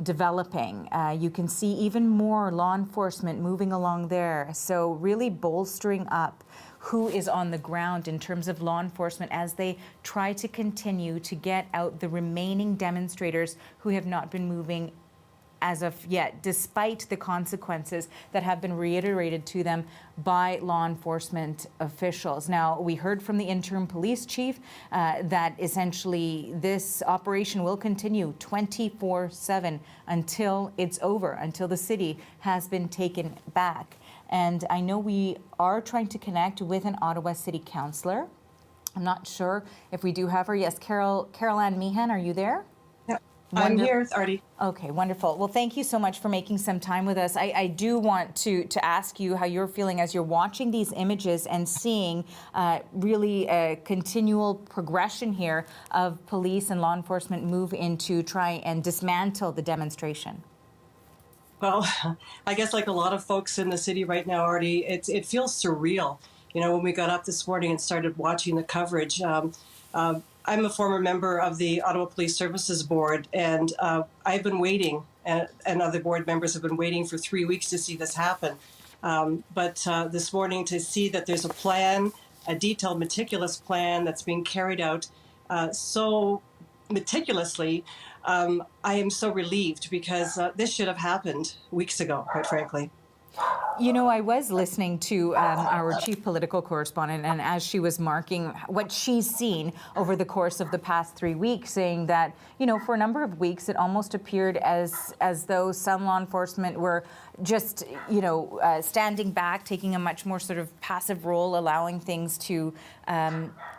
developing. You can see even more law enforcement moving along there. So really bolstering up who is on the ground in terms of law enforcement as they try to continue to get out the remaining demonstrators who have not been moving as of yet, despite the consequences that have been reiterated to them by law enforcement officials. Now, we heard from the interim police chief that essentially this operation will continue 24/7 until it's over, until the city has been taken back. And I know we are trying to connect with an Ottawa City Councillor. I'm not sure if we do have her. Yes, Carol-Ann Meehan, are you there? I'm here, Artie. Okay, wonderful. Well, thank you so much for making some time with us. I do want to ask you how you're feeling as you're watching these images and seeing really a continual progression here of police and law enforcement move in to try and dismantle the demonstration. Well, I guess like a lot of folks in the city right now, Artie, it feels surreal. You know, when we got up this morning and started watching the coverage, I'm a former member of the Ottawa Police Services Board, and I've been waiting, and other board members have been waiting for 3 weeks to see this happen. But this morning to see that there's a plan, a detailed, meticulous plan that's being carried out so meticulously, I am so relieved because this should have happened weeks ago, quite frankly. You know, I was listening to our chief political correspondent, and as she was marking what she's seen over the course of the past 3 weeks, saying that, you know, for a number of weeks, it almost appeared as though some law enforcement were just, you know, standing back, taking a much more sort of passive role, allowing things to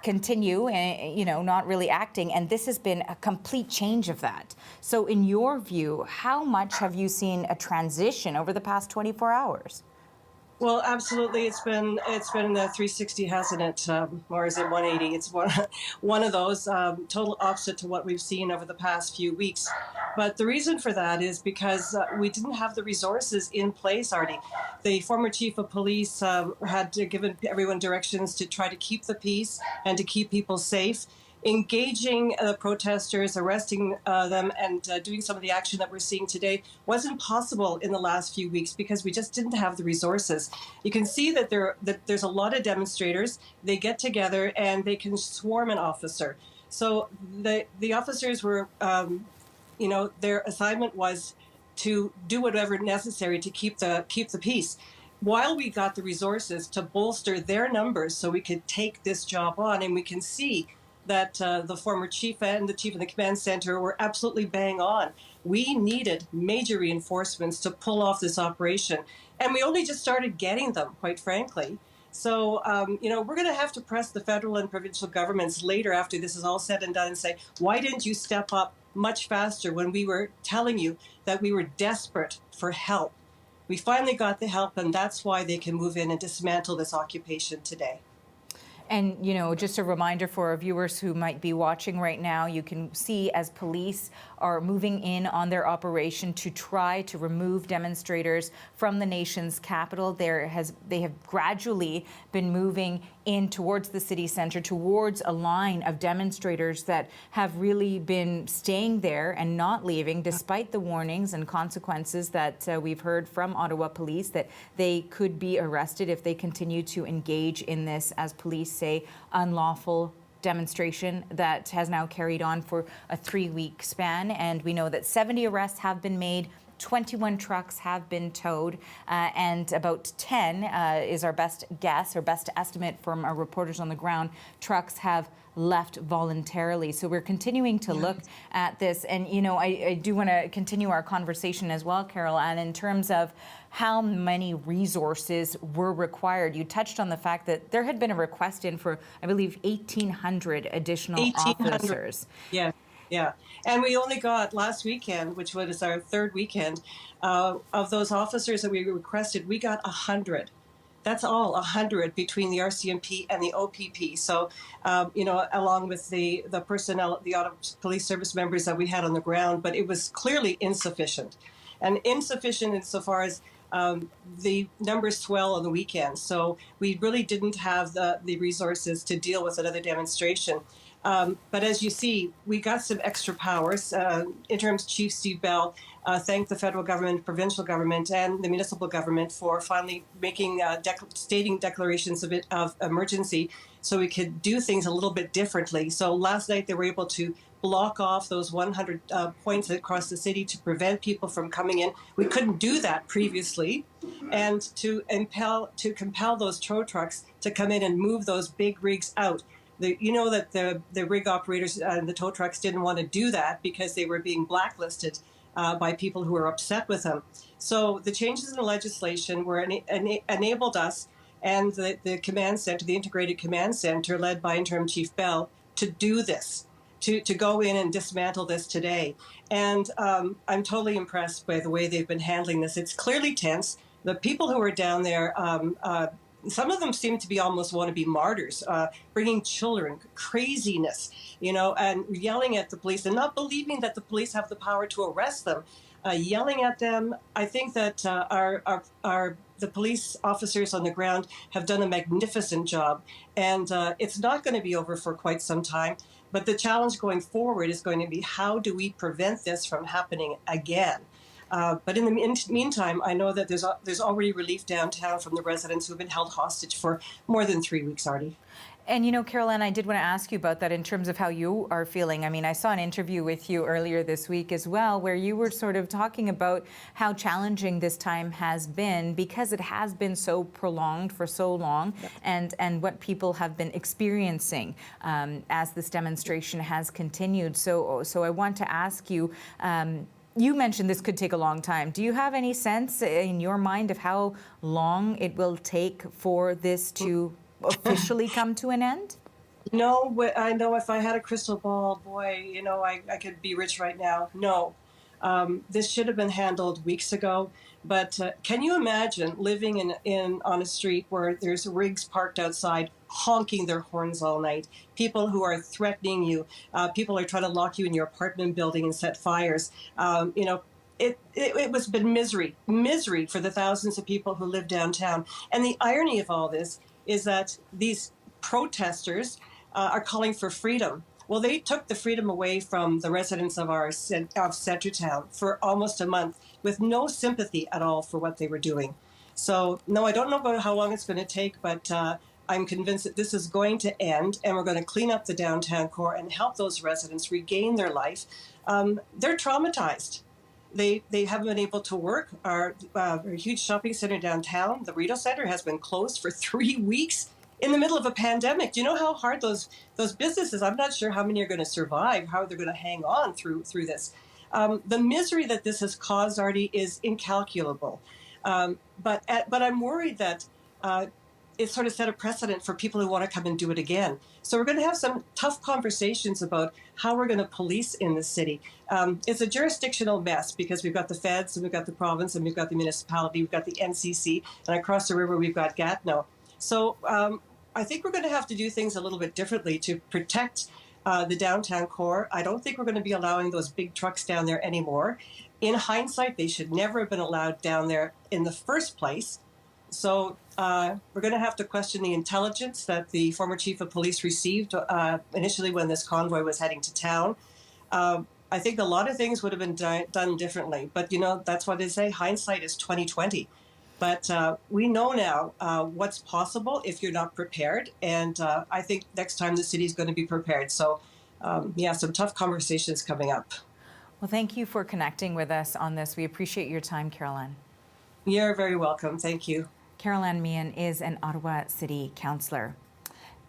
continue, and, you know, not really acting. And this has been a complete change of that. So in your view, how much have you seen a transition over the past 24 hours? Well, absolutely. It's been 360, hasn't it? Or is it 180? It's one of those, total opposite to what we've seen over the past few weeks. But the reason for that is because we didn't have the resources in place, Artie. The former chief of police had given everyone directions to try to keep the peace and to keep people safe. Engaging the protesters, arresting them, and doing some of the action that we're seeing today wasn't possible in the last few weeks because we just didn't have the resources. You can see that there's a lot of demonstrators. They get together and they can swarm an officer. So the officers were, their assignment was to do whatever necessary to keep the peace, while we got the resources to bolster their numbers so we could take this job on. And we can see that the former chief and the chief of the command center were absolutely bang on. We needed major reinforcements to pull off this operation, and we only just started getting them, quite frankly. So, we're going to have to press the federal and provincial governments later after this is all said and done and say, why didn't you step up much faster when we were telling you that we were desperate for help? We finally got the help, and that's why they can move in and dismantle this occupation today. And, just a reminder for our viewers who might be watching right now, you can see as police are moving in on their operation to try to remove demonstrators from the nation's capital. They have gradually been moving in towards the city centre, towards a line of demonstrators that have really been staying there and not leaving, despite the warnings and consequences that we've heard from Ottawa police that they could be arrested if they continue to engage in this, as police say, unlawful demonstration that has now carried on for a 3-week span. And we know that 70 arrests have been made, 21 trucks have been towed, and about 10 is our best guess or best estimate from our reporters on the ground. Trucks have left voluntarily. So we're continuing to look at this. And, I do want to continue our conversation as well, Carol, and in terms of how many resources were required. You touched on the fact that there had been a request in for, I believe, 1,800 additional officers. Yeah. Yeah, and we only got last weekend, which was our third weekend, of those officers that we requested, we got 100. That's all, 100 between the RCMP and the OPP. So, along with the personnel, the Ottawa Police Service members that we had on the ground, but it was clearly insufficient. And insufficient insofar as the numbers swell on the weekend. So we really didn't have the resources to deal with another demonstration. But as you see, we got some extra powers. Interim Chief Steve Bell thanked the federal government, provincial government, and the municipal government for finally making stating declarations of emergency so we could do things a little bit differently. So last night they were able to block off those 100 points across the city to prevent people from coming in. We couldn't do that previously, and to compel those tow trucks to come in and move those big rigs out. That the rig operators and the tow trucks didn't want to do that because they were being blacklisted by people who were upset with them. So the changes in the legislation were enabled us and the command center, the integrated command center led by Interim Chief Bell, to do this, to go in and dismantle this today. And I'm totally impressed by the way they've been handling this. It's clearly tense. The people who are down there, some of them seem to be almost want to be martyrs, bringing children, craziness, and yelling at the police and not believing that the police have the power to arrest them, yelling at them. I think that the police officers on the ground have done a magnificent job, and it's not going to be over for quite some time. But the challenge going forward is going to be, how do we prevent this from happening again? But in the meantime, I know that there's already relief downtown from the residents who've been held hostage for more than 3 weeks, Artie. And, Caroline, I did want to ask you about that in terms of how you are feeling. I mean, I saw an interview with you earlier this week as well, where you were sort of talking about how challenging this time has been because it has been so prolonged for so long, and what people have been experiencing as this demonstration has continued. So I want to ask you, you mentioned this could take a long time. Do you have any sense in your mind of how long it will take for this to officially come to an end? No, I know if I had a crystal ball, boy, I could be rich right now. No, this should have been handled weeks ago. But can you imagine living on a street where there's rigs parked outside honking their horns all night, people who are threatening you, people are trying to lock you in your apartment building and set fires. It was been misery for the thousands of people who live downtown. And the irony of all this is that these protesters are calling for freedom. Well, they took the freedom away from the residents of Centretown for almost a month with no sympathy at all for what they were doing. So, no, I don't know about how long it's going to take, but I'm convinced that this is going to end, and we're going to clean up the downtown core and help those residents regain their life. They're traumatized. They haven't been able to work. Our huge shopping center downtown, the Rideau Center, has been closed for 3 weeks in the middle of a pandemic. Do you know how hard those businesses? I'm not sure how many are going to survive, how they're going to hang on through this. The misery that this has caused, Artie, is incalculable. But I'm worried that it sort of set a precedent for people who want to come and do it again. So we're going to have some tough conversations about how we're going to police in the city. It's a jurisdictional mess because we've got the feds and we've got the province and we've got the municipality, we've got the NCC, and across the river we've got Gatineau. So I think we're going to have to do things a little bit differently to protect the downtown core. I don't think we're going to be allowing those big trucks down there anymore. In hindsight, they should never have been allowed down there in the first place. So we're going to have to question the intelligence that the former chief of police received initially when this convoy was heading to town. I think a lot of things would have been done differently. But, you know, that's what they say. Hindsight is 20/20. But we know now what's possible if you're not prepared. And I think next time the city is going to be prepared. So, yeah, some tough conversations coming up. Well, thank you for connecting with us on this. We appreciate your time, Carol-Ann. You're very welcome. Thank you. Carol-Ann Meehan is an Ottawa City Councillor.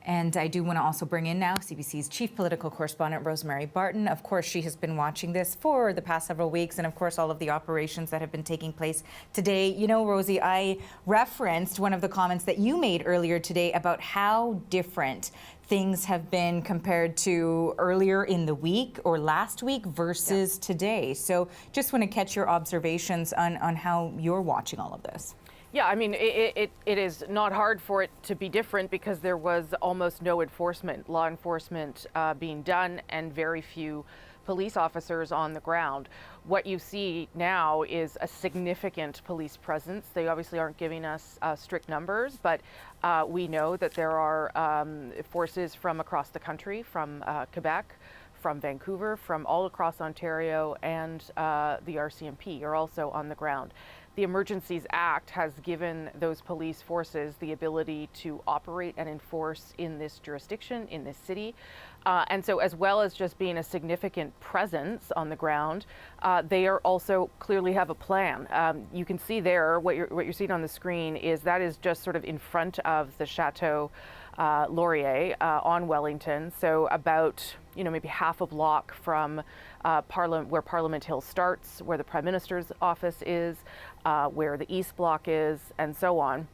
And I do want to also bring in now CBC's chief political correspondent, Rosemary Barton. Of course, she has been watching this for the past several weeks, and of course, all of the operations that have been taking place today. You know, Rosie, I referenced one of the comments that you made earlier today about how different things have been compared to earlier in the week or last week versus today. So just want to catch your observations on how you're watching all of this. Yeah, I mean, it is not hard for it to be different because there was almost no enforcement, law enforcement being done, and very few police officers on the ground. What you see now is a significant police presence. They obviously aren't giving us strict numbers, but we know that there are forces from across the country, from Quebec, from Vancouver, from all across Ontario, and the RCMP are also on the ground. The Emergencies Act has given those police forces the ability to operate and enforce in this jurisdiction, in this city. And so as well as just being a significant presence on the ground, they are also clearly have a plan. You can see there, what you're seeing on the screen is that is just sort of in front of the Chateau Laurier on Wellington. So about, you know, maybe half a block from where Parliament Hill starts, where the Prime Minister's office is, where the East Block is, and so on.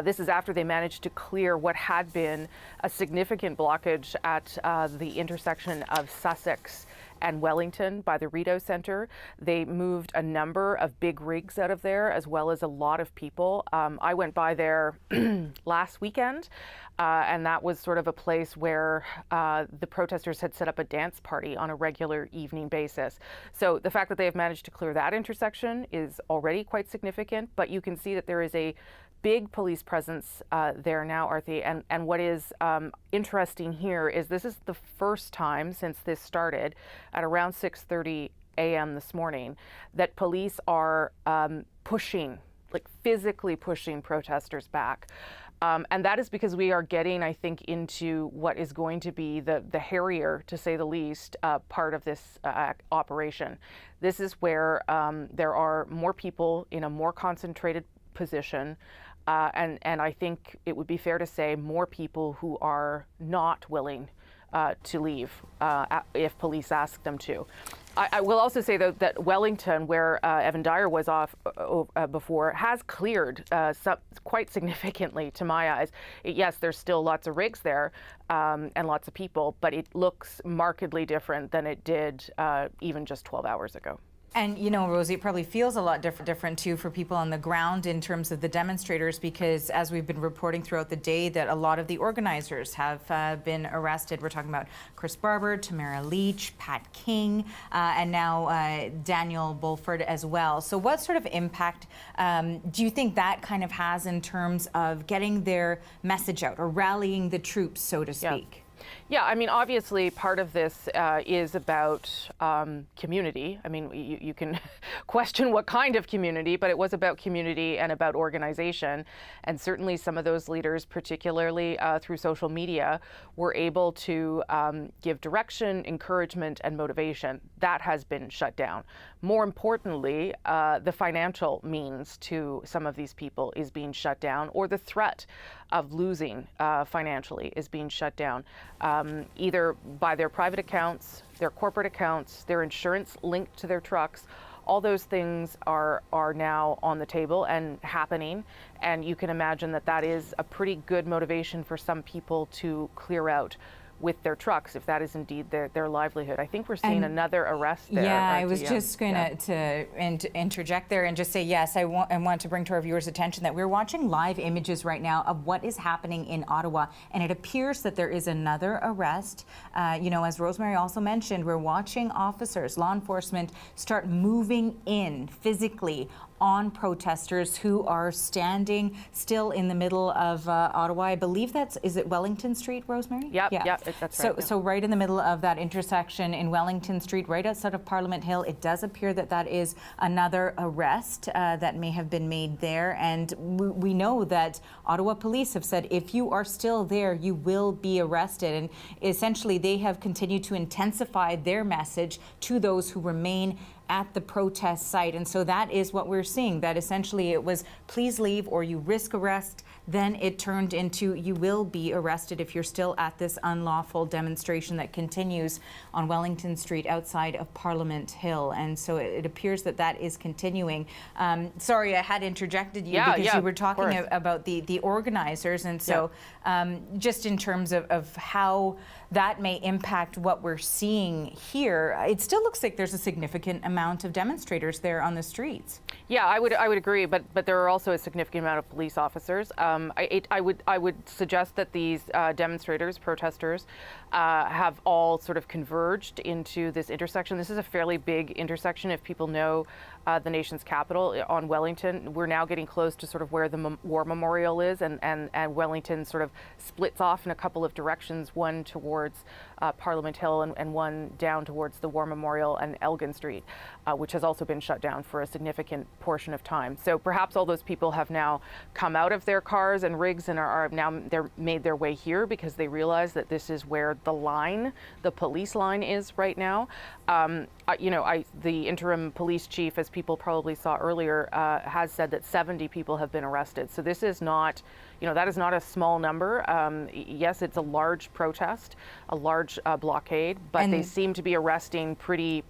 This is after they managed to clear what had been a significant blockage at the intersection of Sussex and Wellington by the Rideau Centre. They moved a number of big rigs out of there, as well as a lot of people. I went by there last weekend, and that was sort of a place where the protesters had set up a dance party on a regular evening basis. So the fact that they have managed to clear that intersection is already quite significant, but you can see that there is a big police presence there now, Arthi. And what is interesting here is this is the first time since this started at around 6:30 a.m. this morning that police are pushing, like physically pushing protesters back. And that is because we are getting, I think, into what is going to be the hairier, to say the least, part of this operation. This is where there are more people in a more concentrated position. And I think it would be fair to say more people who are not willing to leave if police ask them to. I will also say, though, that Wellington, where Evan Dyer was off before, has cleared quite significantly, to my eyes. Yes, there's still lots of rigs there and lots of people, but it looks markedly different than it did even just 12 hours ago. And, you know, Rosie, it probably feels a lot different, too, for people on the ground in terms of the demonstrators, because as we've been reporting throughout the day that a lot of the organizers have been arrested. We're talking about Chris Barber, Tamara Leach, Pat King, and now Daniel Bulford as well. So what sort of impact do you think that kind of has in terms of getting their message out or rallying the troops, so to speak? Yeah, I mean, obviously, part of this is about community. I mean, you can question what kind of community, but it was about community and about organization. And certainly some of those leaders, particularly through social media, were able to give direction, encouragement, and motivation. That has been shut down. More importantly, the financial means to some of these people is being shut down, or the threat of losing financially is being shut down, either by their private accounts, their corporate accounts, their insurance linked to their trucks. All those things are now on the table and happening, and you can imagine that that is a pretty good motivation for some people to clear out with their trucks, if that is indeed their livelihood. I think we're seeing another arrest there. Yeah, I was just going to interject there and just say, yes, I want to bring to our viewers' attention that we're watching live images right now of what is happening in Ottawa, and it appears that there is another arrest. You know, as Rosemary also mentioned, we're watching officers, law enforcement, start moving in physically on protesters who are standing still in the middle of Ottawa. I believe is it Wellington Street, Rosemary? Yep, that's right. So right in the middle of that intersection in Wellington Street, right outside of Parliament Hill, it does appear that that is another arrest that may have been made there. And we know that Ottawa police have said if you are still there, you will be arrested. And essentially they have continued to intensify their message to those who remain at the protest site. And so that is what we're seeing, that essentially it was please leave or you risk arrest. Then it turned into you will be arrested if you're still at this unlawful demonstration that continues on Wellington Street outside of Parliament Hill. And so it appears that that is continuing. Sorry, I had interjected you because you were talking about the organizers. And so just in terms of how that may impact what we're seeing here, it still looks like there's a significant amount of demonstrators there on the streets. Yeah, I would agree, but there are also a significant amount of police officers. I would suggest that these demonstrators, protesters, have all sort of converged into this intersection. This is a fairly big intersection. If people know the nation's capital on Wellington, we're now getting close to sort of where the War Memorial is, and Wellington sort of splits off in a couple of directions, one towards Parliament Hill and one down towards the War Memorial and Elgin Street, which has also been shut down for a significant portion of time. So perhaps all those people have now come out of their cars and rigs and are now made their way here because they realize that this is where the police line is right now. The interim police chief, as people probably saw earlier, has said that 70 people have been arrested. So this is not, that is not a small number. Yes, it's a large protest, a large blockade, but they seem to be arresting pretty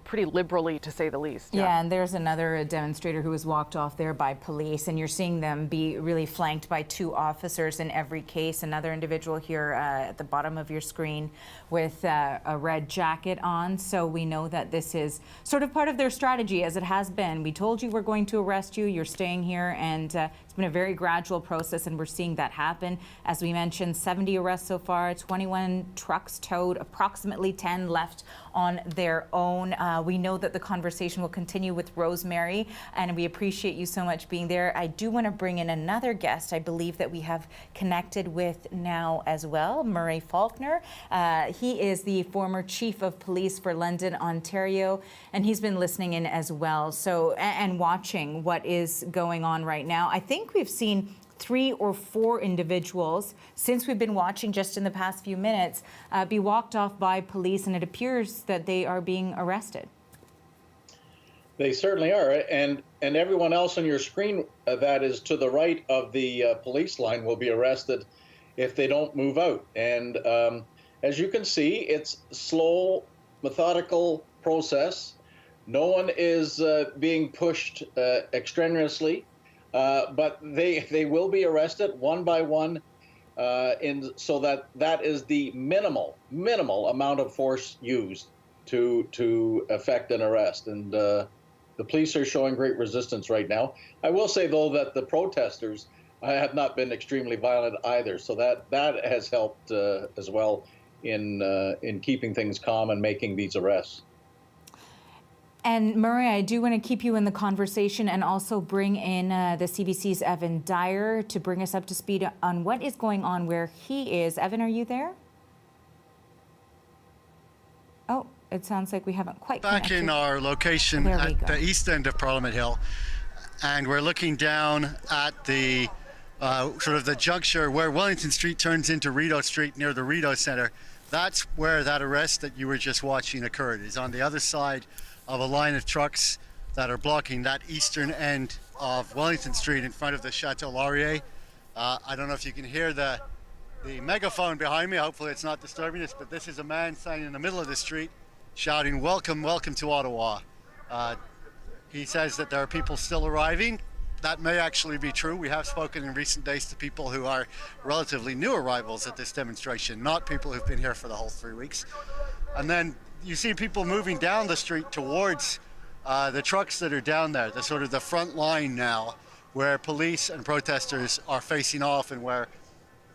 liberally, to say the least. Yeah, and there's another demonstrator who was walked off there by police, and you're seeing them be really flanked by 2 officers in every case. Another individual here at the bottom of your screen with a red jacket on. So we know that this is sort of part of their strategy, as it has been. We told you we're going to arrest you, you're staying here, and it's been a very gradual process, and we're seeing that happen. As we mentioned, 70 arrests so far, 21 trucks towed, approximately 10 left on their own. We know that the conversation will continue with Rosemary, and we appreciate you so much being there. I do want to bring in another guest I believe that we have connected with now as well, Murray Faulkner. He is the former Chief of Police for London, Ontario, and he's been listening in as well. So, and watching what is going on right now. I think we've seen 3 or 4 individuals since we've been watching just in the past few minutes be walked off by police, and it appears that they are being arrested. They certainly are, and everyone else on your screen that is to the right of the police line will be arrested if they don't move out. And as you can see, it's slow, methodical process. No one is being pushed extraneously. But they will be arrested one by one, so that is the minimal amount of force used to effect an arrest. And the police are showing great resistance right now. I will say, though, that the protesters have not been extremely violent either, so that has helped as well in keeping things calm and making these arrests. And Murray, I do want to keep you in the conversation and also bring in the CBC's Evan Dyer to bring us up to speed on what is going on where he is. Evan, are you there? it sounds like we haven't quite back connected. in our location at the east end of Parliament Hill, and we're looking down at the sort of the juncture where Wellington Street turns into Rideau Street near the Rideau Centre. That's where that arrest that you were just watching occurred, is on the other side of a line of trucks that are blocking that eastern end of Wellington Street in front of the Chateau Laurier. I don't know if you can hear the megaphone behind me. Hopefully it's not disturbing us, but this is a man standing in the middle of the street shouting, "Welcome, welcome to Ottawa." He says that there are people still arriving. That may actually be true. We have spoken in recent days to people who are relatively new arrivals at this demonstration, not people who've been here for the whole 3 weeks. And then you see people moving down the street towards the trucks that are down there, the sort of the front line now, where police and protesters are facing off and where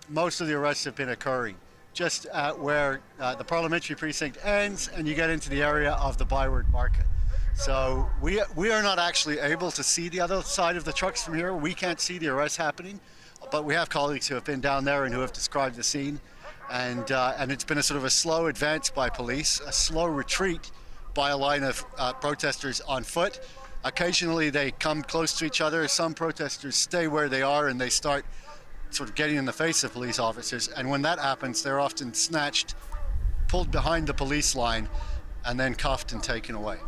most of the arrests have been occurring. Just where the Parliamentary precinct ends and you get into the area of the Byward Market. So we are not actually able to see the other side of the trucks from here. We can't see the arrests happening, but we have colleagues who have been down there and who have described the scene. And it's been a sort of a slow advance by police, a slow retreat by a line of protesters on foot. Occasionally they come close to each other. Some protesters stay where they are and they start sort of getting in the face of police officers. And when that happens, they're often snatched, pulled behind the police line, and then cuffed and taken away.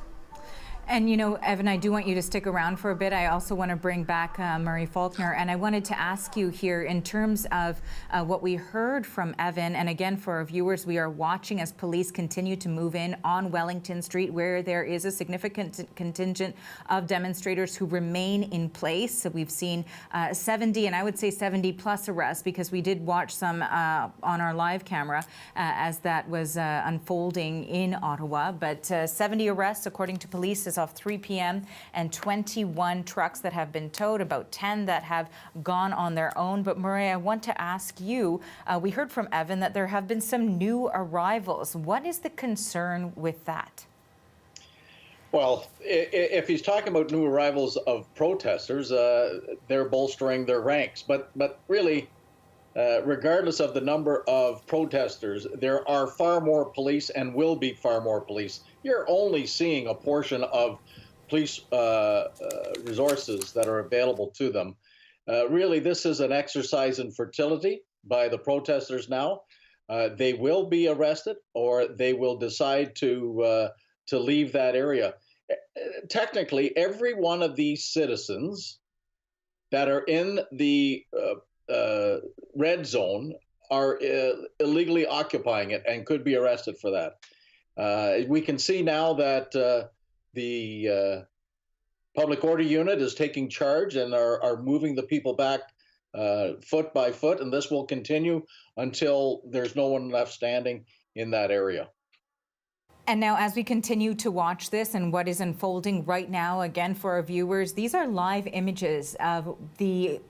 And, you know, Evan, I do want you to stick around for a bit. I also want to bring back Murray Faulkner. And I wanted to ask you here in terms of what we heard from Evan. And again, for our viewers, we are watching as police continue to move in on Wellington Street, where there is a significant contingent of demonstrators who remain in place. So we've seen 70, and I would say 70 plus arrests, because we did watch some on our live camera as that was unfolding in Ottawa. But 70 arrests, according to police, as of 3 p.m. and 21 trucks that have been towed, about 10 that have gone on their own. But Murray, I want to ask you, we heard from Evan that there have been some new arrivals. What is the concern with that? Well, if he's talking about new arrivals of protesters, they're bolstering their ranks. But really, regardless of the number of protesters, there are far more police and will be far more police. You're only seeing a portion of police resources that are available to them. Really, this is an exercise in futility by the protesters now. They will be arrested, or they will decide to leave that area. Technically, every one of these citizens that are in the red zone are illegally occupying it and could be arrested for that. We can see now that the public order unit is taking charge and are moving the people back foot by foot, and this will continue until there's no one left standing in that area. And now, as we continue to watch this and what is unfolding right now, again, for our viewers, these are live images of the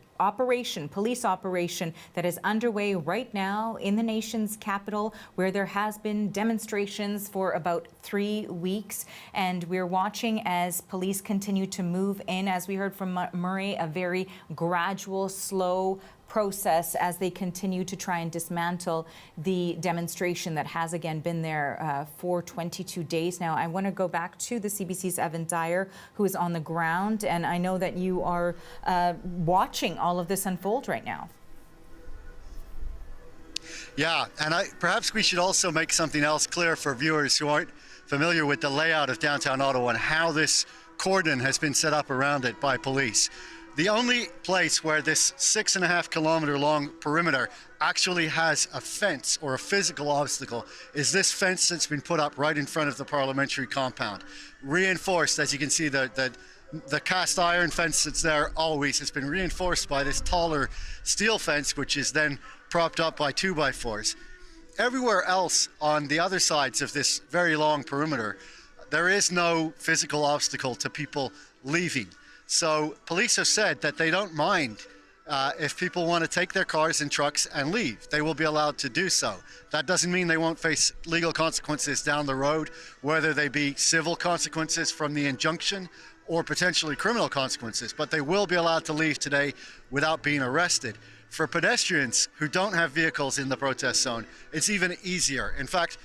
police operation that is underway right now in the nation's capital, where there has been demonstrations for about 3 weeks. And we're watching as police continue to move in, as we heard from Murray, a very gradual, slow process as they continue to try and dismantle the demonstration that has again been there for 22 days now. I want to go back to the CBC's Evan Dyer, who is on the ground, and I know that you are watching all of this unfold right now. Yeah, and perhaps we should also make something else clear for viewers who aren't familiar with the layout of downtown Ottawa and how this cordon has been set up around it by police. The only place where this 6.5 kilometer long perimeter actually has a fence or a physical obstacle is this fence that's been put up right in front of the Parliamentary compound. Reinforced, as you can see, the cast iron fence that's there always has been reinforced by this taller steel fence, which is then propped up by 2x4s. Everywhere else on the other sides of this very long perimeter, there is no physical obstacle to people leaving. So police have said that they don't mind if people want to take their cars and trucks and leave. They will be allowed to do so. That doesn't mean they won't face legal consequences down the road, whether they be civil consequences from the injunction or potentially criminal consequences, but they will be allowed to leave today without being arrested. For pedestrians who don't have vehicles in the protest zone, it's even easier. In fact,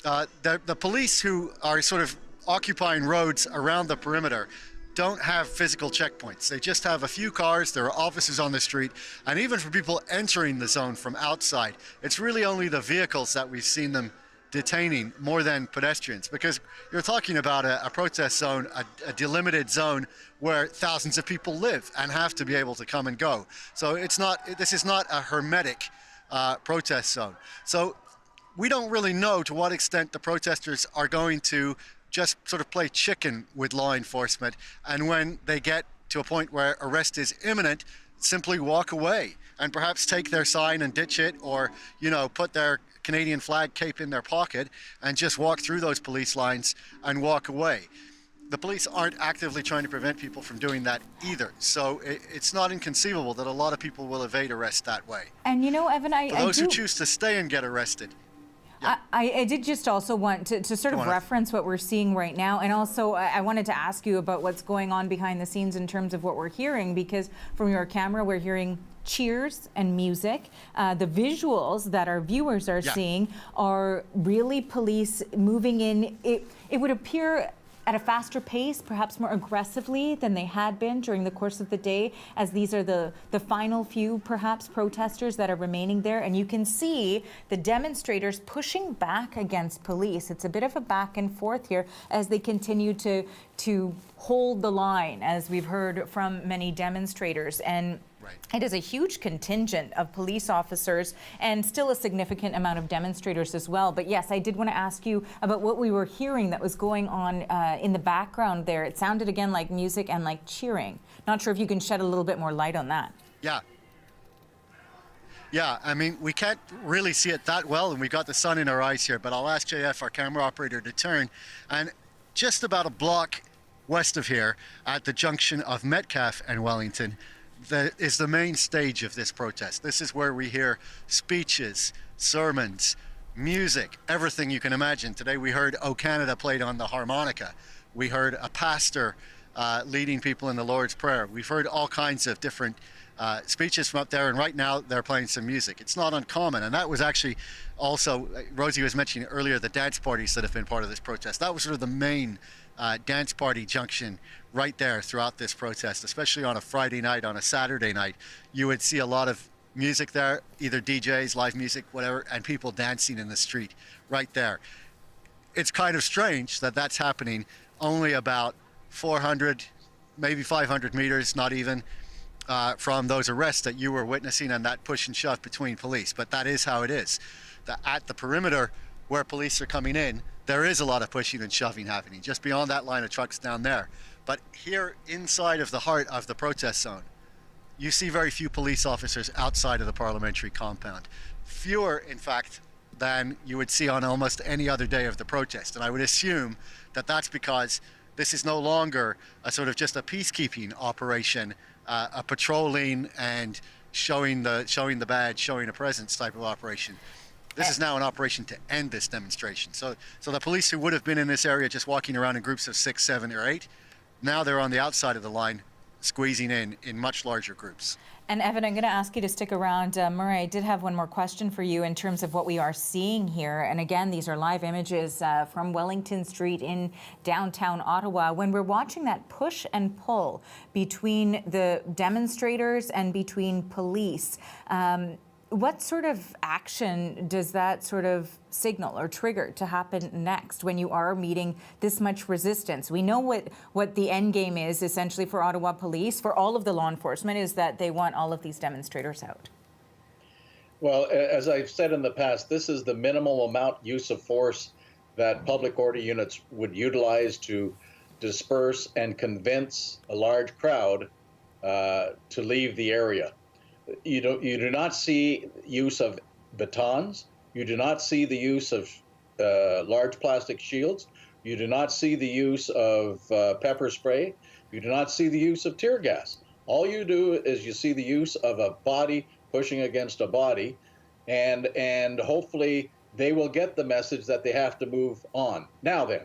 The police who are sort of occupying roads around the perimeter don't have physical checkpoints. They just have a few cars, there are officers on the street, and even for people entering the zone from outside, it's really only the vehicles that we've seen them detaining more than pedestrians, because you're talking about a protest zone, a delimited zone where thousands of people live and have to be able to come and go. So this is not a hermetic protest zone. So we don't really know to what extent the protesters are going to just sort of play chicken with law enforcement, and when they get to a point where arrest is imminent, simply walk away and perhaps take their sign and ditch it, or put their Canadian flag cape in their pocket and just walk through those police lines and walk away. The police aren't actively trying to prevent people from doing that either. So it's not inconceivable that a lot of people will evade arrest that way. And Evan, for those who choose to stay and get arrested. Yeah. I did just also want to sort of reference what we're seeing right now. And also, I wanted to ask you about what's going on behind the scenes in terms of what we're hearing, because from your camera, we're hearing cheers and music. The visuals that our viewers are seeing are really police moving in. It would appear at a faster pace, perhaps more aggressively than they had been during the course of the day, as these are the final few, perhaps, protesters that are remaining there. And you can see the demonstrators pushing back against police. It's a bit of a back and forth here as they continue to hold the line, as we've heard from many demonstrators. And it is a huge contingent of police officers and still a significant amount of demonstrators as well. But yes, I did want to ask you about what we were hearing that was going on in the background there. It sounded again like music and like cheering. Not sure if you can shed a little bit more light on that. Yeah, I mean, we can't really see it that well, and we've got the sun in our eyes here, but I'll ask JF, our camera operator, to turn. And just about a block west of here, at the junction of Metcalfe and Wellington, is the main stage of this protest. This is where we hear speeches, sermons, music, everything you can imagine. Today we heard O Canada played on the harmonica. We heard a pastor leading people in the Lord's Prayer. We've heard all kinds of different speeches from up there, and right now they're playing some music. It's not uncommon, and that was actually also, Rosie was mentioning earlier, the dance parties that have been part of this protest. That was sort of the main dance party junction right there throughout this protest, especially on a Friday night, on a Saturday night. You would see a lot of music there, either DJs, live music, whatever, and people dancing in the street right there. It's kind of strange that that's happening only about 400, maybe 500 meters, not even, from those arrests that you were witnessing and that push and shove between police. But that is how it is. At the perimeter where police are coming in, there is a lot of pushing and shoving happening, just beyond that line of trucks down there. But here inside of the heart of the protest zone, you see very few police officers outside of the Parliamentary compound. Fewer, in fact, than you would see on almost any other day of the protest. And I would assume that that's because this is no longer a sort of just a peacekeeping operation, a patrolling and showing the badge, showing a presence type of operation. This is now an operation to end this demonstration. So the police who would have been in this area just walking around in groups of 6, 7, or 8, now they're on the outside of the line, squeezing in much larger groups. And Evan, I'm going to ask you to stick around. Murray, I did have one more question for you in terms of what we are seeing here. And again, these are live images from Wellington Street in downtown Ottawa. When we're watching that push and pull between the demonstrators and between police, what sort of action does that sort of signal or trigger to happen next when you are meeting this much resistance? We know what the end game is essentially for Ottawa Police, for all of the law enforcement, is that they want all of these demonstrators out. Well, as I've said in the past, this is the minimal amount use of force that public order units would utilize to disperse and convince a large crowd to leave the area. You do not see use of batons. You do not see the use of large plastic shields. You do not see the use of pepper spray. You do not see the use of tear gas. All you do is you see the use of a body pushing against a body, and hopefully they will get the message that they have to move on. Now then,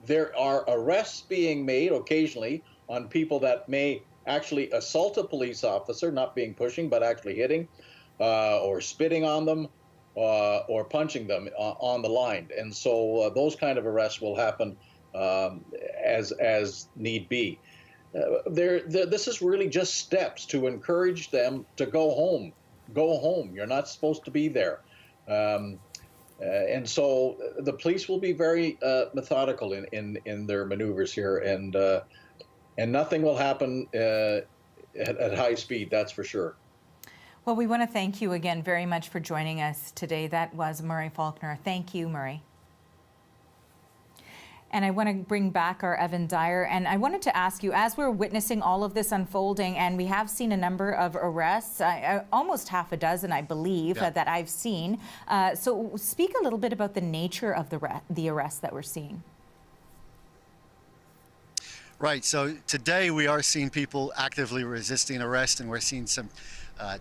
there are arrests being made occasionally on people that may actually assault a police officer, not being pushing, but actually hitting or spitting on them or punching them on the line. And so those kind of arrests will happen as need be. This is really just steps to encourage them to go home. Go home. You're not supposed to be there. And so the police will be very methodical in their maneuvers here, and nothing will happen at high speed, that's for sure. Well, we want to thank you again very much for joining us today. That was Murray Faulkner. Thank you, Murray. And I want to bring back our Evan Dyer. And I wanted to ask you, as we're witnessing all of this unfolding, and we have seen a number of arrests, almost half a dozen, I believe, that I've seen. So speak a little bit about the nature of the arrests that we're seeing. Right. So today we are seeing people actively resisting arrest, and we're seeing some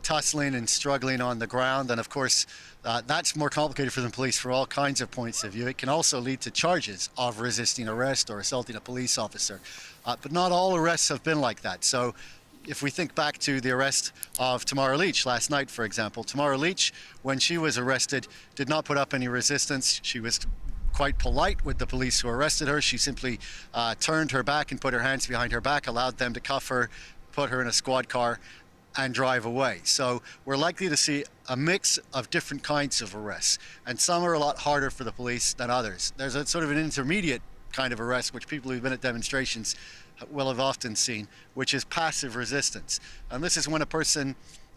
tussling and struggling on the ground. And of course, that's more complicated for the police for all kinds of points of view. It can also lead to charges of resisting arrest or assaulting a police officer. But not all arrests have been like that. So if we think back to the arrest of Tamara Leach last night, for example, Tamara Leach, when she was arrested, did not put up any resistance. She was quite polite with the police who arrested her. She simply turned her back and put her hands behind her back, allowed them to cuff her, put her in a squad car, and drive away. So we're likely to see a mix of different kinds of arrests, and some are a lot harder for the police than others. There's a sort of an intermediate kind of arrest, which people who've been at demonstrations will have often seen, which is passive resistance. And this is when a person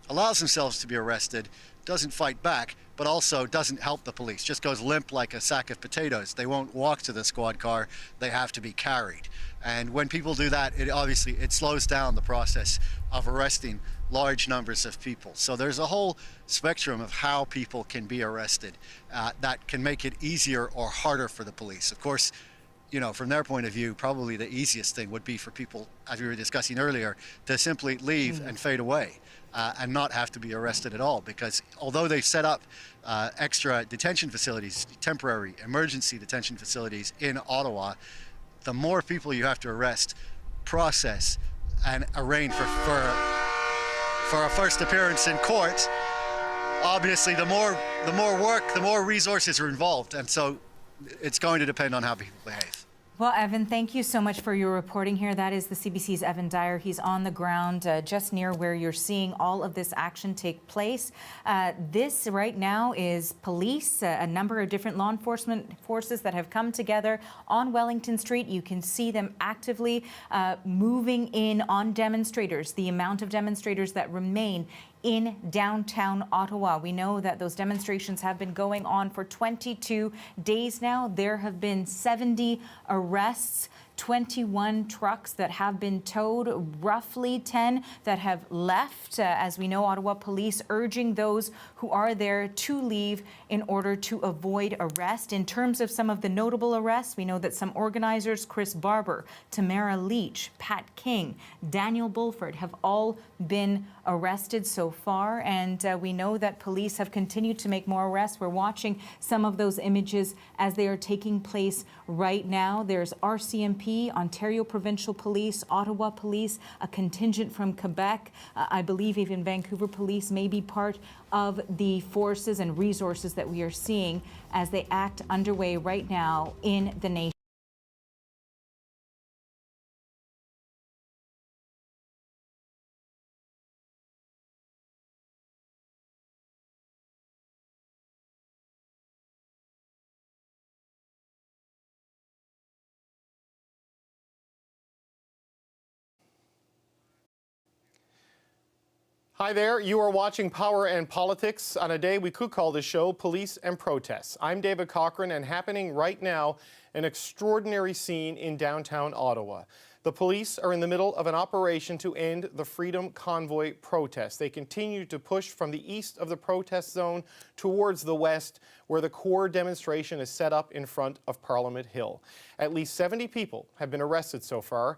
allows themselves to be arrested, doesn't fight back, but also doesn't help the police, just goes limp like a sack of potatoes. They won't walk to the squad car, they have to be carried. And when people do that, it slows down the process of arresting large numbers of people. So there's a whole spectrum of how people can be arrested that can make it easier or harder for the police. Of course, you know, from their point of view, probably the easiest thing would be for people, as we were discussing earlier, to simply leave and fade away and not have to be arrested at all. Because although they've set up extra detention facilities, temporary emergency detention facilities in Ottawa, the more people you have to arrest, process, and arraign for a first appearance in court, obviously the more work, the more resources are involved, and so it's going to depend on how people behave. Well, Evan, thank you so much for your reporting here. That is the CBC's Evan Dyer. He's on the ground just near where you're seeing all of this action take place. This right now is police, a number of different law enforcement forces that have come together on Wellington Street. You can see them actively moving in on demonstrators, the amount of demonstrators that remain in downtown Ottawa. We know that those demonstrations have been going on for 22 days now. There have been 70 arrests, 21 trucks that have been towed, roughly 10 that have left. As we know, Ottawa police urging those who are there to leave in order to avoid arrest. In terms of some of the notable arrests, we know that some organizers, Chris Barber, Tamara Leach, Pat King, Daniel Bulford, have all been arrested so far, and we know that police have continued to make more arrests. We're watching some of those images as they are taking place right now. There's RCMP, Ontario Provincial Police, Ottawa Police, a contingent from Quebec. I believe even Vancouver Police may be part of the forces and resources that we are seeing as they act underway right now in the nation. Hi there, you are watching Power and Politics on a day we could call the show Police and Protests. I'm David Cochran, and happening right now, an extraordinary scene in downtown Ottawa. The police are in the middle of an operation to end the Freedom Convoy protest. They continue to push from the east of the protest zone towards the west, where the core demonstration is set up in front of Parliament Hill. At least 70 people have been arrested so far,